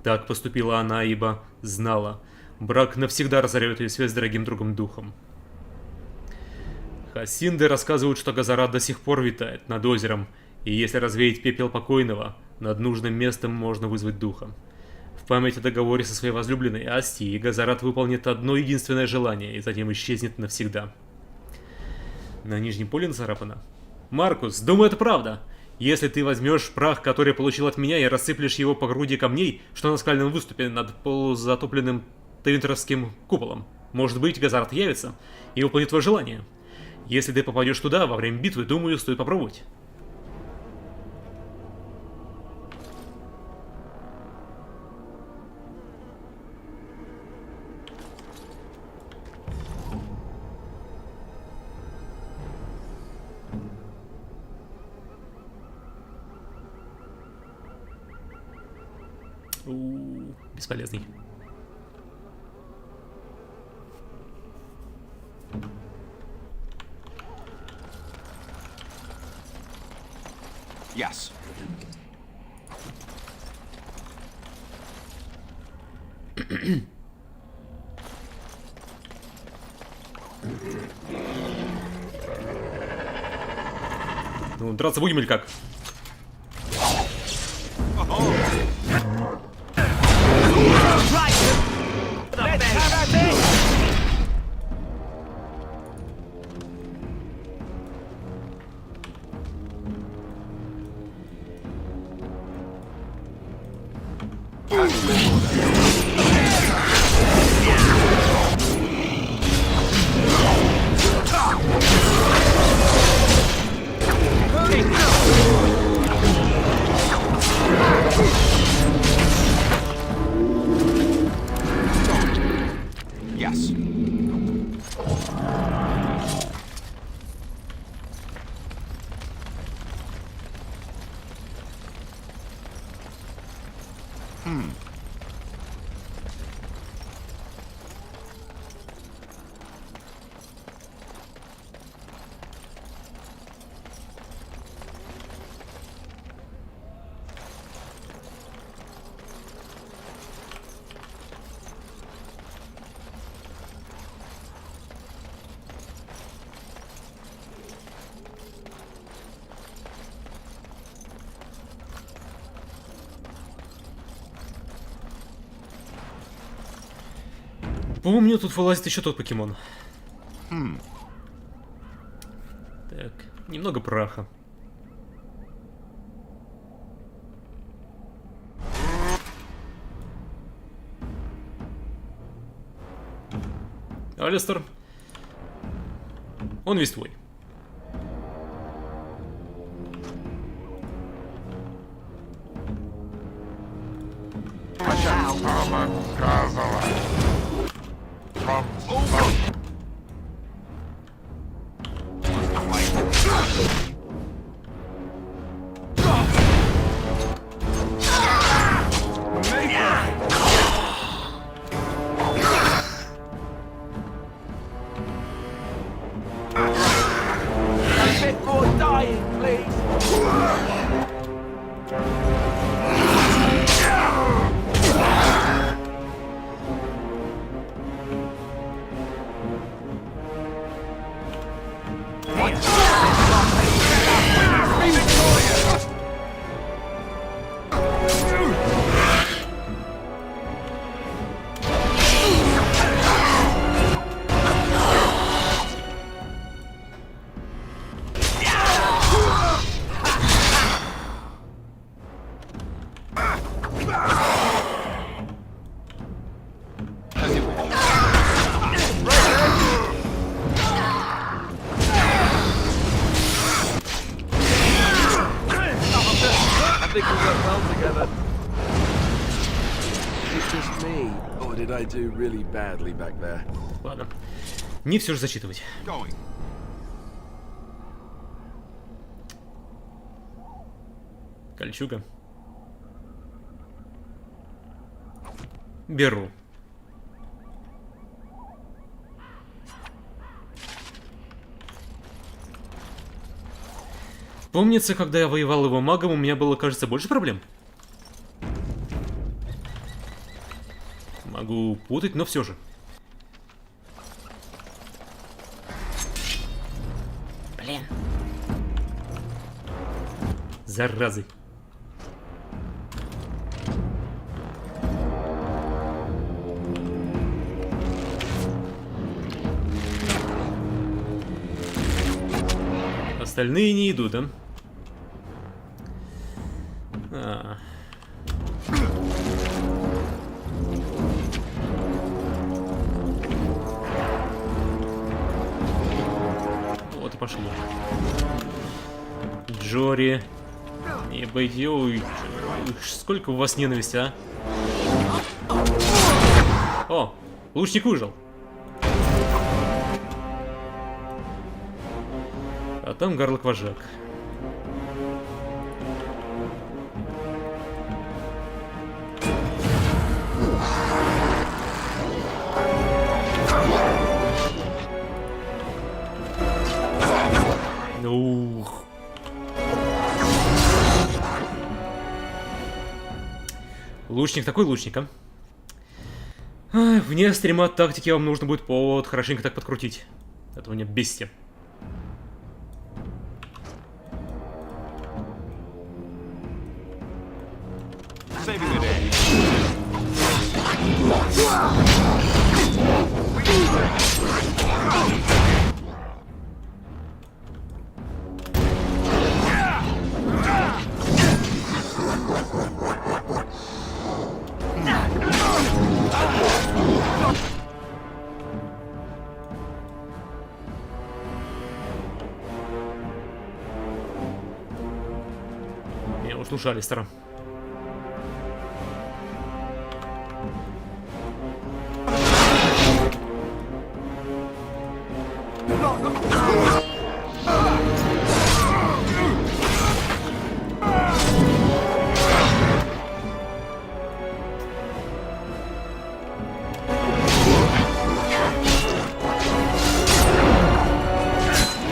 Так поступила она, ибо знала, брак навсегда разорвет ее связь с дорогим другом Духом. Хасинды рассказывают, что Газарат до сих пор витает над озером, и если развеять пепел покойного, Над нужным местом можно вызвать духа. В память о договоре со своей возлюбленной Асти Газарат выполнит одно единственное желание и затем исчезнет навсегда. На нижнем поле нацарапано. Маркус, думаю, это правда. Если ты возьмешь прах, который получил от меня, и рассыплешь его по груди камней, что на скальном выступе над полузатопленным Твинтеровским куполом, может быть, Газарат явится и выполнит твое желание. Если ты попадешь туда во время битвы, думаю, стоит попробовать. Бесполезный. Yes. Ну, драться будем или как? Yes. Помню, тут вылазит еще тот покемон. Так, немного праха. Алистер. Он весь твой. Ладно. Не все же зачитывать. Кольчуга. Беру. Помнится, когда я воевал его магом, у меня было, кажется, больше проблем. Могу путать, но все же. Блин. Заразы. Остальные не идут, да? А. Вот и пошли. Джори. Не бойте, ой, сколько у вас ненависти, а? О, лучник выжил. А там гарлок-вожак. Ух. Лучник такой лучник, а? Вне стрима тактики вам нужно будет повод хорошенько так подкрутить. Это меня бесите. Меня услышали, Алистера.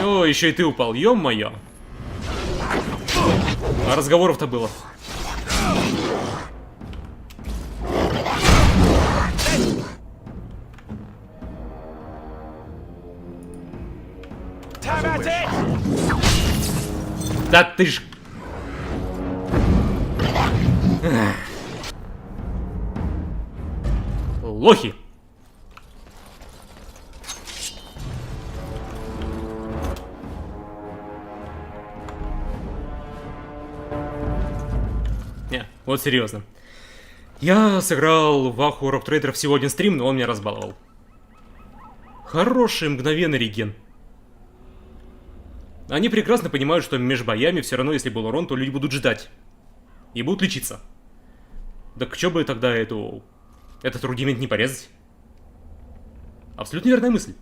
О, еще и ты упал, ё-моё. А разговоров-то было. Да ты ж... Лохи! Не, вот серьезно. Я сыграл в Аху Рок Трейдеров всего один стрим, но он меня разбаловал. Хороший мгновенный реген. Они прекрасно понимают, что между боями все равно, если был урон, то люди будут ждать. И будут лечиться. Так чё бы тогда этот рудимент не порезать? Абсолютно верная мысль.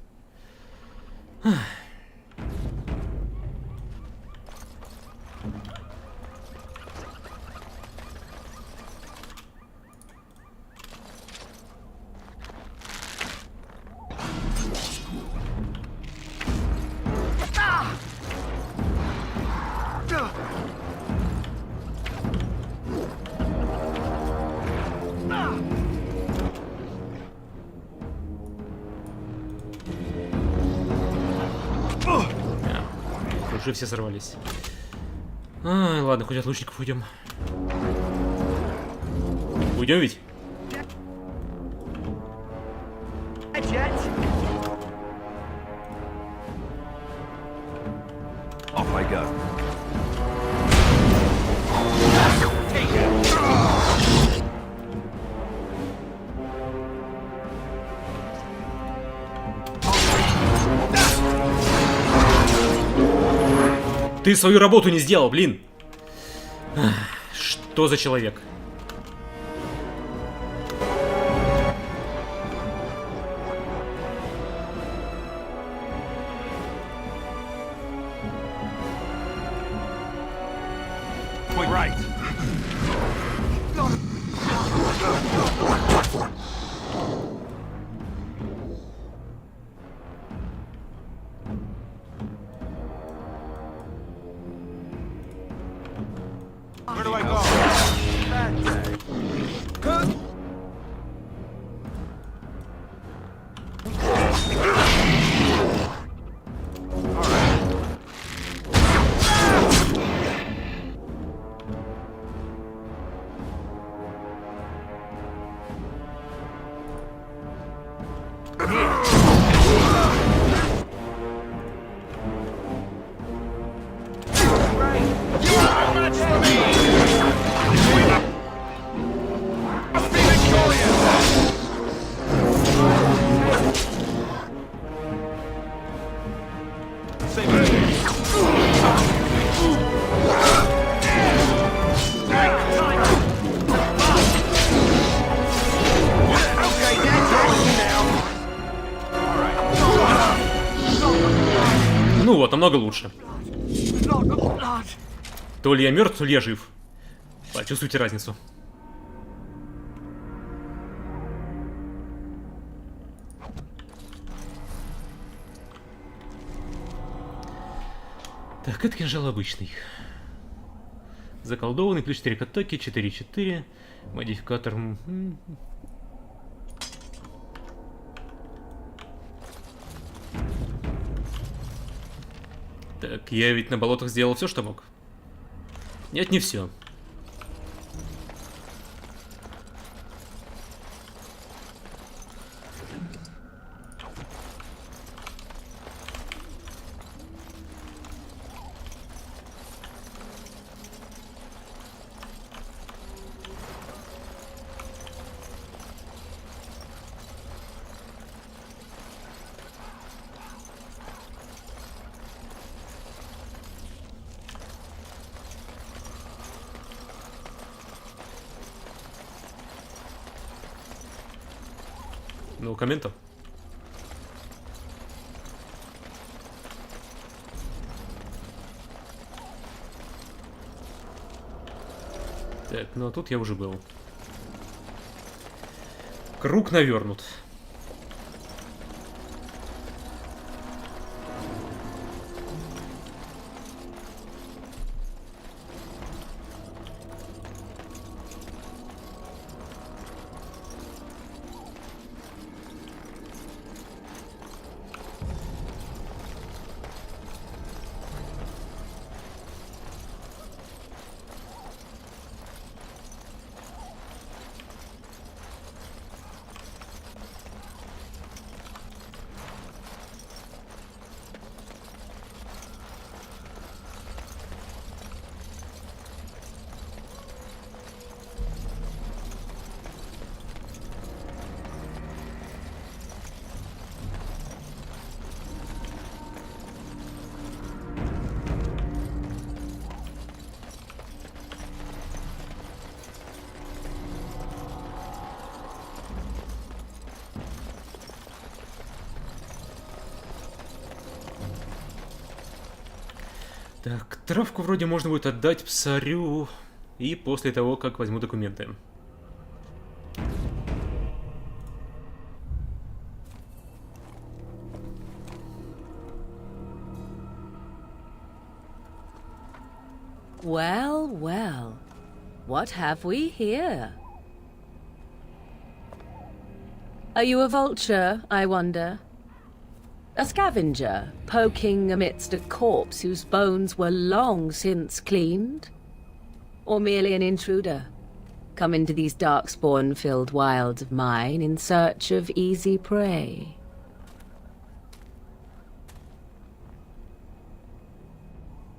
Уже все сорвались. Ай, ладно, хоть от лучников уйдем. Уйдем ведь? Off I go. Ты свою работу не сделал, блин. Что за человек? Right. Where do I go? намного лучше. То ли я мертв, то ли я жив. Почувствуйте разницу. Так, это кинжал обычный. Заколдованный, плюс 4 к атаке, 4-4. Модификатор... Так, я ведь на болотах сделал все, что мог. Нет, не все. Ну, комментов. Так, ну а тут я уже был. Круг навернут. Так, травку вроде можно будет отдать псарю и после того, как возьму документы. Well, well. What have we here? Are you a vulture, I wonder? A scavenger, poking amidst a corpse whose bones were long since cleaned? Or merely an intruder, come into these darkspawn-filled wilds of mine in search of easy prey?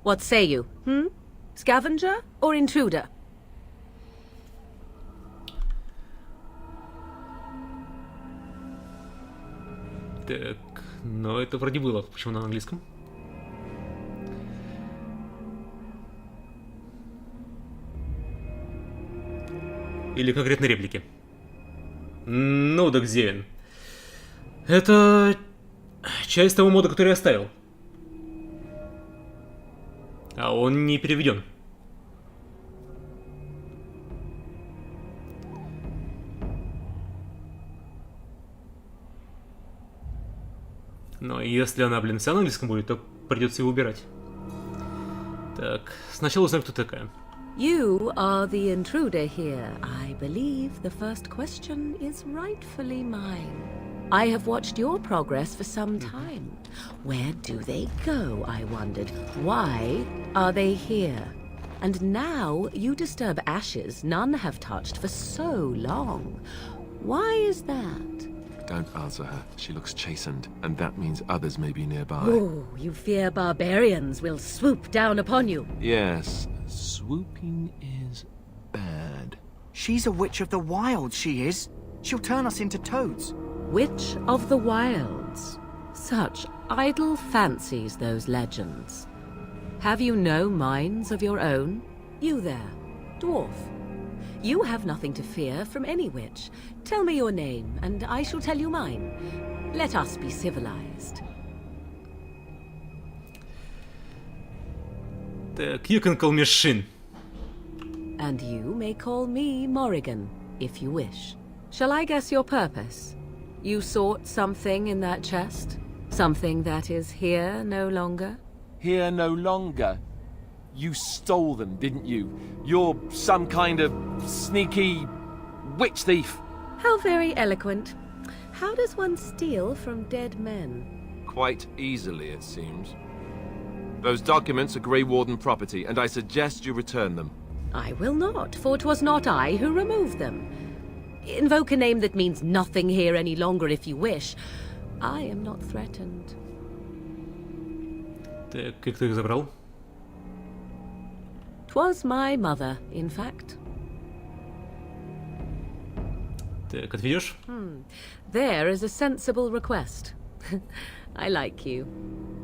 What say you, Scavenger or intruder? Так, но это вроде было. Почему на английском? Или конкретно реплики? Ну, так Зевин. Это часть того мода, который я оставил. А он не переведен. Но если она, блин, вся на английском будет, то придется его убирать. Так, сначала узнаю, кто такая. You are the intruder here. I believe the first question is rightfully mine. I have watched your progress for some time. Where do they go, I wondered? Why are they here? And now you disturb ashes none have touched for so long. Why is that? Don't answer her. She looks chastened, and that means others may be nearby. Oh, you fear barbarians will swoop down upon you. Yes, swooping is bad. She's a witch of the wilds, she is. She'll turn us into toads. Witch of the wilds. Such idle fancies, those legends. Have you no minds of your own? You there, dwarf. You have nothing to fear from any witch. Tell me your name, and I shall tell you mine. Let us be civilized. Так, you can call me Shin. And you may call me Morrigan, if you wish. Shall I guess your purpose? You sought something in that chest? Something that is here no longer? Here no longer. You stole them, didn't you? You're some kind of sneaky witch thief. How very eloquent. How does one steal from dead men? Quite easily, it seems. Those documents are Grey Warden property, and I suggest you return them. I will not, for 'twas not I who removed them. Invoke a name that means nothing here any longer if you wish. I am not threatened. Так, как ты их забрал? 'Twas my mother, in fact. Так, отведешь? There is a sensible request. I like you.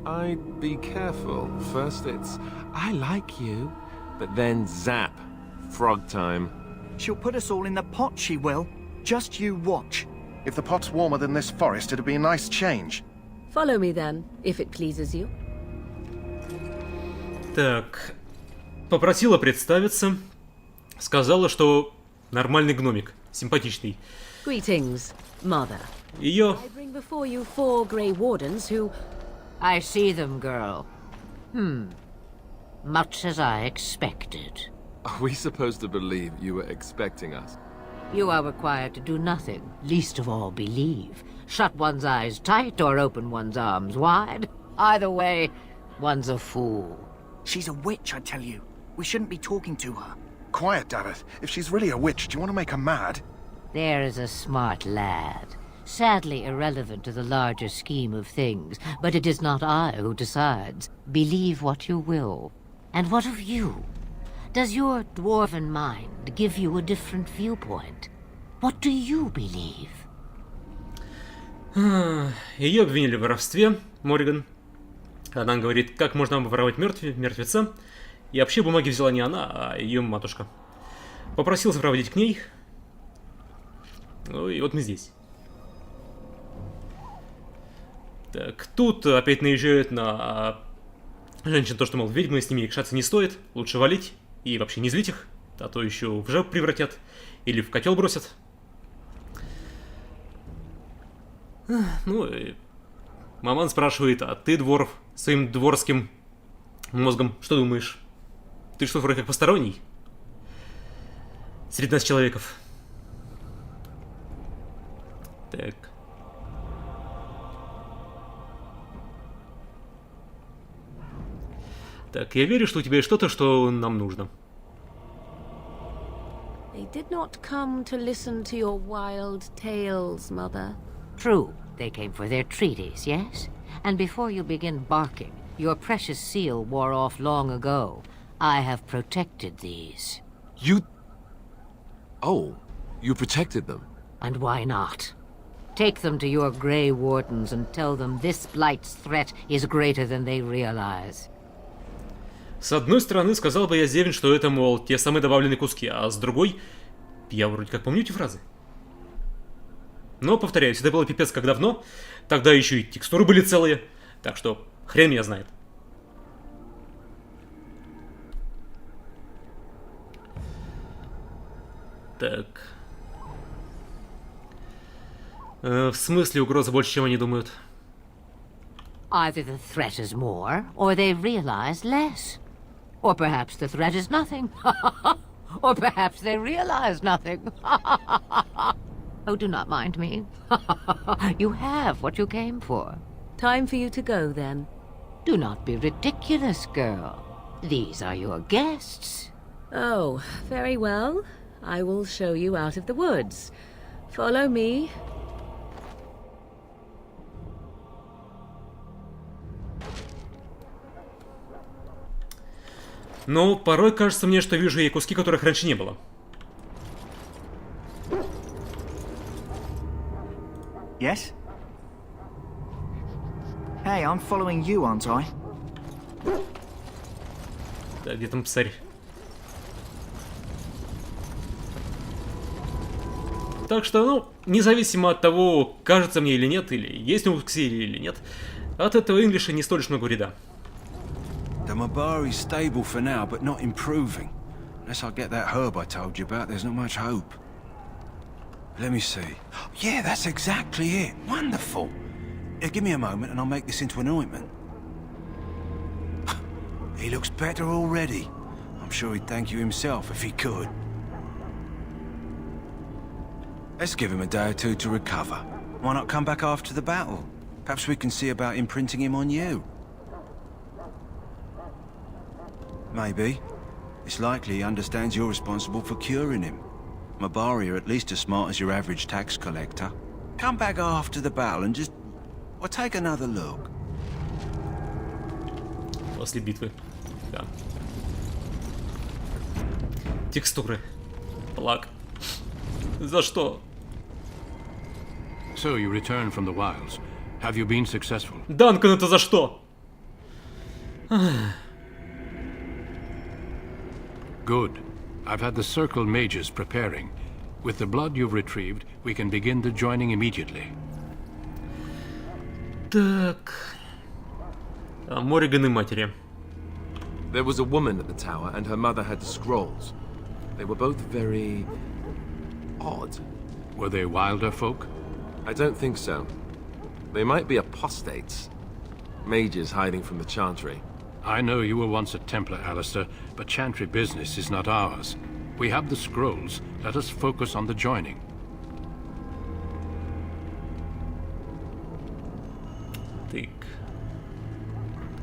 I'd be careful. First it's, I like you, but then zap. Frog time. She'll put us all in the pot, she will. Just you watch. If the pot's warmer than this forest, it'd be a nice change. Follow me then, if it pleases you. Так, попросила представиться. Сказала, что нормальный гномик, симпатичный. Greetings, mother. Ее... I bring before you 4 Grey Wardens who... I see them, girl. Much as I expected. Are we supposed to believe you were expecting us? You are required to do nothing, least of all believe. Shut one's eyes tight or open one's arms wide. Either way, one's a fool. She's a witch, I tell you. We shouldn't be talking to her. Quiet, Davith. If she's really a witch, do you want to make her mad? There is a smart lad. Sadly irrelevant to the larger scheme of things, but it is not I who decides. Believe what you will. And what of you? Does your dwarven mind give you a different viewpoint? What do you believe? Ее обвинили в воровстве, Морриган. Она говорит, как можно воровать мертвеца. И вообще бумаги взяла не она, а ее матушка. Попросил сопроводить к ней. Ну и вот мы здесь. Так, тут опять наезжают на женщин, то, что, мол, ведьмы, с ними якшаться не стоит, лучше валить и вообще не злить их, а то еще в жаб превратят или в котел бросят. Ну и маман спрашивает, а ты, дворф, своим дворским мозгом, что думаешь? Ты что, вроде как посторонний? Среди нас человеков. Так. Так, я верю, что у тебя есть что-то, что нам нужно. They did not come to listen to your wild tales, mother. True, they came for their treaties, yes? And before you begin barking, your precious seal wore off long ago. I have protected these. You... Oh, you protected them? And why not? Take them to your Grey Wardens and tell them this Blight's threat is greater than they realize. С одной стороны, сказал бы я, Зевин, что это, мол, те самые добавленные куски, а с другой, я вроде как помню эти фразы. Но, повторяюсь, это было пипец как давно, тогда еще и текстуры были целые, так что хрен меня знает. Так. В смысле угроза больше, чем они думают? Either the threat is more, or they realize less. Or perhaps the threat is nothing. Or perhaps they realize nothing. Oh, do not mind me. You have what you came for. Time for you to go, then. Do not be ridiculous, girl. These are your guests. Oh, very well. I will show you out of the woods. Follow me. Но порой кажется мне, что вижу ей куски, которых раньше не было. Yes? Hey, I'm following you, aren't I? Да, где там псарь? Так что, ну, независимо от того, кажется мне или нет, или есть у куски или нет, от этого инглиша не столь уж много вреда. The Mabari's stable for now, but not improving. Unless I get that herb I told you about, there's not much hope. Let me see. Yeah, that's exactly it. Wonderful. Yeah, give me a moment and I'll make this into an ointment. He looks better already. I'm sure he'd thank you himself if he could. Let's give him a day or two to recover. Why not come back after the battle? Perhaps we can see about imprinting him on you. Maybe. It's likely he understands you're responsible for curing him. Mabari are at least as smart as your average tax collector. Come back after the battle and just... well, take another look. После битвы. Да. Текстуры. Плак. За что? So you returned from the wilds. Have you been successful? Данкан, это за что? Good. I've had the Circle mages preparing. With the blood you've retrieved, we can begin the joining immediately. Так. Морриган и матери. There was a woman at the tower, and her mother had scrolls. They were both very... odd. Were they wilder folk? I don't think so. They might be apostates. Mages hiding from the Chantry. I know you were once a Templar, Alistair, but Chantry business is not ours. We have the scrolls. Let us focus on the joining. Так.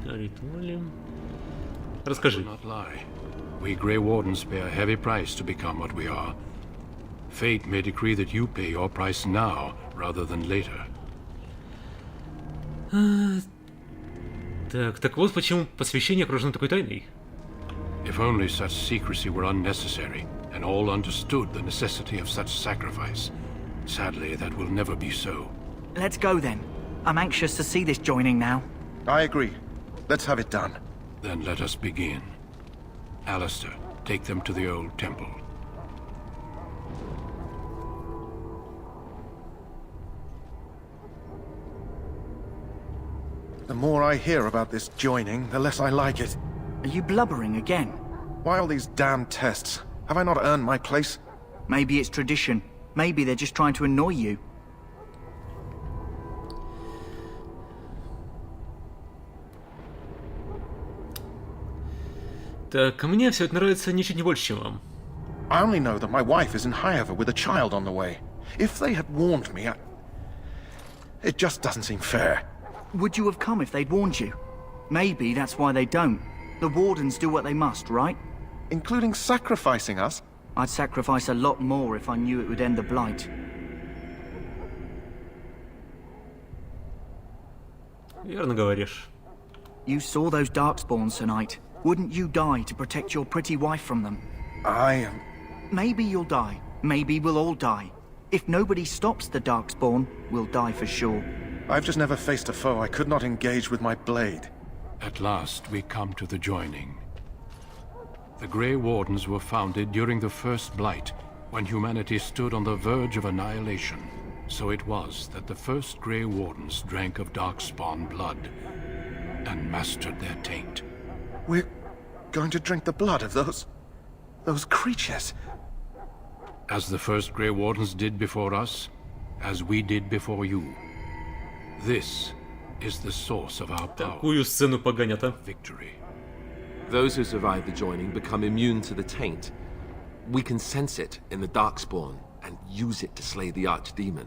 Ритуали. Расскажи. Not lie. We Grey Wardens pay a heavy price to become what we are. Fate may decree that you pay your price now, rather than later. Так вот почему посвящение окружено такой тайной. If only such secrecy were unnecessary, and all understood the necessity of such sacrifice. Sadly, that will never be so. Let's go then. I'm anxious to see this joining now. I agree. Let's have it done. Then let us begin. Alistair, take them to the old temple. The more I hear about this joining, the less I like it. Are you blubbering again? Why all these damn tests? Have I not earned my place? Maybe it's tradition. Maybe they're just trying to annoy you. Так, мне все это нравится ничуть не больше, чем вам. I only know that my wife is in Highover with a child on the way. If they had warned me, it just doesn't seem fair. Would you have come if they'd warned you? Maybe that's why they don't. The Wardens do what they must, right? Including sacrificing us? I'd sacrifice a lot more if I knew it would end the Blight. Верно говоришь. You saw those Darkspawns tonight. Wouldn't you die to protect your pretty wife from them? Maybe you'll die. Maybe we'll all die. If nobody stops the Darkspawn, we'll die for sure. I've just never faced a foe I could not engage with my blade. At last, we come to the joining. The Grey Wardens were founded during the First Blight, when humanity stood on the verge of annihilation. So it was that the first Grey Wardens drank of Darkspawn blood and mastered their taint. We're going to drink the blood of those creatures. As the first Grey Wardens did before us, as we did before you. This is the source of our power. Такую сцену погонят, а? Victory. Those who survive the joining become immune to the taint. We can sense it in the Darkspawn and use it to slay the Archdemon.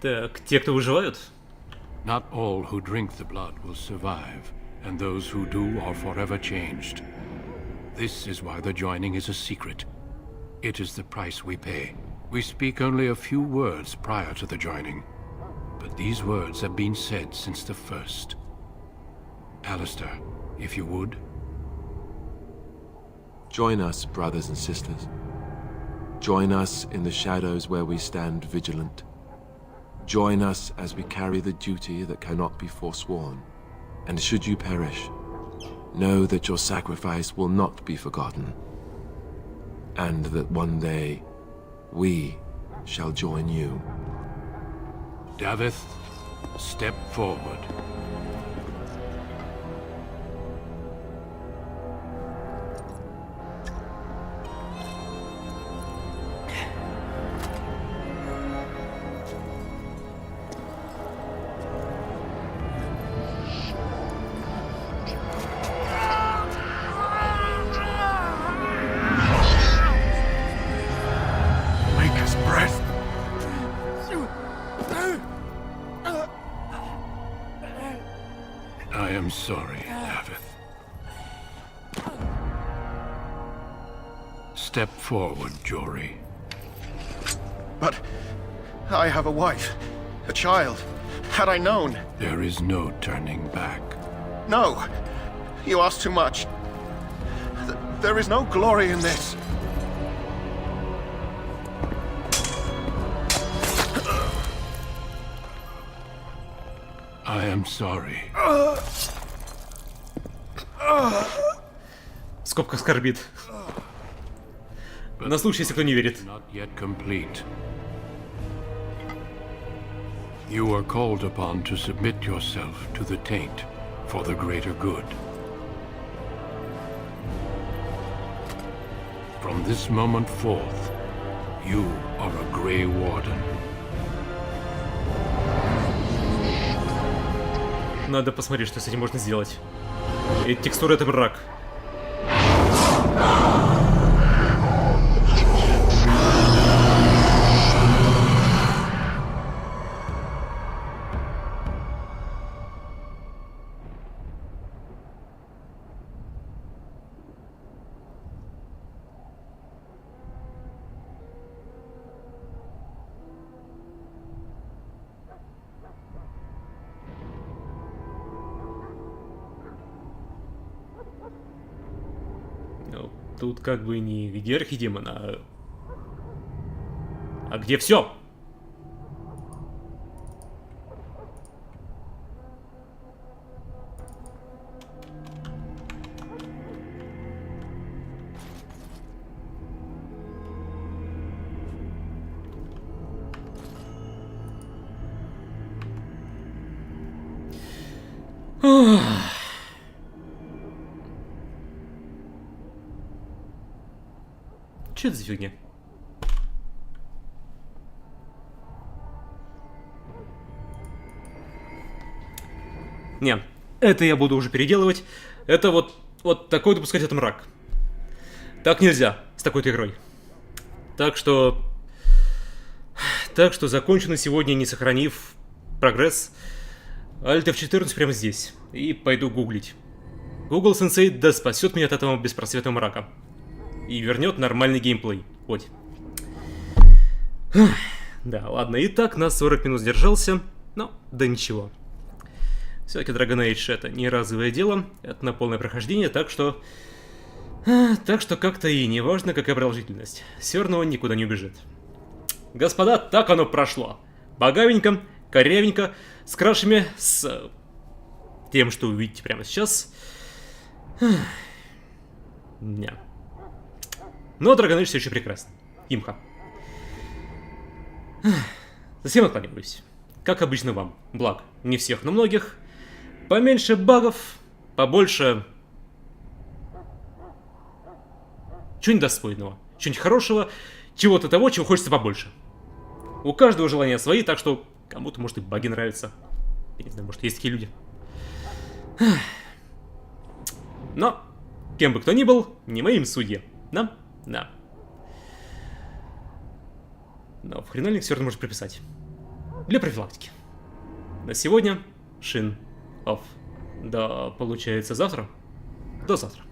Так, те, кто выживают? Not all who drink the blood will survive, and those who do are forever changed. This is why the joining is a secret. It is the price we pay. We speak only a few words prior to the joining, but these words have been said since the first. Alistair, if you would. Join us, brothers and sisters. Join us in the shadows where we stand vigilant. Join us as we carry the duty that cannot be forsworn. And should you perish, know that your sacrifice will not be forgotten. And that one day, we shall join you. Davith, Step forward. Maker's breath. I am sorry, Davith. Step forward, Jory. But I have a wife, a child. Had I known... There is no turning back. No! You ask too much. There is no glory in this. I am sorry. В скобках скорбит. На случай, если кто не верит. Not yet complete. You are called upon to submit yourself to the taint for the greater good. From this moment forth, you are a Grey Warden. Надо посмотреть, что с этим можно сделать. И текстура — это мрак. Тут как бы не где архидемон, а где все? Что это за фигня? Не, это я буду уже переделывать. Это вот такой допускать это мрак. Так нельзя с такой-то игрой. Так что закончу на сегодня, не сохранив прогресс. Alt F14 прямо здесь. И пойду гуглить. Google Sensei да спасет меня от этого беспросветного мрака. И вернет нормальный геймплей. Вот. Да, ладно. Итак, на 40 минут сдержался. Но, да ничего. Все-таки Dragon Age это не разовое дело. Это на полное прохождение, так что... как-то и не важно, какая продолжительность. Все равно он никуда не убежит. Господа, так оно прошло. Богавенько, корявенько, с крашами, с... тем, что вы увидите прямо сейчас. Не. Но Dragon Age все еще прекрасно. Имха. Затем отклониваюсь. Как обычно вам. Благ. Не всех, но многих. Поменьше багов. Побольше... чего-нибудь достойного. Чего-нибудь хорошего. Чего-то того, чего хочется побольше. У каждого желания свои, так что кому-то, может, и баги нравятся. Я не знаю, может, есть такие люди. Но, кем бы кто ни был, не моим судье. Да? Да. Но в хренальник все равно может приписать. Для профилактики. На сегодня Шин офф. Да, получается завтра? До завтра.